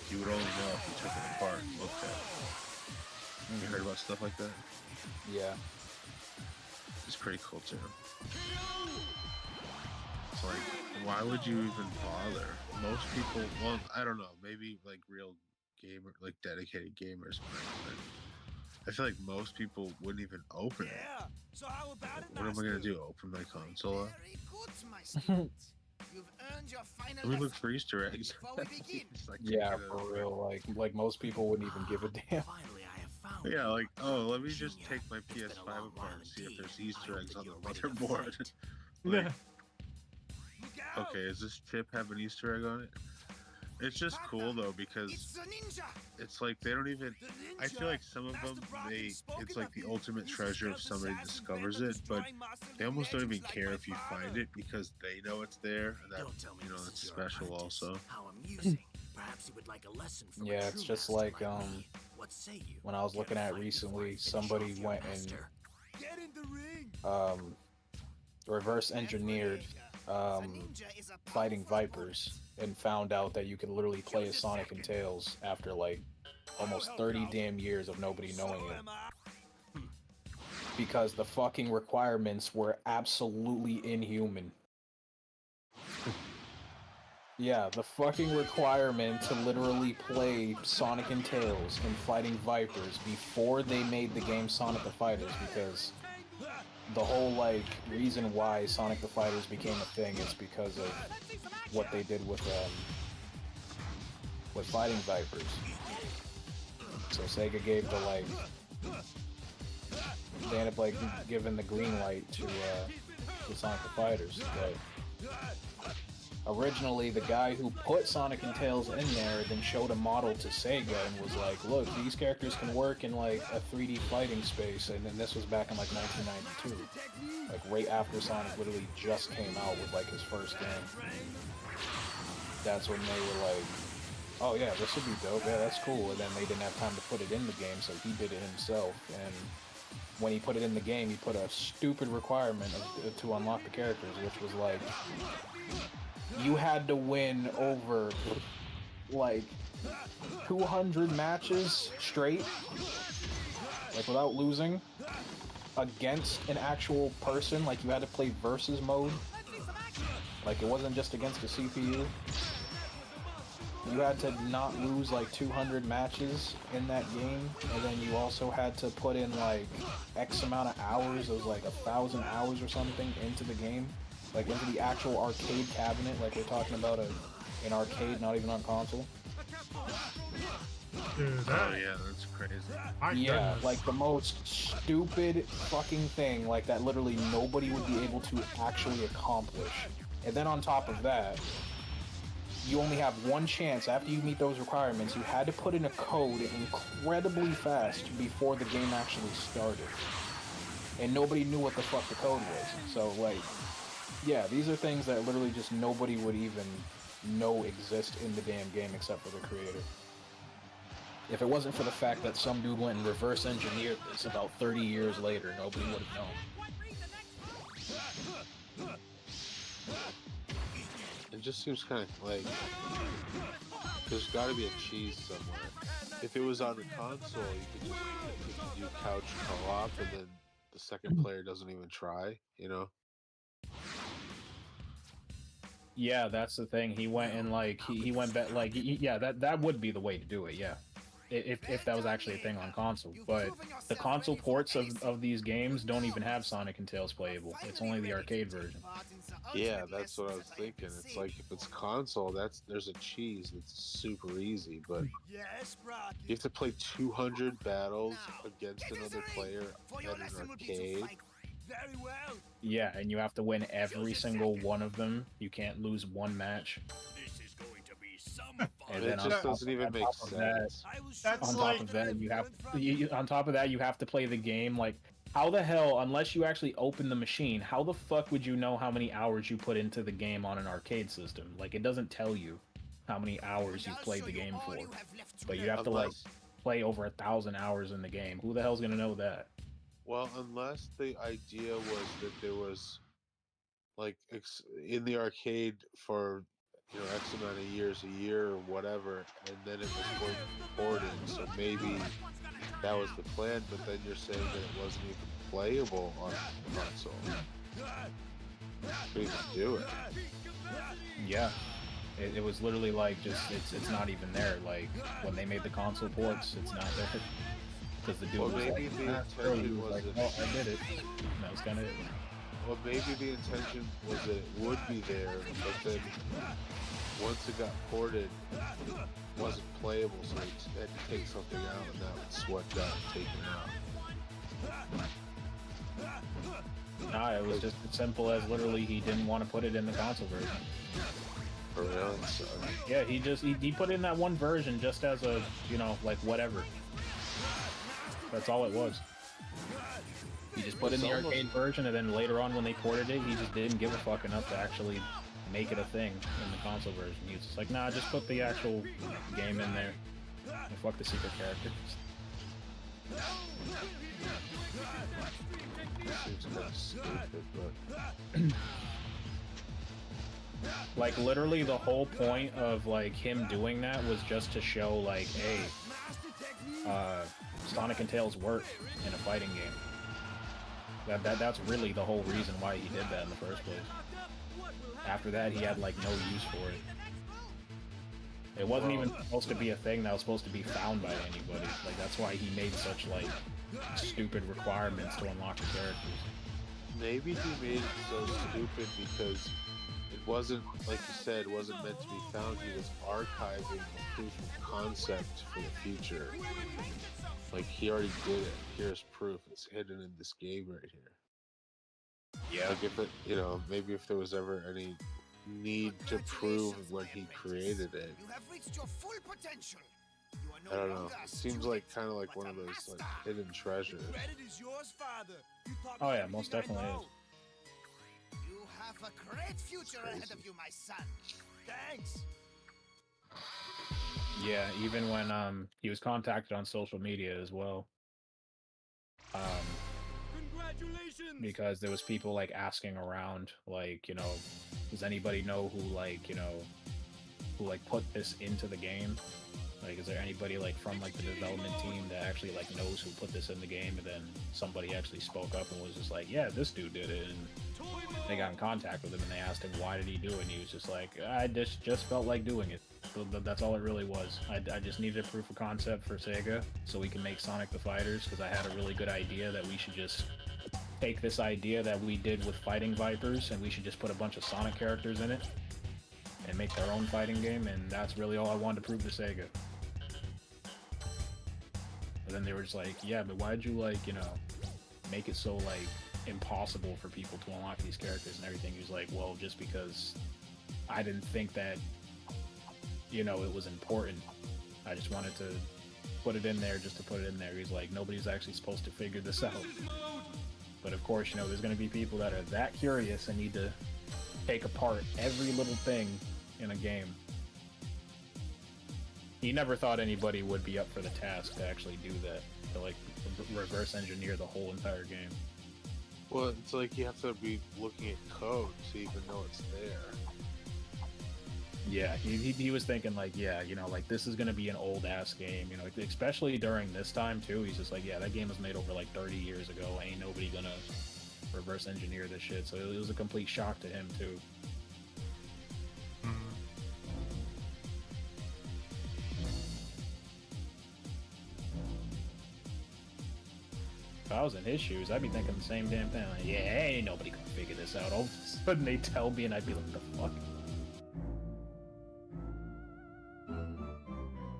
You would only know if you took it apart and looked at it. You heard about stuff like that? Yeah. It's pretty cool too. It's like, why would you even bother? Most people, well, I don't know, maybe like real gamer, like dedicated gamers, but I feel like most people wouldn't even open it. So how about Like, what am I gonna do? Open my console up? Very good, my student. You've earned your final Let me look for Easter eggs. Yeah, for real. Like most people wouldn't even give a damn. Yeah, like, oh, let me just take my PS5 apart and see if there's Easter eggs on the motherboard. Like, okay, does this chip have an Easter egg on it? It's just cool though because it's like they don't even. I feel like some of them it's like the ultimate treasure if somebody discovers it, but they almost don't even care if you find it because they know it's there and that it's special also. Perhaps you would like a lesson from Yeah, it's just like when I was looking at recently, somebody went and reverse engineered fighting vipers and found out that you can literally play as Sonic and Tails after like almost 30 damn years of nobody knowing it. Because the fucking requirements were absolutely inhuman. Yeah, the fucking requirement to literally play Sonic and Tails and Fighting Vipers before they made the game Sonic the Fighters, because the whole reason why Sonic the Fighters became a thing is because of what they did with Fighting Vipers. So Sega gave the they ended up giving the green light to Sonic the Fighters, but originally, the guy who put Sonic and Tails in there then showed a model to Sega and was like, look, these characters can work in a 3D fighting space, and then this was back in 1992, right after Sonic literally just came out with his first game. That's when they were like, oh yeah, this would be dope, yeah, that's cool, and then they didn't have time to put it in the game, so he did it himself, and when he put it in the game, he put a stupid requirement to unlock the characters, which was you had to win over 200 matches straight, without losing, against an actual person. You had to play versus mode. It wasn't just against the CPU. You had to not lose 200 matches in that game, and then you also had to put in X amount of hours. It was 1,000 hours or something into the game. Into the actual arcade cabinet, we're talking about an arcade, not even on console. Dude, oh yeah, that's crazy. Yeah, the most stupid fucking thing, that literally nobody would be able to actually accomplish. And then on top of that, you only have one chance after you meet those requirements. You had to put in a code incredibly fast before the game actually started. And nobody knew what the fuck the code was. So, yeah, these are things that literally just nobody would even know exist in the damn game except for the creator. If it wasn't for the fact that some dude went and reverse engineered this about 30 years later, nobody would have known. It just seems kind of like there's got to be a cheese somewhere. If it was on the console, you could do couch co-op, and then the second player doesn't even try. You know? Yeah, that's the thing. He went and like he went back like yeah, that would be the way to do it. Yeah, if that was actually a thing on console. But the console ports of these games don't even have Sonic and Tails playable. It's only the arcade version. Yeah, that's what I was thinking. It's like if it's console, there's a cheese that's super easy, but you have to play 200 battles against another player at an arcade. Very well. Yeah, and you have to win every single one of them. You can't lose one match. This is going to be some fun. And It then just doesn't even make sense. On top of that, on top of that, you have to play the game. Like, how the hell, unless you actually open the machine, how the fuck would you know how many hours you put into the game on an arcade system? Like, it doesn't tell you how many hours you've played the game for. But you have to like play over 1,000 hours in the game. Who the hell's gonna know that? Well, unless the idea was that there was, like, in the arcade for, X amount of years, a year or whatever, and then it was going ported, so maybe that was the plan, but then you're saying that it wasn't even playable on console. So you can do it. Yeah. It was literally like just, it's not even there. Like, when they made the console ports, it's not there. Because the dude was maybe like, the intention was that oh, I did it. And that was kind of it. Well, maybe the intention was that it would be there, but then once it got ported, it wasn't playable, so they had to take something out, and that's what got taken out. Nah, it was just as simple as literally he didn't want to put it in the console version. For real? So, yeah, he put in that one version just as a, like whatever. That's all it was. He just put in the arcade version, and then later on when they ported it, he just didn't give a fuck enough to actually make it a thing in the console version. He was just like, nah, just put the actual game in there. And fuck the secret character. seems kind of stupid, but... Like, literally the whole point of, like, him doing that was just to show, like, hey, Sonic and Tails work in a fighting game. That's really the whole reason why he did that in the first place. After that, he had, like, no use for it. It wasn't even supposed to be a thing that was supposed to be found by anybody. Like, that's why he made such, like, stupid requirements to unlock the characters. Maybe he made it so stupid because it wasn't, like you said, wasn't meant to be found. He was archiving a proof of concept for the future. Like, he already did it. Here's proof. It's hidden in this game right here. Yeah. Like, if it, maybe if there was ever any need to prove when he created it. You have reached your full potential. I don't know. It seems like kind of like one of those like hidden treasures. Credit is yours, Father. You taught Oh me yeah, most everything I definitely know. You have a great future ahead of you, my son. Thanks. Yeah, even when he was contacted on social media as well. Congratulations! Because there was people like asking around, like, does anybody know who put this into the game? Like, is there anybody like from like the development team that actually like knows who put this in the game? And then somebody actually spoke up and was just like, yeah, this dude did it. And they got in contact with him and they asked him, why did he do it? And he was just like, I just felt like doing it. So that's all it really was. I just needed a proof of concept for Sega so we can make Sonic the Fighters, because I had a really good idea that we should just take this idea that we did with Fighting Vipers and we should just put a bunch of Sonic characters in it and make their own fighting game, and that's really all I wanted to prove to Sega. And then they were just like, yeah, but why'd you make it so like impossible for people to unlock these characters and everything? He was like, well, just because I didn't think that it was important. I just wanted to put it in there just to put it in there. He's like, nobody's actually supposed to figure this out. But of course, there's going to be people that are that curious and need to take apart every little thing in a game. he never thought anybody would be up for the task to actually do that, to like reverse engineer the whole entire game. Well, it's like you have to be looking at code to even know it's there. Yeah, he was thinking like, yeah, you know, like this is gonna be an old ass game, you know, like, especially during this time too. He's just like, yeah, that game was made over like 30 years ago. Ain't nobody gonna reverse engineer this shit. So it was a complete shock to him too. 'Cause I was in his shoes, I'd be thinking the same damn thing. Like, yeah, ain't nobody gonna figure this out. All of a sudden they tell me, and I'd be like, the fuck?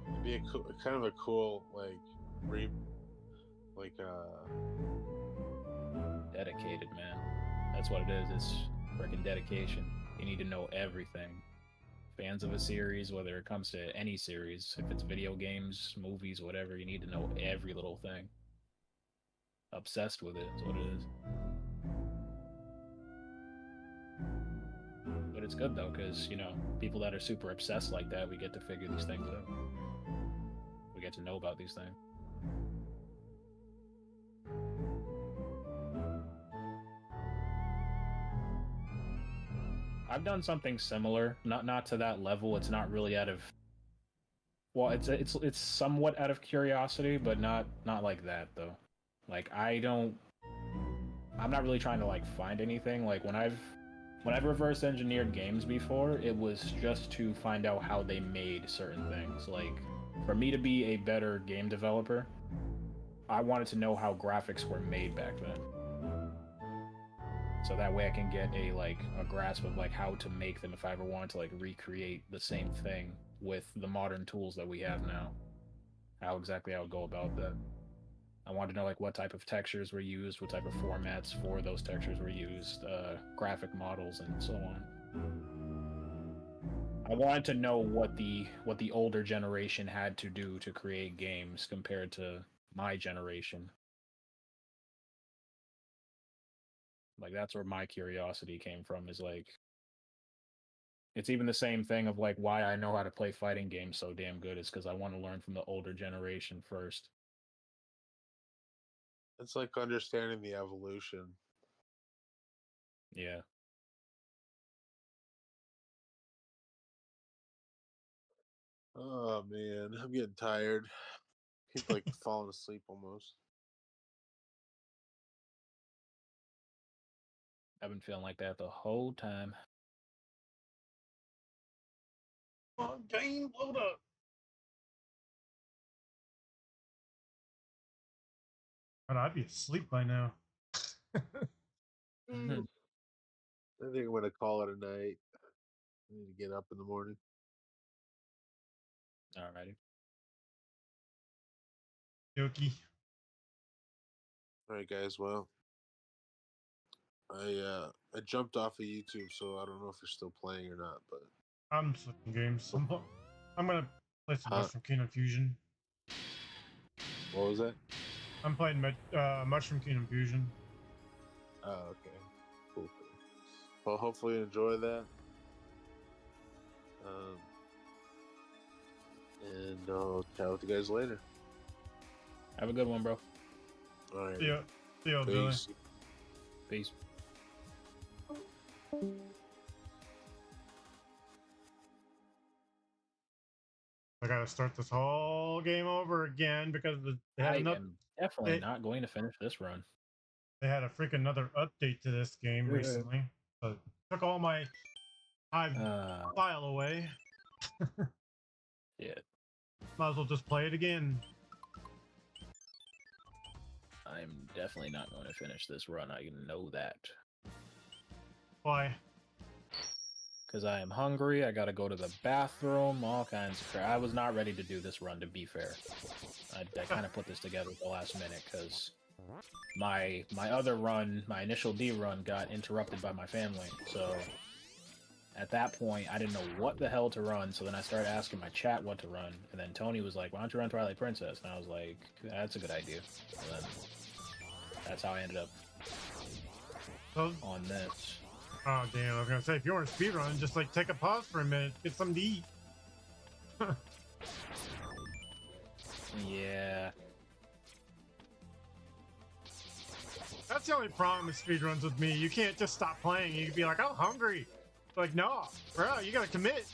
It'd be kind of a cool dedicated, man. That's what it is. It's freaking dedication. You need to know everything. Fans of a series, whether it comes to any series, if it's video games, movies, whatever, you need to know every little thing. Obsessed with it is what it is. But it's good though, because, you know, people that are super obsessed like that, we get to figure these things out. We get to know about these things. I've done something similar, not to that level. It's not really out of, well, it's somewhat out of curiosity, but not like that though. Like I'm not really trying to like find anything. Like when I've reverse engineered games before, it was just to find out how they made certain things. Like for me to be a better game developer, I wanted to know how graphics were made back then. So that way I can get a grasp of like how to make them if I ever wanted to like recreate the same thing with the modern tools that we have now. How exactly I would go about that. I wanted to know like what type of textures were used, what type of formats for those textures were used, graphic models, and so on. I wanted to know what the older generation had to do to create games compared to my generation. Like that's where my curiosity came from, is like it's even the same thing of like why I know how to play fighting games so damn good is because I want to learn from the older generation first. It's like understanding the evolution. Yeah. Oh man, I'm getting tired. Keep like falling asleep almost. I've been feeling like that the whole time. Oh, game load up. God, I'd be asleep by now. I think I'm gonna call it a night. I need to get up in the morning. Alrighty. Yoki. All right, guys. Well, I jumped off of YouTube, so I don't know if you're still playing or not. But I'm switching games. I'm gonna play some Huh? Mushroom Kingdom Fusion. What was that? I'm playing Mushroom Kingdom Fusion. Oh, okay. Cool. Well, hopefully you enjoy that. And I'll chat with you guys later. Have a good one, bro. All right. See ya, Billy. Peace. Peace. I gotta start this whole game over again because they had I another. am definitely not going to finish this run. They had a freaking another update to this game recently. So it took all my file away. Yeah. Might as well just play it again. I'm definitely not going to finish this run. I know that. Why? Because I am hungry. I gotta go to the bathroom. All kinds of crap. I was not ready to do this run, to be fair. I kind of put this together at the last minute because my other run, my initial D run, got interrupted by my family. So at that point, I didn't know what the hell to run. So then I started asking my chat what to run, and then Tony was like, "Why don't you run Twilight Princess?" And I was like, "That's a good idea." And then that's how I ended up on this. Oh damn! I was gonna say, if you want to speedrun, just like take a pause for a minute, get something to eat. Yeah. That's the only problem with speedruns with me. You can't just stop playing. You can be like, I'm hungry. Like, no, bro, you gotta commit.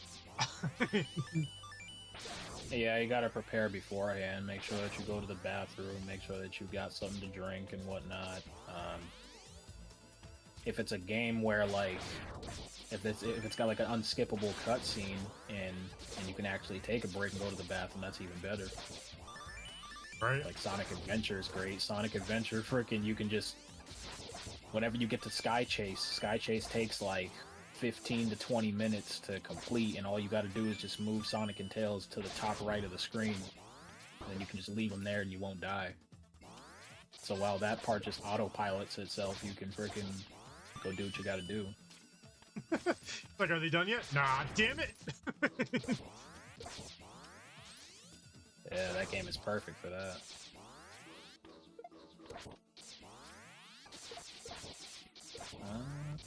Yeah, you gotta prepare beforehand. Make sure that you go to the bathroom. Make sure that you got something to drink and whatnot. If it's a game where like, if it's got like an unskippable cutscene and you can actually take a break and go to the bathroom, that's even better. Right. Like Sonic Adventure is great. Sonic Adventure, freaking, you can just whenever you get to Sky Chase takes like 15 to 20 minutes to complete, and all you got to do is just move Sonic and Tails to the top right of the screen. And then you can just leave them there and you won't die. So while that part just autopilots itself, you can freaking go do what you got to do. Like, are they done yet? Nah, damn it! Yeah, that game is perfect for that.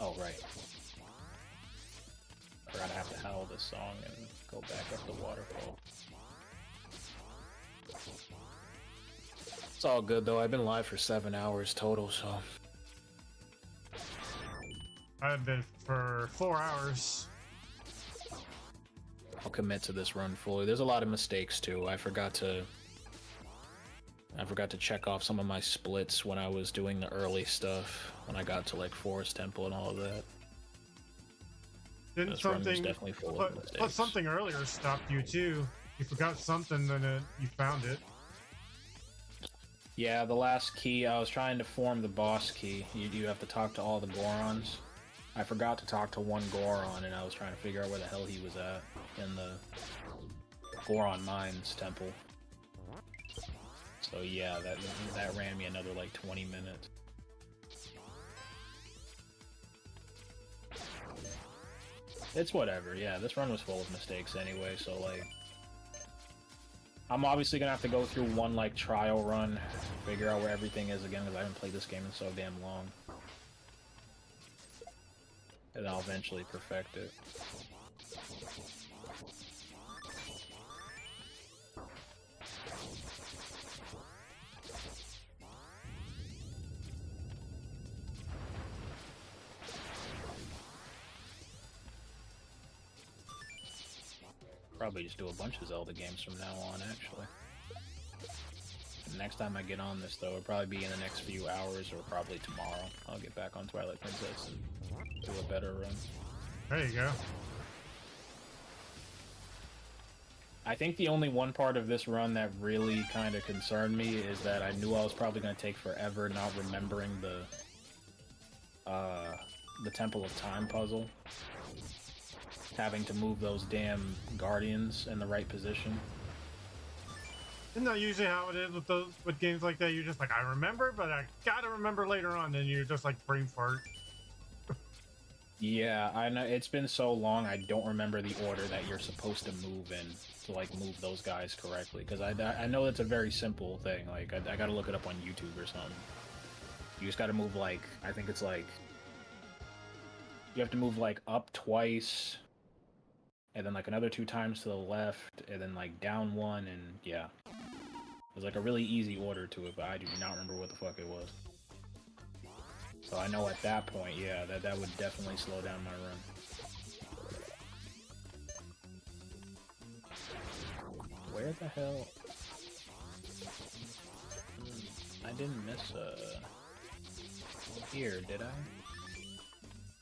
Oh, right. Forgot I have to howl this song and go back up the waterfall. It's all good though. I've been live for 7 hours total, so. I've been for 4 hours. I'll commit to this run fully. There's a lot of mistakes too. I forgot to check off some of my splits when I was doing the early stuff, when I got to like Forest Temple and all of that. Didn't This run was something, definitely full of but mistakes. something earlier stopped you too. You forgot something, then you found it. Yeah, the last key, I was trying to form the boss key. You have to talk to all the Gorons. I forgot to talk to one Goron, and I was trying to figure out where the hell he was at in the Goron Mines temple. So yeah, that ran me another like 20 minutes. It's whatever, yeah, this run was full of mistakes anyway, so like... I'm obviously gonna have to go through one like trial run, figure out where everything is again, because I haven't played this game in so damn long. And I'll eventually perfect it. Probably just do a bunch of Zelda games from now on, actually. The next time I get on this, though, it'll probably be in the next few hours, or probably tomorrow. I'll get back on Twilight Princess and do a better run. There you go. I think the only one part of this run that really kind of concerned me is that I knew I was probably going to take forever not remembering the Temple of Time puzzle. Having to move those damn guardians in the right position. Isn't that usually how it is with games like that? You're just like, I remember, but I gotta remember later on. Then you're just like brain fart. Yeah, I know. It's been so long, I don't remember the order that you're supposed to move in to like move those guys correctly. Because I know it's a very simple thing. Like I gotta look it up on YouTube or something. You just gotta move like, I think it's like, you have to move like up twice, and then like another 2 times to the left, and then like down 1, and yeah. There's like a really easy order to it, but I do not remember what the fuck it was. So I know at that point, yeah, that would definitely slow down my run. Where the hell? I didn't miss a tear, did I?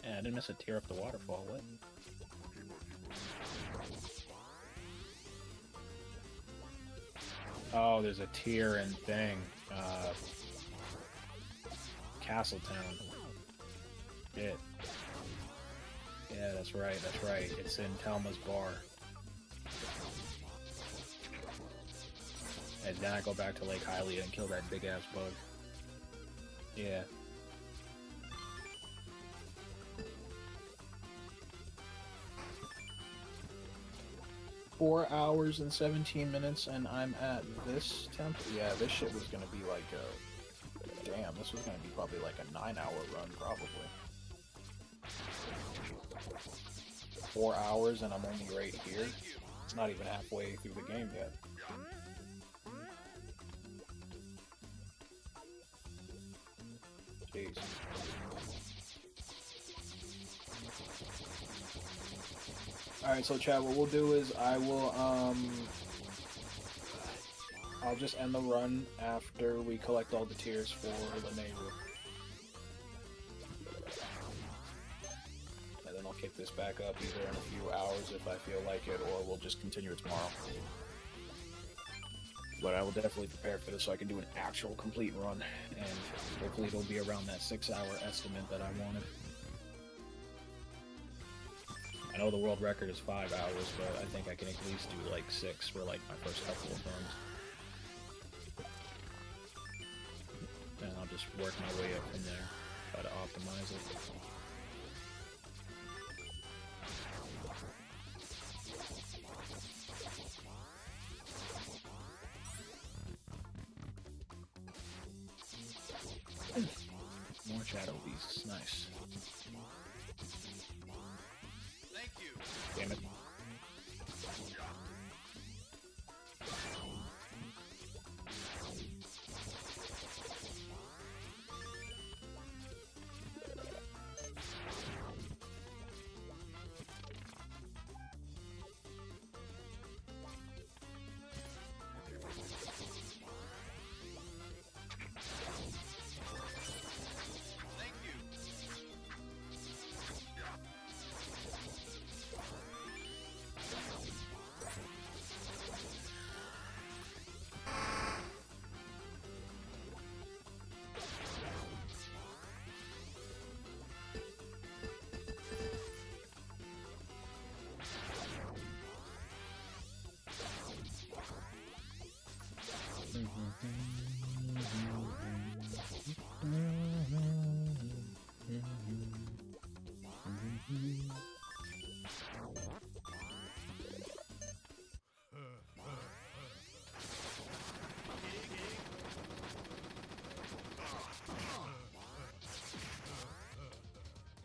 Yeah, I didn't miss a tear up the waterfall, what? Oh, there's a tier and thing. Castletown. Shit. Yeah, that's right, that's right. It's in Telma's bar. And then I go back to Lake Hylia and kill that big-ass bug. Yeah. Four hours and 17 minutes, and I'm at this temple. Yeah, this shit was gonna be like a... Damn, this was gonna be probably like a 9-hour run, probably. 4 hours, and I'm only right here. It's not even halfway through the game yet. Jeez. Alright, so chat, what we'll do is I'll just end the run after we collect all the tiers for the neighbor. And then I'll kick this back up either in a few hours if I feel like it, or we'll just continue it tomorrow. But I will definitely prepare for this so I can do an actual complete run, and hopefully it'll be around that 6-hour estimate that I wanted. I know the world record is 5 hours, but I think I can at least do like 6 for like my first couple of runs. And I'll just work my way up from there, try to optimize it. More shadow beasts, nice. Thank you. Damn it.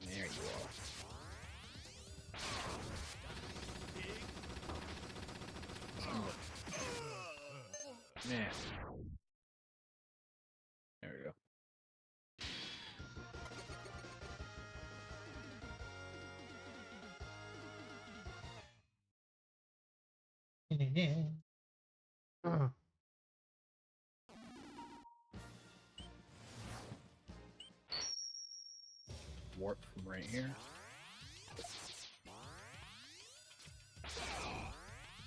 There you are. Man. There we go. Warp from right here.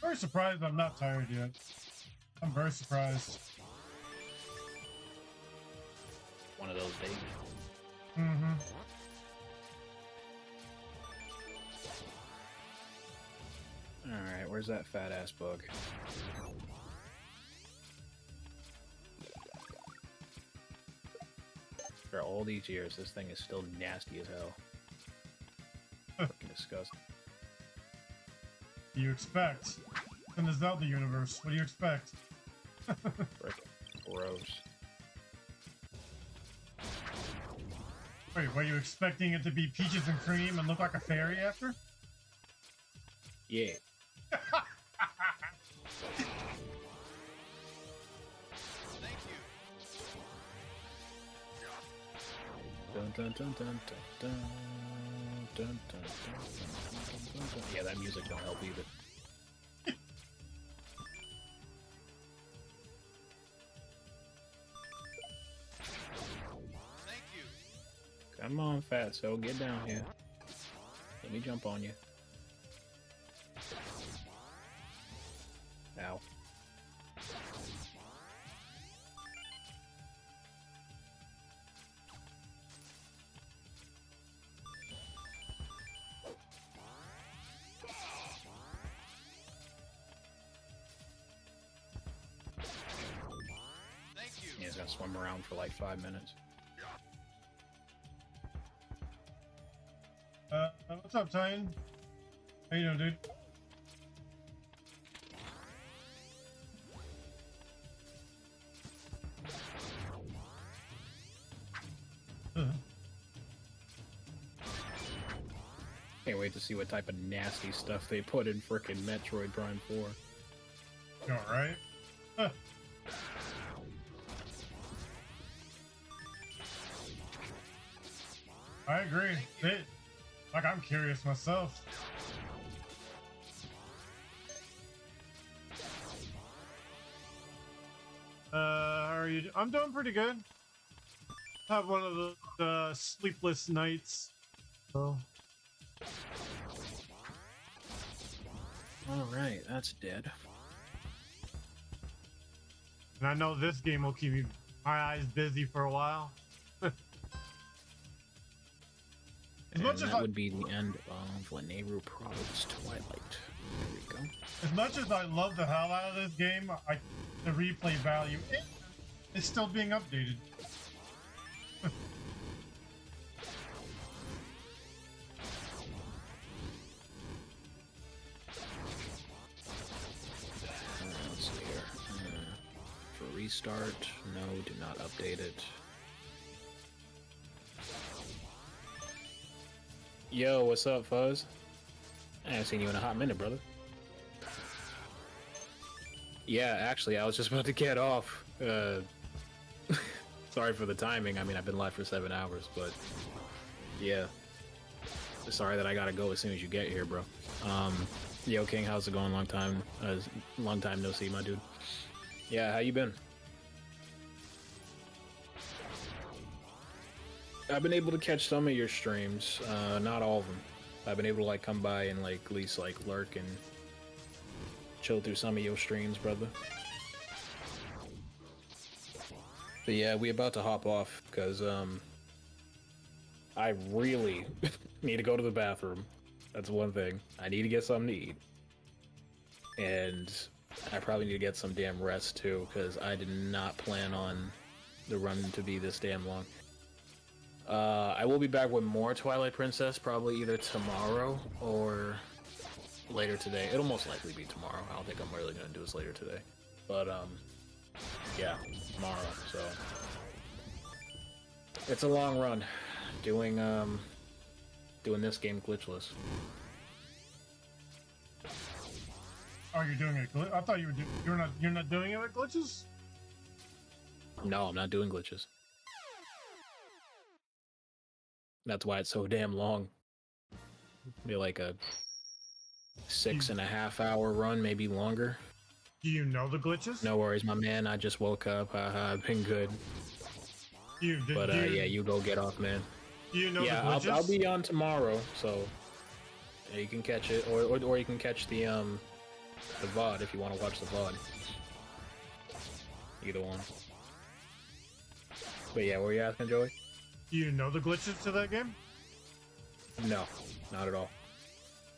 Very surprised I'm not tired yet. I'm very surprised. One of those days. Mm-hmm. Alright, where's that fat ass bug? For all these years, this thing is still nasty as hell. Fucking disgusting. What do you expect? In the Zelda universe, what do you expect? Frickin' gross. Wait, were you expecting it to be peaches and cream and look like a fairy after? Yeah. Dun dun dun dun dun dun dun dun dun. Yeah, that music don't help either. Thank you. Come on, Fatso, get down here. Let me jump on you. Ow. Yeah, he's gonna swim around for like 5 minutes. What's up, Titan? How you doing, dude? Can't wait to see what type of nasty stuff they put in frickin' Metroid Prime 4. You alright? Huh. I agree. Like, I'm curious myself. How are you? I'm doing pretty good. Have one of the sleepless nights. So. All right, that's dead. And I know this game will keep my eyes busy for a while. And that would be the end of Laneru Pro's Twilight. There we go. As much as I love the hell out of this game, the replay value is still being updated. Let's see here. For restart, no, do not update it. Yo, what's up, Fuzz? I haven't seen you in a hot minute, brother. Yeah, actually, I was just about to get off. Sorry for the timing. I mean, I've been live for 7 hours, but yeah. Sorry that I gotta go as soon as you get here, bro. Yo, King, how's it going? Long time no see, my dude. Yeah, how you been? I've been able to catch some of your streams, not all of them. I've been able to like come by and like at least like lurk and chill through some of your streams, brother. But yeah, we about to hop off because I really need to go to the bathroom. That's one thing. I need to get something to eat. And I probably need to get some damn rest too, because I did not plan on the run to be this damn long. I will be back with more Twilight Princess, probably either tomorrow or later today. It'll most likely be tomorrow. I don't think I'm really gonna do this later today. But yeah, tomorrow. So it's a long run. Doing this game glitchless. Oh, you're doing it. I thought you were you're not doing it with glitches? No, I'm not doing glitches. That's why it's so damn long. Be like a 6.5 hour run, maybe longer. Do you know the glitches? No worries, my man. I just woke up. I've been good. Yeah, you go get off, man. Do you know the glitches? I'll be on tomorrow, so yeah, you can catch it, or you can catch the VOD if you want to watch the VOD. Either one. But yeah, what were you asking, Joey? Do you know the glitches to that game? No, not at all.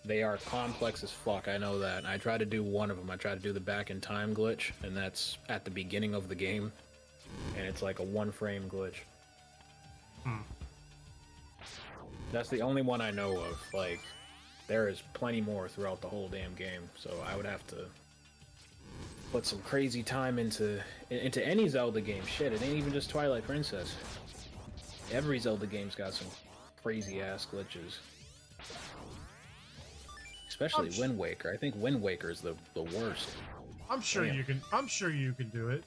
They are complex as fuck, I know that. I tried to do one of them. I tried to do the back in time glitch, and that's at the beginning of the game. And it's like a 1-frame glitch. That's the only one I know of. Like, there is plenty more throughout the whole damn game, so I would have to put some crazy time into any Zelda game. Shit, it ain't even just Twilight Princess. Every Zelda game's got some crazy ass glitches. Especially Wind Waker. I think Wind Waker is the worst. I'm sure you can do it.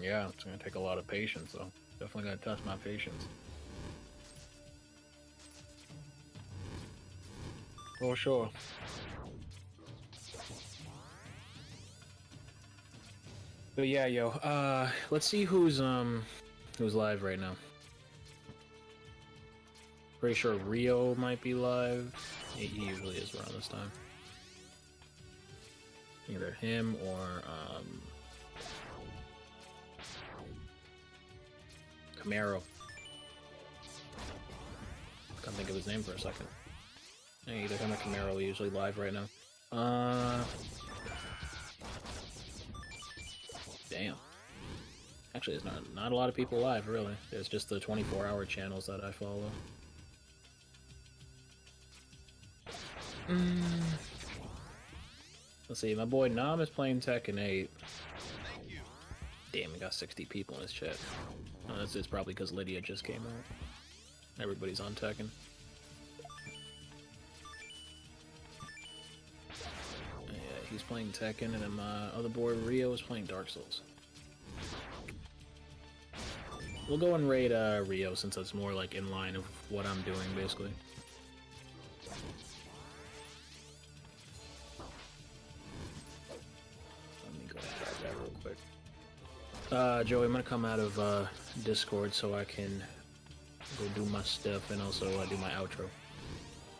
Yeah, it's gonna take a lot of patience though. Definitely gonna test my patience. For sure. But yeah, yo, let's see who's live right now. Pretty sure Rio might be live. He usually is around this time. Either him or Camaro. Can't think of his name for a second. Yeah, either him or Camaro are usually live right now. Damn. Actually, there's not a lot of people live, really. There's just the 24-hour channels that I follow. Let's see, my boy Nam is playing Tekken 8. Damn, we got 60 people in his chat. It's probably because Lydia just came out. Everybody's on Tekken. Yeah, he's playing Tekken, and then my other boy Rio is playing Dark Souls. We'll go and raid Rio since that's more like in line of what I'm doing basically. Let me go and grab that real quick. Joey, I'm gonna come out of Discord so I can go do my stuff and also do my outro.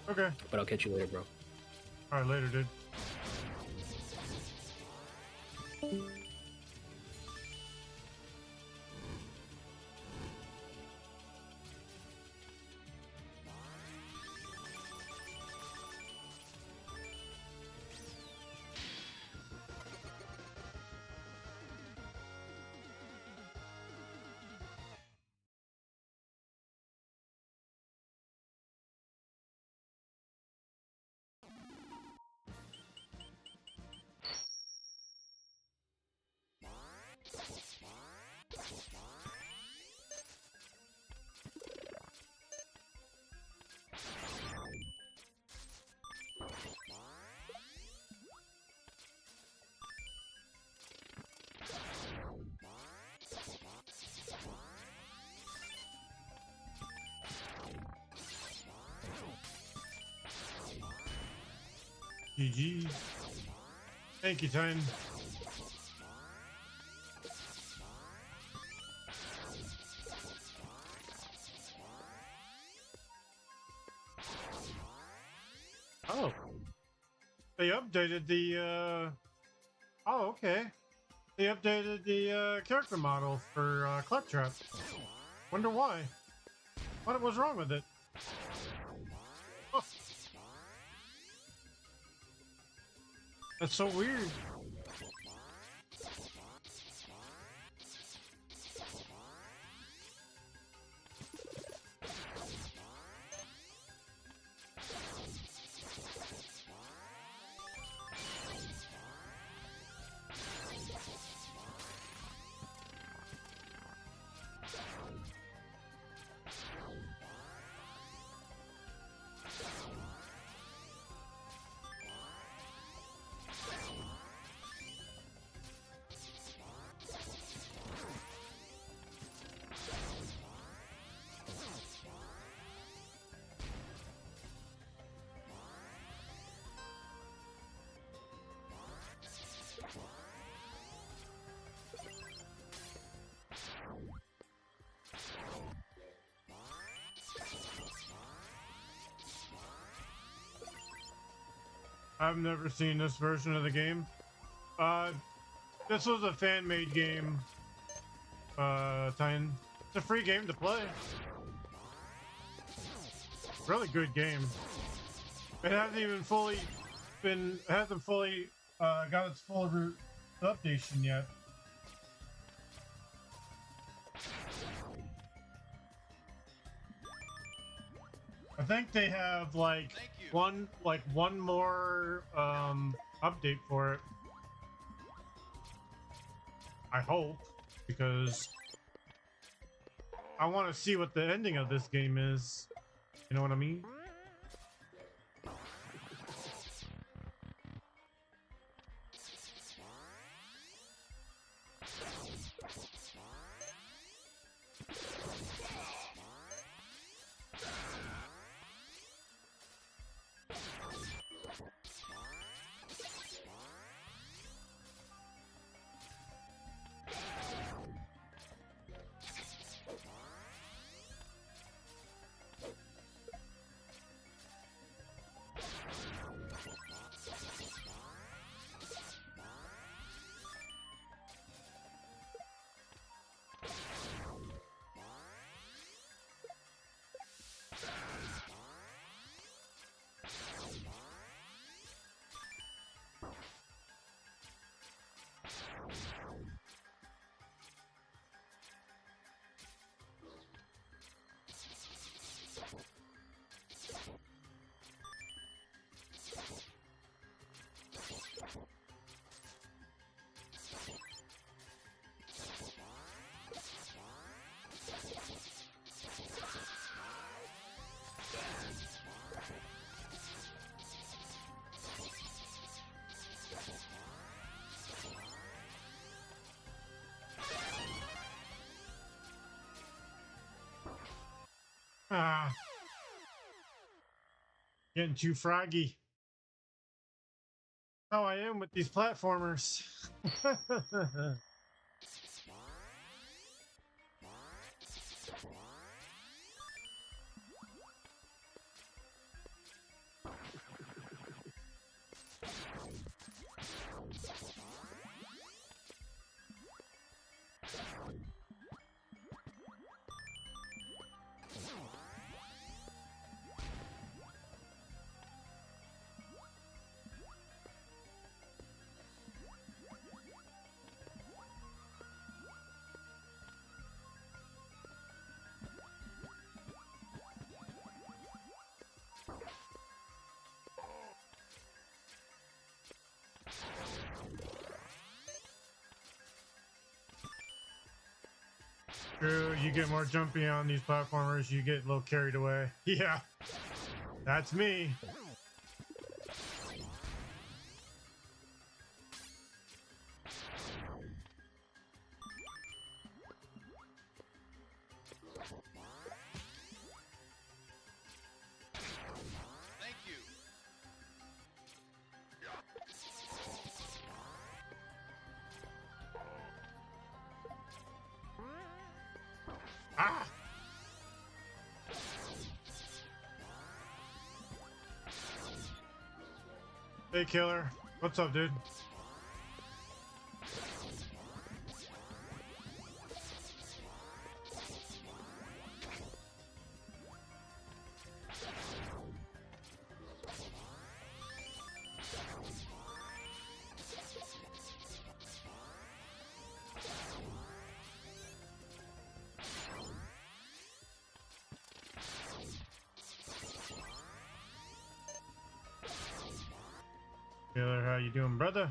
Okay. But I'll catch you later, bro. All right, later, dude. GG. Thank you, Titan. Oh. They updated the, Oh, okay. They updated the, character model for, Claptrap. Wonder why. What was wrong with it? Oh. That's so weird. I've never seen this version of the game. This was a fan-made game, Titan. It's a free game to play. Really good game. It hasn't even fully got its full updation yet. I think they have like one more update for it. I hope, because I want to see what the ending of this game is. You know what I mean? Getting too froggy. How I am with these platformers. True, you get more jumpy on these platformers, you get a little carried away. Yeah, that's me. Thank you. Ah! Hey, killer. What's up, dude? Killer, how you doing, brother?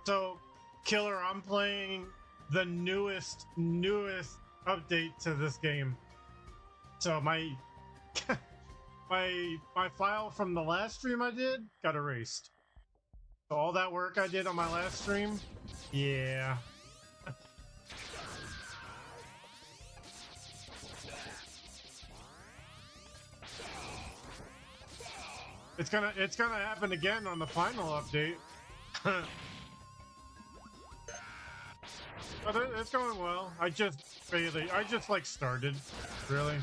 So, Killer, I'm playing the newest update to this game. So my my file from the last stream I did got erased. So all that work I did on my last stream, yeah. It's gonna happen again on the final update. But it's going well. I just like started, really.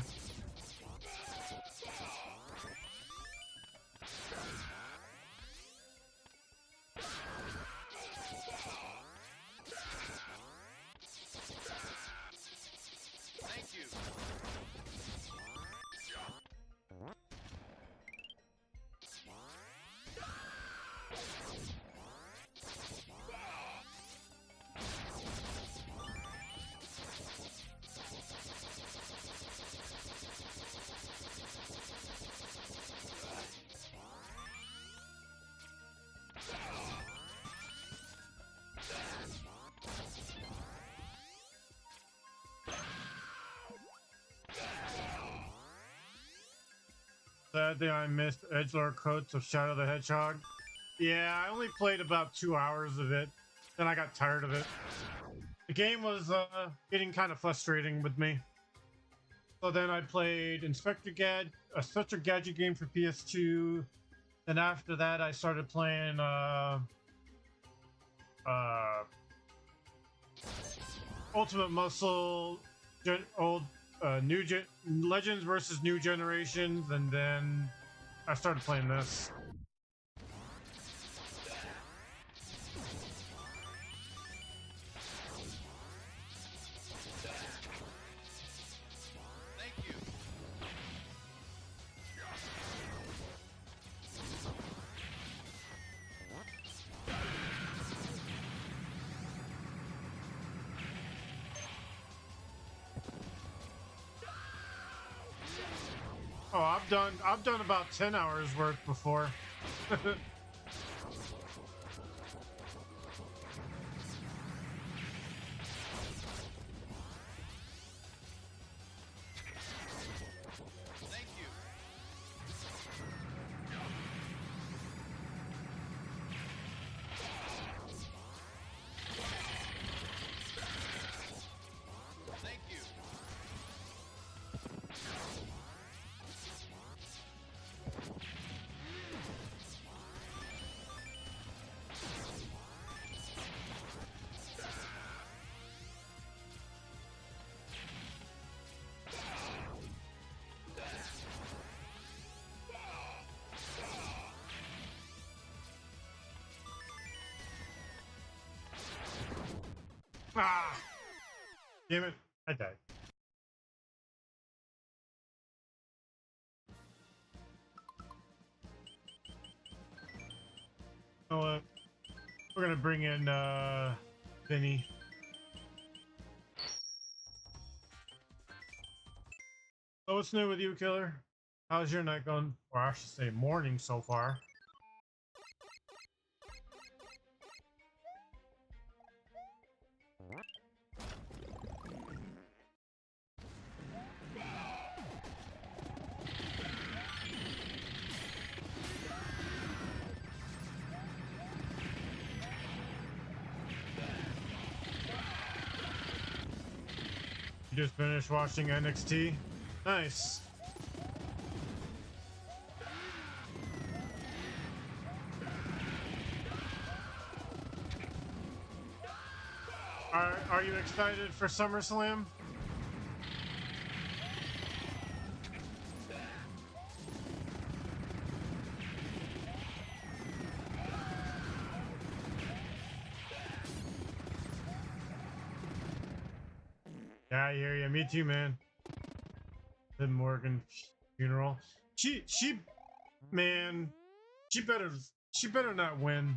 Thank you. Sad thing I missed Edgelord Coats of Shadow the Hedgehog. Yeah, I only played about 2 hours of it, then I got tired of it. The game was getting kind of frustrating with me. So then I played Inspector Gadget game for PS2. Then after that, I started playing Ultimate Muscle, Legends versus New Generations, and then I started playing this. Thank you. Oh, I've done about 10 hours worth before. Thank you. Thank you. Ah! Damn it. I died. You know what? We're gonna bring in, Vinny. So what's new with you, Killer? How's your night going? Or I should say morning so far. You just finished watching NXT? Nice. Are you excited for SummerSlam? Yeah, I hear you. Me too, man. The Morgan funeral. Man, she better not win.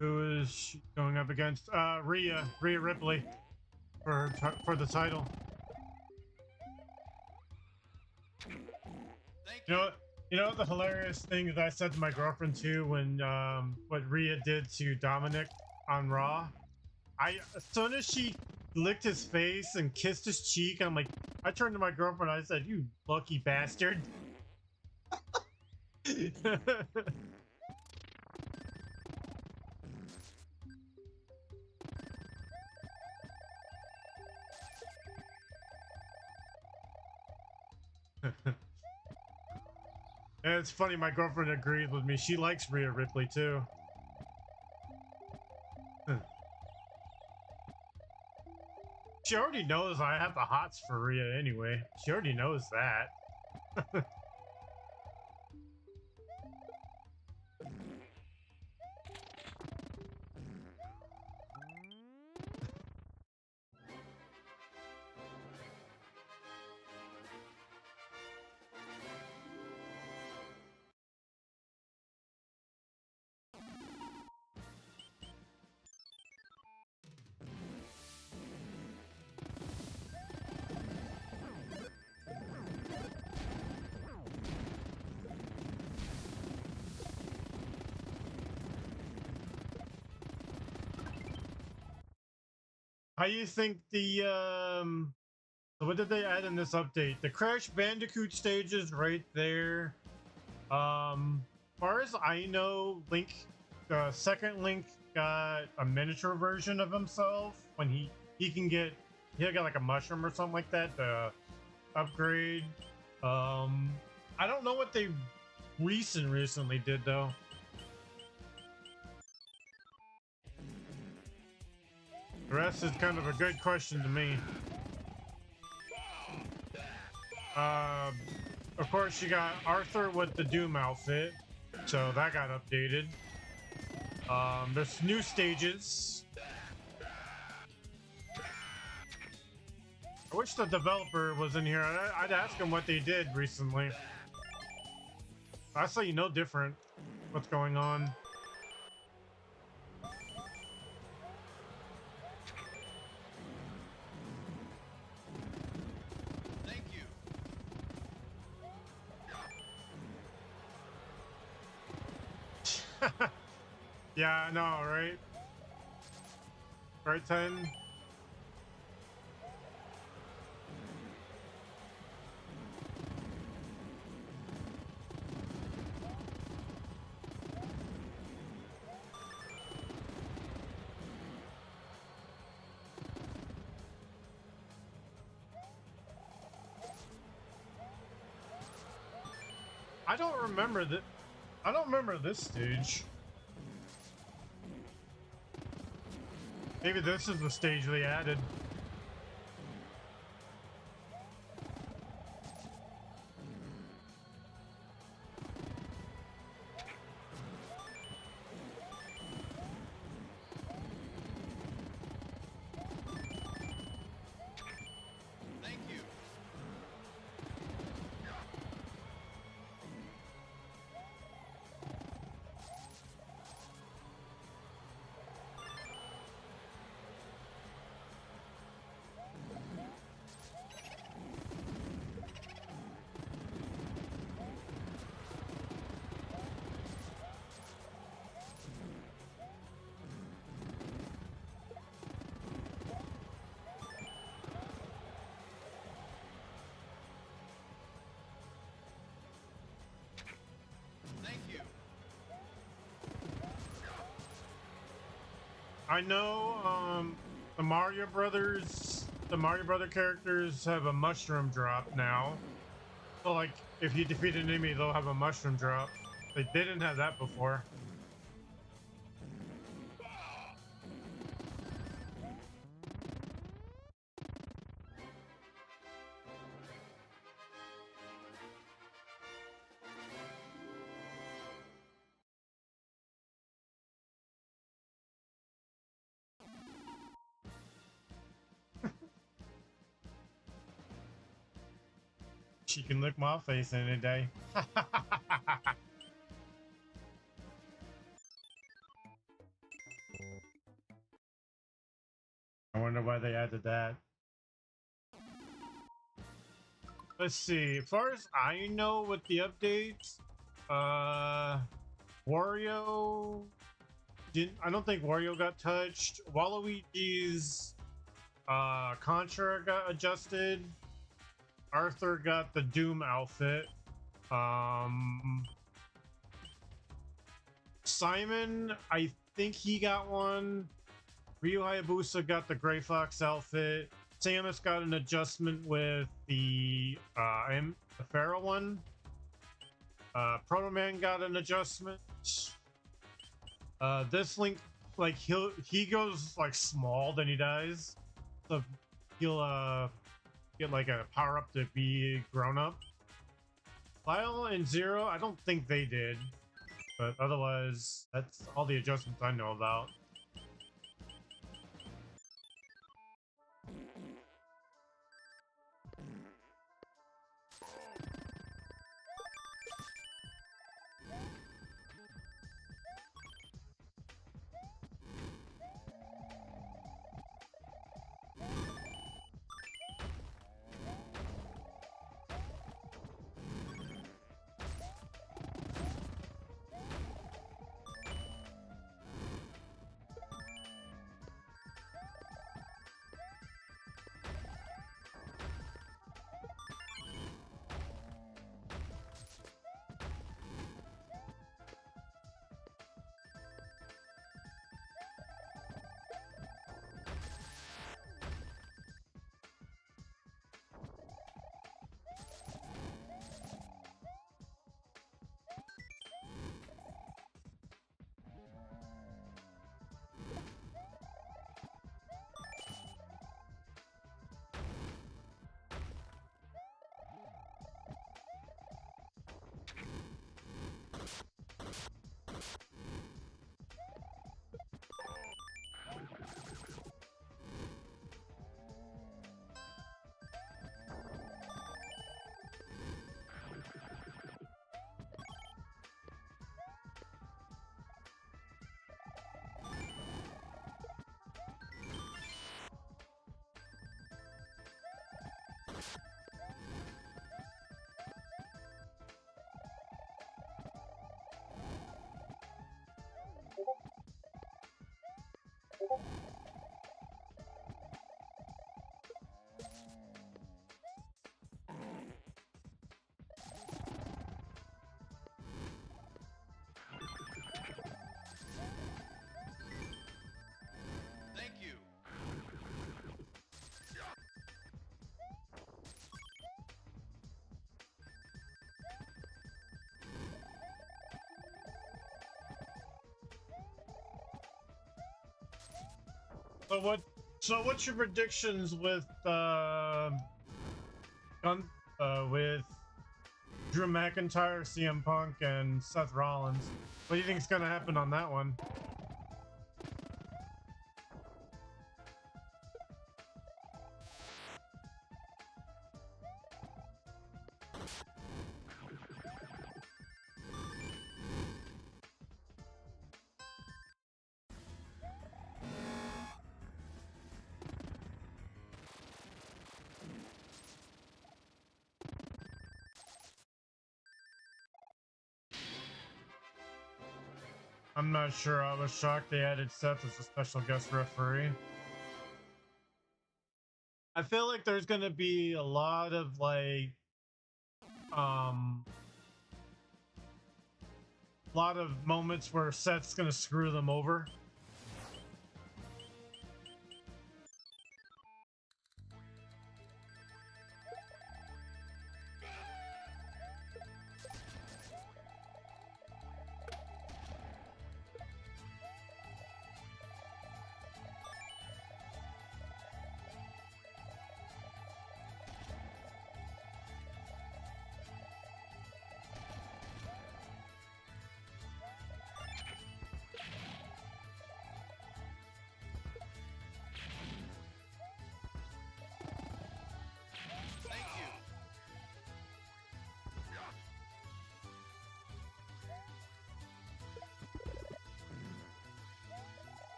Who is she going up against? Rhea Ripley for the title. You know what the hilarious thing is I said to my girlfriend too when what Rhea did to Dominic on Raw. As soon as she licked his face and kissed his cheek, I'm like, I turned to my girlfriend and I said, "You lucky bastard." And it's funny, my girlfriend agrees with me. She likes Rhea Ripley too. She already knows I have the hots for Rhea anyway. She already knows that. How you think the so what did they add in this update? The Crash Bandicoot stages right there. Far as I know, Link, the second Link got a miniature version of himself when he can get he'll get like a mushroom or something like that to upgrade. I don't know what they recently did though. The rest is kind of a good question to me. Of course, you got Arthur with the Doom outfit, so that got updated. There's new stages. I wish the developer was in here. I'd ask him what they did recently. I saw you know different. What's going on? Thank you. Yeah, I know, right? Right, 10? I don't remember that. I don't remember this stage. Maybe this is the stage they added. Thank you. Thank you. I know the Mario Brothers characters have a mushroom drop now. So like if you defeat an enemy, they'll have a mushroom drop. They didn't have that before. She can lick my face any day. I wonder why they added that. Let's see. As far as I know with the updates, Wario didn't. I don't think Wario got touched. Waluigi's Contra got adjusted. Arthur got the Doom outfit. Simon, I think he got one. Ryu Hayabusa got the Gray Fox outfit. Samus got an adjustment with the Pharaoh one. Proto Man got an adjustment. This Link, like he goes like small, then he dies. So he'll get like a power up to be grown up. Lyle and Zero, I don't think they did, but otherwise that's all the adjustments I know about. Thank you. So what's your predictions with with Drew McIntyre, CM Punk, and Seth Rollins? What do you think is gonna happen on that one? I'm not sure. I was shocked they added Seth as a special guest referee. I feel like there's gonna be a lot of like lot of moments where Seth's gonna screw them over.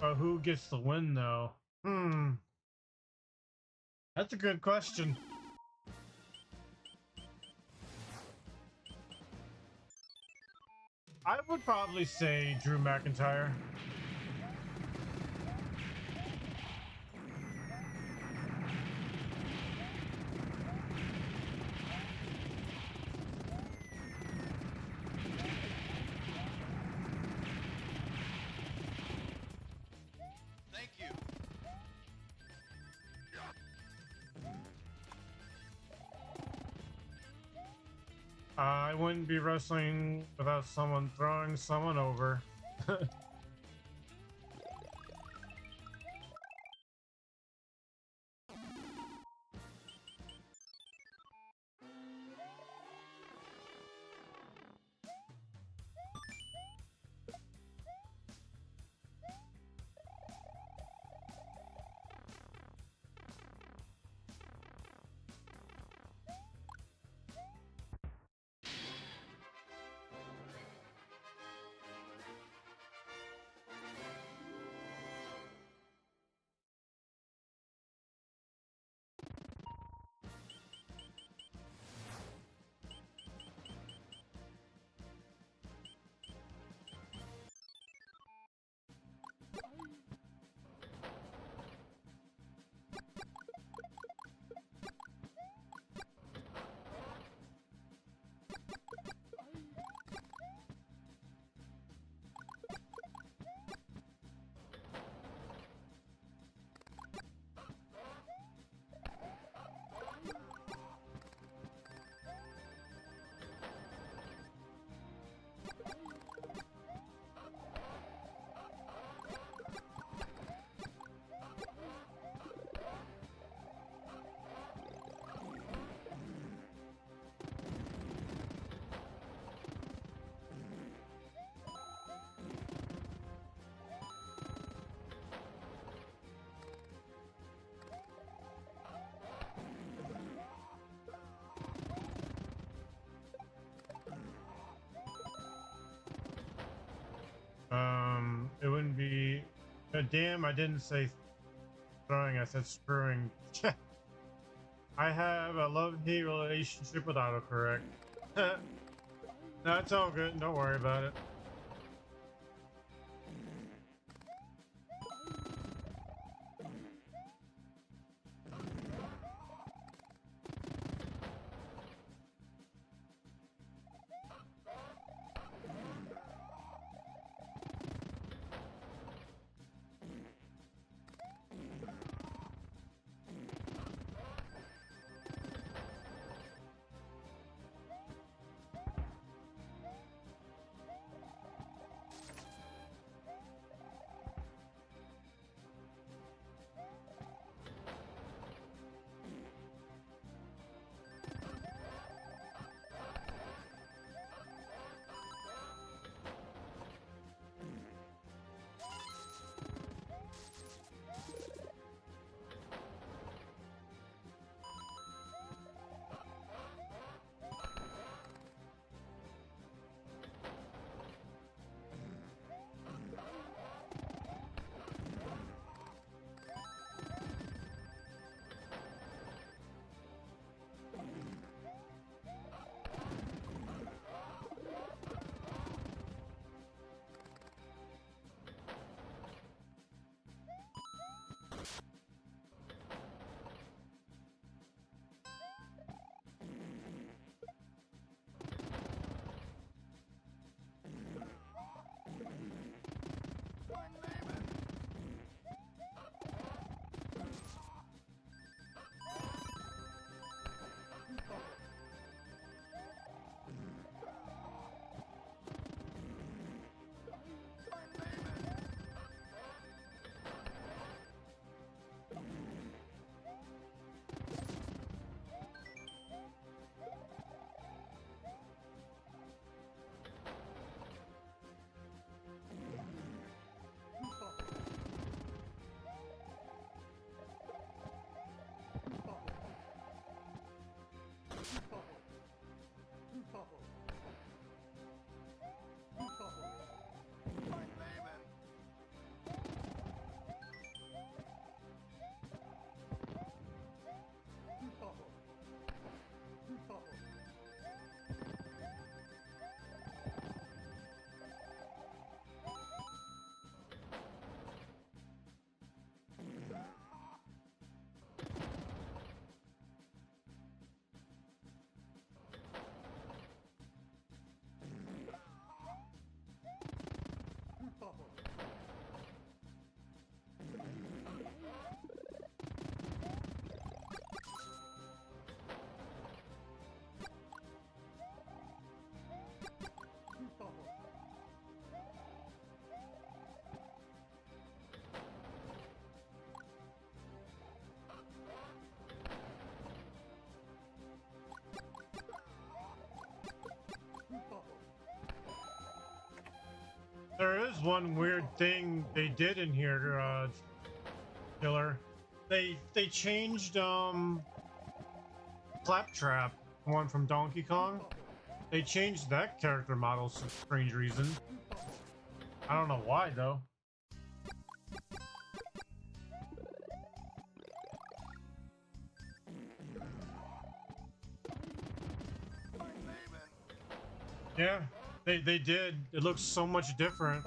But who gets the win though? That's a good question. I would probably say Drew McIntyre. Thank you. I wouldn't be wrestling without someone throwing someone over. It wouldn't be. Damn, I didn't say throwing. I said screwing. I have a love-hate relationship with autocorrect. That's all good. Don't worry about it. There is one weird thing they did in here, Killer. They changed Claptrap, one from Donkey Kong. They changed that character model for some strange reason. I don't know why though. Yeah, they did. It looks so much different.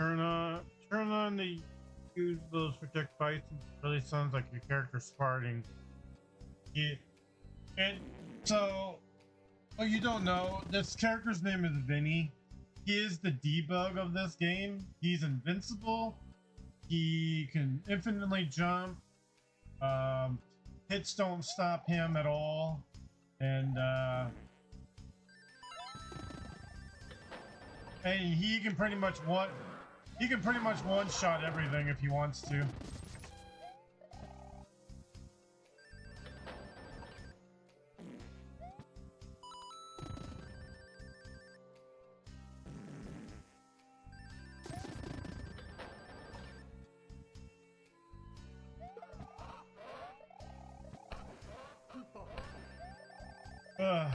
Turn on the use those protect fights. It really sounds like your character's farting. Yeah. And so, well, you don't know, this character's name is Vinny. He is the debug of this game. He's invincible. He can infinitely jump. Hits don't stop him at all. And he can pretty much one-shot everything if he wants to. Ugh.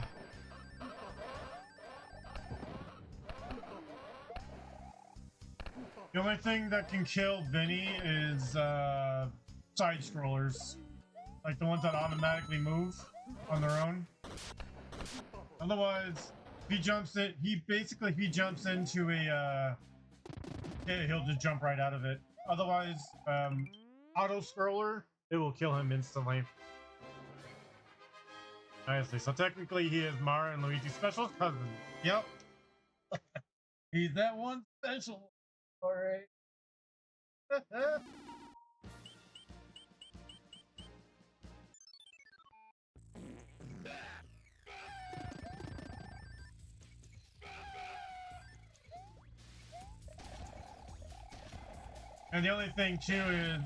The only thing that can kill Vinny is side scrollers, like the ones that automatically move on their own. Otherwise, if he jumps into a he'll just jump right out of it. Otherwise, auto scroller, it will kill him instantly. Nicely. So technically, he is Mario and Luigi's special cousin. Yep. He's that one special. All right. And the only thing too is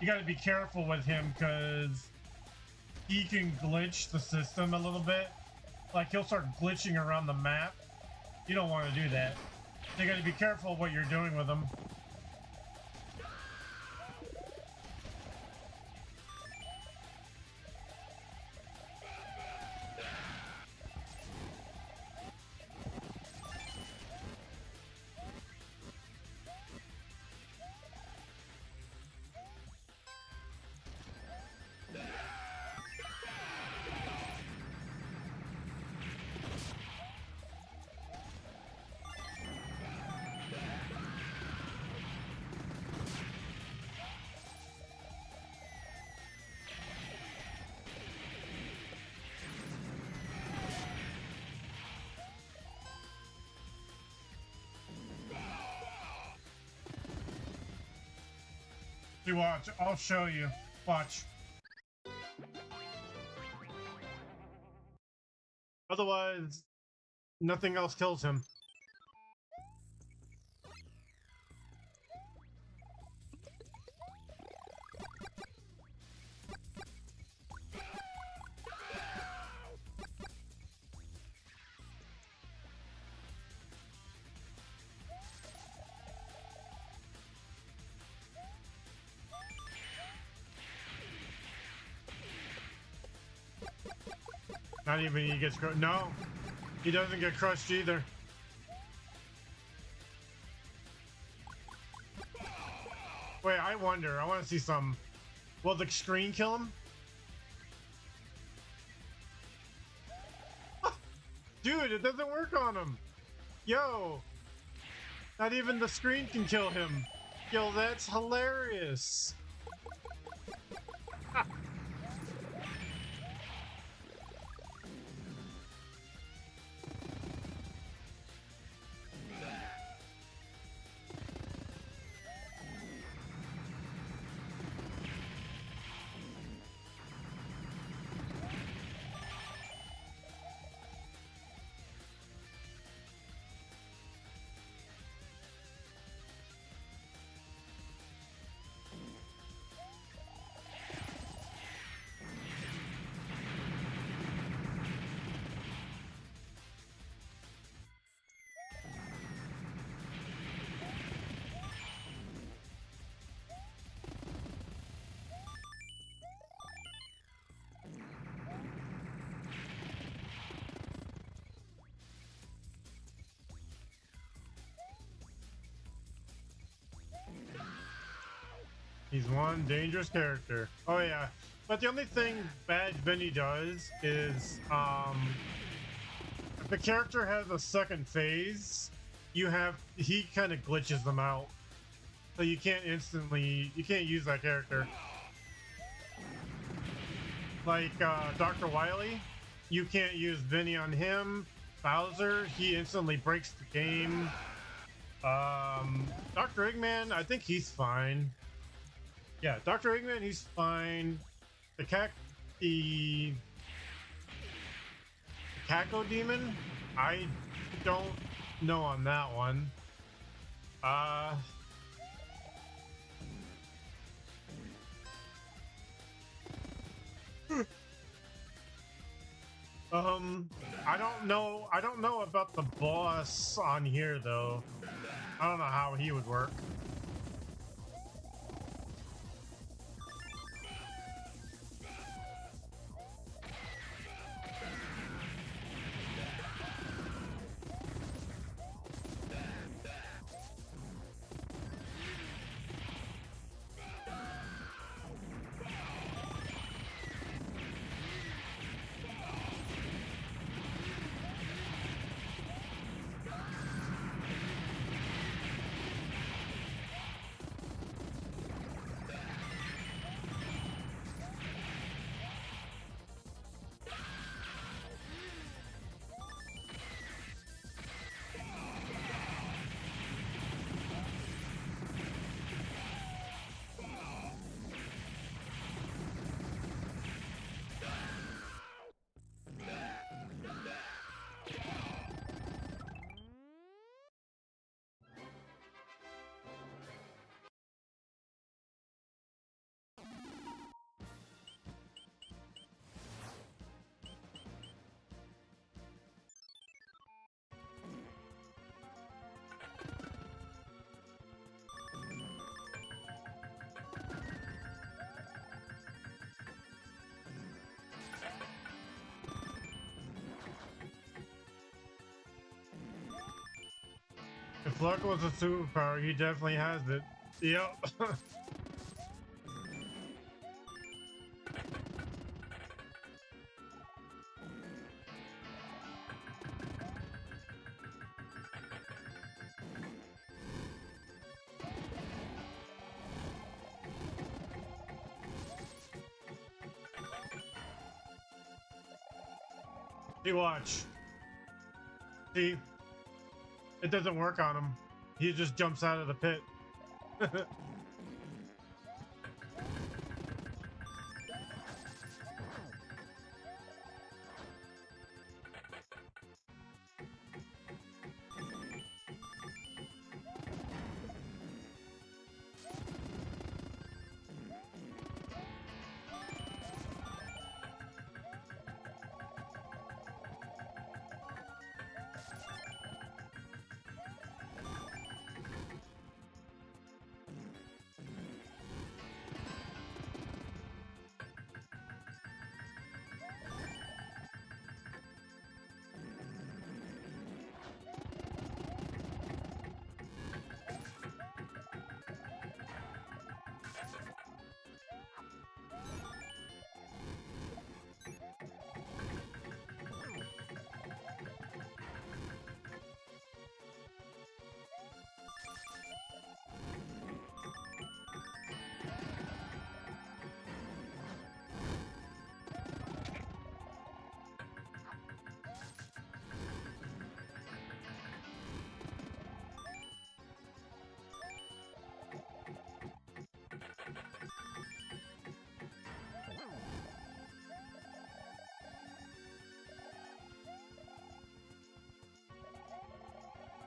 you got to be careful with him because he can glitch the system a little bit. Like he'll start glitching around the map. You don't want to do that. You got to be careful what you're doing with him. You watch, I'll show you. Watch. Otherwise, nothing else kills him. Not even he gets crushed. No, he doesn't get crushed either. Wait, I wonder. I want to see some. Will the screen kill him? Dude, it doesn't work on him. Yo, not even the screen can kill him. Yo, that's hilarious. He's one dangerous character. Oh yeah. But the only thing Bad Vinny does is if the character has a second phase, he kind of glitches them out, so you can't use that character. Like Dr. Wily, you can't use Vinny on him. Bowser, he instantly breaks the game. Dr. Eggman, I think he's fine. Yeah, Dr. Eggman, he's fine. The Caco Demon, I don't know on that one. I don't know about the boss on here though. I don't know how he would work. If luck was a superpower, he definitely has it. Yep. See, watch. See? It doesn't work on him. He just jumps out of the pit.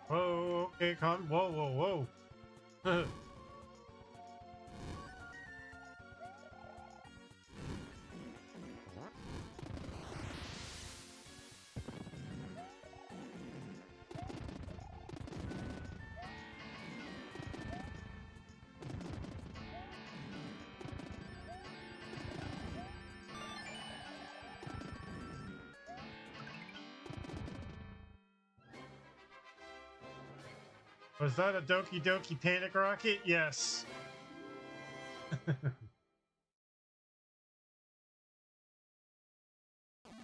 Whoa, okay, whoa. Was that a Doki Doki Panic Rocket? Yes.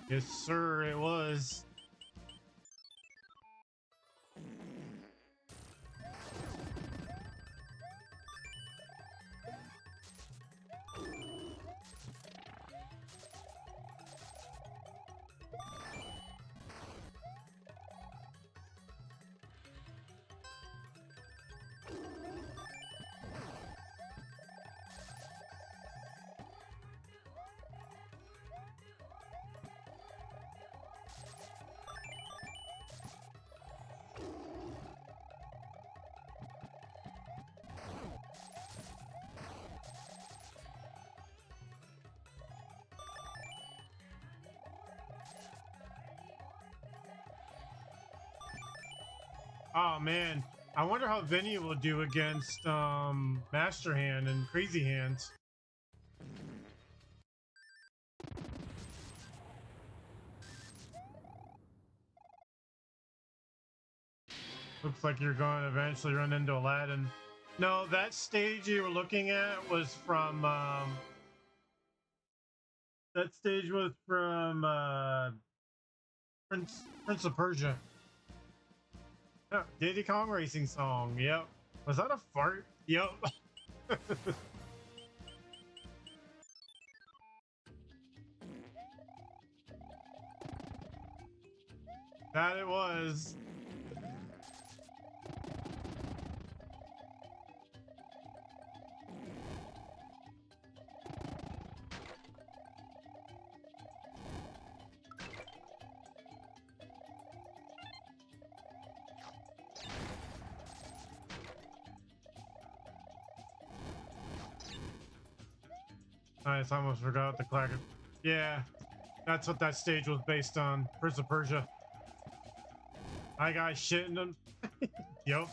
Yes, sir, it was. Oh man, I wonder how Vinny will do against Master Hand and Crazy Hands. Looks like you're going to eventually run into Aladdin. No, that stage you were looking at was from that stage was from Prince of Persia. Oh, Diddy Kong Racing song. Yep. Was that a fart? Yep. That it was. Nice, I almost forgot the clacker. Yeah, that's what that stage was based on. Prince of Persia. Hi guys, shitting them. Yep.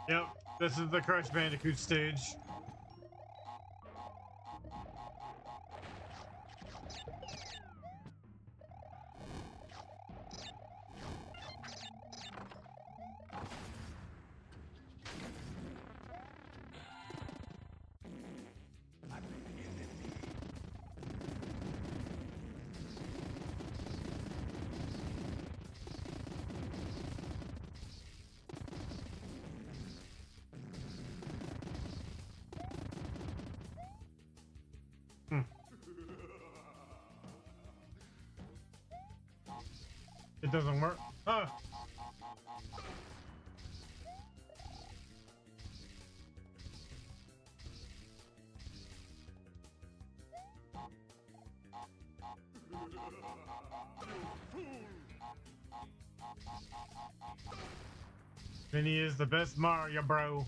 Yep, this is the Crash Bandicoot stage. It doesn't work. Huh. Vinny is the best Mario, bro.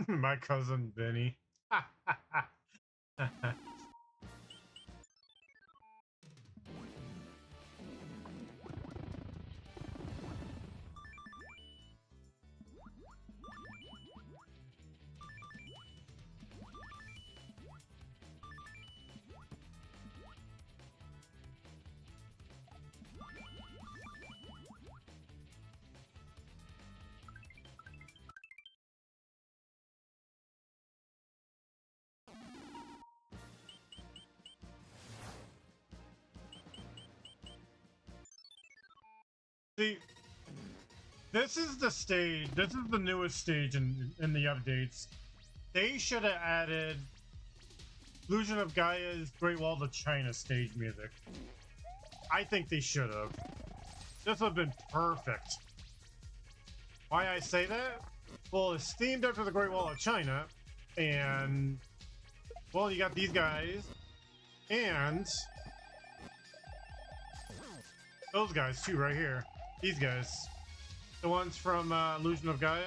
My cousin Vinny. See, this is the stage. This is the newest stage in the updates. They should have added Illusion of Gaia's Great Wall of China stage music. I think they should have. This would have been perfect. Why I say that? Well, it's themed after the Great Wall of China, and well, you got these guys, and those guys too, right here. These guys, the ones from Illusion of Gaia.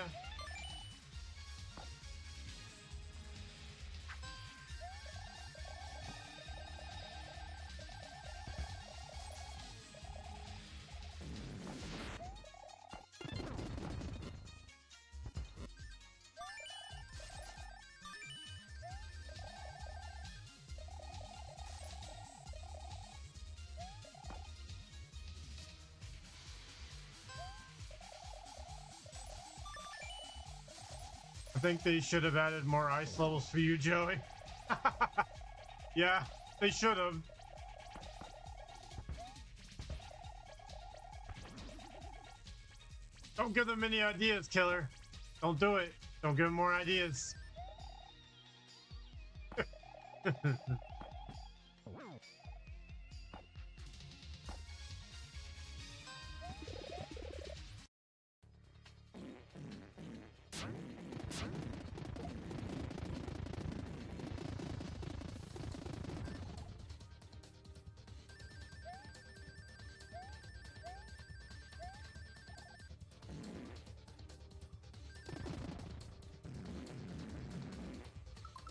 I think they should have added more ice levels for you, Joey. Yeah, they should have. Don't give them any ideas, killer. Don't do it. Don't give them more ideas.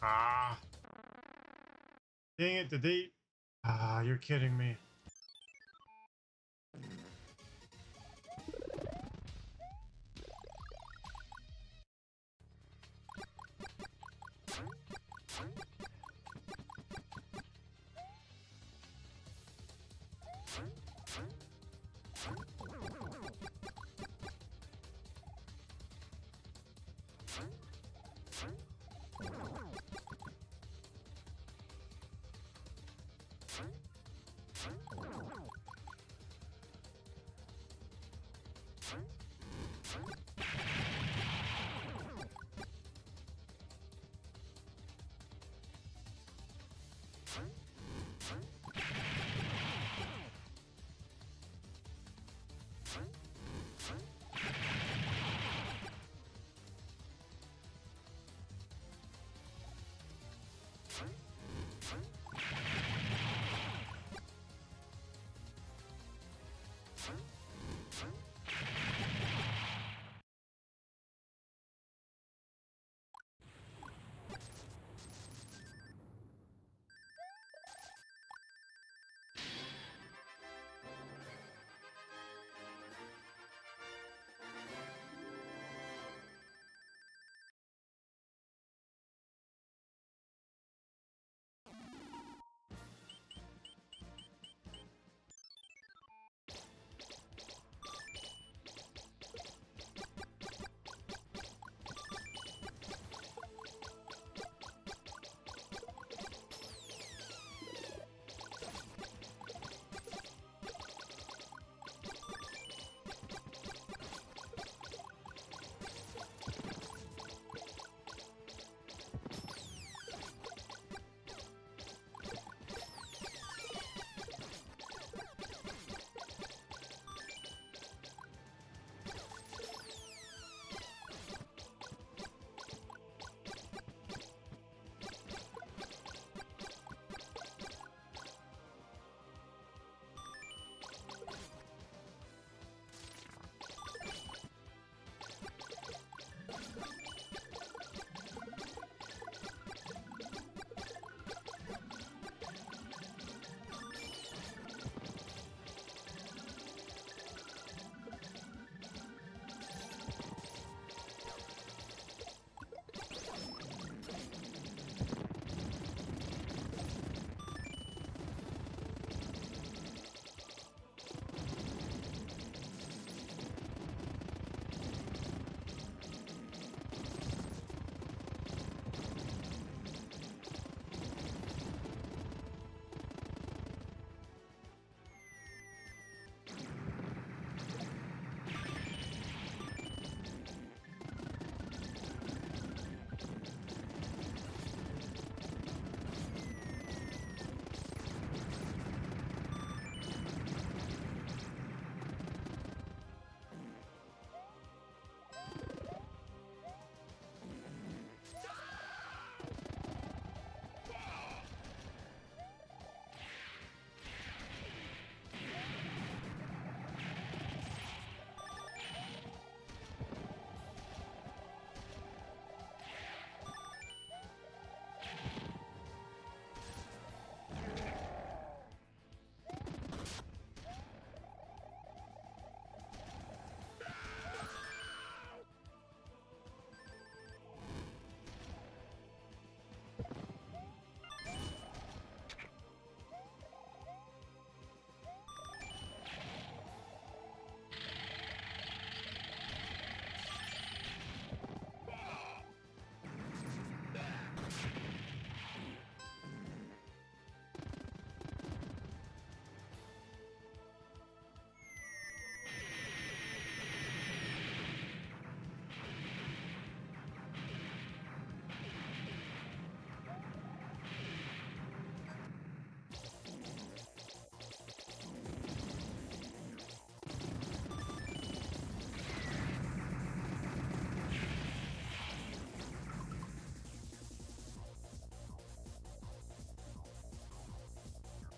Ah. Dang it, did they? Ah, you're kidding me.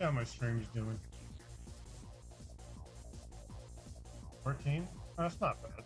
Yeah, my stream's doing 14. That's not bad.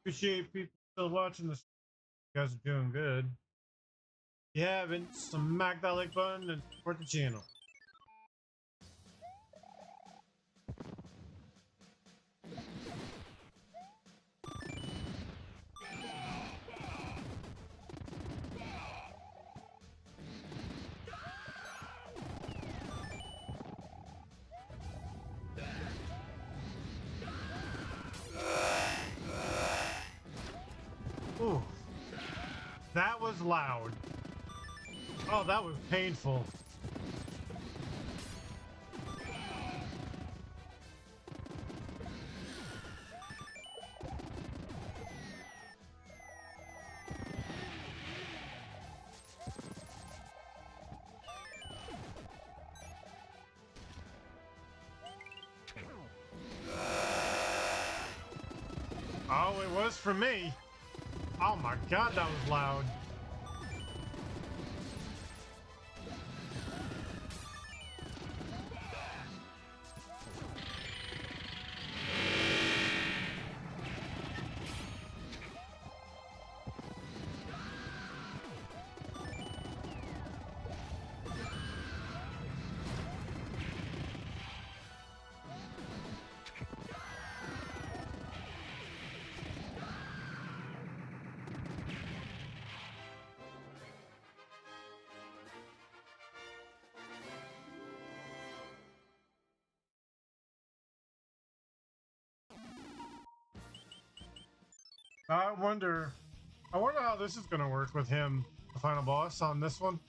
Appreciate people still watching this. You guys are doing good. If you haven't, smack that like button and support the channel. Ooh, that was loud. Oh, that was painful. Oh, it was for me. Oh my god, that was loud. I wonder how this is gonna work with him, the final boss on this one.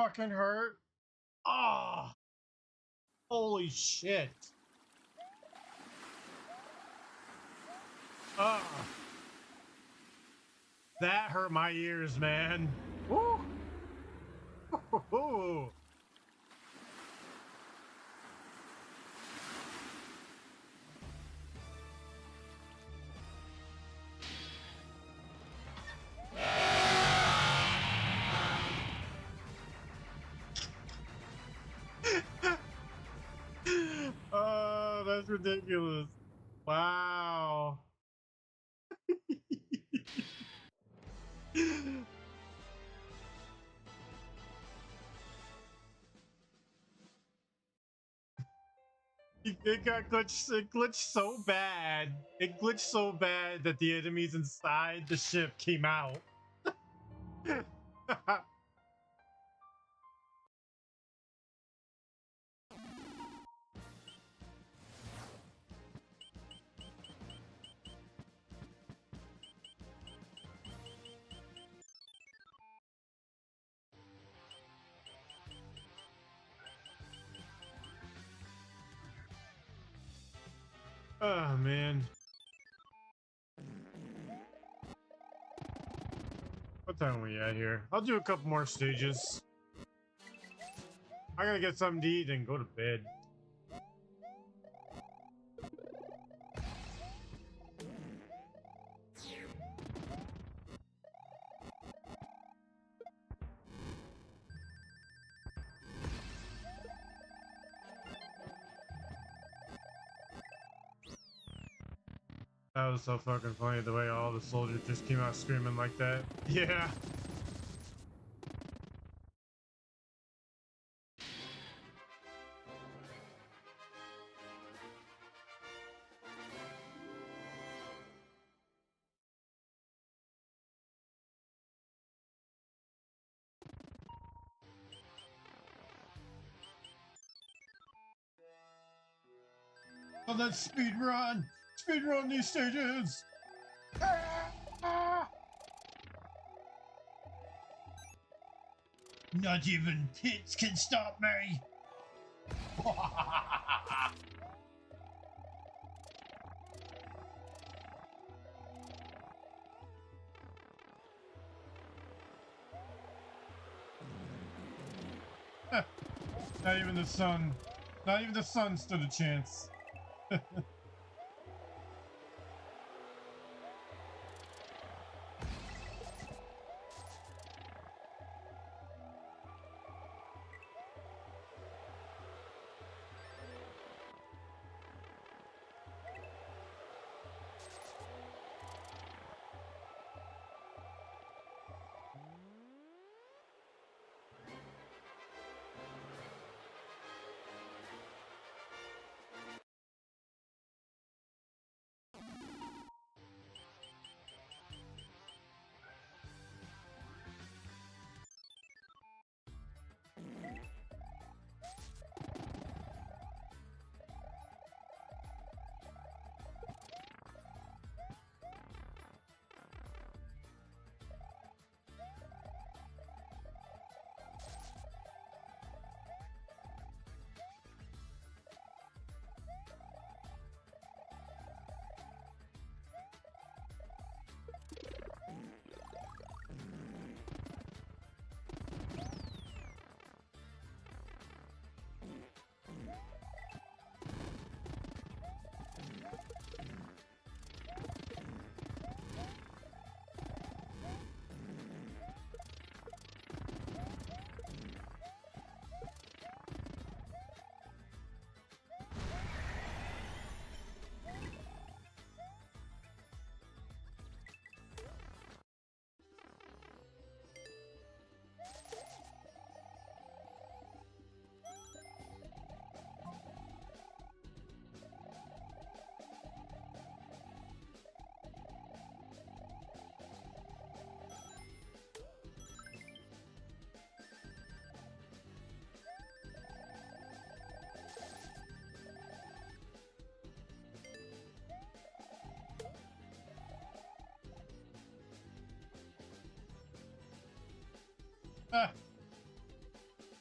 fucking hurt? Ah, holy shit. Ah, that hurt my ears, man. Woo! Ooh. Oh, that's ridiculous. Wow. It got glitched. It glitched so bad. It glitched so bad that the enemies inside the ship came out. Oh man. What time are we at here? I'll do a couple more stages. I gotta get something to eat and go to bed. That was so fucking funny the way all the soldiers just came out screaming like that. Yeah. Oh, let's speed run! Speed run these stages! Not even pits can stop me! Not even the sun. Not even the sun stood a chance.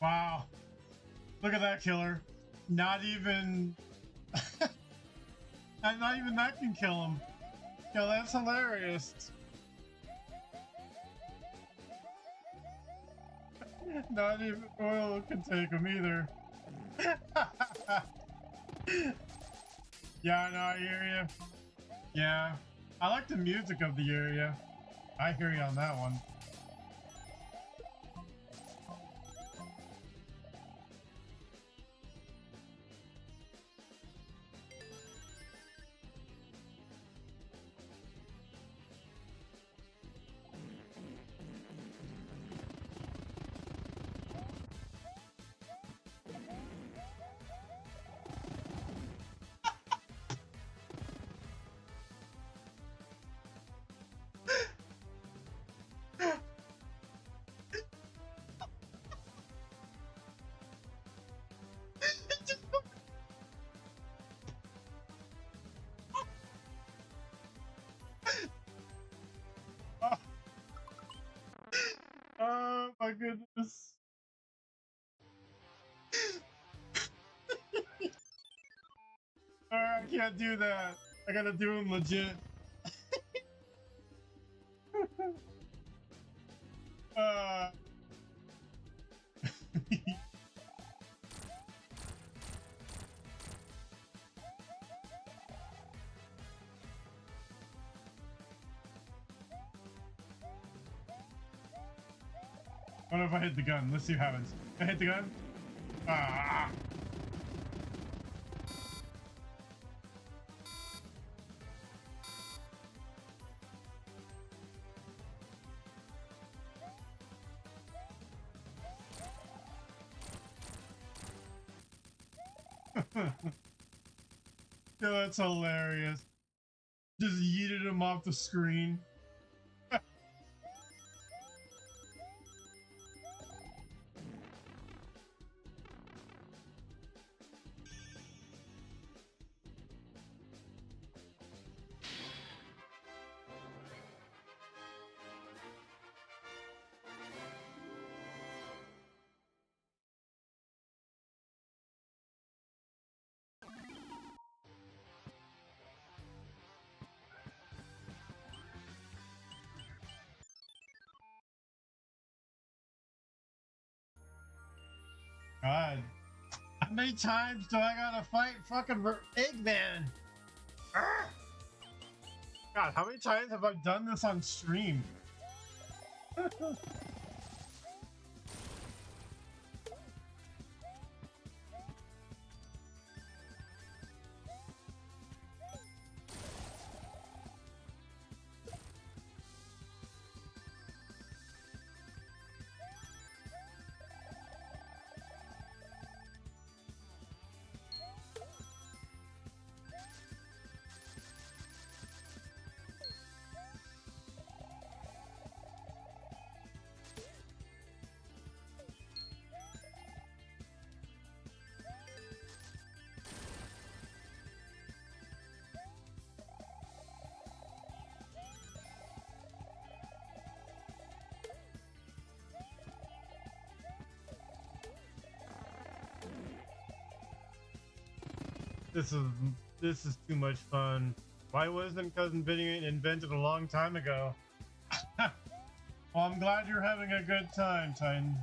Wow. Look at that killer. Not even... not even that can kill him. Yo, that's hilarious. Not even oil can take him either. Yeah, no, I hear you. Yeah. I like the music of the area. I hear you on that one. Oh my goodness. Alright, I can't do that. I gotta do him legit. uh... What if I hit the gun? Let's see what happens. I hit the gun? Ah. Yo, that's hilarious. Just yeeted him off the screen. God. How many times do I gotta fight fucking Eggman? Arrgh! God, how many times have I done this on stream? This is too much fun. Why wasn't Cousin Vinny invented a long time ago? Well, I'm glad you're having a good time, Titan.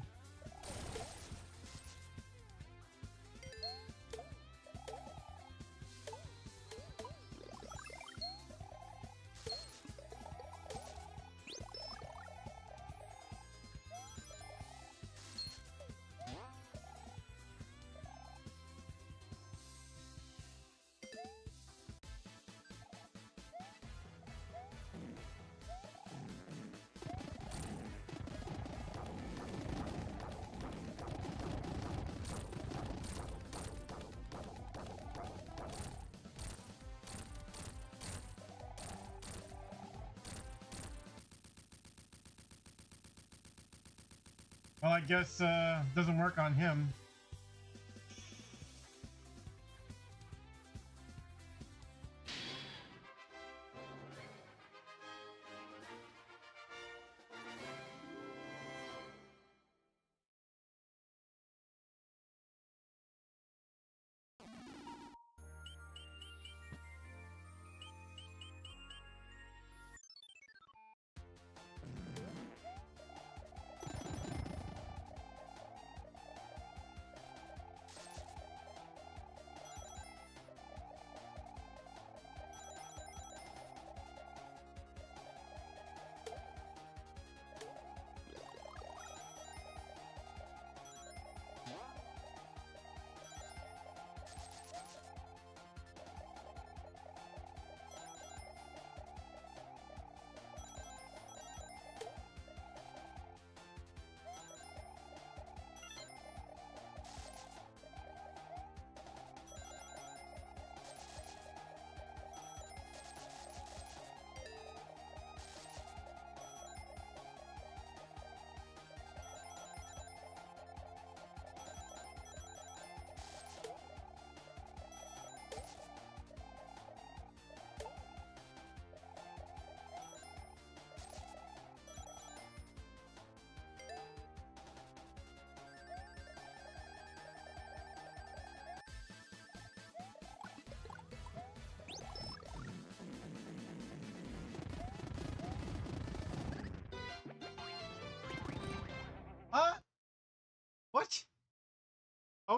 Well, I guess doesn't work on him.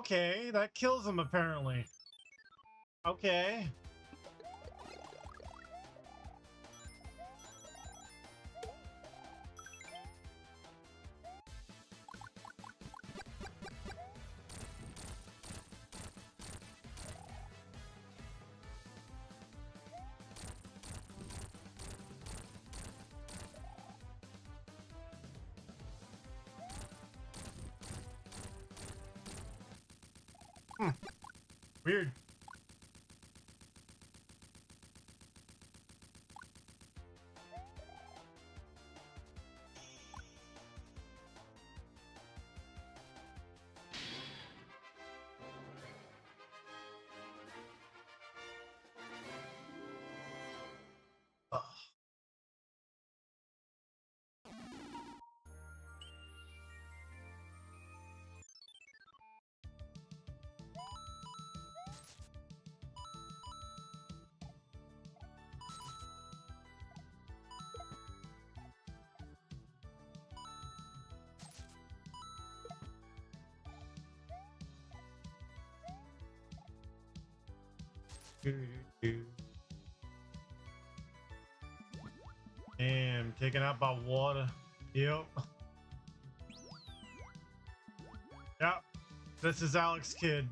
Okay, that kills him apparently. Okay. Weird. Damn, taken out by water. Yep. Yep. This is Alex Kidd.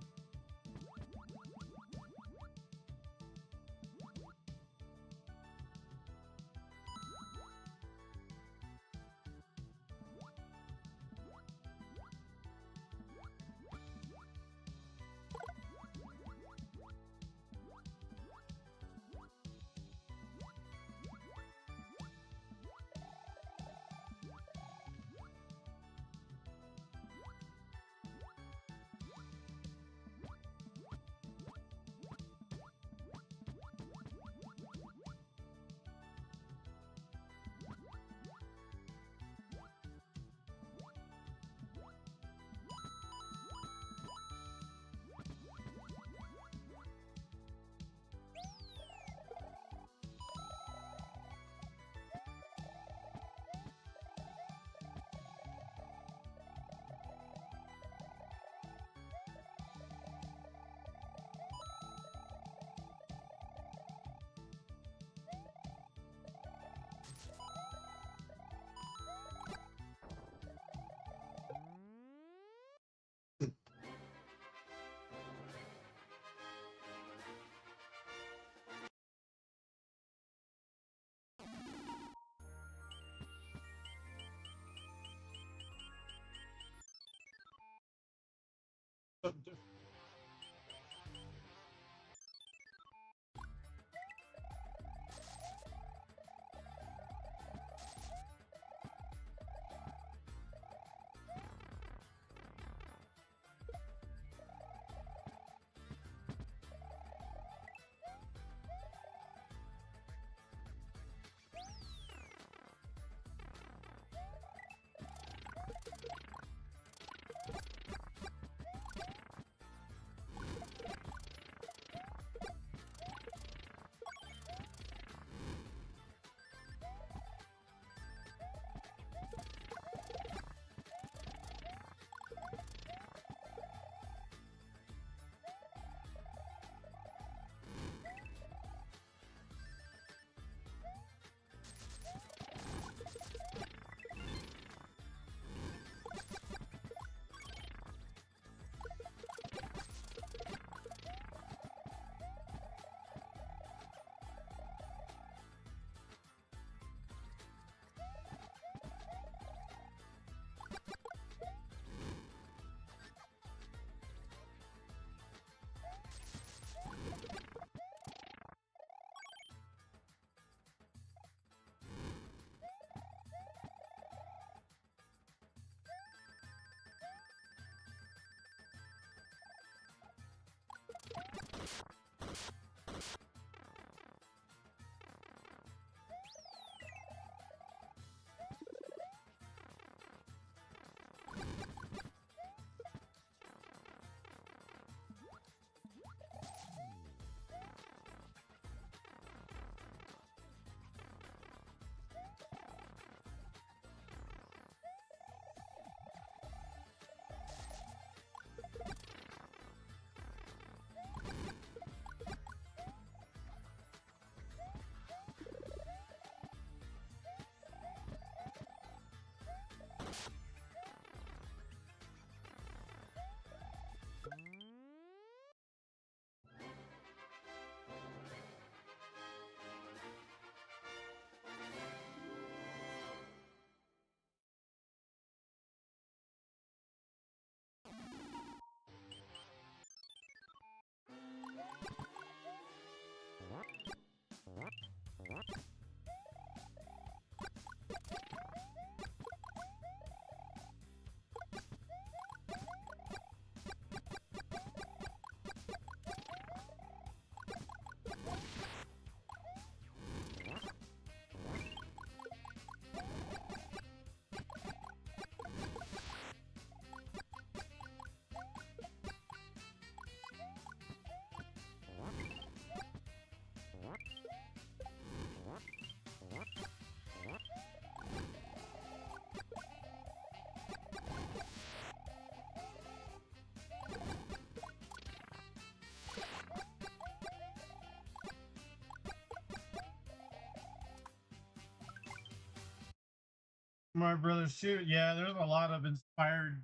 My brother shoot. Yeah, there's a lot of inspired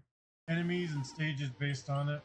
enemies and stages based on it.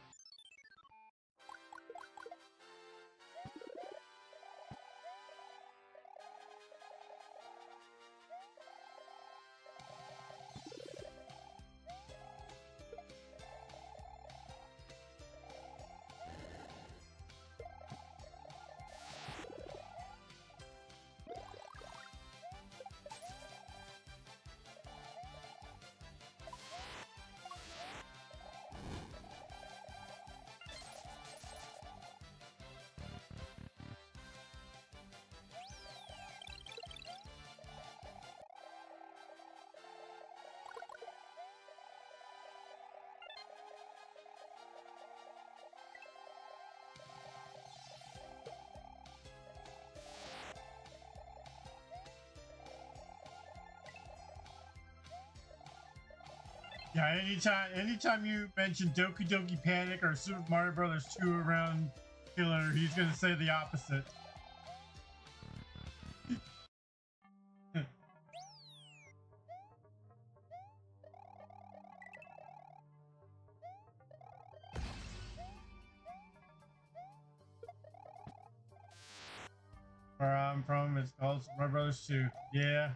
Yeah, anytime you mention Doki Doki Panic or Super Mario Brothers 2 around Killer, he's gonna say the opposite. Where I'm from, it's called Super Mario Brothers 2. Yeah.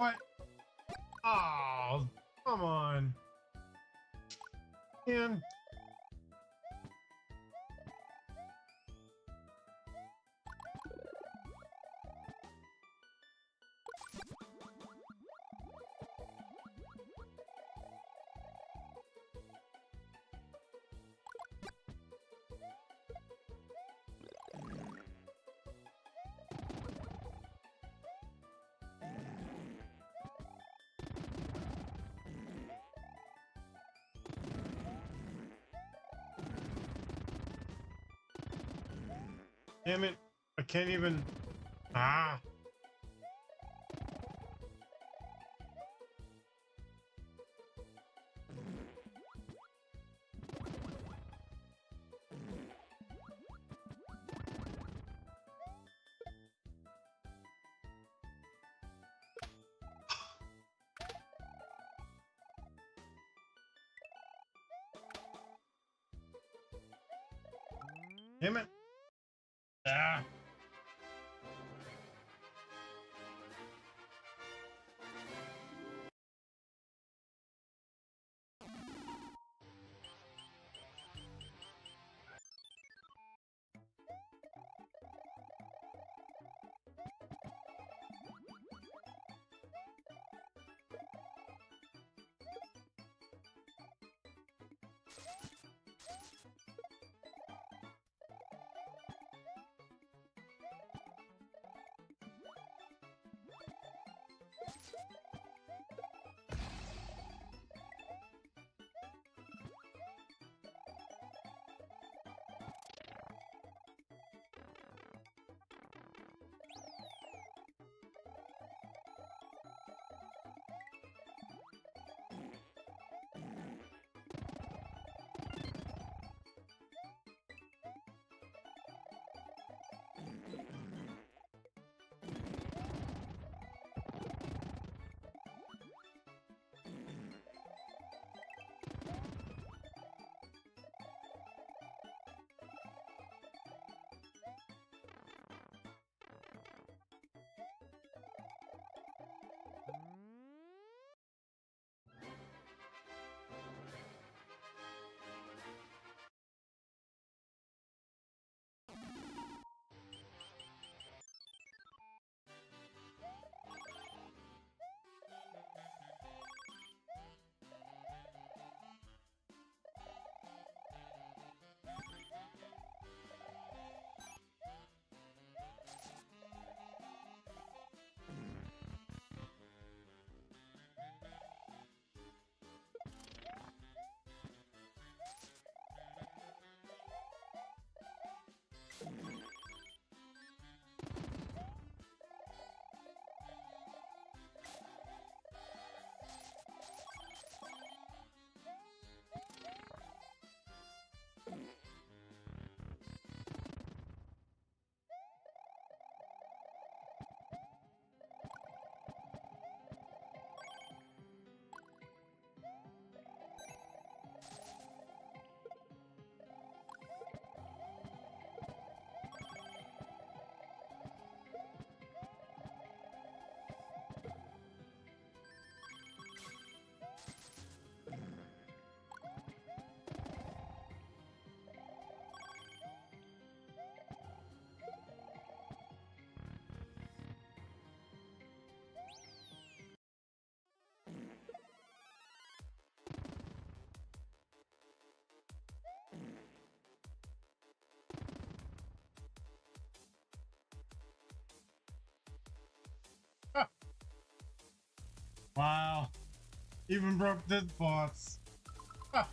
What? Oh, come on. Man. Damn it. I can't even. Ah. Damn it. Ah. Wow. Even broke this boss. Ah.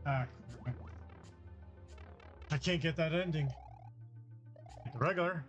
Ah, I can't get that ending. Get the regular.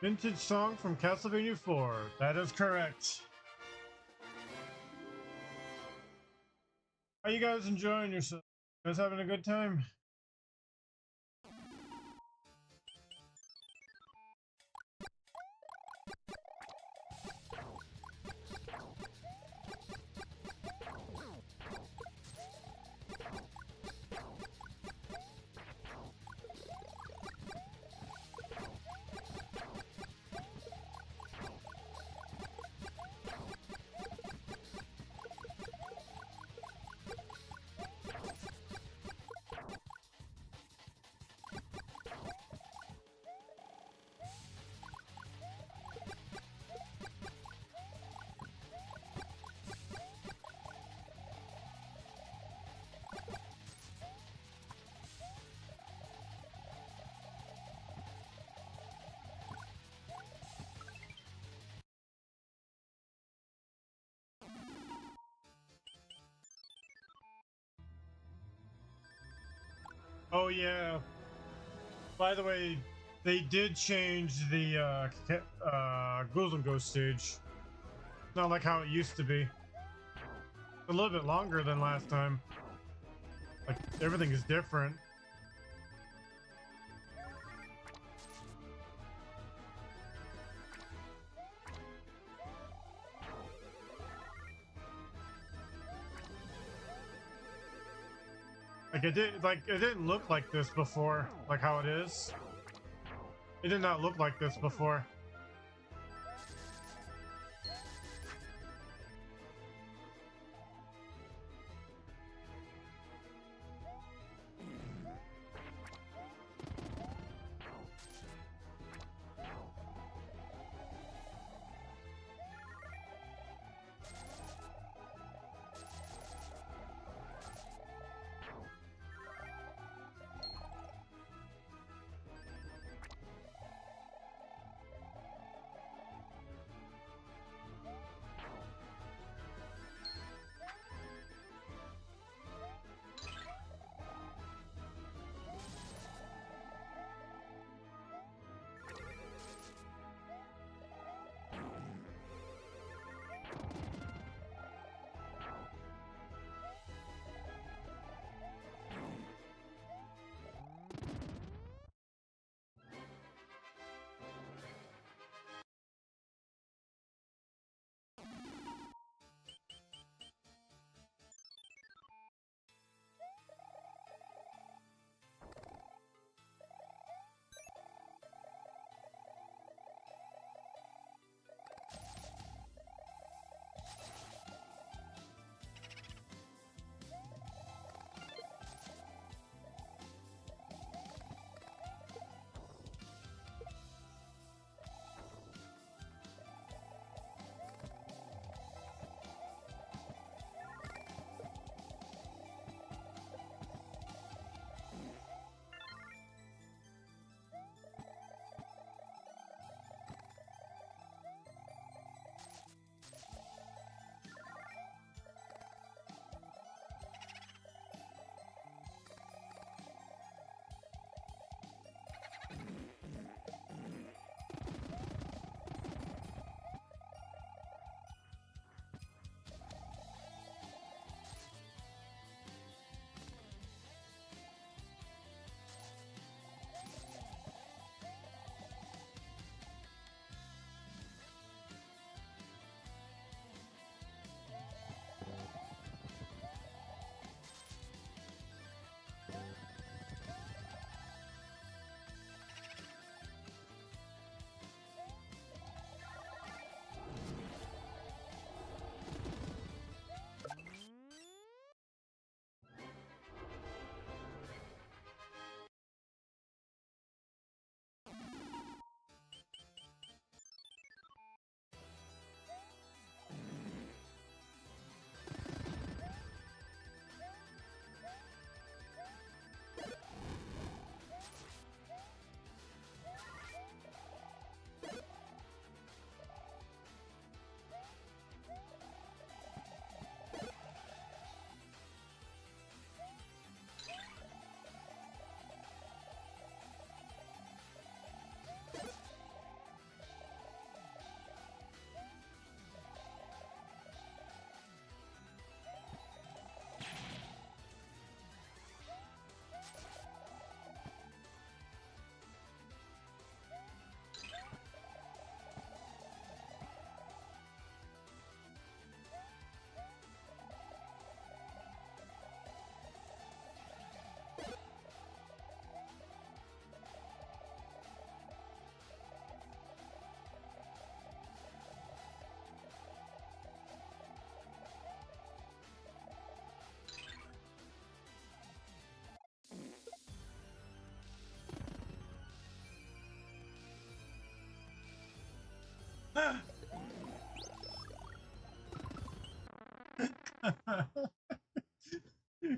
Vintage song from Castlevania 4. That is correct. How you guys enjoying yourself? You guys having a good time? Oh yeah. By the way, they did change the Ghouls and Ghost stage. Not like how it used to be. A little bit longer than last time. Like everything is different. Like it didn't look like this before, like how it is. It did not look like this before.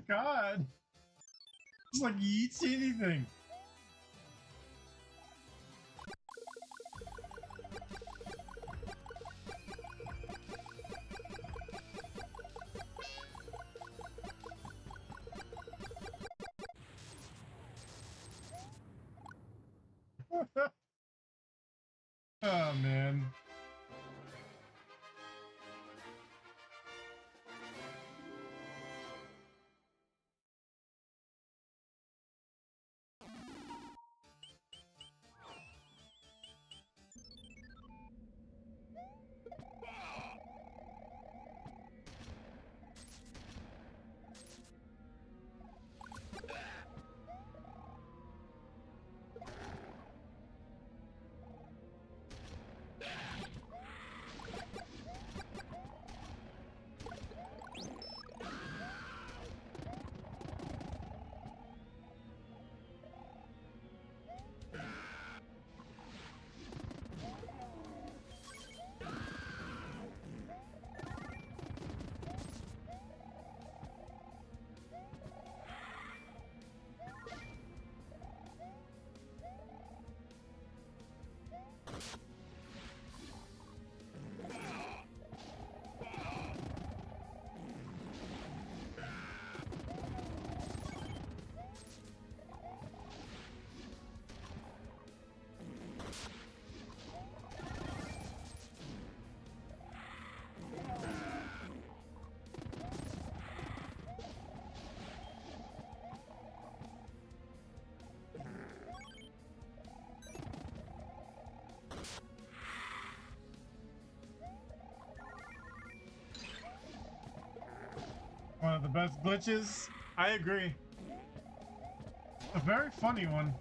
God. It's like he eats anything. Oh man. One of the best glitches. I agree. A very funny one.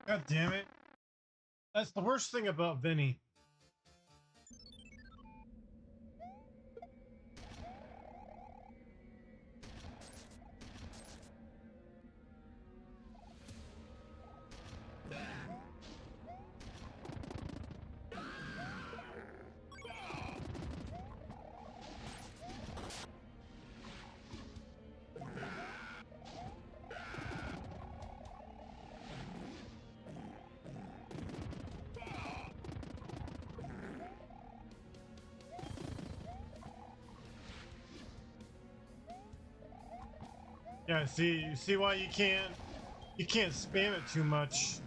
God damn it. That's the worst thing about Vinny. Yeah, see, you see why you can't spam it too much.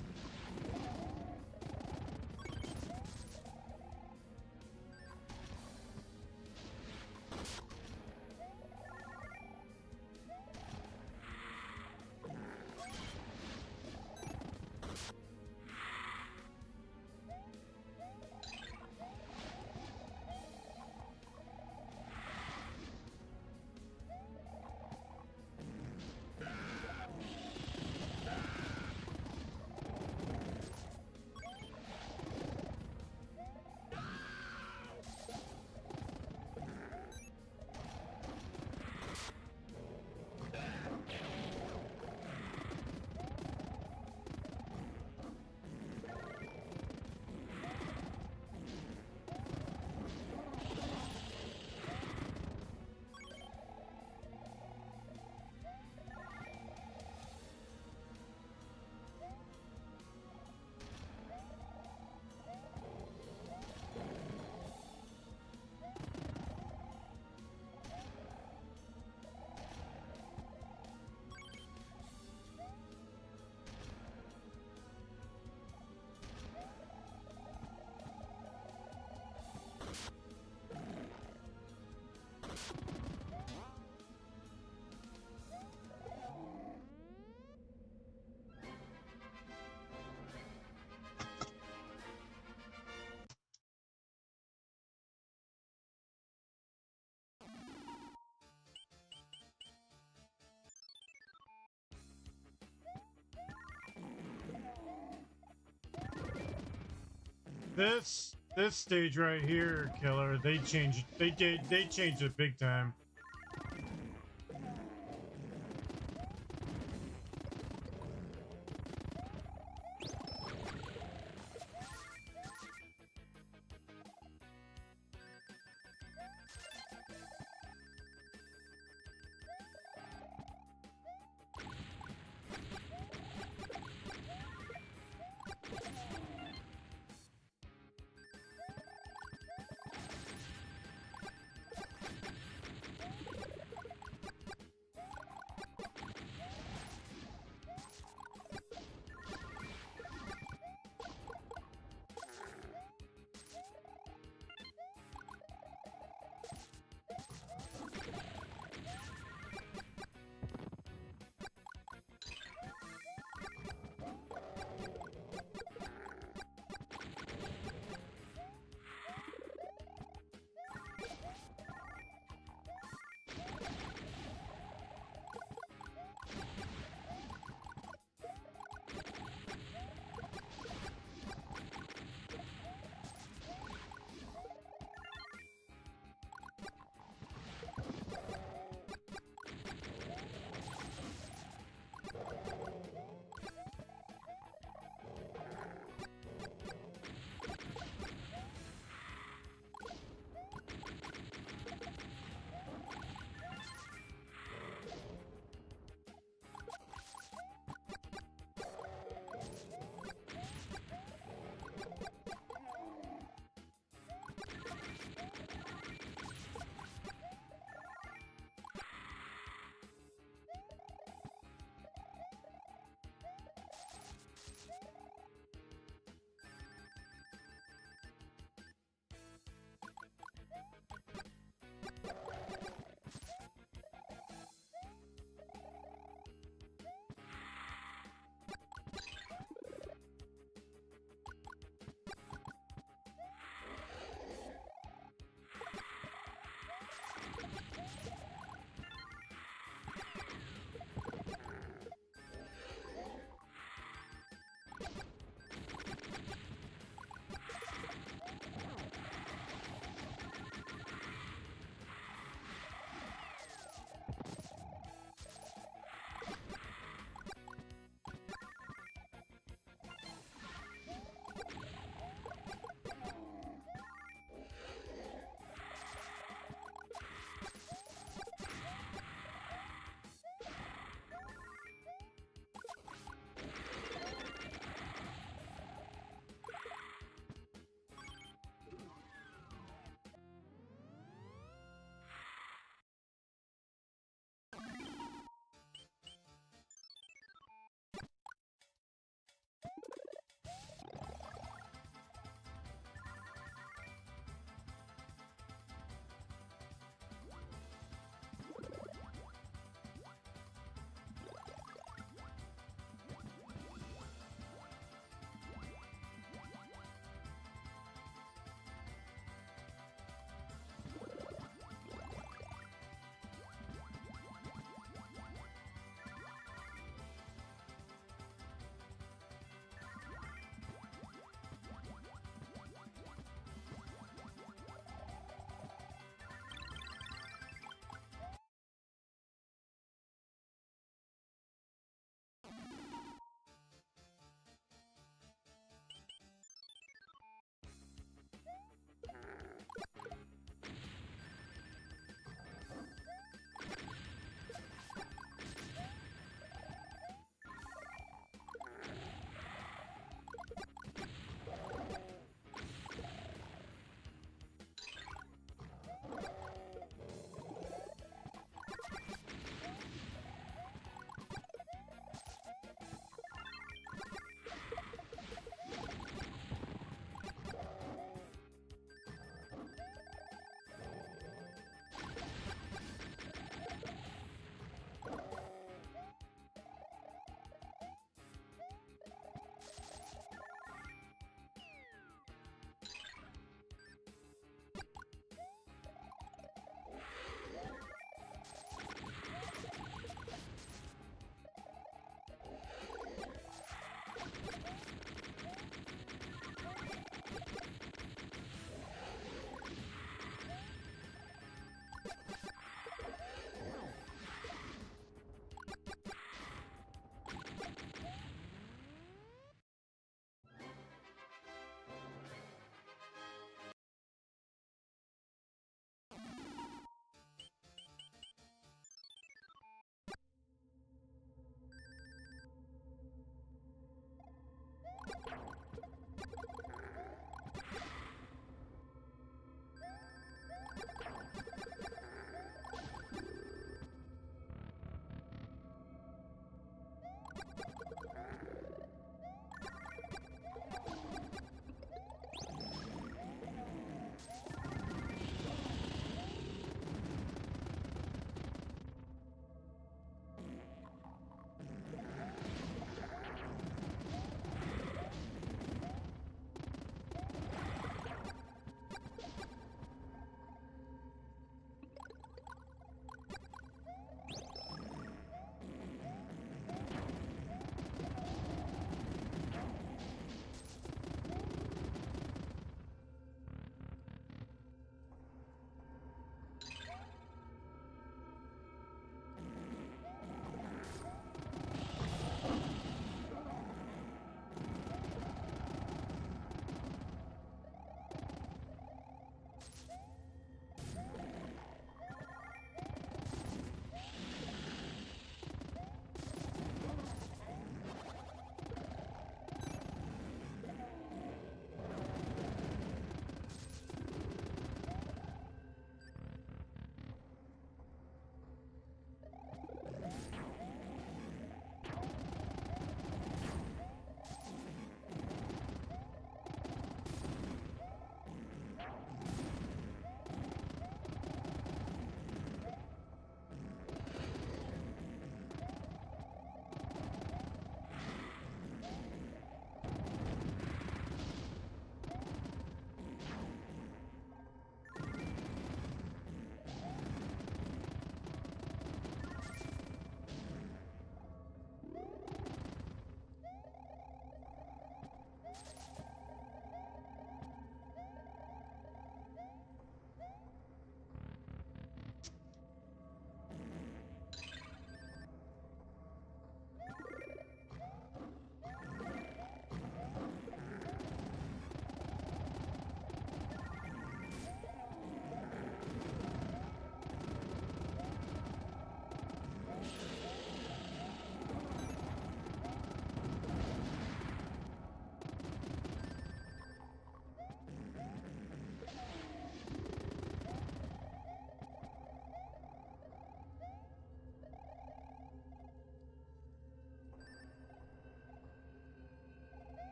This stage right here, Killer, they changed it big time.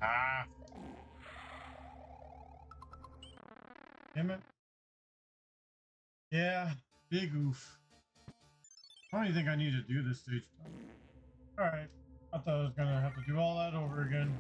Ah. Damn it. Yeah, big oof. I don't even think I need to do this stage. Alright. I thought I was gonna have to do all that over again.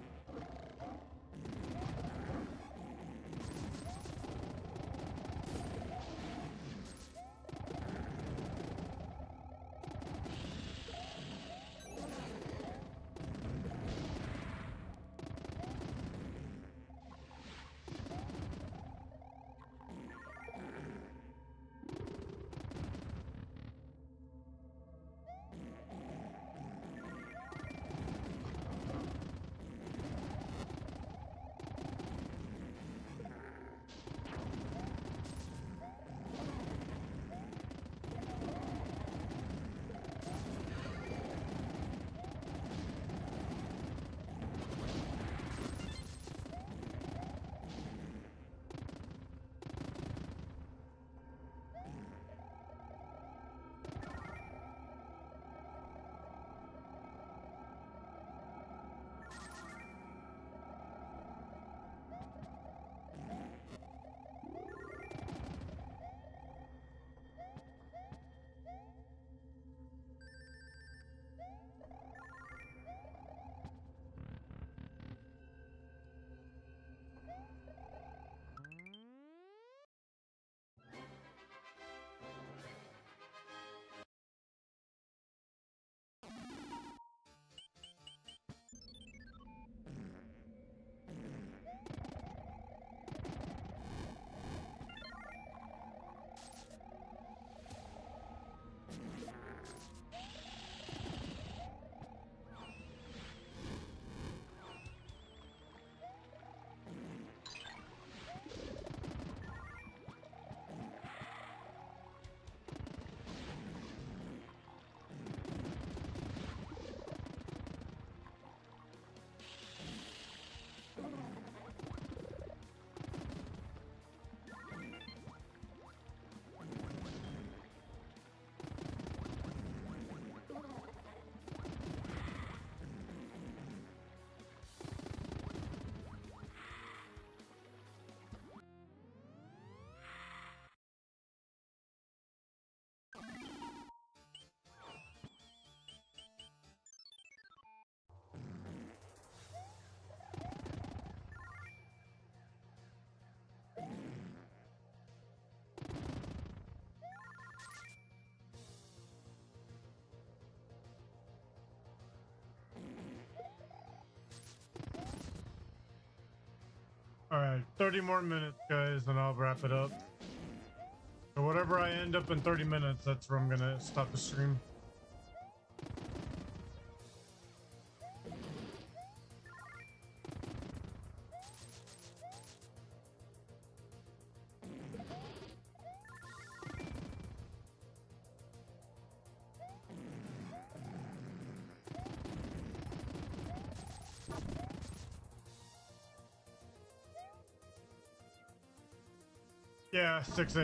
Alright, 30 more minutes, guys, and I'll wrap it up. So whatever I end up in 30 minutes, that's where I'm gonna stop the stream. Yeah, 6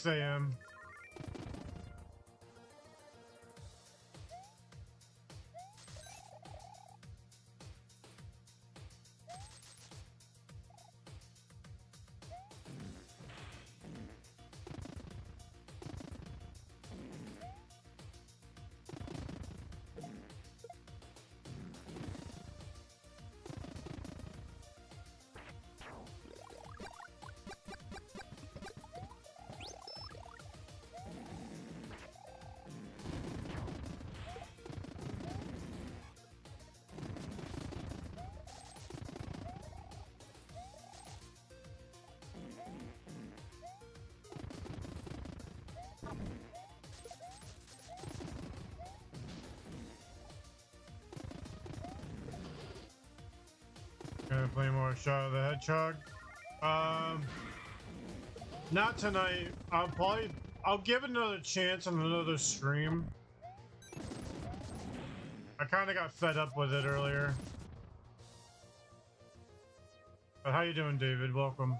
a.m. Gonna play more Shot of the Hedgehog. Not tonight. I'll give it another chance on another stream. I kind of got fed up with it earlier. But how you doing, David? Welcome.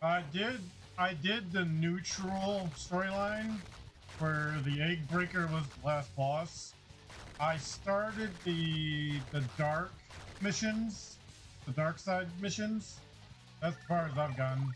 I did the neutral storyline where the egg breaker was the last boss. I started the dark missions, the dark side missions. That's as far as I've gotten.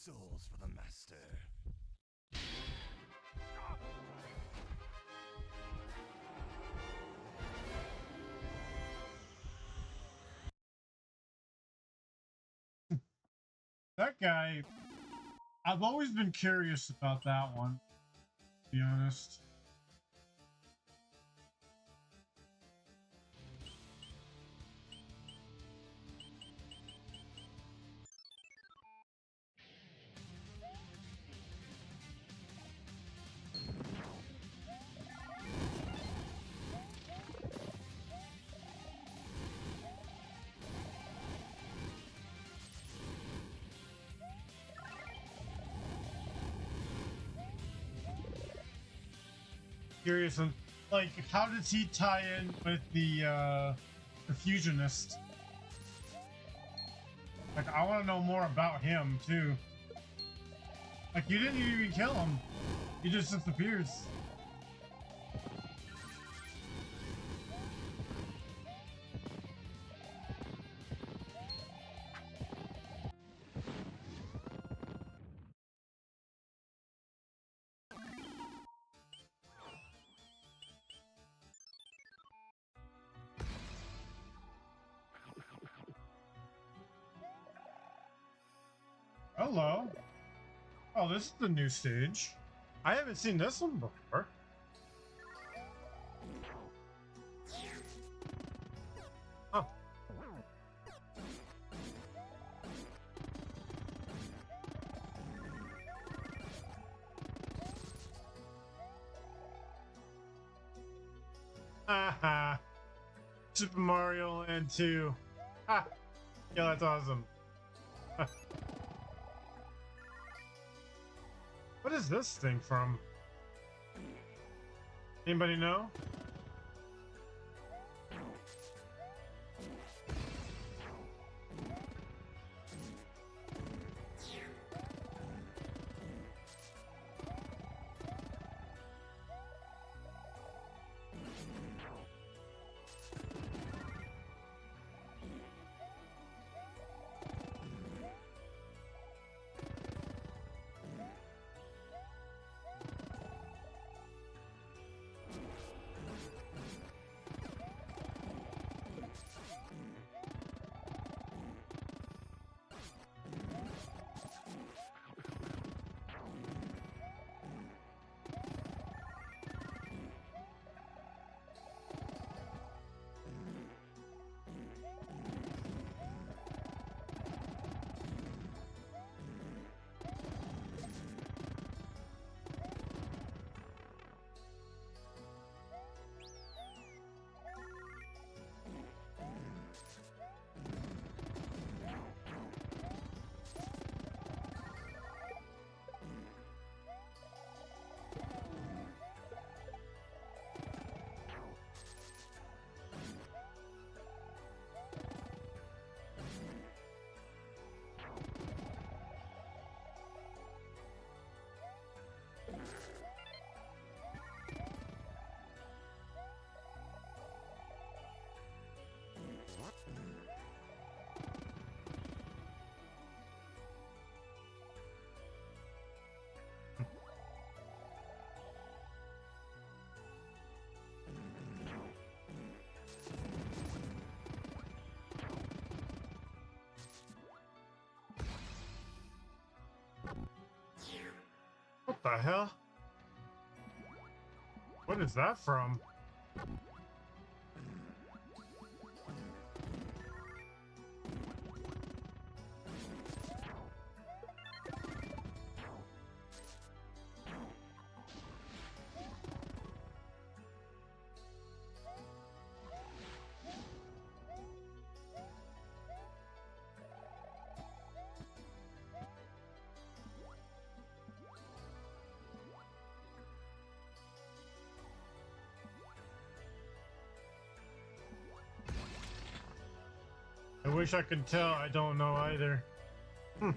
souls for the master. That guy, I've always been curious about that one, to be honest. Curious, and like, how does he tie in with the fusionist? Like, I want to know more about him too. Like, you didn't even kill him; he just disappears. Hello. Oh, this is the new stage. I haven't seen this one before. Oh. Haha. Super Mario Land 2. Ha! Yeah, that's awesome. What is this thing from? Anybody know? What the hell? What is that from? I wish I could tell. I don't know either. Hmm.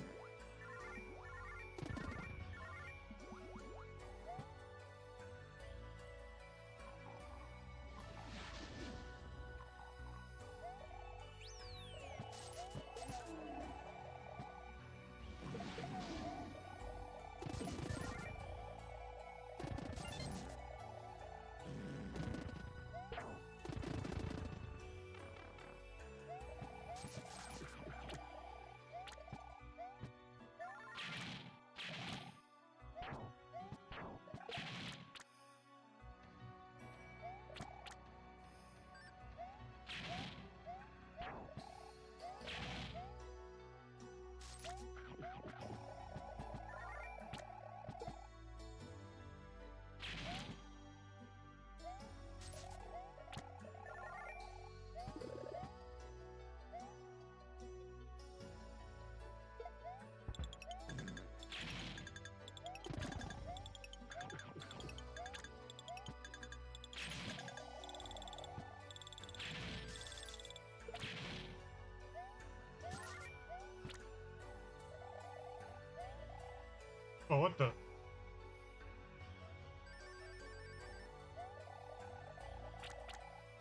Oh, what the?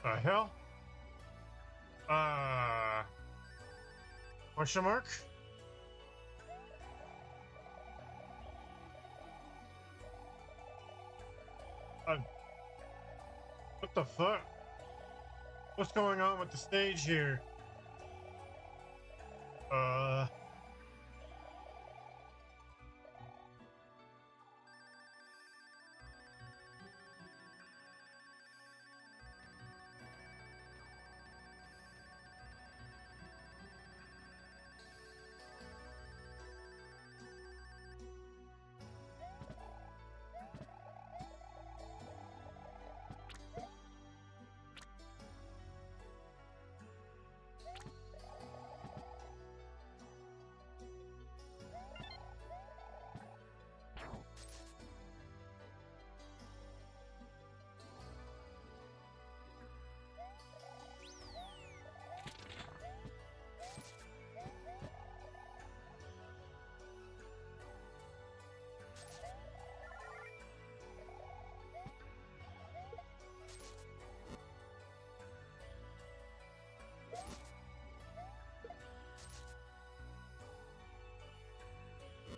The hell? Question mark? What the fuck? What's going on with the stage here?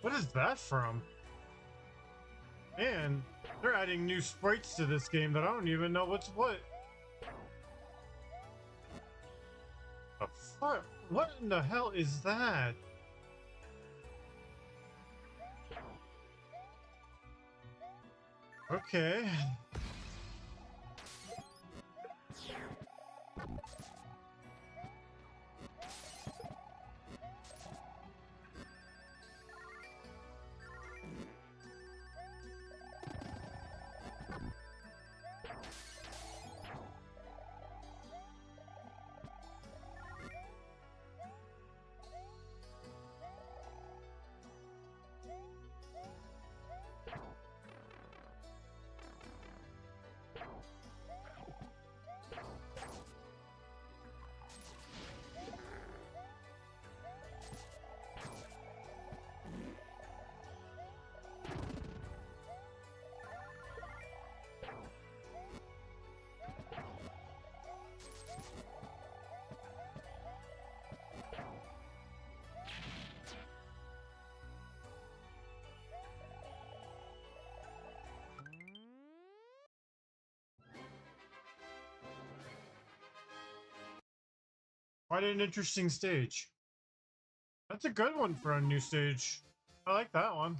What is that from? Man, they're adding new sprites to this game that I don't even know what's what. The fuck? What in the hell is that? Okay. Quite an interesting stage. That's a good one for a new stage. I like that one.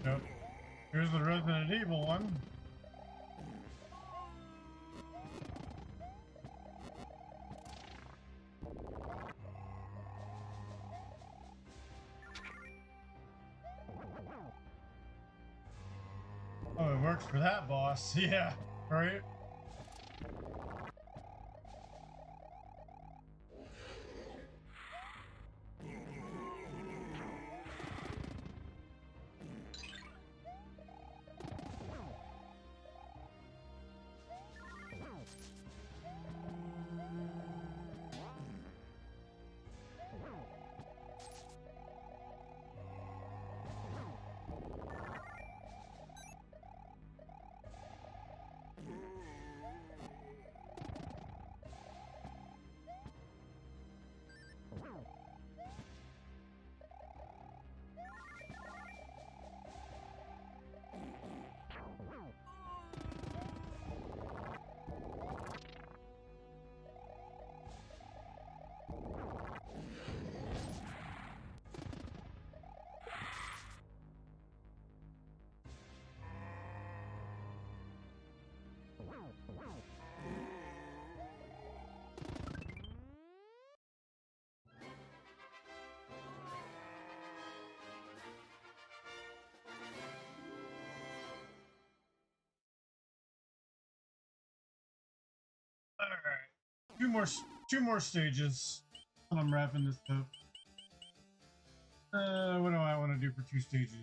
Yep. Here's the Resident Evil one. Oh, it works for that boss. Yeah, right? All right, two more stages. I'm wrapping this up. What do I want to do for 2 stages?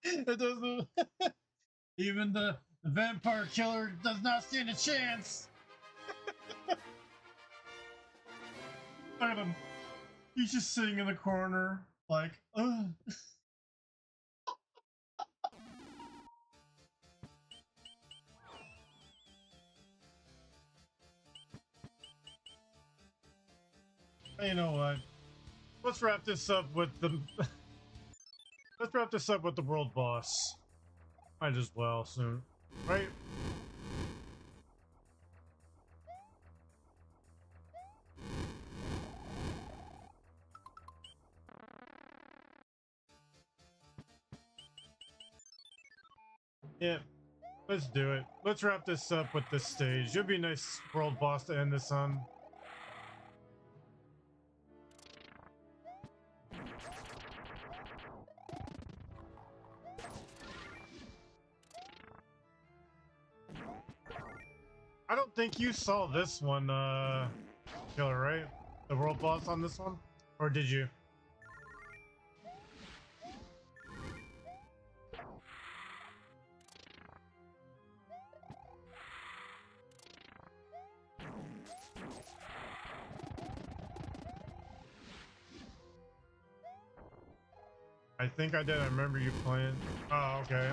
It doesn't. Even the vampire killer does not stand a chance. Look at him. He's just sitting in the corner, like, ugh. You know what? Let's wrap this up with the. Let's wrap this up with the world boss. Might as well soon, right? Yeah, let's do it. Let's wrap this up with this stage. It'd be a nice world boss to end this on. I don't think you saw this one, Killer, right? The world boss on this one? Or did you? I think I did. I remember you playing. Oh, okay.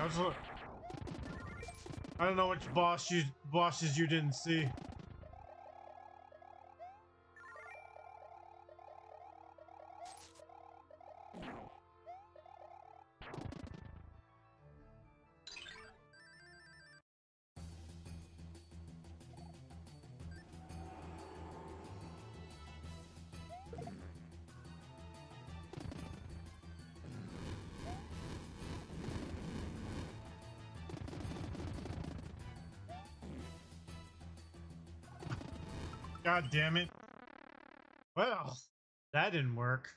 I don't know which bosses you didn't see. God damn it. Well, that didn't work.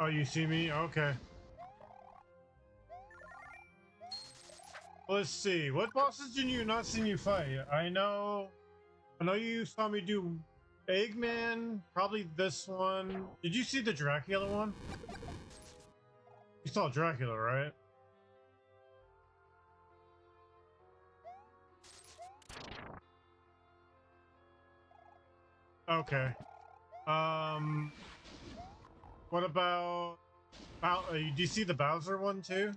Oh, you see me? Okay. Let's see. What bosses did you not see me fight? I know you saw me do Eggman, probably this one. Did you see the Dracula one? You saw Dracula, right? Okay. What about do you see the Bowser one too?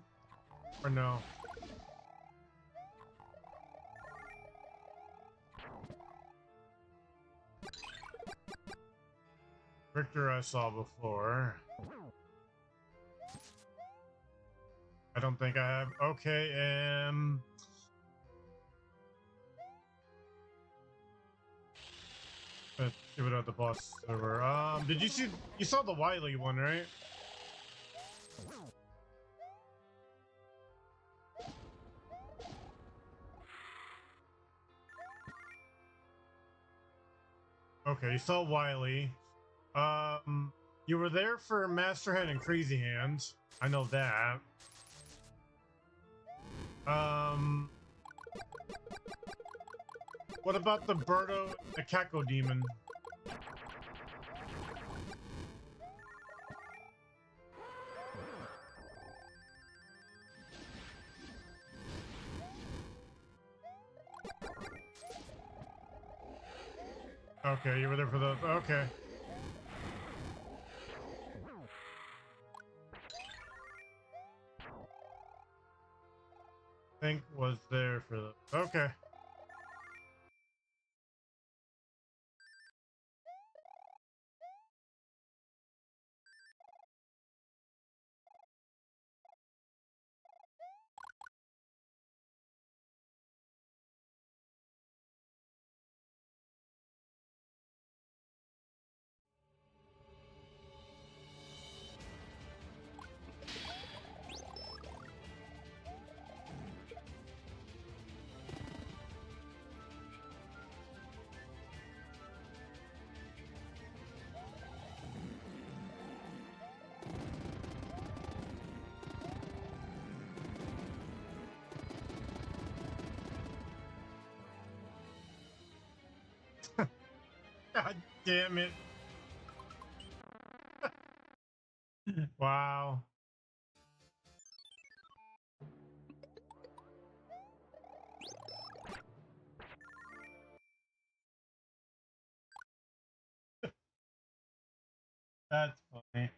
Or no? Victor I saw before. I don't think I have. Okay, let's see what other bosses there were. Did you saw the Wily one, right? Okay, you saw Wily. You were there for Master Hand and Crazy Hand. I know that. What about the Birdo, the Kako Demon? Okay, you were there for those. Okay. Think was there for the. Okay. God damn it. Wow. That's funny.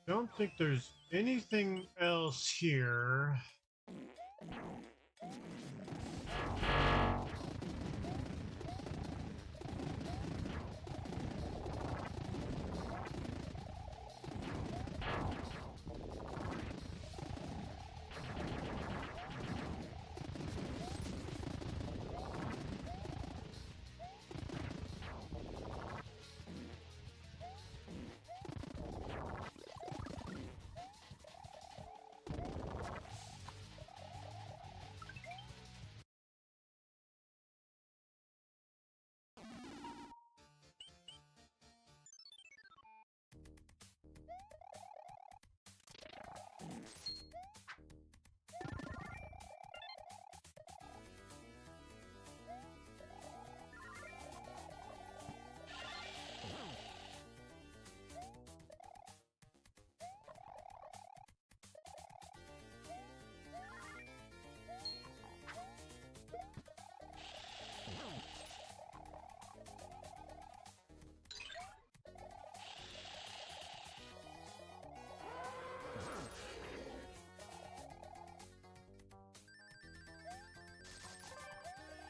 Don't think there's anything else here.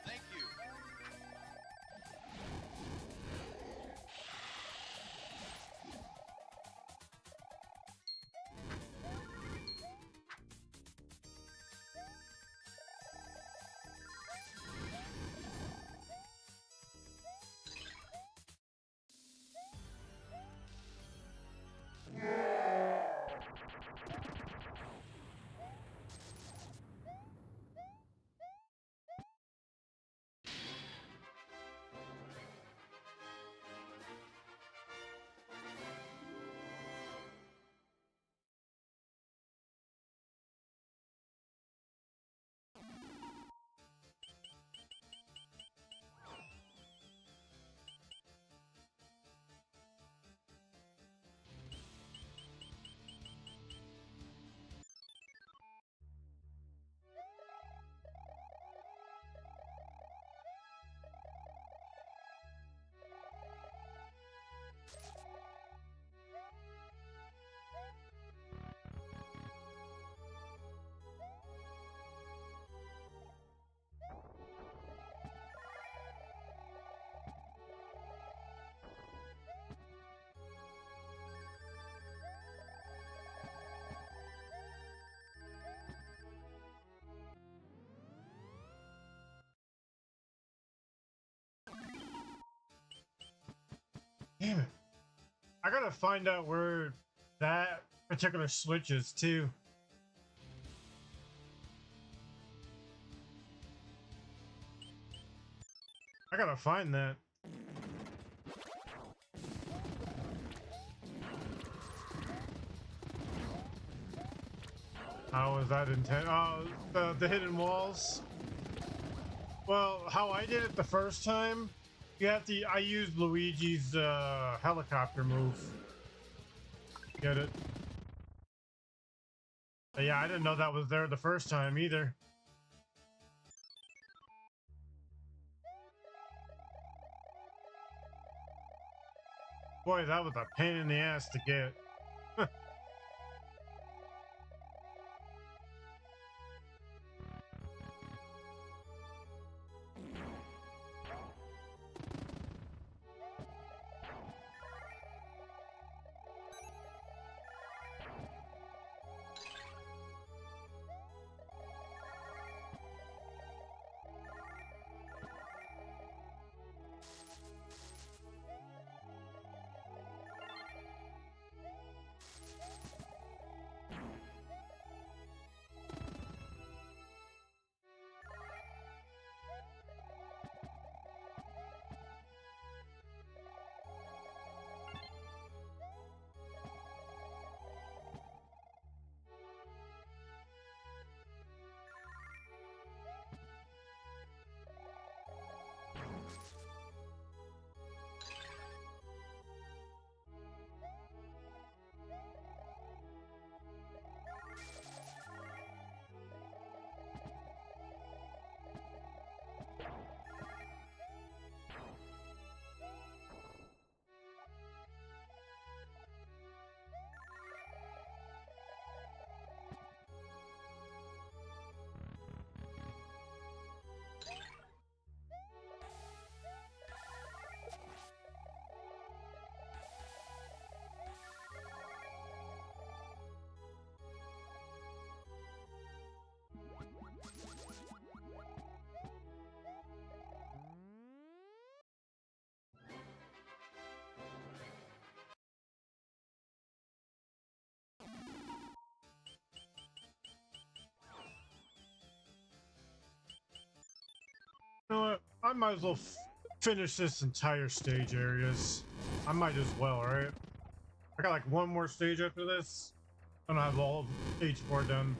Thank you. Damn it. I gotta find out where that particular switch is too. I gotta find that. How was that intent? Oh, the hidden walls. Well, how I did it the first time, you have to. I used Luigi's helicopter move. Get it? But yeah, I didn't know that was there the first time either. Boy, that was a pain in the ass to get. might as well finish this entire stage areas. I might as well, right? I got like one more stage after this, and I have all of H4 done.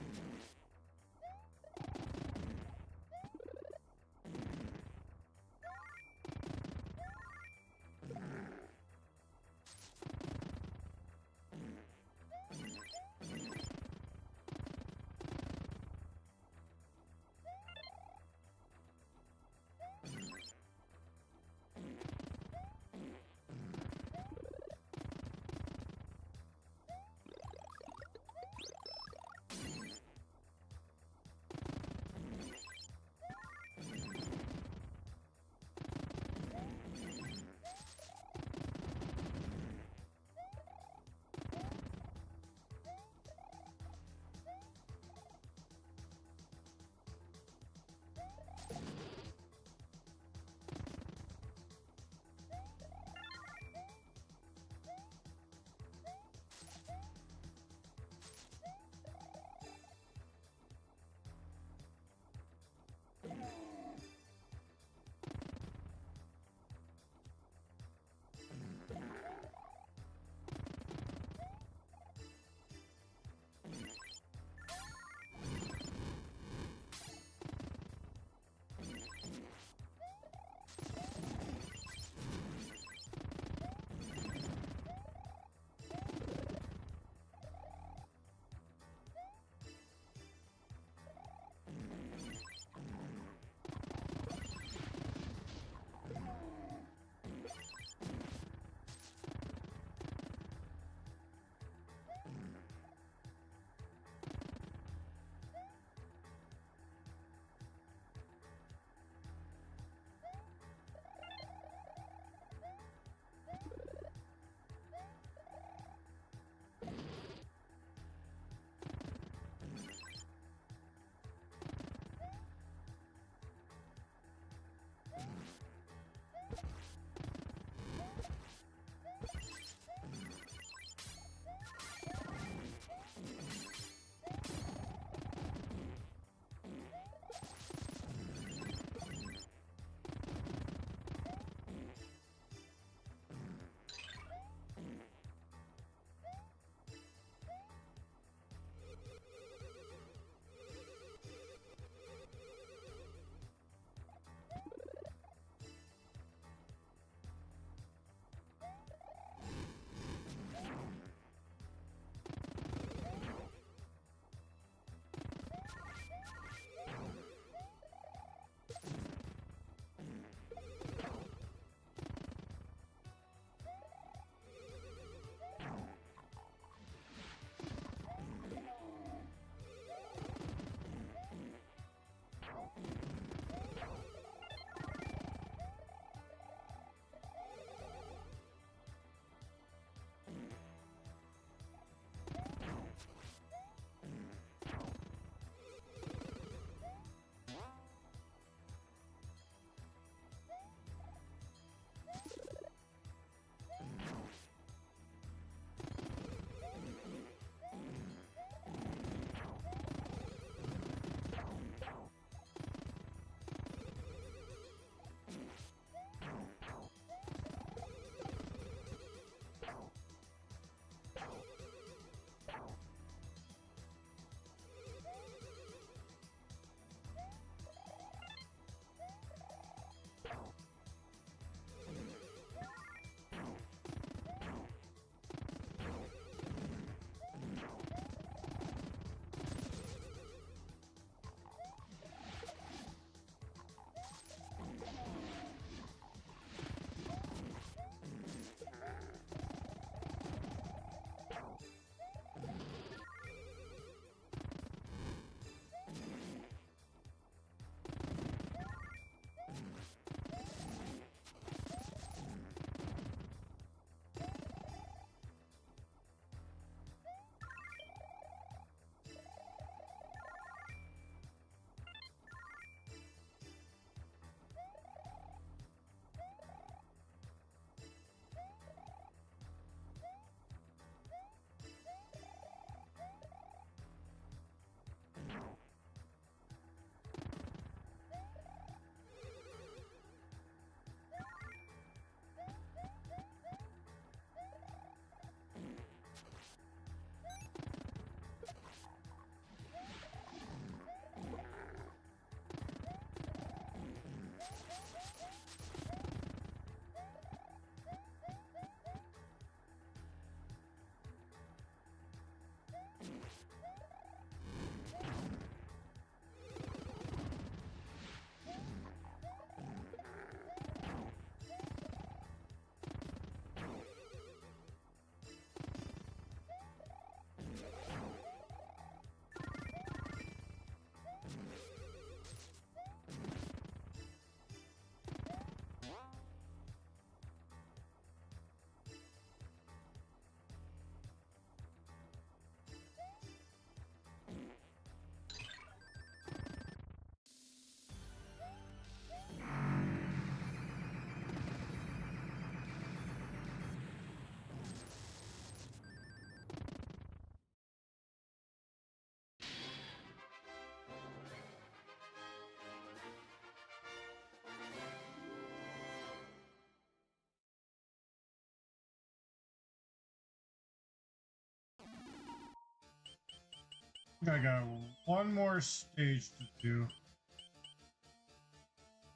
I got one more stage to do.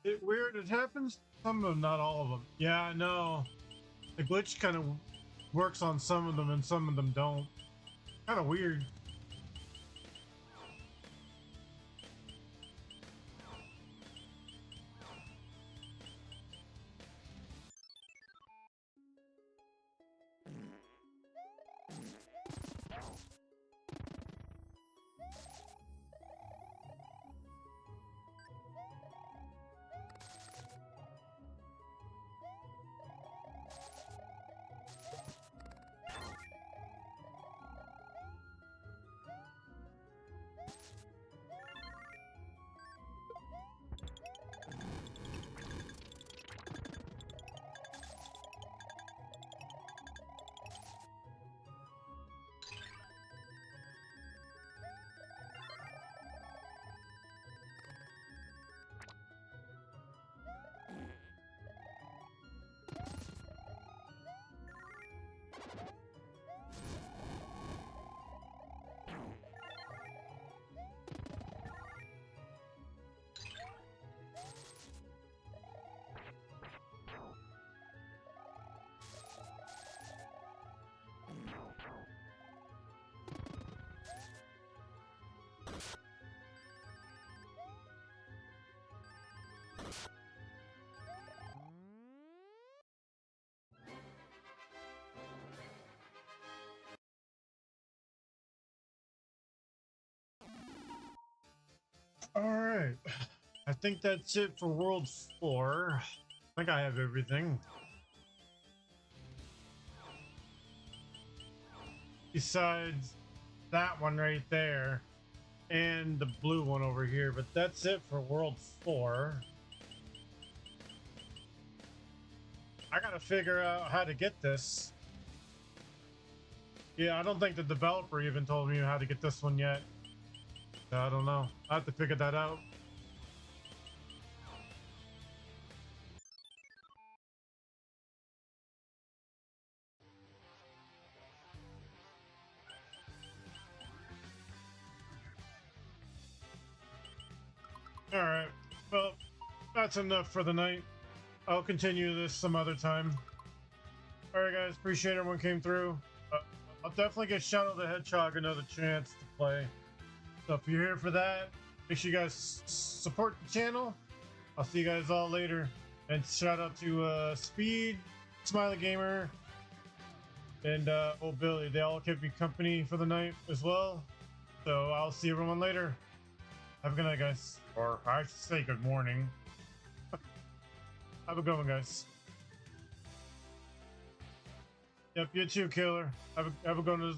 It weird. It happens. Some of them, not all of them. Yeah, I know. The glitch kind of works on some of them, and some of them don't. Kind of weird. All right. I think that's it for World 4. I think I have everything. Besides that one right there and the blue one over here, but that's it for World 4. I gotta figure out how to get this. Yeah, I don't think the developer even told me how to get this one yet. I don't know. I have to figure that out. All right. Well, that's enough for the night. I'll continue this some other time. All right, guys. Appreciate everyone came through. I'll definitely get Shadow the Hedgehog another chance to play. So if you're here for that, make sure you guys support the channel. I'll see you guys all later. And shout out to Speed, Smiley Gamer, and Old Billy. They all kept me company for the night as well. So I'll see everyone later. Have a good night, guys. Or I should say good morning. Have a good one, guys. Yep, you too, Killer. Have a good one as well.